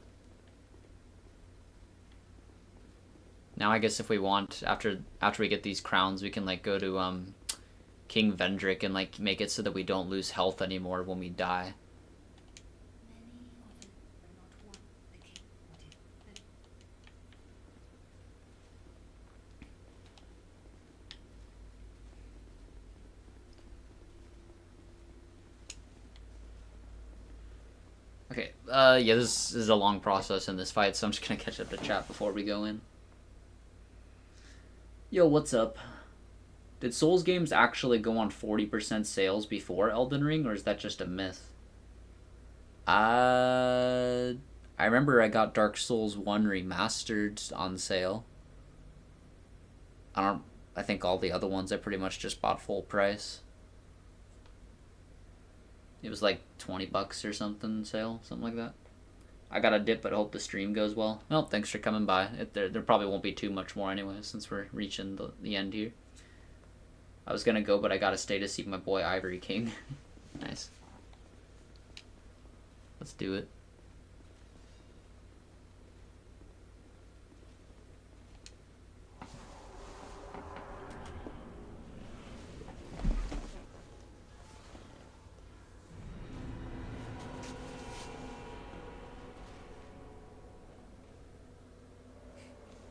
Now I guess if we want, after we get these crowns, we can like go to King Vendrick and like make it so that we don't lose health anymore when we die. Okay, yeah, this is a long process in this fight, so I'm just gonna catch up to chat before we go in. Yo, what's up? Did Souls games actually go on 40% sales before Elden Ring, or is that just a myth? I remember I got Dark Souls 1 Remastered on sale. I think all the other ones I pretty much just bought full price. It was like $20 or something sale, something like that. I got a dip, but I hope the stream goes well. Well, thanks for coming by. There probably won't be too much more anyway, since we're reaching the end here. I was gonna go, but I gotta stay to see my boy Ivory King. Nice. Let's do it.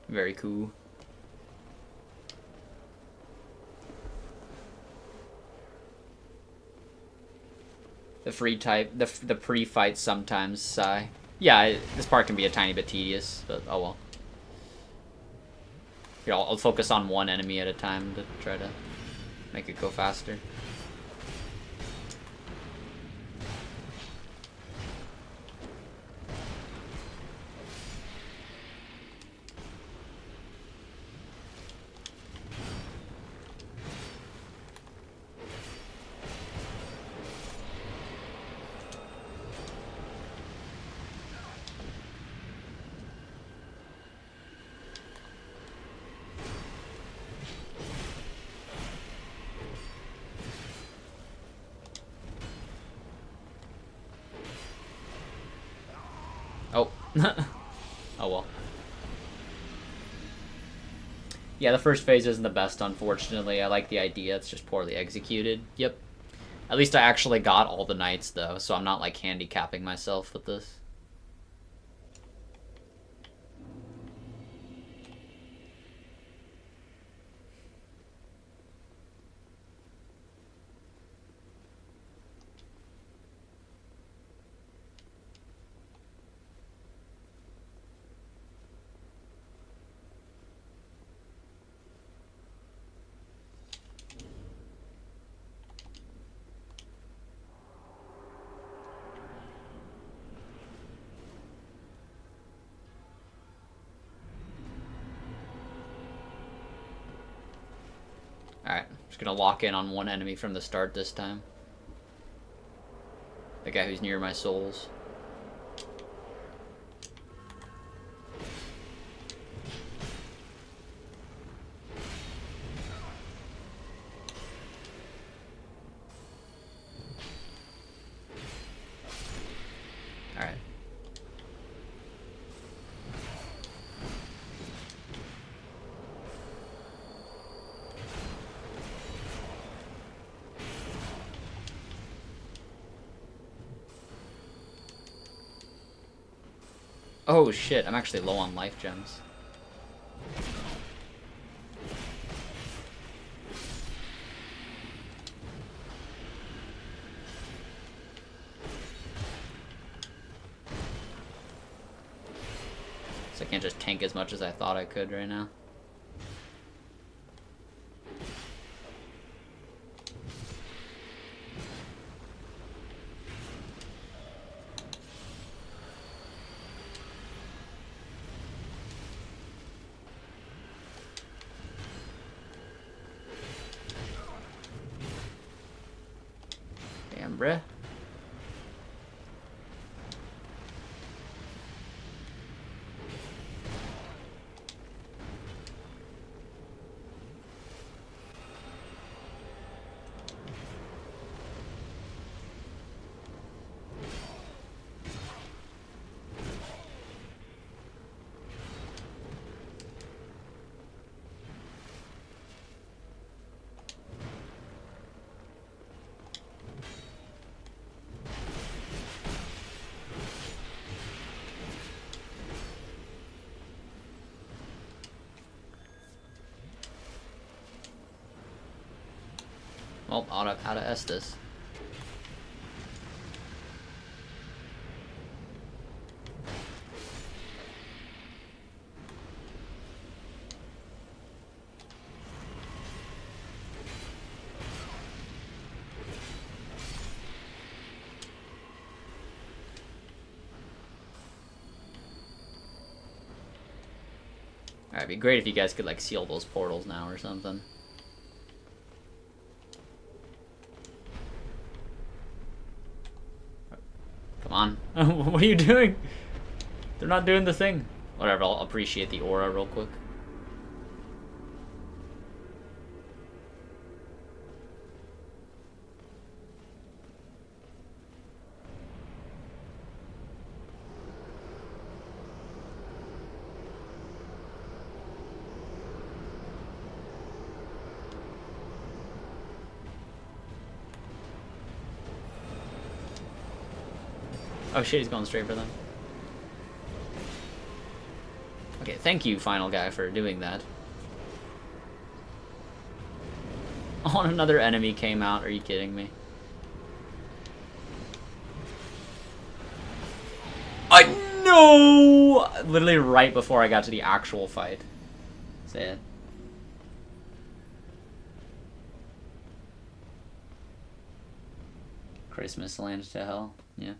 Very cool. The free type, the pre-fight sometimes sigh. Yeah, this part can be a tiny bit tedious, but oh well. Here, I'll focus on one enemy at a time to try to make it go faster. Oh. Oh well. Yeah, the first phase isn't the best, unfortunately. I like the idea, it's just poorly executed. Yep. At least I actually got all the knights, though, so I'm not, like, handicapping myself with this. Alright, just gonna lock in on one enemy from the start this time. The guy who's near my souls. Alright. Oh shit, I'm actually low on life gems. So I can't just tank as much as I thought I could right now. Damn, bruh. Oh, out of Estus. Alright, it'd be great if you guys could, like, seal those portals now or something. Come on. What are you doing? They're not doing the thing. Whatever, I'll appreciate the aura real quick. Oh shit, he's going straight for them. Okay, thank you, final guy, for doing that. Oh, another enemy came out. Are you kidding me? I know! Literally right before I got to the actual fight. Say it. Christmas Land to Hell. Yeah.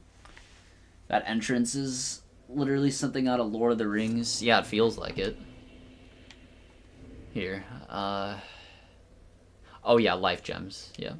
That entrance is literally something out of Lord of the Rings. Yeah, it feels like it. Here. Oh yeah, life gems. Yeah.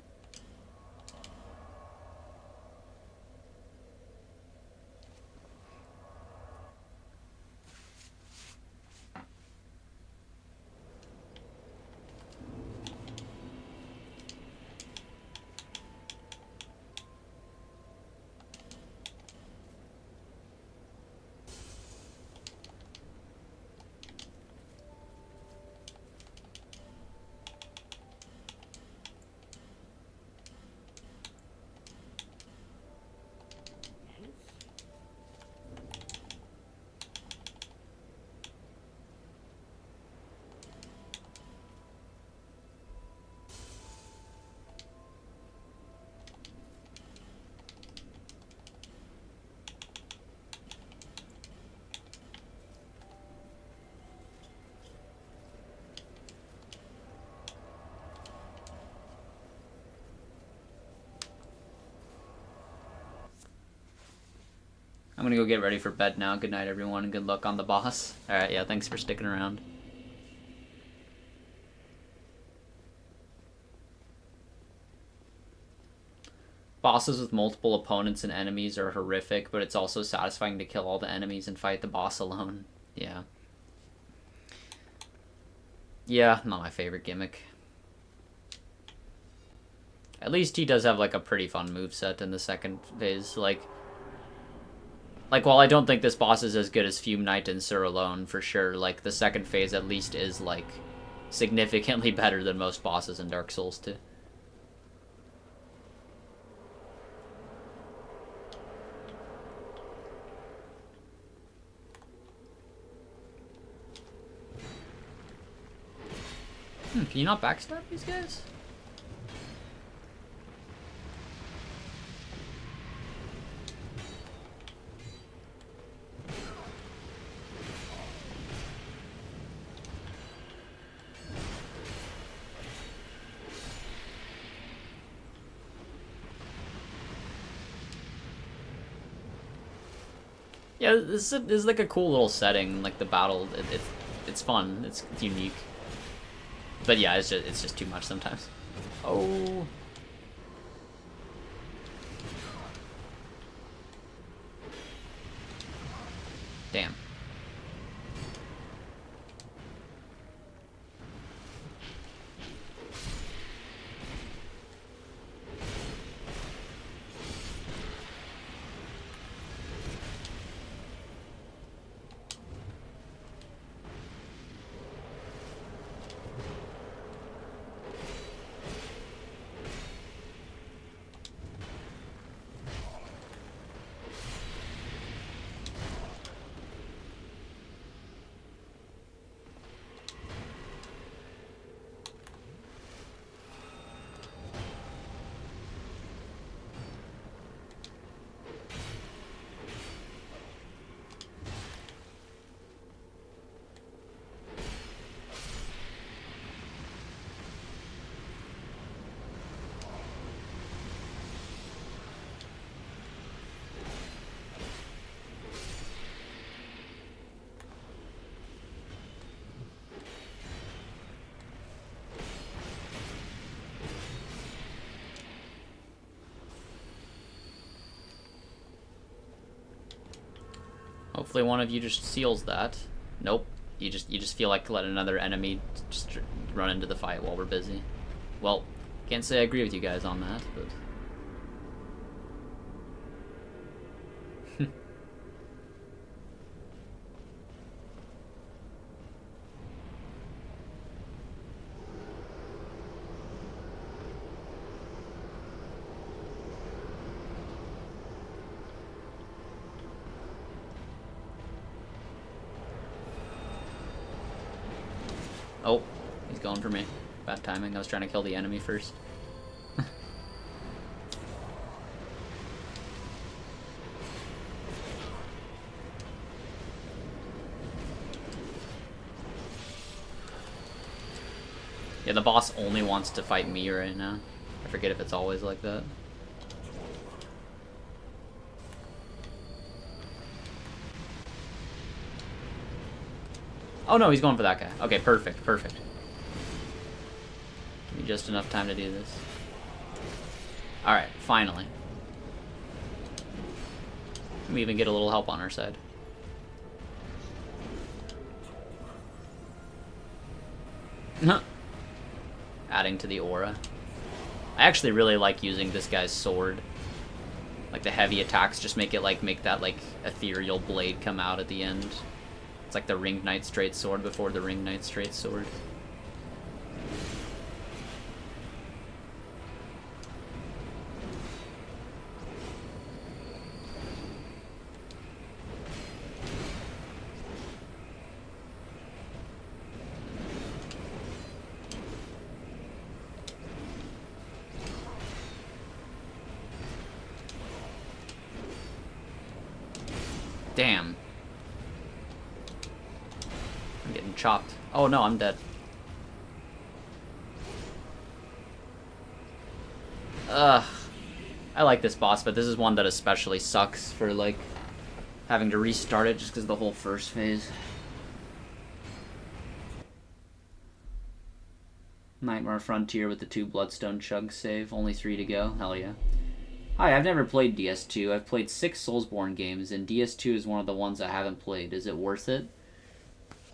I'm gonna go get ready for bed now. Good night, everyone, and good luck on the boss. Alright, yeah, thanks for sticking around. Bosses with multiple opponents and enemies are horrific, but it's also satisfying to kill all the enemies and fight the boss alone. Yeah. Yeah, not my favorite gimmick. At least he does have, like, a pretty fun moveset in the second phase. Like, while I don't think this boss is as good as Fume Knight and Sur alone, for sure, like, the second phase at least is, like, significantly better than most bosses in Dark Souls 2. Can you not backstab these guys? Yeah, this is like a cool little setting. Like the battle, it's fun. It's unique. But yeah, it's just too much sometimes. Oh. Damn. Hopefully one of you just seals that. Nope. You just feel like let another enemy just run into the fight while we're busy. Well, can't say I agree with you guys on that, but... Oh, he's going for me. Bad timing. I was trying to kill the enemy first. Yeah, the boss only wants to fight me right now. I forget if it's always like that. Oh no, he's going for that guy. Okay, perfect, perfect. Give me just enough time to do this. Alright, finally. We even get a little help on our side. Adding to the aura. I actually really like using this guy's sword. Like the heavy attacks just make it like make that like ethereal blade come out at the end. It's like the Ring Knight straight sword before the Ring Knight straight sword. Damn. I'm getting chopped. Oh no, I'm dead. Ugh. I like this boss, but this is one that especially sucks for, like, having to restart it just because of the whole first phase. Nightmare Frontier with the 2 Bloodstone chugs save. Only 3 to go. Hell yeah. Hi, I've never played DS2. I've played 6 Soulsborne games, and DS2 is one of the ones I haven't played. Is it worth it?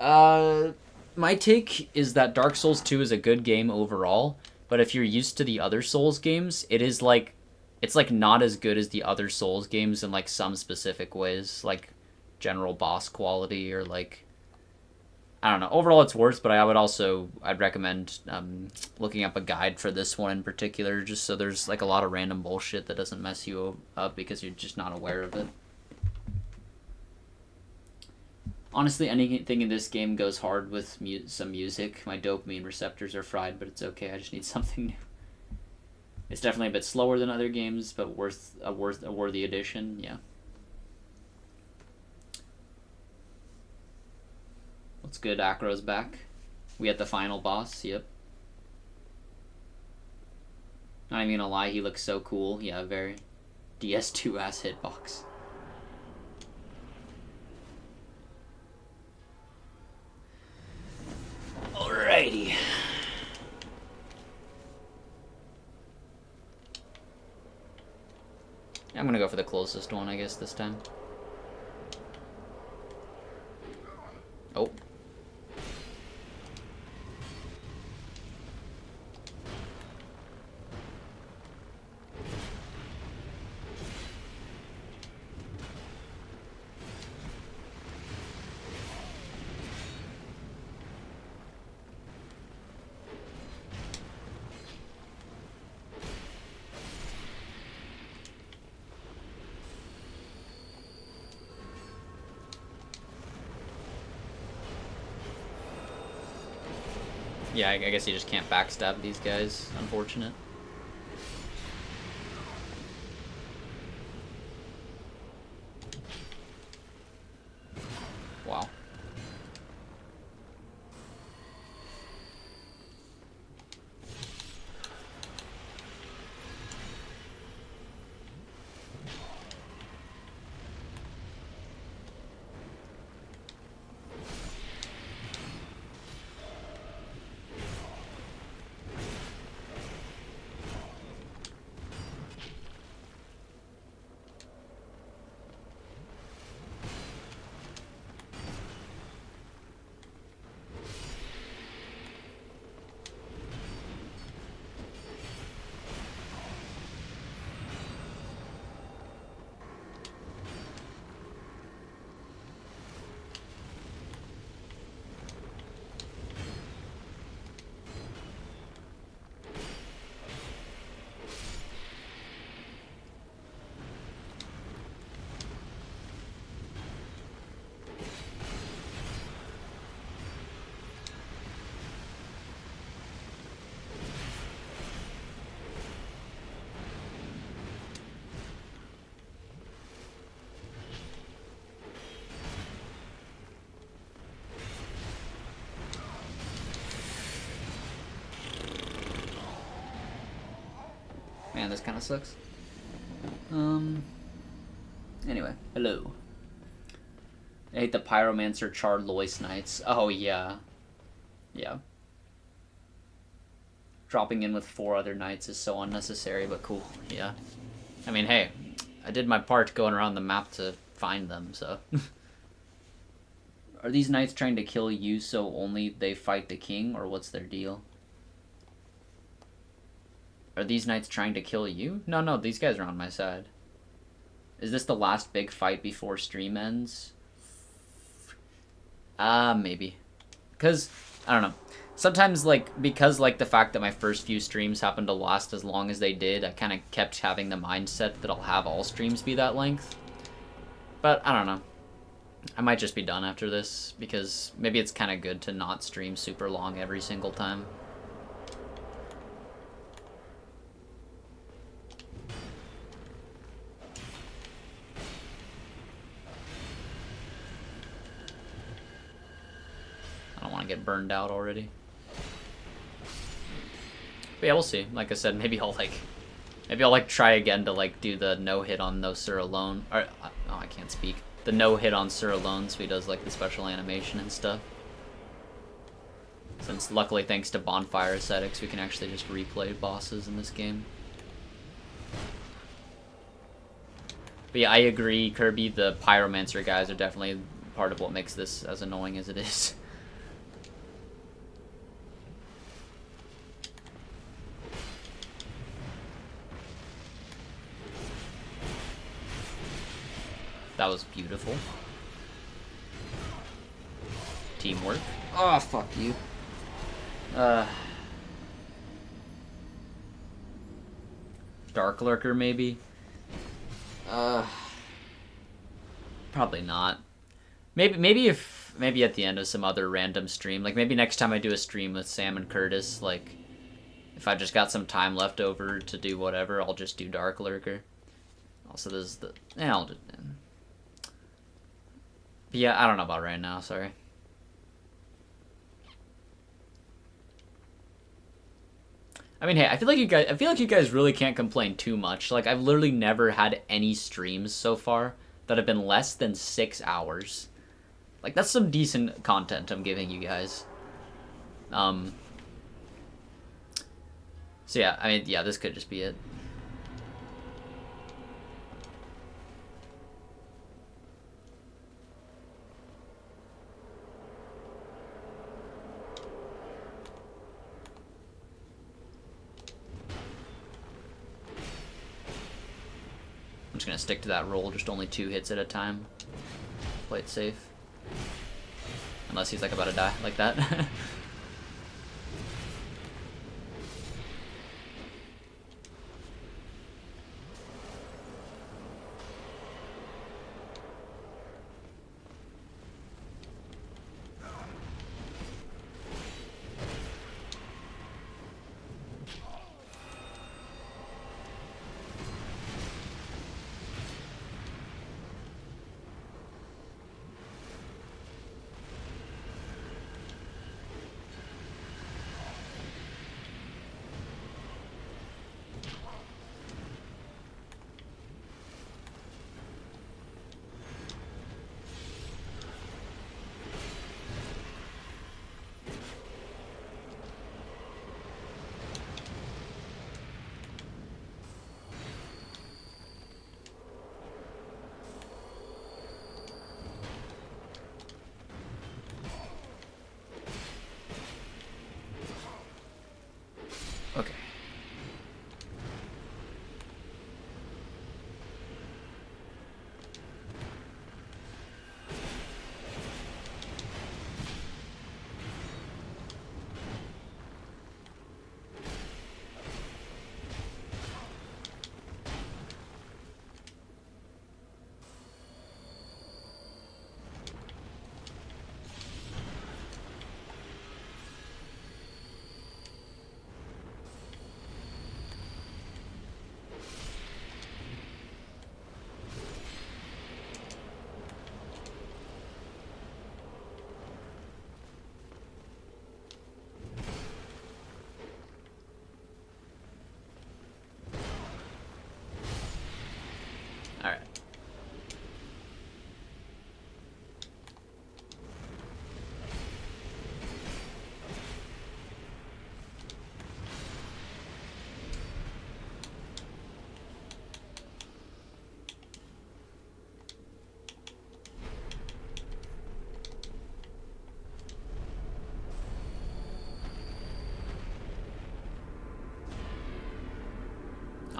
My take is that Dark Souls 2 is a good game overall, but if you're used to the other Souls games, it is like... It's like not as good as the other Souls games in like some specific ways, like general boss quality or like... I don't know. Overall, it's worse, but I'd recommend looking up a guide for this one in particular, just so there's like a lot of random bullshit that doesn't mess you up because you're just not aware of it. Honestly, anything in this game goes hard with some music. My dopamine receptors are fried, but it's okay. I just need something new. It's definitely a bit slower than other games, but a worthy addition. Yeah. What's good? Acro's back. We at the final boss. Yep. Not even gonna lie, he looks so cool. Yeah, very DS2 ass hitbox. Alrighty. I'm gonna go for the closest one, I guess, this time. Oh. Yeah, I guess you just can't backstab these guys. Unfortunate. Wow. man, this kind of sucks. Anyway, hello. I hate the Pyromancer Charred Lois Knights. Oh, yeah. Yeah. Dropping in with 4 other knights is so unnecessary, but cool. Yeah. I mean, hey, I did my part going around the map to find them, so. Are these knights trying to kill you so only they fight the king, or what's their deal? Are these knights trying to kill you? No, these guys are on my side. Is this the last big fight before stream ends? Maybe. Because, I don't know. Sometimes, like, because, like, the fact that my first few streams happened to last as long as they did, I kind of kept having the mindset that I'll have all streams be that length. But, I don't know. I might just be done after this, because maybe it's kind of good to not stream super long every single time. I don't want to get burned out already. But yeah, we'll see. Like I said, maybe I'll try again to like do the no hit on no Sir alone. Or oh, I can't speak. The no hit on Sir alone, so he does like the special animation and stuff. Since luckily, thanks to bonfire aesthetics, we can actually just replay bosses in this game. But yeah, I agree, Kirby. The Pyromancer guys are definitely part of what makes this as annoying as it is. That was beautiful. Teamwork. Oh, fuck you. Dark Lurker, maybe? Probably not. Maybe at the end of some other random stream. Like, maybe next time I do a stream with Sam and Curtis, like, if I just got some time left over to do whatever, I'll just do Dark Lurker. Also, there's the... Yeah, I'll just... But yeah, I don't know about right now, sorry. I mean, hey, I feel like you guys really can't complain too much. Like, I've literally never had any streams so far that have been less than 6 hours. Like, that's some decent content I'm giving you guys. So yeah, I mean, yeah, this could just be it. I'm just gonna stick to that roll, just only 2 hits at a time. Play it safe. Unless he's like about to die like that.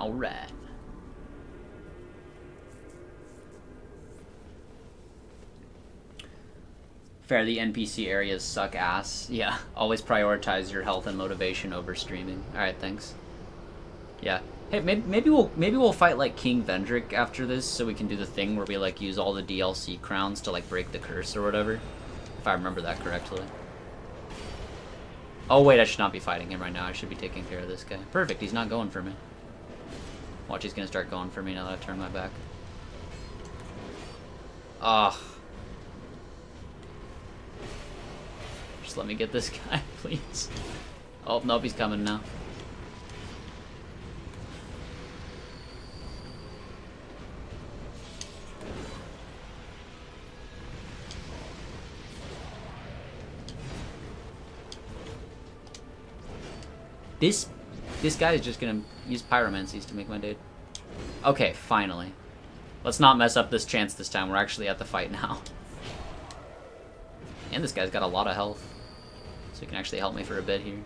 Alright. Fair, the NPC areas suck ass. Yeah, always prioritize your health and motivation over streaming. Alright, thanks. Yeah. Hey, maybe we'll fight like King Vendrick after this, so we can do the thing where we like use all the DLC crowns to like break the curse or whatever. If I remember that correctly. Oh wait, I should not be fighting him right now. I should be taking care of this guy. Perfect, he's not going for me. Watch, he's gonna start going for me now that I turn my back. Ugh. Just let me get this guy, please. Oh, nope, he's coming now. This guy is just gonna use pyromancies to make my day. Okay, finally. Let's not mess up this chance this time. We're actually at the fight now. And this guy's got a lot of health. So he can actually help me for a bit here.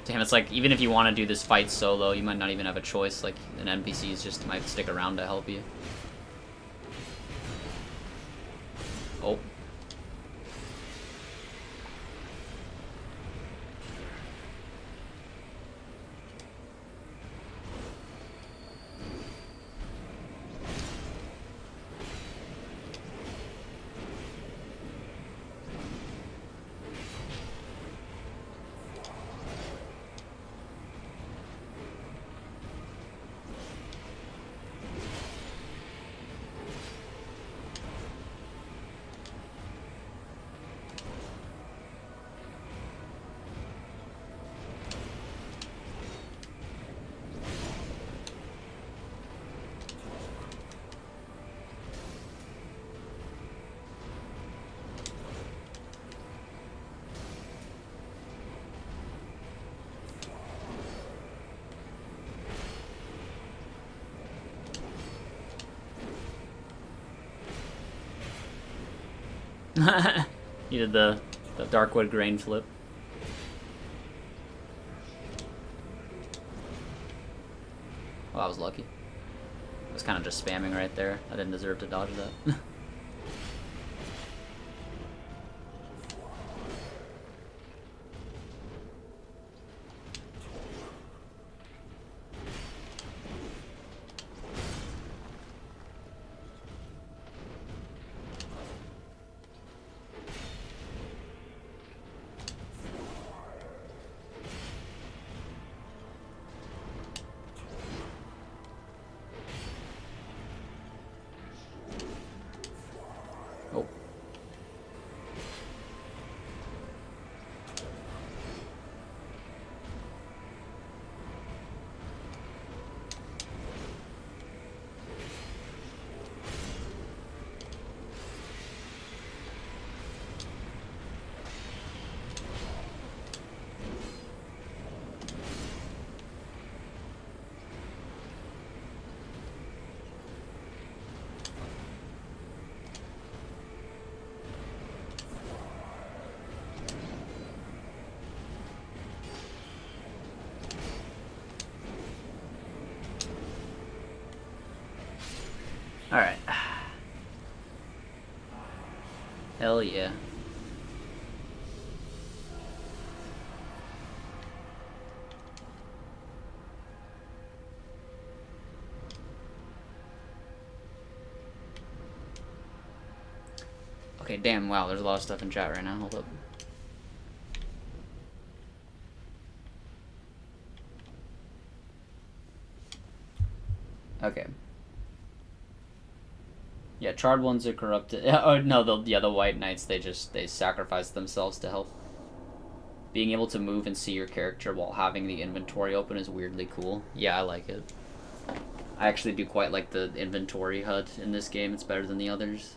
Damn, it's like, even if you want to do this fight solo, you might not even have a choice. Like, an NPCs just might stick around to help you. Oh. You did the Darkwood grain flip. Well, I was lucky. I was kind of just spamming right there. I didn't deserve to dodge that. Alright. Hell yeah. Okay, damn, wow, there's a lot of stuff in chat right now. Hold up. Okay. Yeah, charred ones are corrupted. Oh no, the white knights, they sacrifice themselves to help. Being able to move and see your character while having the inventory open is weirdly cool. Yeah, I like it. I actually do quite like the inventory HUD in this game. It's better than the others.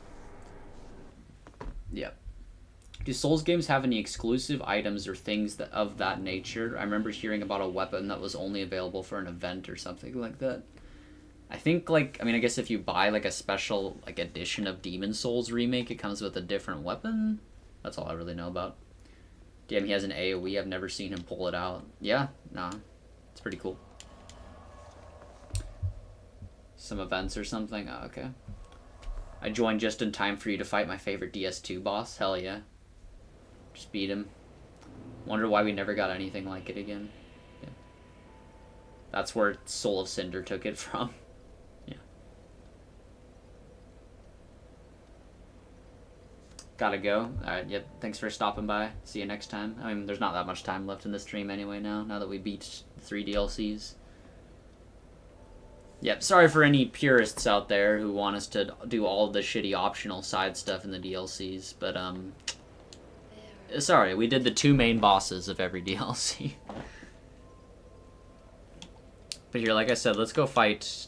Yeah. Do Souls games have any exclusive items or things that of that nature? I remember hearing about a weapon that was only available for an event or something like that. I think, like, I mean, I guess if you buy, like, a special, like, edition of Demon Souls Remake, it comes with a different weapon. That's all I really know about. Damn, he has an AoE. I've never seen him pull it out. Yeah, nah. It's pretty cool. Some events or something? Oh, okay. I joined just in time for you to fight my favorite DS2 boss. Hell yeah. Just beat him. Wonder why we never got anything like it again. Yeah. That's where Soul of Cinder took it from. Yeah. Gotta go. Alright, yep. Thanks for stopping by. See you next time. I mean, there's not that much time left in the stream anyway now that we beat the 3 DLCs. Yep, sorry for any purists out there who want us to do all the shitty optional side stuff in the DLCs, but, sorry, we did the 2 main bosses of every DLC. But here, like I said, let's go fight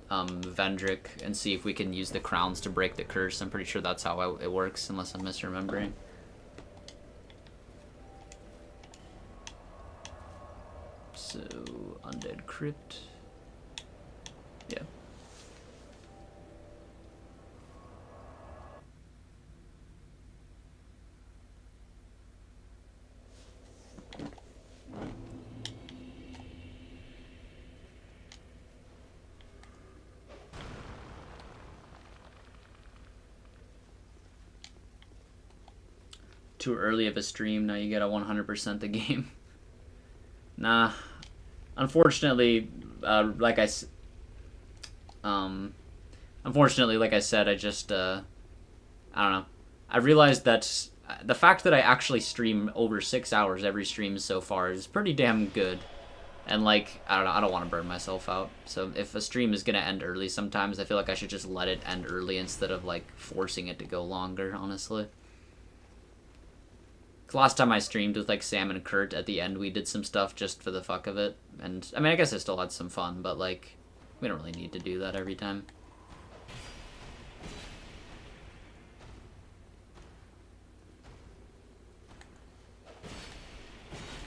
Vendrick and see if we can use the crowns to break the curse. I'm pretty sure that's how it works, unless I'm misremembering. So, Undead Crypt. Yeah. Too early of a stream, now you gotta 100% the game. Nah. Unfortunately, like I said, I just, I don't know. I realized that the fact that I actually stream over 6 hours every stream so far is pretty damn good. And, like, I don't know, I don't want to burn myself out. So if a stream is going to end early sometimes, I feel like I should just let it end early instead of, like, forcing it to go longer, honestly. Last time I streamed with, like, Sam and Kurt, at the end we did some stuff just for the fuck of it. And, I mean, I guess I still had some fun, but, like, we don't really need to do that every time.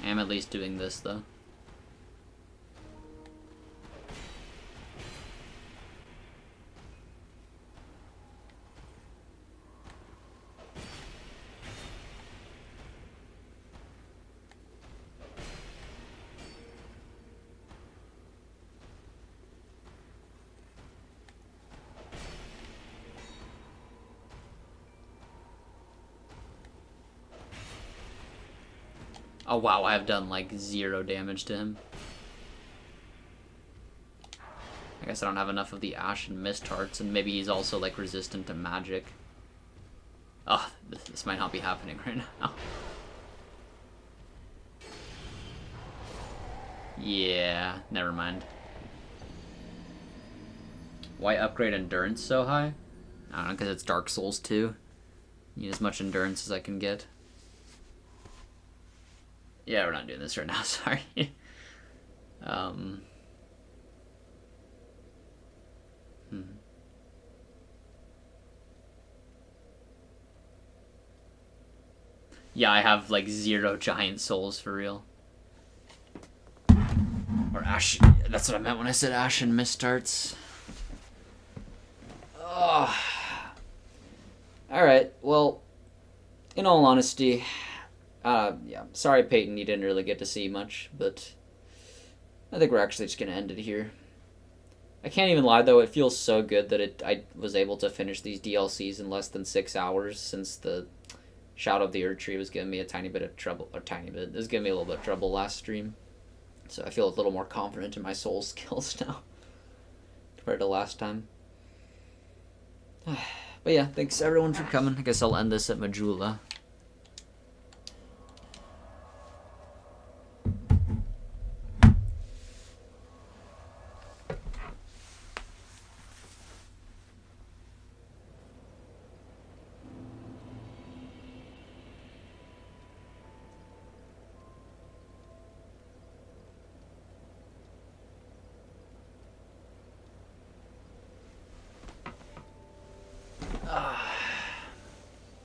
I am at least doing this, though. Oh wow, I have done like 0 damage to him. I guess I don't have enough of the Ash and Mist Hearts, and maybe he's also like resistant to magic. Oh, this might not be happening right now. Yeah, never mind. Why upgrade endurance so high? I don't know, because it's Dark Souls 2. Need as much endurance as I can get. Yeah, we're not doing this right now, sorry. Yeah, I have like 0 giant souls for real. Or Ash, that's what I meant when I said Ash and Mist Hearts. Oh. Alright, well, in all honesty, yeah, sorry Peyton, you didn't really get to see much, but I think we're actually just gonna end it here. I can't even lie though, it feels so good that I was able to finish these DLCs in less than 6 hours, since the Shadow of the Erdtree was giving me a tiny bit of trouble, it was giving me a little bit of trouble last stream. So I feel a little more confident in my soul skills now, compared to last time. But yeah, thanks everyone for coming. I guess I'll end this at Majula.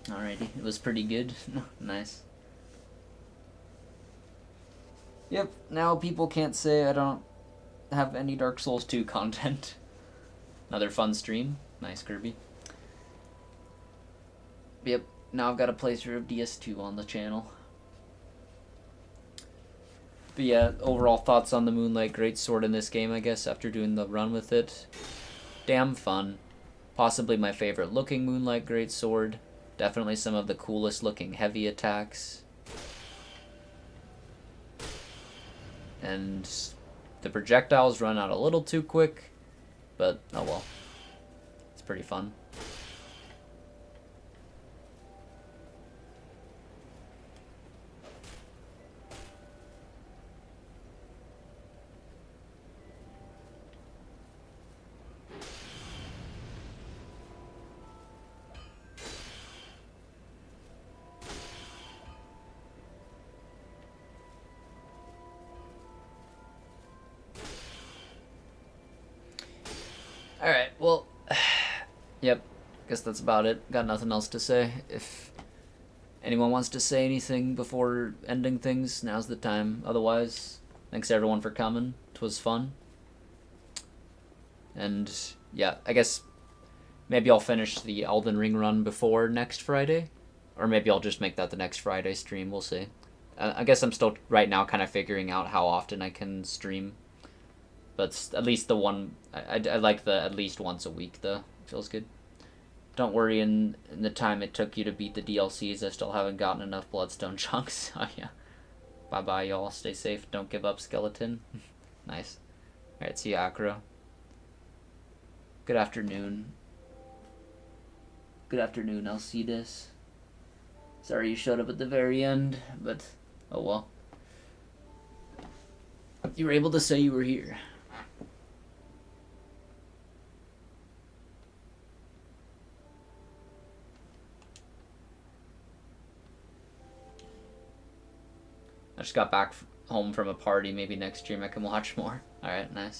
Alrighty, it was pretty good. Nice. Yep, now people can't say I don't have any Dark Souls 2 content. Another fun stream. Nice, Kirby. Yep, now I've got a playthrough of DS2 on the channel. But yeah, overall thoughts on the Moonlight Greatsword in this game, I guess, after doing the run with it. Damn fun. Possibly my favorite looking Moonlight Greatsword. Definitely some of the coolest looking heavy attacks. And the projectiles run out a little too quick, but oh well. It's pretty fun. Alright, well, yep, guess that's about it. Got nothing else to say. If anyone wants to say anything before ending things, now's the time. Otherwise, thanks everyone for coming. 'Twas fun. And yeah, I guess maybe I'll finish the Elden Ring run before next Friday. Or maybe I'll just make that the next Friday stream, we'll see. I guess I'm still right now kind of figuring out how often I can stream. But at least the one, I like the at least once a week though. Feels good. Don't worry, in the time it took you to beat the DLCs, I still haven't gotten enough Bloodstone chunks. Oh yeah. Bye bye y'all, stay safe, don't give up, Skeleton. Nice. Alright, see you, Acro. Good afternoon. Good afternoon, Alcides. Sorry you showed up at the very end, but oh well. You were able to say you were here. I just got back home from a party. Maybe next stream I can watch more. Alright, nice.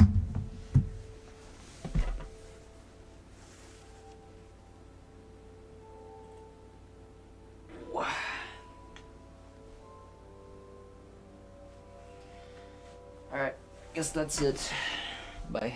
Alright, guess that's it. Bye.